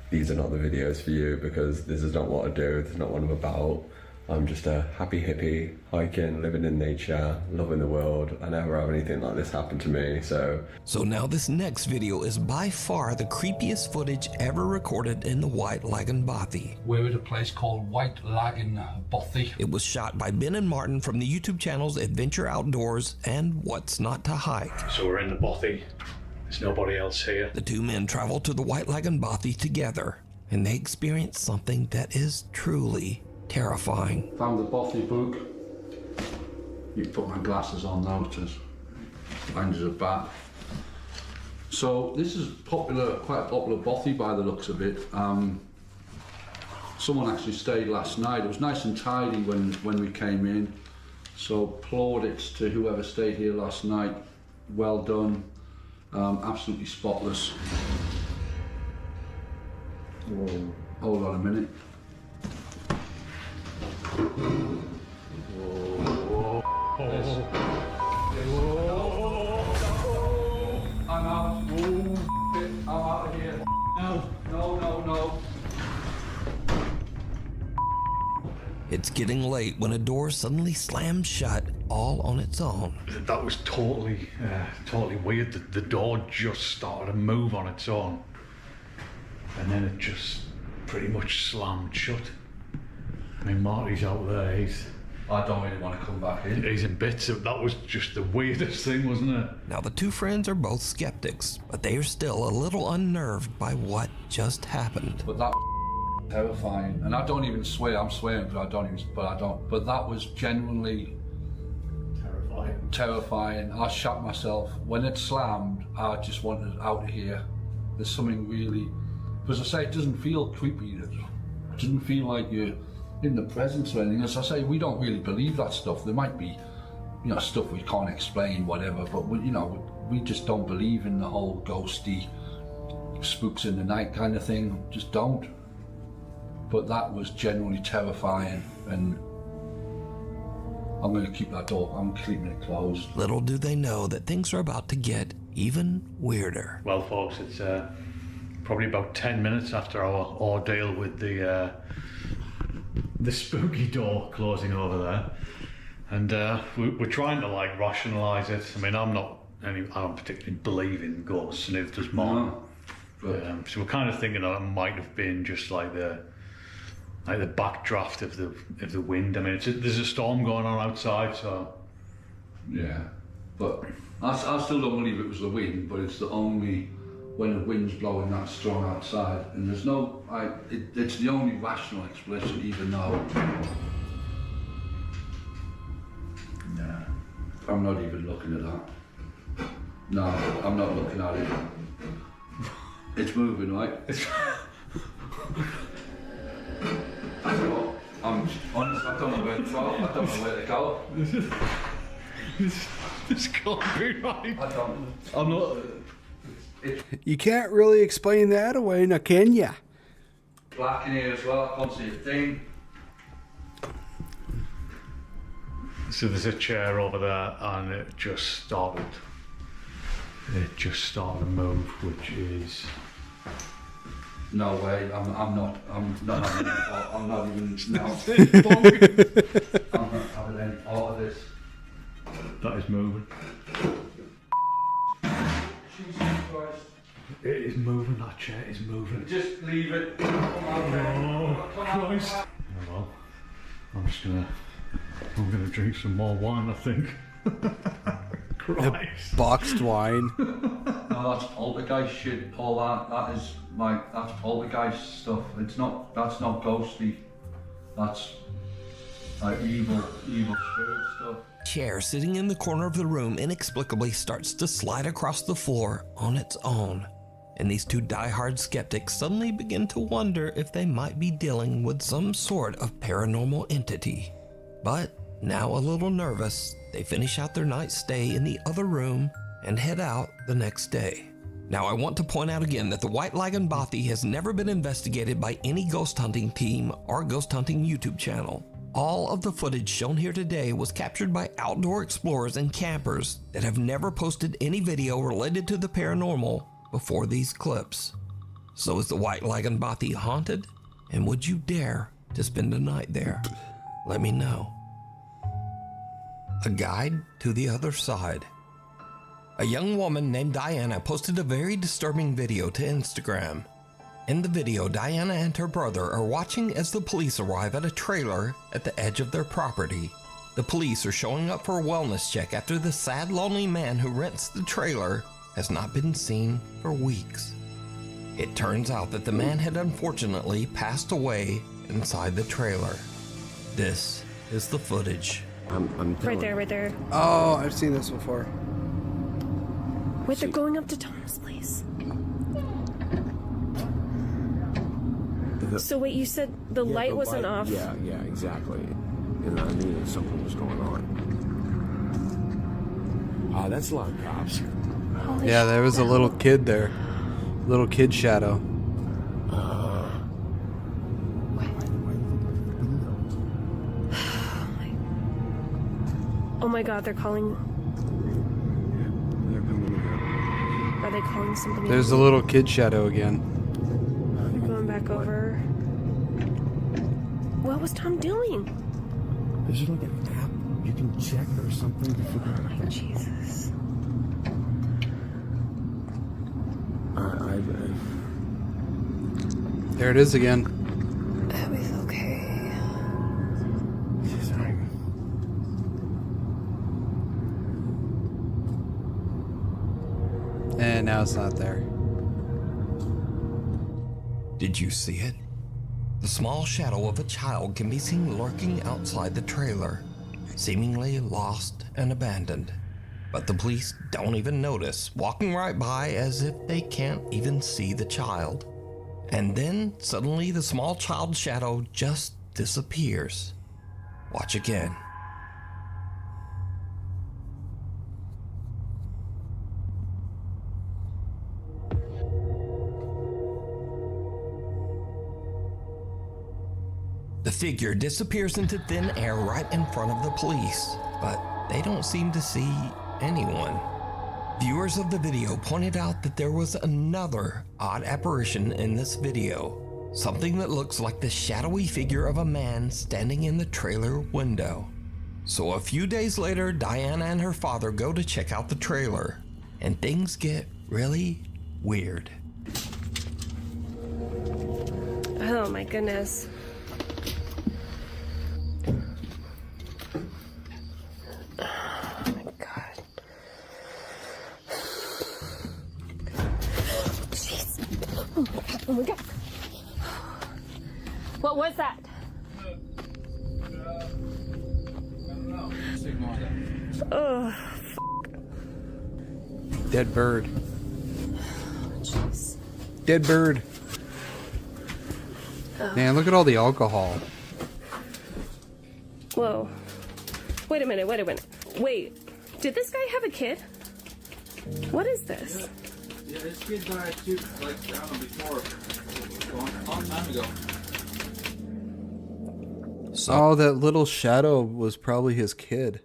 these are not the videos for you, because this is not what I do. This is not what I'm about. I'm just a happy hippie, hiking, living in nature, loving the world. I never have anything like this happen to me, so... So now this next video is by far the creepiest footage ever recorded in the White Lagoon Bothy. We're at a place called White Lagoon Bothy. It was shot by Ben and Martin from the YouTube channels Adventure Outdoors and What's Not to Hike. So we're in the Bothy. There's nobody else here. The two men traveled to the White Lagoon Bothy together, and they experienced something that is truly terrifying. Found the Bothy book. You can put my glasses on now to find as a bat. So this is popular, quite a popular Bothy by the looks of it. Someone actually stayed last night. It was nice and tidy when we came in. So plaudits to whoever stayed here last night. Well done. Absolutely spotless. Whoa. Hold on a minute. Whoa. I'm out. I'm out of here. No. It's getting late when a door suddenly slams shut all on its own. That was totally weird. The door just started to move on its own. And then it just pretty much slammed shut. I mean, Marty's out there, I don't really want to come back in. He's in bits. That was just the weirdest thing, wasn't it? Now the two friends are both skeptics, but they are still a little unnerved by what just happened. But that was terrifying. And I don't even swear, I'm swearing, but I don't. But that was genuinely terrifying. I shot myself. When it slammed, I just wanted out of here. There's something really, because I say it doesn't feel creepy. It doesn't feel like you're in the presence or anything. As I say, we don't really believe that stuff. There might be, stuff we can't explain, whatever, but we just don't believe in the whole ghosty, spooks in the night kind of thing. Just don't. But that was genuinely terrifying, and I'm going to keep that door, I'm keeping it closed. Little do they know that things are about to get even weirder. Well, folks, it's probably about 10 minutes after our ordeal with the spooky door closing over there, and we're trying to rationalise it. I mean, I don't particularly believe in ghosts, and neither does Martin. No. So we're kind of thinking that it might have been just like the backdraft of the wind. I mean, there's a storm going on outside, so yeah. But I still don't believe it was the wind, but it's the only when the wind's blowing that strong outside, and there's no, it's the only rational explanation, even though. Nah, I'm not even looking at that. No, I'm not looking at it. It's moving, right? I'm honest, I don't know where to go. I don't know where to go. This can't be right. I'm not. You can't really explain that away, now can ya? Black in here as well, I can't see a thing. So there's a chair over there, and it just started to move, which is... No way, I'm not even, no. I'm not having any part of this. That is moving. Jesus Christ. It is moving, that chair is moving. Just leave it. Oh, Christ. Oh, well, I'm gonna drink some more wine, I think. Christ. Boxed wine. No, that's poltergeist shit, all that. That's poltergeist stuff. That's not ghostly. That's like evil spirit stuff. Chair sitting in the corner of the room inexplicably starts to slide across the floor on its own, and these two diehard skeptics suddenly begin to wonder if they might be dealing with some sort of paranormal entity. But now a little nervous, they finish out their night stay in the other room and head out the next day. Now I want to point out again that the White Lagoon Bothy has never been investigated by any ghost hunting team or ghost hunting YouTube channel. All of the footage shown here today was captured by outdoor explorers and campers that have never posted any video related to the paranormal before these clips. So is the White Lagoon Bothy haunted? And would you dare to spend a night there? let me know. A guide to the other side. A young woman named Diana posted a very disturbing video to Instagram. In the video, Diana and her brother are watching as the police arrive at a trailer at the edge of their property. The police are showing up for a wellness check after the sad, lonely man who rents the trailer has not been seen for weeks. It turns out that the man had unfortunately passed away inside the trailer. This is the footage. I'm right there. Oh, I've seen this before. Wait, they're going up to Tom's place. So wait, you said the light wasn't off? Yeah, exactly. And I knew that something was going on. That's a lot of cops. Yeah, there was a little kid there. Little kid shadow. Oh my god, they're calling. Are they calling something? There's the little kid shadow again. They're going back over. What was Tom doing? Is there like an app you can check or something to figure out? Oh my Jesus. There it is again. Abby's okay. Sorry. And now it's not there. Did you see it? The small shadow of a child can be seen lurking outside the trailer, seemingly lost and abandoned. But the police don't even notice, walking right by as if they can't even see the child. And then suddenly the small child shadow just disappears. Watch again. The figure disappears into thin air right in front of the police, but they don't seem to see anyone. Viewers of the video pointed out that there was another odd apparition in this video, something that looks like the shadowy figure of a man standing in the trailer window. So a few days later, Diana and her father go to check out the trailer, and things get really weird. Oh my goodness. Oh my god. What was that? Oh, Dead bird. jeez. Dead bird. Oh. Man, look at all the alcohol. Whoa. Wait a minute. Wait, did this guy have a kid? What is this? Yeah, this kid died too, like down before, a long time ago. Oh, that little shadow was probably his kid.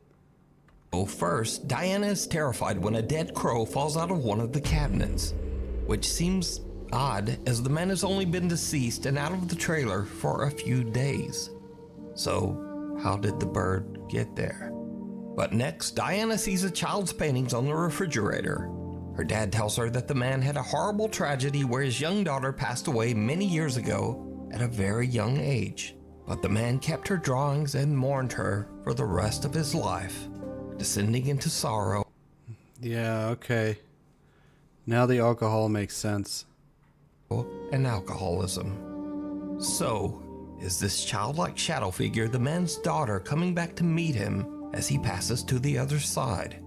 Well, first, Diana is terrified when a dead crow falls out of one of the cabinets, which seems odd as the man has only been deceased and out of the trailer for a few days. So, how did the bird get there? But next, Diana sees a child's paintings on the refrigerator. Her dad tells her that the man had a horrible tragedy where his young daughter passed away many years ago at a very young age. But the man kept her drawings and mourned her for the rest of his life, descending into sorrow. Yeah, okay. Now the alcohol makes sense. And alcoholism. So, is this childlike shadow figure the man's daughter coming back to meet him as he passes to the other side?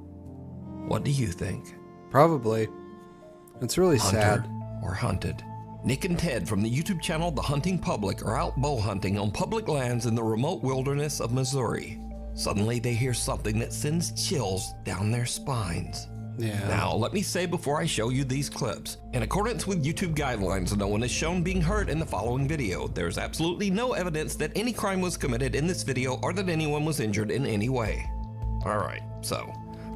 What do you think? Probably. It's really Hunter sad. Or hunted? Nick and Ted from the YouTube channel The Hunting Public are out bow hunting on public lands in the remote wilderness of Missouri. Suddenly they hear something that sends chills down their spines. Yeah. Now, let me say before I show you these clips, in accordance with YouTube guidelines, no one is shown being hurt in the following video. There is absolutely no evidence that any crime was committed in this video or that anyone was injured in any way. Alright, so,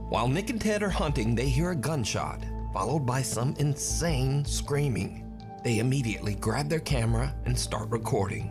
while Nick and Ted are hunting, they hear a gunshot, followed by some insane screaming. They immediately grab their camera and start recording.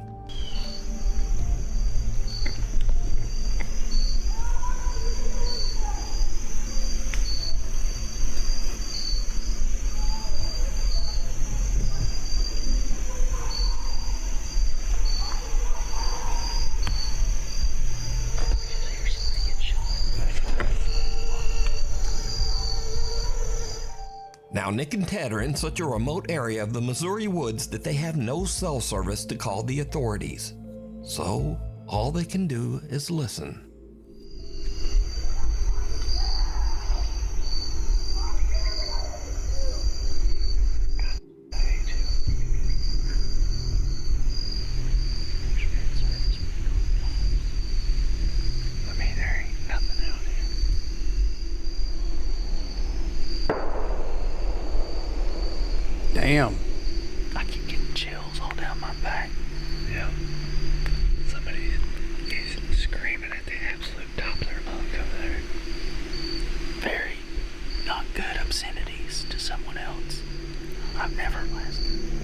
Now, Nick and Ted are in such a remote area of the Missouri woods that they have no cell service to call the authorities. So, all they can do is listen. Damn. I keep getting chills all down my back. Yeah. Somebody is screaming at the absolute top of their lungs over there. Very not good obscenities to someone else. I've never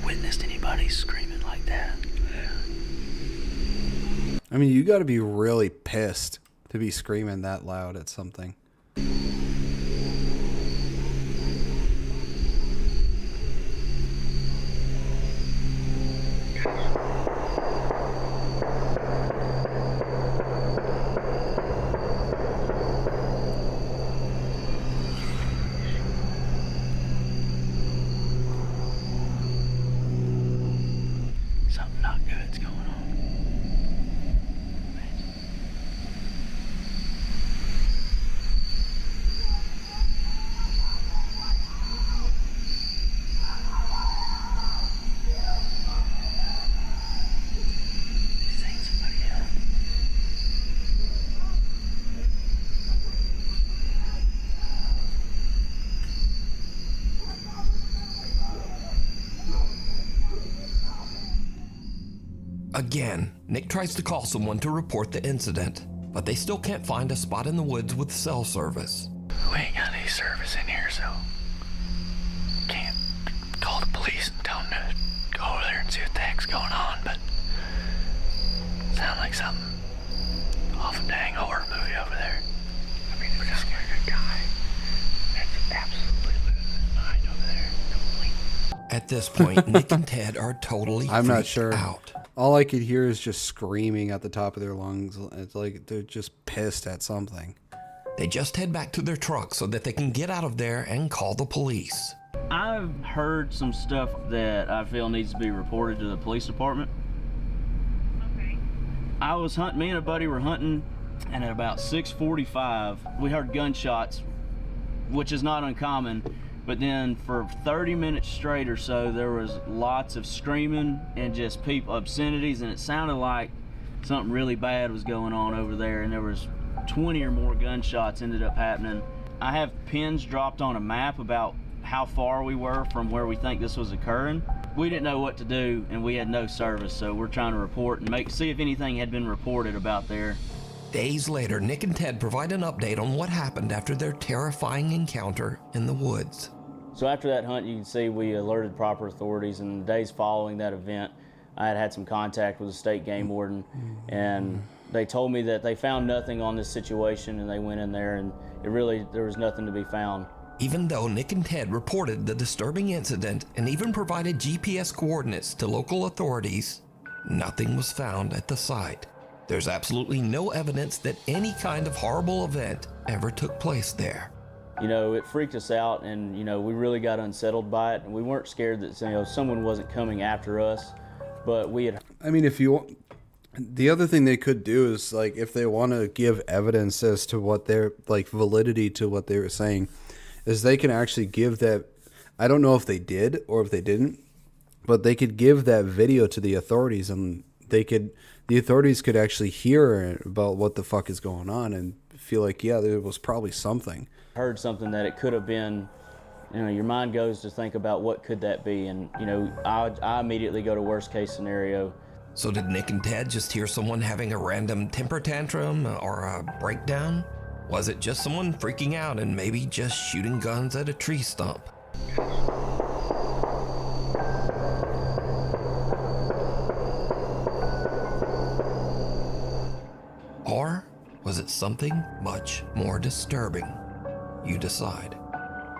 witnessed anybody screaming like that. I mean, you got to be really pissed to be screaming that loud at something. Something not good's going on. Again, Nick tries to call someone to report the incident, but they still can't find a spot in the woods with cell service. We ain't got any service in here, so can't call the police and tell them to go over there and see what the heck's going on, but sound like something off a dang horror movie over there. I mean, it sounds like a guy that's absolutely losing his mind over there. At this point, Nick and Ted are totally I'm not freaked sure. out. All I could hear is just screaming at the top of their lungs. It's like they're just pissed at something. They just head back to their truck so that they can get out of there and call the police. I've heard some stuff that I feel needs to be reported to the police department. Okay. I was hunting, me and a buddy were hunting, and at about 6:45, we heard gunshots, which is not uncommon. But then for 30 minutes straight or so, there was lots of screaming and just obscenities, and it sounded like something really bad was going on over there, and there was 20 or more gunshots ended up happening. I have pins dropped on a map about how far we were from where we think this was occurring. We didn't know what to do, and we had no service, so we're trying to report and see if anything had been reported about there. Days later, Nick and Ted provide an update on what happened after their terrifying encounter in the woods. So after that hunt, you can see we alerted proper authorities, and the days following that event, I had some contact with the state game warden, and they told me that they found nothing on this situation, and they went in there, and there was nothing to be found. Even though Nick and Ted reported the disturbing incident and even provided GPS coordinates to local authorities, nothing was found at the site. There's absolutely no evidence that any kind of horrible event ever took place there. You know, it freaked us out, and, you know, we really got unsettled by it, and we weren't scared that, you know, someone wasn't coming after us, but we had... I mean, the other thing they could do is, like, if they want to give evidence as to what their, like, validity to what they were saying, is they can actually give that, I don't know if they did or if they didn't, but they could give that video to the authorities, and the authorities could actually hear about what the fuck is going on and feel like, yeah, there was probably something. Heard something that it could have been, you know, your mind goes to think about what could that be, and, you know, I immediately go to worst case scenario. So did Nick and Ted just hear someone having a random temper tantrum or a breakdown? Was it just someone freaking out and maybe just shooting guns at a tree stump? Or was it something much more disturbing? You decide.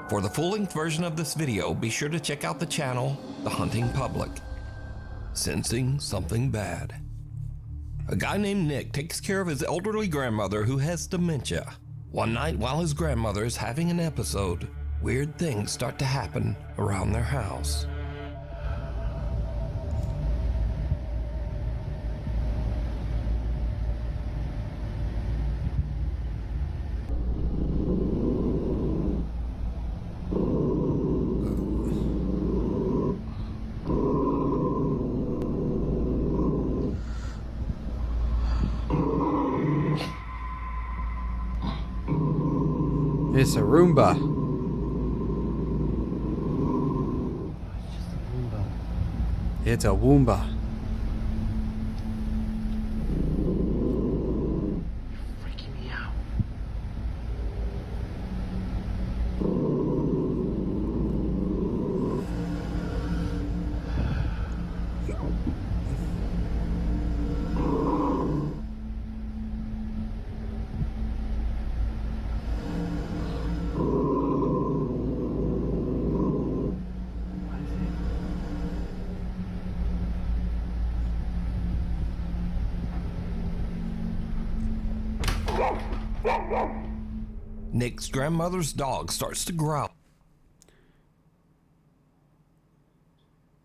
For the full-length version of this video, be sure to check out the channel, The Hunting Public. Sensing something bad. A guy named Nick takes care of his elderly grandmother who has dementia. One night while his grandmother is having an episode, weird things start to happen around their house. It's a Roomba. It's a Woomba. Freaking me out. Nick's grandmother's dog starts to growl.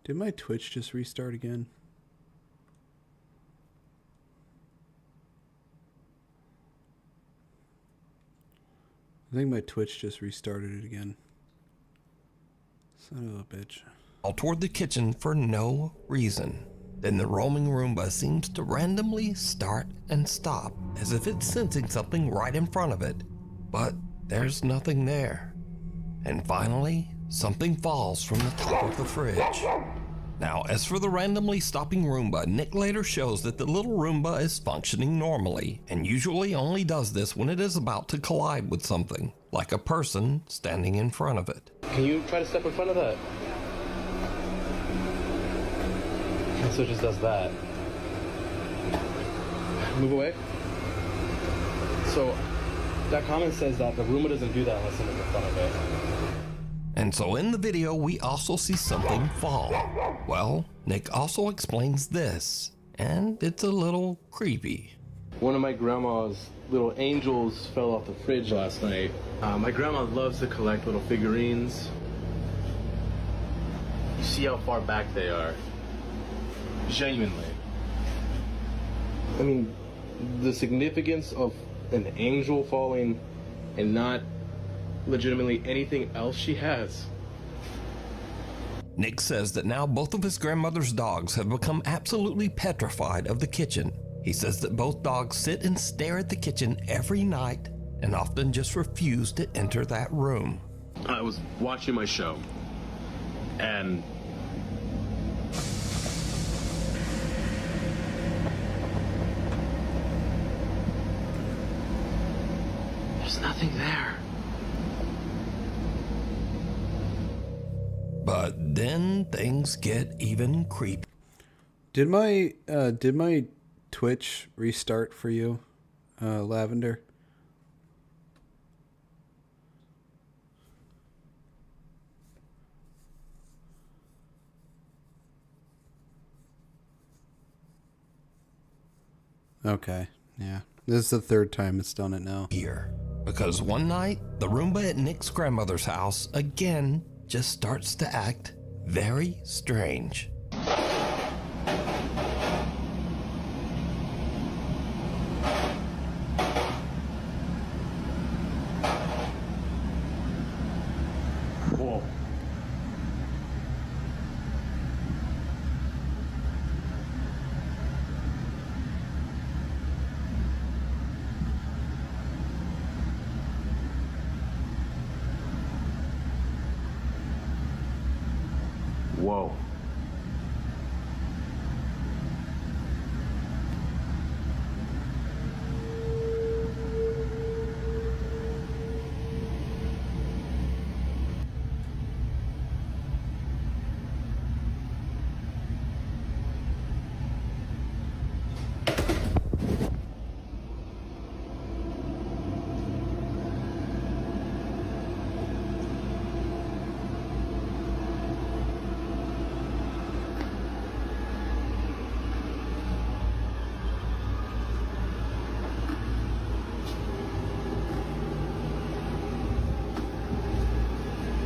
Did my Twitch just restart again? I think my Twitch just restarted it again. Son of a bitch. Toward the kitchen for no reason. Then the roaming Roomba seems to randomly start and stop, as if it's sensing something right in front of it. But there's nothing there. And finally, something falls from the top of the fridge. Now, as for the randomly stopping Roomba, Nick later shows that the little Roomba is functioning normally, and usually only does this when it is about to collide with something, like a person standing in front of it. Can you try to step in front of that? And so it just does that. Move away. So that comment says that the Roomba doesn't do that unless someone's in front of it. And so in the video, we also see something fall. Well, Nick also explains this, and it's a little creepy. One of my grandma's little angels fell off the fridge last night. My grandma loves to collect little figurines. You see how far back they are. Genuinely. I mean, the significance of an angel falling and not legitimately anything else she has. Nick says that now both of his grandmother's dogs have become absolutely petrified of the kitchen. He says that both dogs sit and stare at the kitchen every night and often just refuse to enter that room. I was watching my show and there's nothing there. But then things get even creepy. Did my Twitch restart for you, Lavender? Okay, yeah. This is the third time it's done it now. Here. Because one night, the Roomba at Nick's grandmother's house again just starts to act very strange. Whoa. Whoa.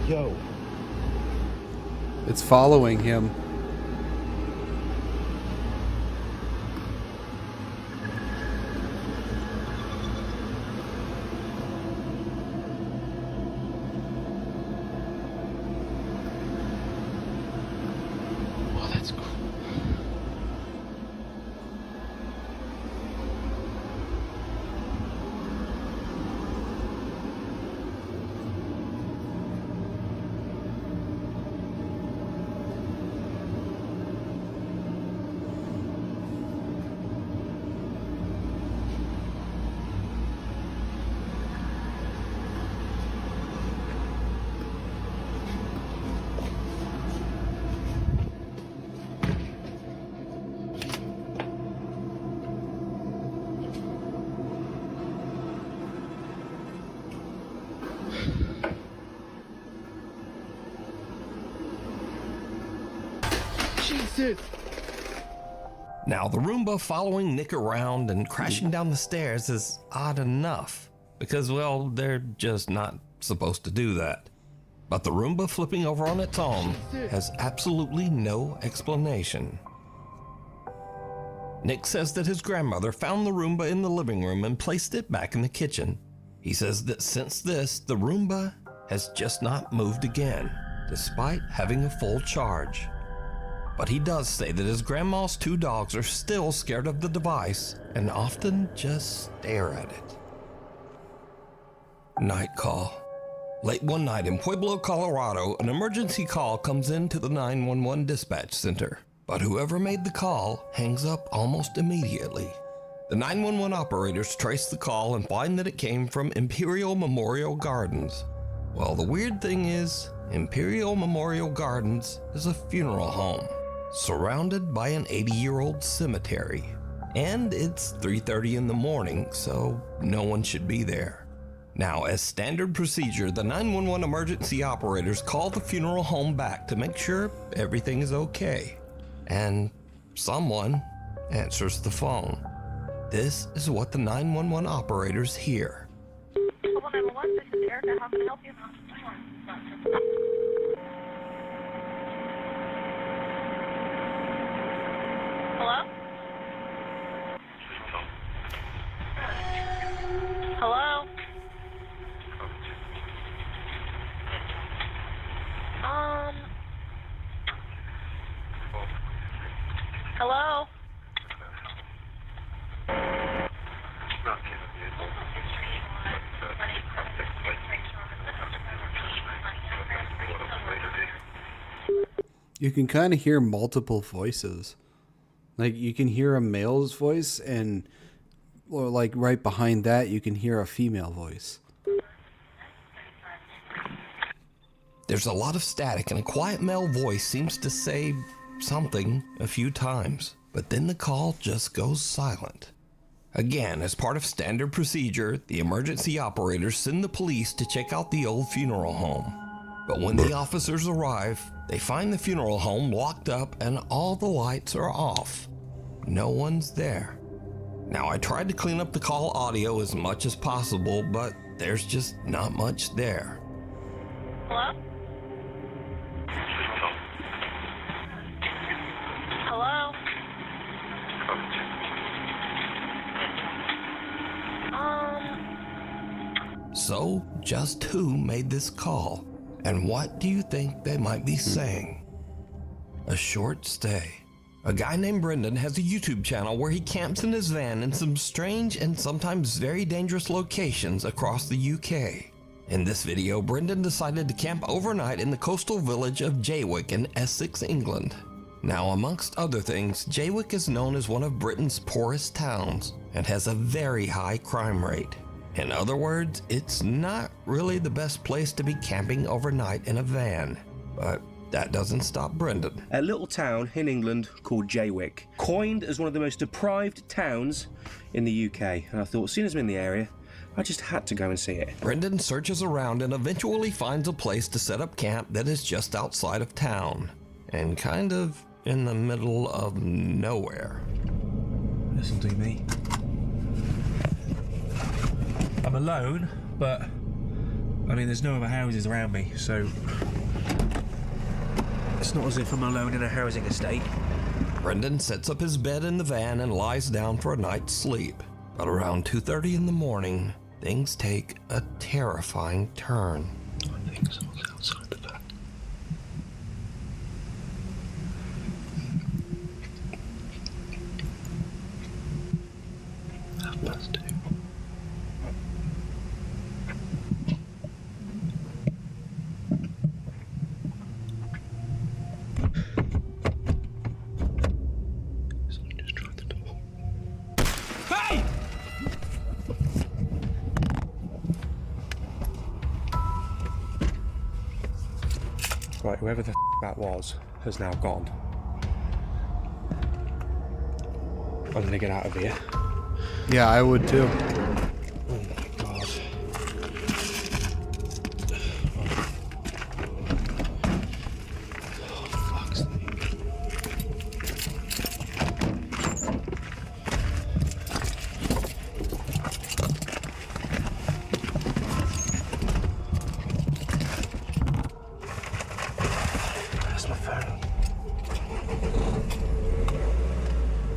Yo. It's following him. Oh, that's cool. Jesus! Now, the Roomba following Nick around and crashing down the stairs is odd enough, because, well, they're just not supposed to do that. But the Roomba flipping over on its own has absolutely no explanation. Nick says that his grandmother found the Roomba in the living room and placed it back in the kitchen. He says that since this, the Roomba has just not moved again, despite having a full charge. But he does say that his grandma's 2 dogs are still scared of the device and often just stare at it. Night call. Late one night in Pueblo, Colorado, an emergency call comes into the 911 dispatch center. But whoever made the call hangs up almost immediately. The 911 operators trace the call and find that it came from Imperial Memorial Gardens. Well, the weird thing is, Imperial Memorial Gardens is a funeral home, surrounded by an 80-year-old cemetery. And it's 3:30 in the morning, so no one should be there. Now, as standard procedure, the 911 emergency operators call the funeral home back to make sure everything is okay. And someone answers the phone. This is what the 911 operators hear. 911, this is Erica. How can I help you? Hello? Hello? Hello? You can kind of hear multiple voices. Like, you can hear a male's voice, and or like right behind that, you can hear a female voice. There's a lot of static, and a quiet male voice seems to say something a few times, but then the call just goes silent. Again, as part of standard procedure, the emergency operators send the police to check out the old funeral home. But when the officers arrive, they find the funeral home locked up and all the lights are off. No one's there. Now, I tried to clean up the call audio as much as possible, but there's just not much there. Hello? Hello? So, just who made this call? And what do you think they might be saying? A short stay. A guy named Brendan has a YouTube channel where he camps in his van in some strange and sometimes very dangerous locations across the UK. In this video, Brendan decided to camp overnight in the coastal village of Jaywick in Essex, England. Now, amongst other things, Jaywick is known as one of Britain's poorest towns and has a very high crime rate. In other words, it's not really the best place to be camping overnight in a van, but that doesn't stop Brendan. A little town in England called Jaywick, coined as one of the most deprived towns in the UK, and I thought, as soon as I'm in the area, I just had to go and see it. Brendan searches around and eventually finds a place to set up camp that is just outside of town, and kind of in the middle of nowhere. This'll do me. I'm alone, but I mean, there's no other houses around me, so it's not as if I'm alone in a housing estate. Brendan sets up his bed in the van and lies down for a night's sleep. But around 2:30 in the morning, things take a terrifying turn. I think someone's outside the van. Half-past 2. Someone just tried the door. Hey! Right, whoever the that was has now gone. I'm gonna get out of here. Yeah, I would too. Oh my god. Oh, fuck's sake. Where's my phone?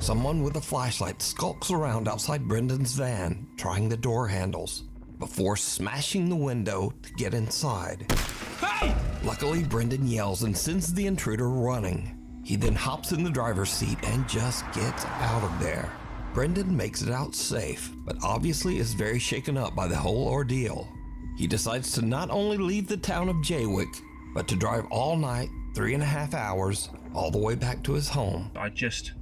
Someone with a flashlight skulks around outside Brendan's van, trying the door handles, before smashing the window to get inside. Hey! Luckily, Brendan yells and sends the intruder running. He then hops in the driver's seat and just gets out of there. Brendan makes it out safe, but obviously is very shaken up by the whole ordeal. He decides to not only leave the town of Jaywick, but to drive all night, 3.5 hours, all the way back to his home. I just,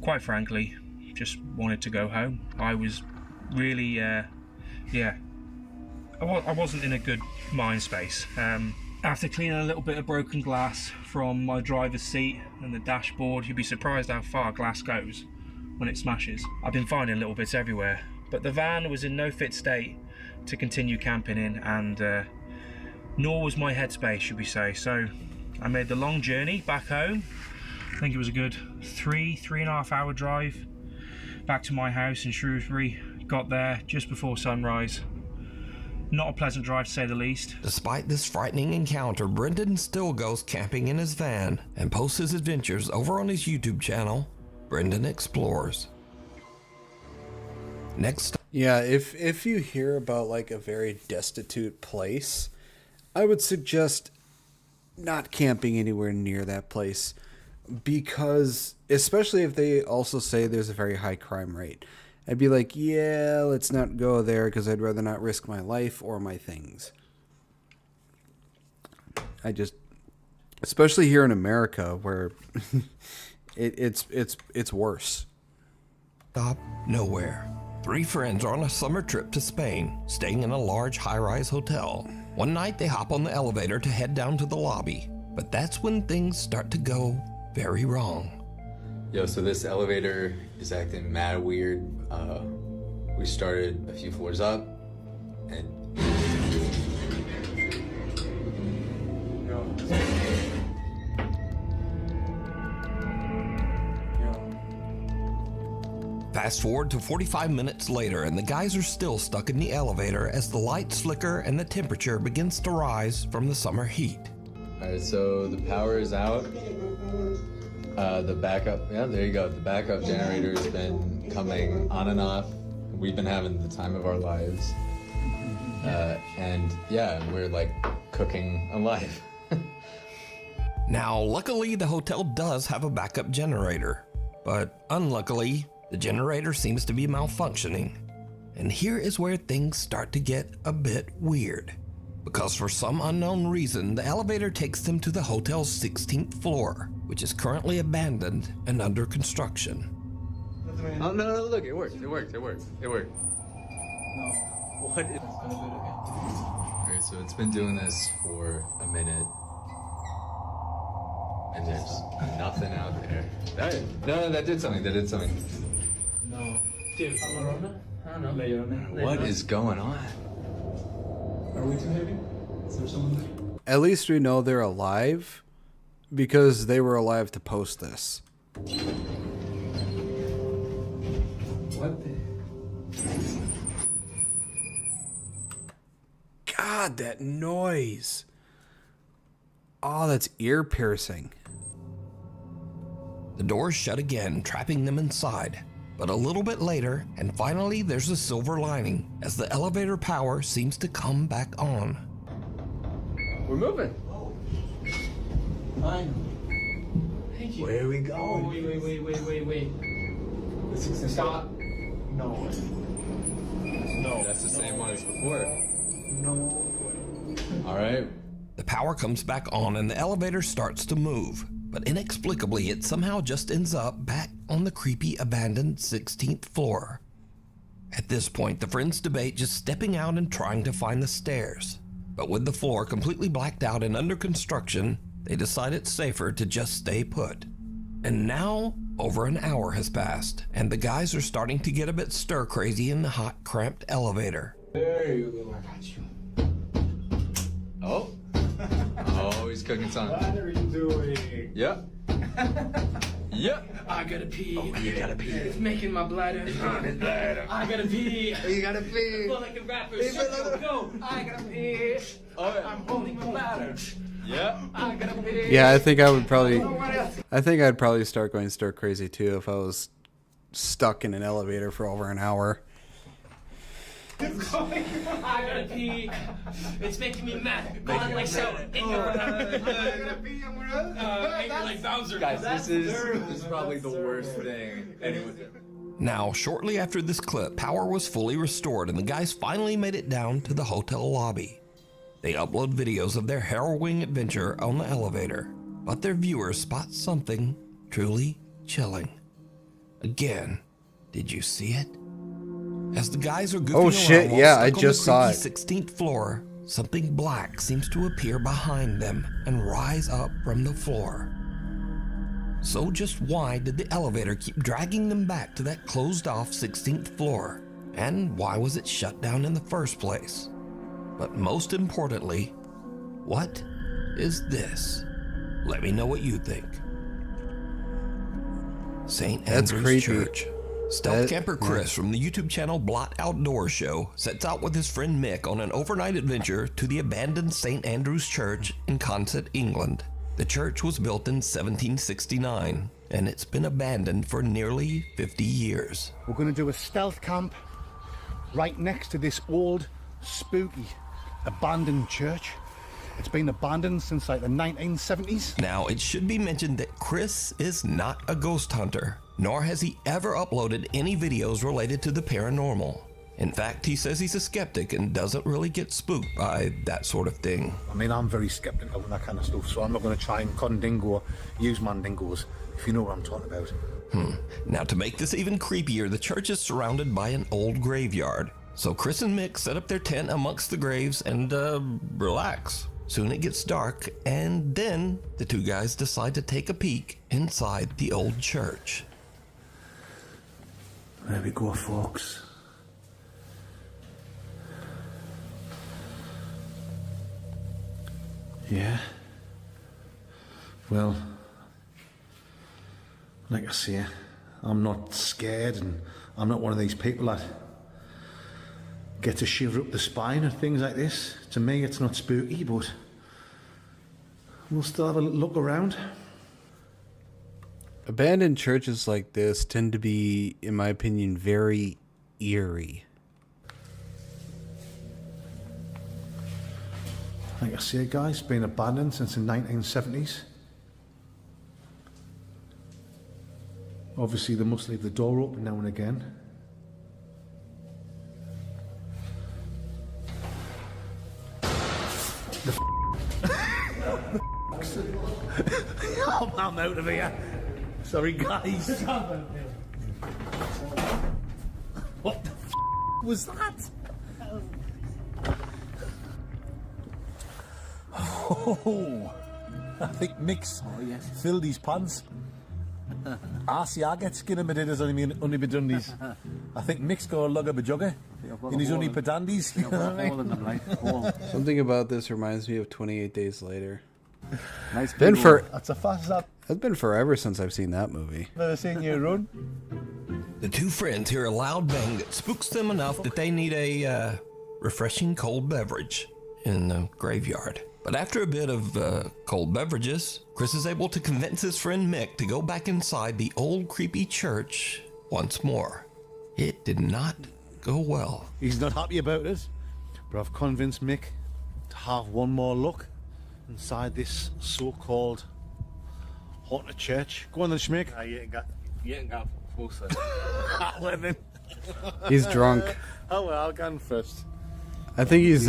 quite frankly, just wanted to go home. I was really, I wasn't in a good mind space. After cleaning a little bit of broken glass from my driver's seat and the dashboard, you'd be surprised how far glass goes when it smashes. I've been finding little bits everywhere, but the van was in no fit state to continue camping in, and nor was my headspace, should we say. So I made the long journey back home. I think it was a good 3.5 hour drive back to my house in Shrewsbury. Got there just before sunrise. Not a pleasant drive, to say the least. Despite this frightening encounter, Brendan still goes camping in his van and posts his adventures over on his YouTube channel, Brendan Explores. Next. Yeah, if you hear about like a very destitute place, I would suggest not camping anywhere near that place, because especially if they also say there's a very high crime rate. I'd be like, yeah, let's not go there because I'd rather not risk my life or my things. Especially here in America where it's worse. Stop nowhere. 3 friends are on a summer trip to Spain, staying in a large high-rise hotel. One night they hop on the elevator to head down to the lobby, but that's when things start to go very wrong. Yo, so this elevator is acting mad weird. We started a few floors up, and Fast forward to 45 minutes later, and the guys are still stuck in the elevator as the lights flicker and the temperature begins to rise from the summer heat. all right, so the power is out. The backup, yeah, there you go. The backup generator has been coming on and off. We've been having the time of our lives. And yeah, we're like cooking alive. Now, luckily, the hotel does have a backup generator, but unluckily, the generator seems to be malfunctioning. And here is where things start to get a bit weird, because for some unknown reason, the elevator takes them to the hotel's 16th floor, which is currently abandoned and under construction. Oh, no, look, it worked. No. What? Alright, so it's been doing this for a minute. And there's nothing out there. No, that did something. No. Dude, I don't know. What is going on? Are we too heavy? Is there someone there? At least we know they're alive, because they were alive to post this. What the? God God, that noise. Oh, that's ear piercing. The doors shut again, trapping them inside. But a little bit later, and finally there's a silver lining, as the elevator power seems to come back on. We're moving. Fine. Thank you. Where are we going? Oh, wait. This is stop. No. No. That's the same one as before. No. All right. The power comes back on and the elevator starts to move, but inexplicably it somehow just ends up back on the creepy abandoned 16th floor. At this point, the friends debate just stepping out and trying to find the stairs, but with the floor completely blacked out and under construction, they decide it's safer to just stay put. And now, over an hour has passed, and the guys are starting to get a bit stir-crazy in the hot, cramped elevator. There you go, I got you. Oh. Oh, he's cooking something. What are you doing? Yep. Yep. I gotta pee. Oh, you gotta pee. It's making my bladder. I gotta pee. You gotta pee. I feel like a rapper. Go. I gotta pee. Oh, yeah. I'm holding my bladder. Yep. I gotta pee. Yeah, I think I'd probably start going stir crazy too if I was stuck in an elevator for over an hour. I gotta pee. It's making me mad. Going like so. I gotta pee. Angry like Bowser. Guys, this is probably the worst thing anyone did. Now, shortly after this clip, power was fully restored and the guys finally made it down to the hotel lobby. They upload videos of their harrowing adventure on the elevator, but their viewers spot something truly chilling. Again, did you see it? As the guys are goofing around while I stuck just on the saw it. 16th floor, something black seems to appear behind them and rise up from the floor. So just why did the elevator keep dragging them back to that closed-off 16th floor? And why was it shut down in the first place? But most importantly, what is this? Let me know what you think. St. That's Andrew's creepy. Church. Stealth camper Chris from the YouTube channel Blot Outdoor Show sets out with his friend Mick on an overnight adventure to the abandoned St. Andrew's Church in Consett, England. The church was built in 1769, and it's been abandoned for nearly 50 years. We're going to do a stealth camp right next to this old, spooky, abandoned church. It's been abandoned since like the 1970s. Now, it should be mentioned that Chris is not a ghost hunter, nor has he ever uploaded any videos related to the paranormal. In fact, he says he's a skeptic and doesn't really get spooked by that sort of thing. I mean, I'm very skeptical of that kind of stuff, so I'm not going to try and condingo, use mandingos, if you know what I'm talking about. Now, to make this even creepier, the church is surrounded by an old graveyard. So Chris and Mick set up their tent amongst the graves and, relax. Soon it gets dark, and then the two guys decide to take a peek inside the old church. There we go, folks. Yeah. Well, like I say, I'm not scared, and I'm not one of these people that get a shiver up the spine or things like this. To me, it's not spooky, but we'll still have a look around. Abandoned churches like this tend to be, in my opinion, very eerie. Like I say, guys, been abandoned since the 1970s. Obviously, they must leave the door open now and again. Oh, I'm out of here. Sorry, guys. What the was that? Oh, I think Mick's filled his pants. I get skin in my dinners only be done these. I think Mick's got a lug of a jugger in his only padandies. You know what I mean? Something about this reminds me of 28 Days Later. Nice. That's a fast up. It's been forever since I've seen that movie. Never seen you run. The two friends hear a loud bang that spooks them enough that they need a refreshing cold beverage. in the graveyard. But after a bit of cold beverages, Chris is able to convince his friend Mick to go back inside the old creepy church once more. It did not go well. He's not happy about it, but I've convinced Mick to have one more look inside this so-called haunted church. Go on then, Schmick. You ain't got closer. He's drunk. Oh well, I'll go on first. I think he's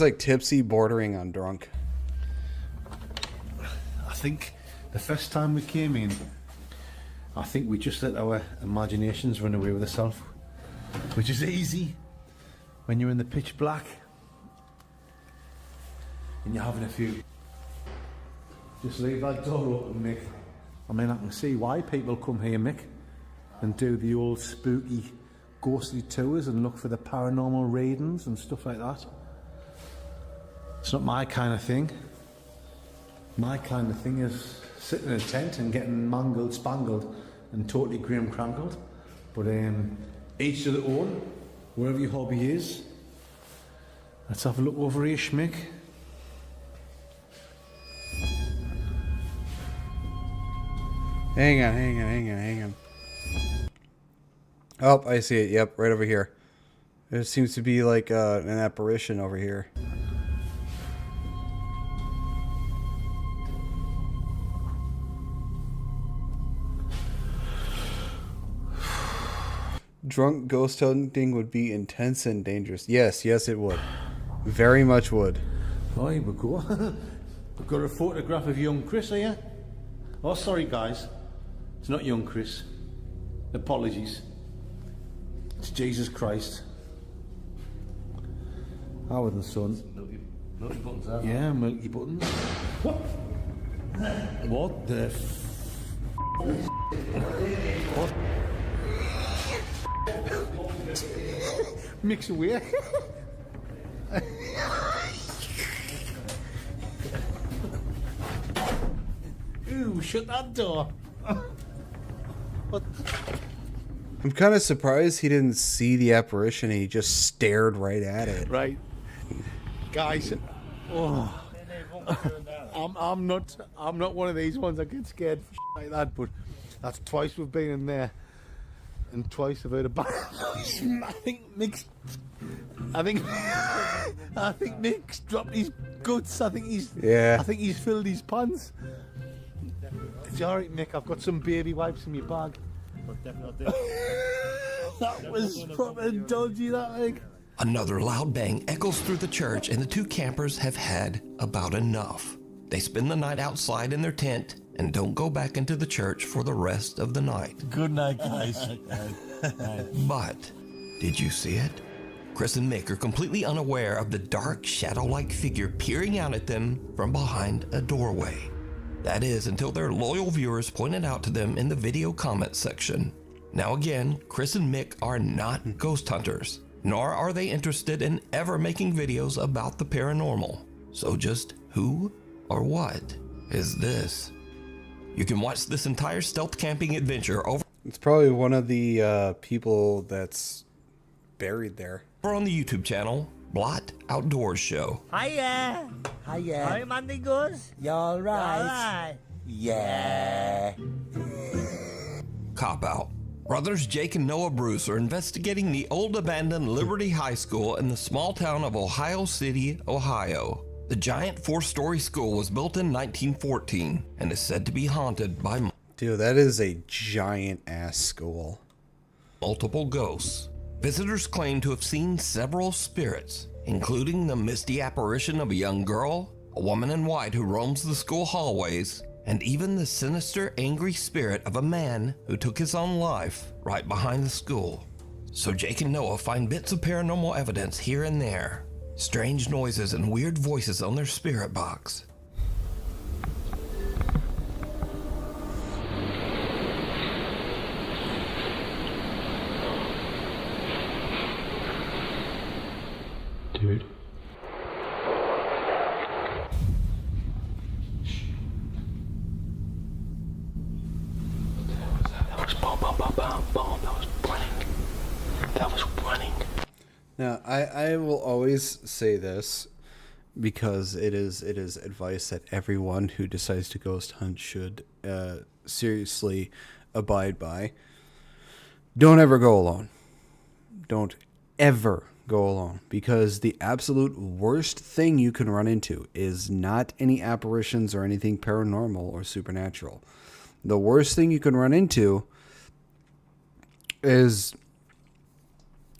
like tipsy, bordering on drunk. I think the first time we came in, I think we just let our imaginations run away with ourselves, which is easy when you're in the pitch black and you're having a few. Just leave that door open, Mick. I mean, I can see why people come here, Mick, and do the old spooky, ghostly tours and look for the paranormal readings and stuff like that. It's not my kind of thing. My kind of thing is sitting in a tent and getting mangled, spangled, and totally grim crankled. But each to their own, wherever your hobby is. Let's have a look over here, Schmick. Hang on. Oh, I see it. Yep, right over here. There seems to be like an apparition over here. Drunk ghost hunting would be intense and dangerous. Yes, it would. Very much would. Oh, here we go. We've got a photograph of young Chris here. Oh, sorry, guys. It's not young Chris. Apologies. It's Jesus Christ. Howard and Son. Milky buttons, are Yeah, milky buttons. What? What the What? Mix away. Ooh, shut that door. What? I'm kind of surprised he didn't see the apparition. He just stared right at it. Right, guys. Oh, I'm not one of these ones that get scared for like that. But that's twice we've been in there, and twice I've heard a bad noise. I think Mick's dropped his guts. I think he's filled his pants. It's alright, Mick. I've got some baby wipes in my bag. That was proper dodgy, that egg. Another loud bang echoes through the church, and the two campers have had about enough. They spend the night outside in their tent and don't go back into the church for the rest of the night. Good night, guys. But, did you see it? Chris and Mick are completely unaware of the dark, shadow-like figure peering out at them from behind a doorway. That is, until their loyal viewers pointed out to them in the video comment section. Now again, Chris and Mick are not ghost hunters, nor are they interested in ever making videos about the paranormal. So just who or what is this? You can watch this entire stealth camping adventure over. It's probably one of the people that's buried there. Over on the YouTube channel, Blot Outdoors Show. Hiya. Hiya. How Monday goes? You alright? Yeah. Cop Out. Brothers Jake and Noah Bruce are investigating the old abandoned Liberty High School in the small town of Ohio City, Ohio. The giant 4-story school was built in 1914 and is said to be haunted by Dude, that is a giant ass school. Multiple ghosts. Visitors claim to have seen several spirits, including the misty apparition of a young girl, a woman in white who roams the school hallways, and even the sinister, angry spirit of a man who took his own life right behind the school. So Jake and Noah find bits of paranormal evidence here and there, strange noises and weird voices on their spirit box. Dude. Now, I will always say this because it is advice that everyone who decides to ghost hunt should seriously abide by. Don't ever go alone. Don't ever go alone, because the absolute worst thing you can run into is not any apparitions or anything paranormal or supernatural. The worst thing you can run into is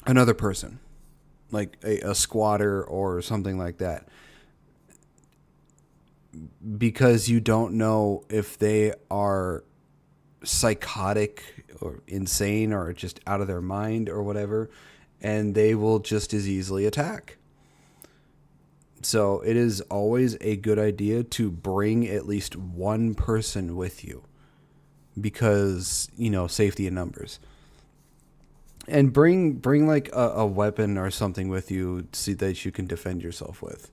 another person, like a squatter or something like that, because you don't know if they are psychotic or insane or just out of their mind or whatever, and they will just as easily attack. So it is always a good idea to bring at least one person with you, because, you know, safety in numbers. And bring like a weapon or something with you so that you can defend yourself with.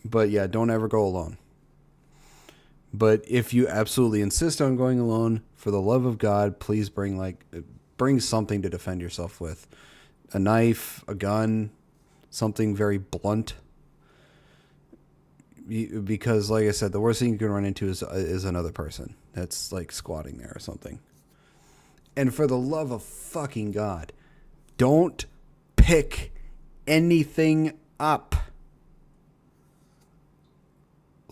But yeah, don't ever go alone. But if you absolutely insist on going alone, for the love of God, please bring something to defend yourself with. A knife, a gun, something very blunt. Because, like I said, the worst thing you can run into is another person that's like squatting there or something. And for the love of fucking God, don't pick anything up.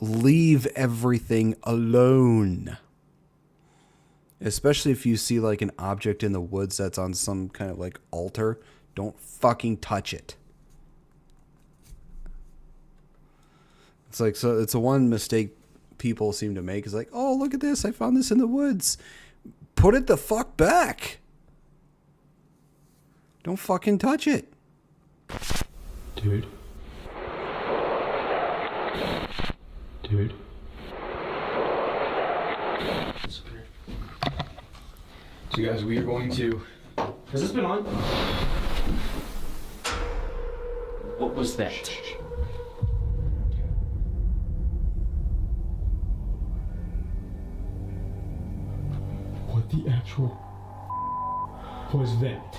Leave everything alone. Especially if you see like an object in the woods that's on some kind of like altar. Don't fucking touch it. It's like, so it's a one mistake people seem to make is like, oh, look at this, I found this in the woods. Put it the fuck back. Don't fucking touch it. Dude. So guys, we are going to... Has this been on? What was that? What the actual was that?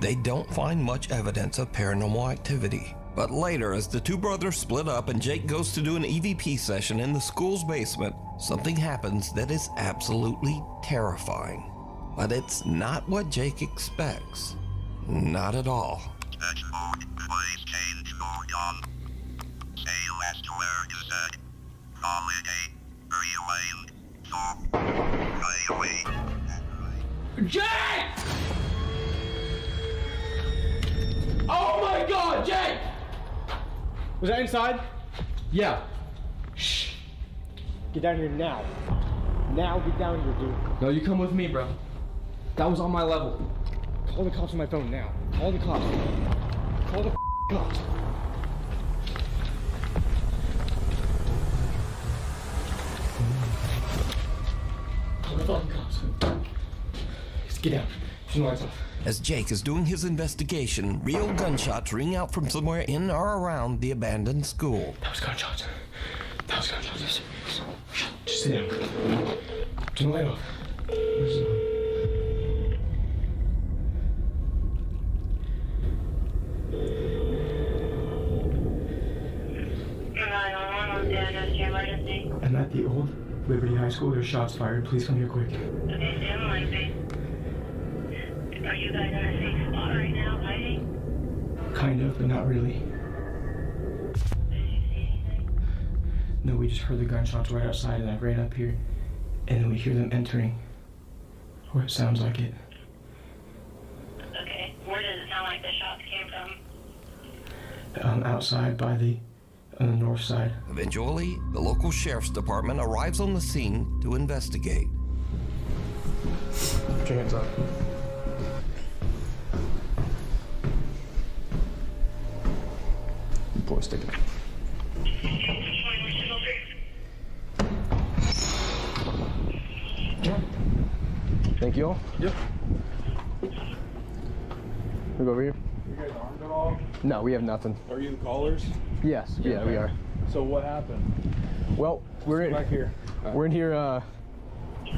They don't find much evidence of paranormal activity. But later, as the two brothers split up and Jake goes to do an EVP session in the school's basement, something happens that is absolutely terrifying. But it's not what Jake expects. Not at all. Jake! Oh my God, Jake! Was that inside? Yeah. Shh. Get down here now. Now get down here, dude. No, you come with me, bro. That was on my level. Call the cops on my phone now. Call the cops. Call the cops. Call the fucking cops. Just get down. Turn the lights off. As Jake is doing his investigation, real gunshots ring out from somewhere in or around the abandoned school. That was gunshots. That was gunshots. Just sit down. Turn the light off. I'm at the old Liberty High School. There's shots fired. Please come here quick. Okay, stand by, please. Are you guys in a safe spot right now, hiding? Kind of, but not really. No, we just heard the gunshots right outside and I ran up here. And then we hear them entering. Or it sounds like it. Okay, where does it sound like the shots came from? Outside by on the north side. Eventually, the local sheriff's department arrives on the scene to investigate. Put your hands up. Boy, stick it. Thank you all. Yep. We go over here. You guys armed at all? No, we have nothing. Are you the callers? Yes, yeah, we are. So what happened? Well, we're in back here. We're in here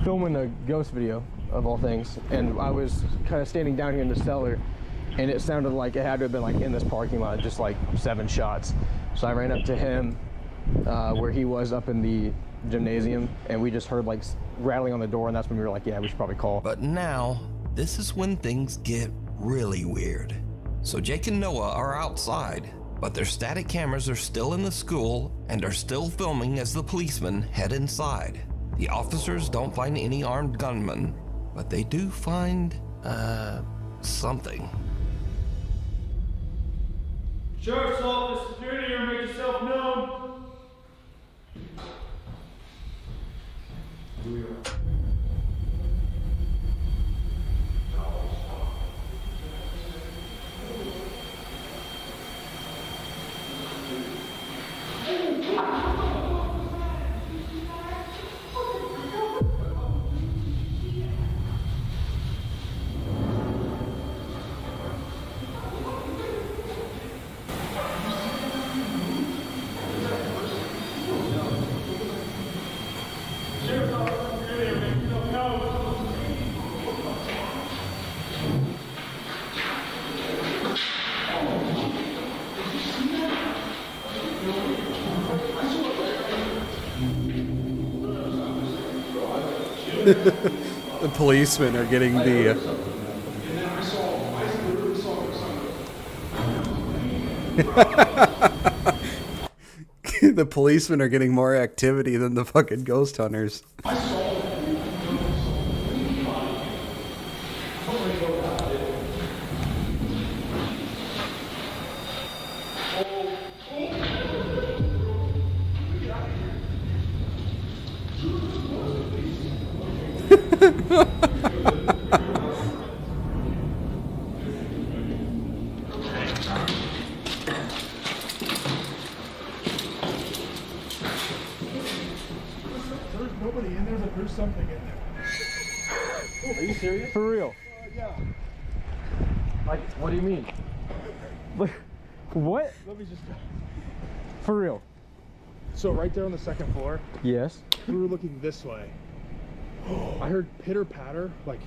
filming a ghost video of all things, and I was kind of standing down here in the cellar, and it sounded like it had to have been like in this parking lot, just like 7 shots. So I ran up to him where he was up in the gymnasium, and we just heard like rattling on the door, and that's when we were like, yeah, we should probably call. But now, this is when things get really weird. So Jake and Noah are outside, but their static cameras are still in the school and are still filming as the policemen head inside. The officers don't find any armed gunmen, but they do find, something. Sheriff's Office, security here, make yourself known. The policemen are getting the. The policemen are getting more activity than the fucking ghost hunters. There's nobody in there, but there's something in there. Are you serious? For real? Yeah. Like, what do you mean? Like, what? Let me just. For real? So right there on the second floor, Yes. we were looking this way. I heard pitter patter, like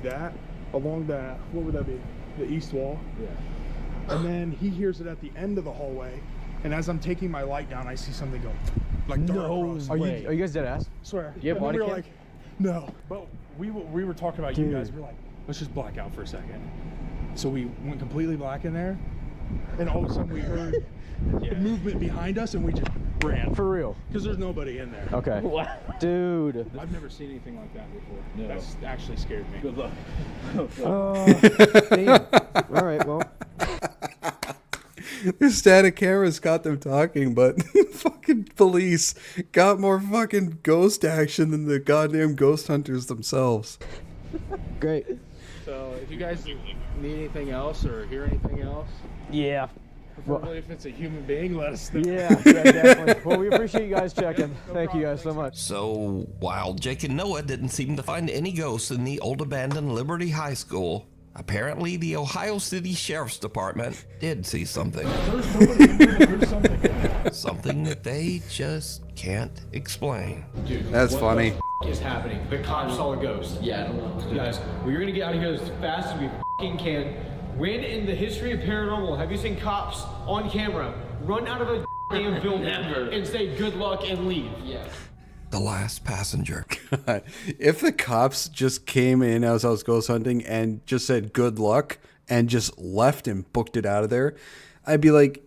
that, along that. What would that be? The east wall. Yeah. And then he hears it at the end of the hallway, and as I'm taking my light down, I see something go like dart across. Are you guys dead ass? Swear. Do you have And then body we were cam? like, no. But we were talking about you guys. We were like, let's just black out for a second. So we went completely black in there, and all of a sudden we heard movement behind us, and we just ran. For real? Because there's nobody in there. Okay. Dude. I've never seen anything like that before. No. That's actually scared me. Good luck. Damn. All right, well. The static cameras got them talking, but fucking police got more fucking ghost action than the goddamn ghost hunters themselves. Great. So if you guys need anything else or hear anything else, Yeah. preferably if it's a human being, let us know. Yeah, definitely. Well, we appreciate you guys checking. Thank you guys so much. So, while Jake and Noah didn't seem to find any ghosts in the old abandoned Liberty High School, apparently the Ohio City Sheriff's Department did see something. Something that they just can't explain. Dude, That's what funny. The is happening? The cops saw a ghost. Yeah, I don't know. Guys, we're gonna get out of here as fast as we fucking can. When in the history of paranormal have you seen cops on camera run out of a damn building and say good luck and leave? Yes. The last passenger. God, if the cops just came in as I was ghost hunting and just said good luck and just left and booked it out of there, I'd be like,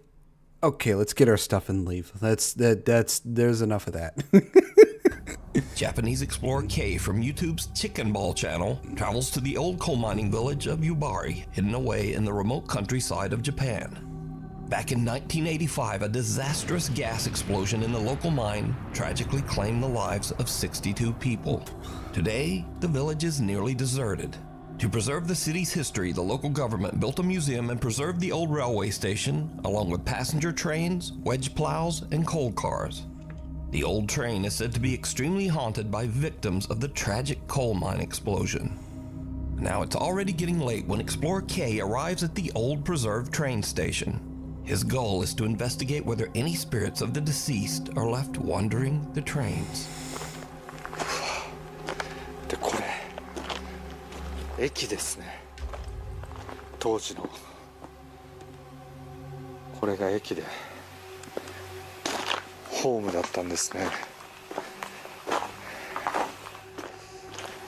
okay, let's get our stuff and leave. There's enough of that. Japanese explorer K from YouTube's Chicken Ball channel travels to the old coal mining village of Yubari, hidden away in the remote countryside of Japan. Back in 1985, a disastrous gas explosion in the local mine tragically claimed the lives of 62 people. Today, the village is nearly deserted. To preserve the city's history, the local government built a museum and preserved the old railway station, along with passenger trains, wedge plows, and coal cars. The old train is said to be extremely haunted by victims of the tragic coal mine explosion. Now it's already getting late when Explorer K arrives at the old preserved train station. His goal is to investigate whether any spirits of the deceased are left wandering the trains. でこれ駅ですね。当時のこれが駅でホームだったんですね。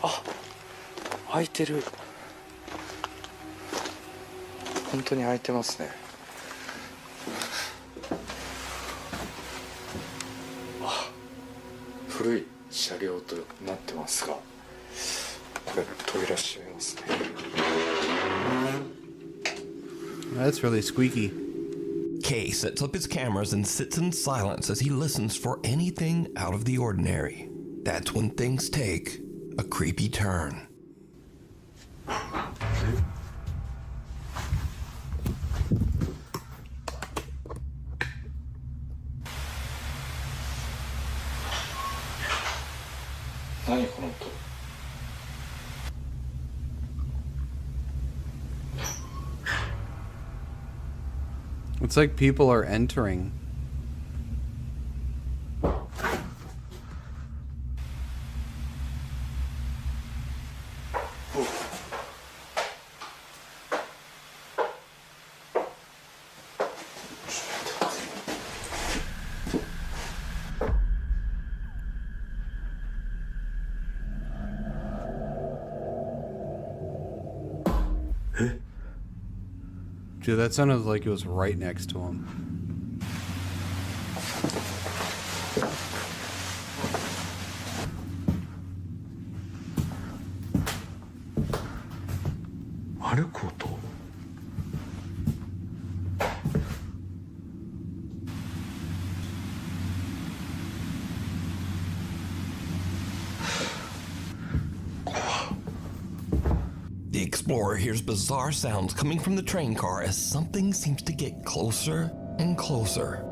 あ、開いてる。本当に開いてますね。あ、古い車両となってますが、これ扉閉めますね。That's really squeaky. Kay sets up his cameras and sits in silence as he listens for anything out of the ordinary. That's when things take a creepy turn. It's like people are entering. Dude, that sounded like it was right next to him. The explorer hears bizarre sounds coming from the train car as something seems to get closer and closer.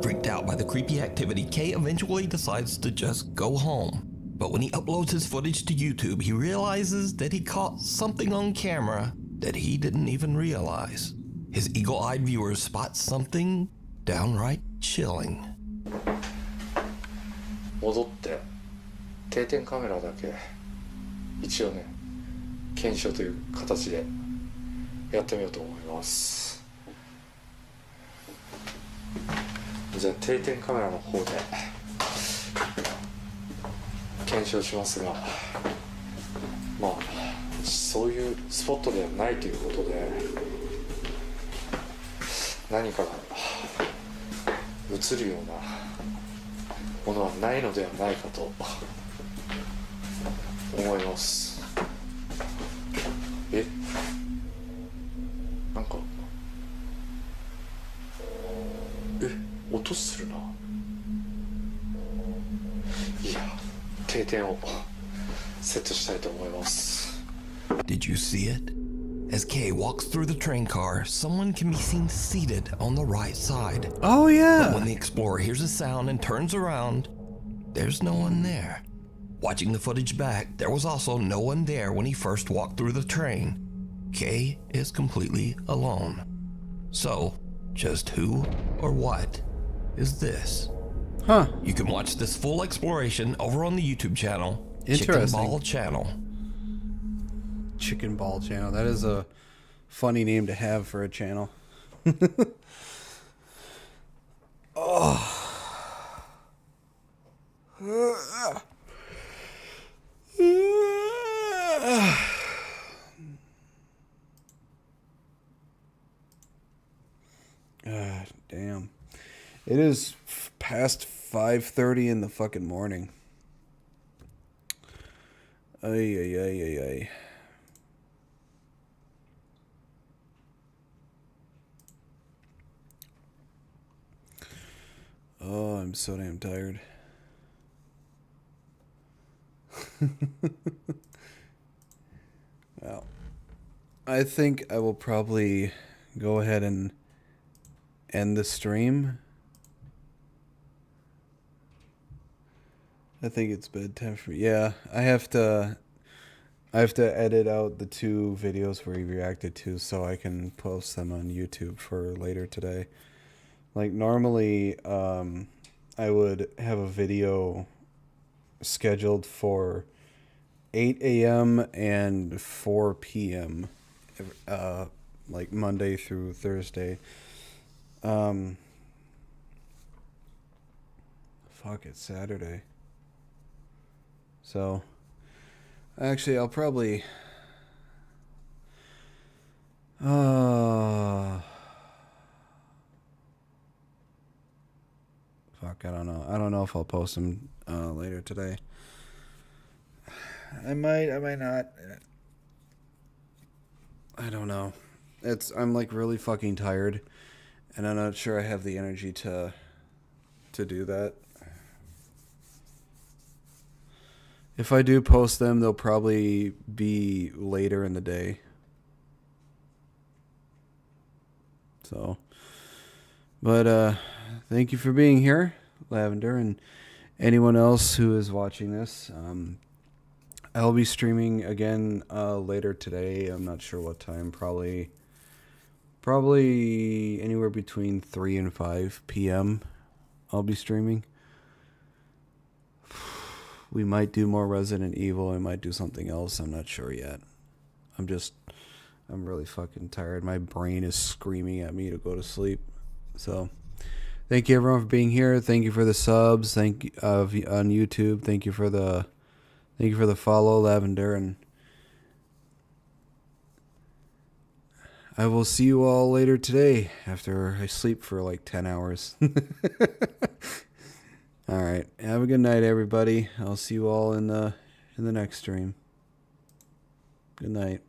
Freaked out by the creepy activity, Kay eventually decides to just go home. But when he uploads his footage to YouTube, he realizes that he caught something on camera that he didn't even realize. His eagle-eyed viewers spot something downright chilling. 戻って定点カメラだけ一応ね検証という形でやってみようと思います。じゃあ定点カメラの方で検証しますが、まあそういうスポットではないということで何かが映るようなものはないのではないかと思います。なんか音するな。いや、定点をセットしたいと思います。 Did you see it? As Kay walks through the train car, someone can be seen seated on the right side. Oh, yeah. But when the explorer hears a sound and turns around, there's no one there. Watching the footage back, there was also no one there when he first walked through the train. Kay is completely alone. So, just who or what is this? Huh. You can watch this full exploration over on the YouTube channel, Interesting. Chicken Ball Channel. Chicken Ball Channel. That is a funny name to have for a channel. Oh. Damn. It is past 5:30 in the fucking morning. Ay, ay, ay, ay, ay. Oh, I'm so damn tired. Well, I think I will probably go ahead and end the stream. I think it's bedtime for me. Yeah, I have to edit out the 2 videos where he reacted to so I can post them on YouTube for later today. Like normally, I would have a video scheduled for 8 a.m. and 4 p.m. like Monday through Thursday. Fuck, it's Saturday. So, actually, I'll probably... Fuck, I don't know. I don't know if I'll post them later today. I might not. I don't know. I'm like really fucking tired, and I'm not sure I have the energy to do that. If I do post them, they'll probably be later in the day. So, but thank you for being here, Lavender, and anyone else who is watching this. I'll be streaming again later today. I'm not sure what time. Probably anywhere between 3 and 5 p.m. I'll be streaming. We might do more Resident Evil. I might do something else. I'm not sure yet. I'm really fucking tired. My brain is screaming at me to go to sleep. So, thank you everyone for being here. Thank you for the subs. Thank you on YouTube. Thank you for the follow, Lavender, and I will see you all later today after I sleep for like 10 hours. All right. Have a good night, everybody. I'll see you all in the next stream. Good night.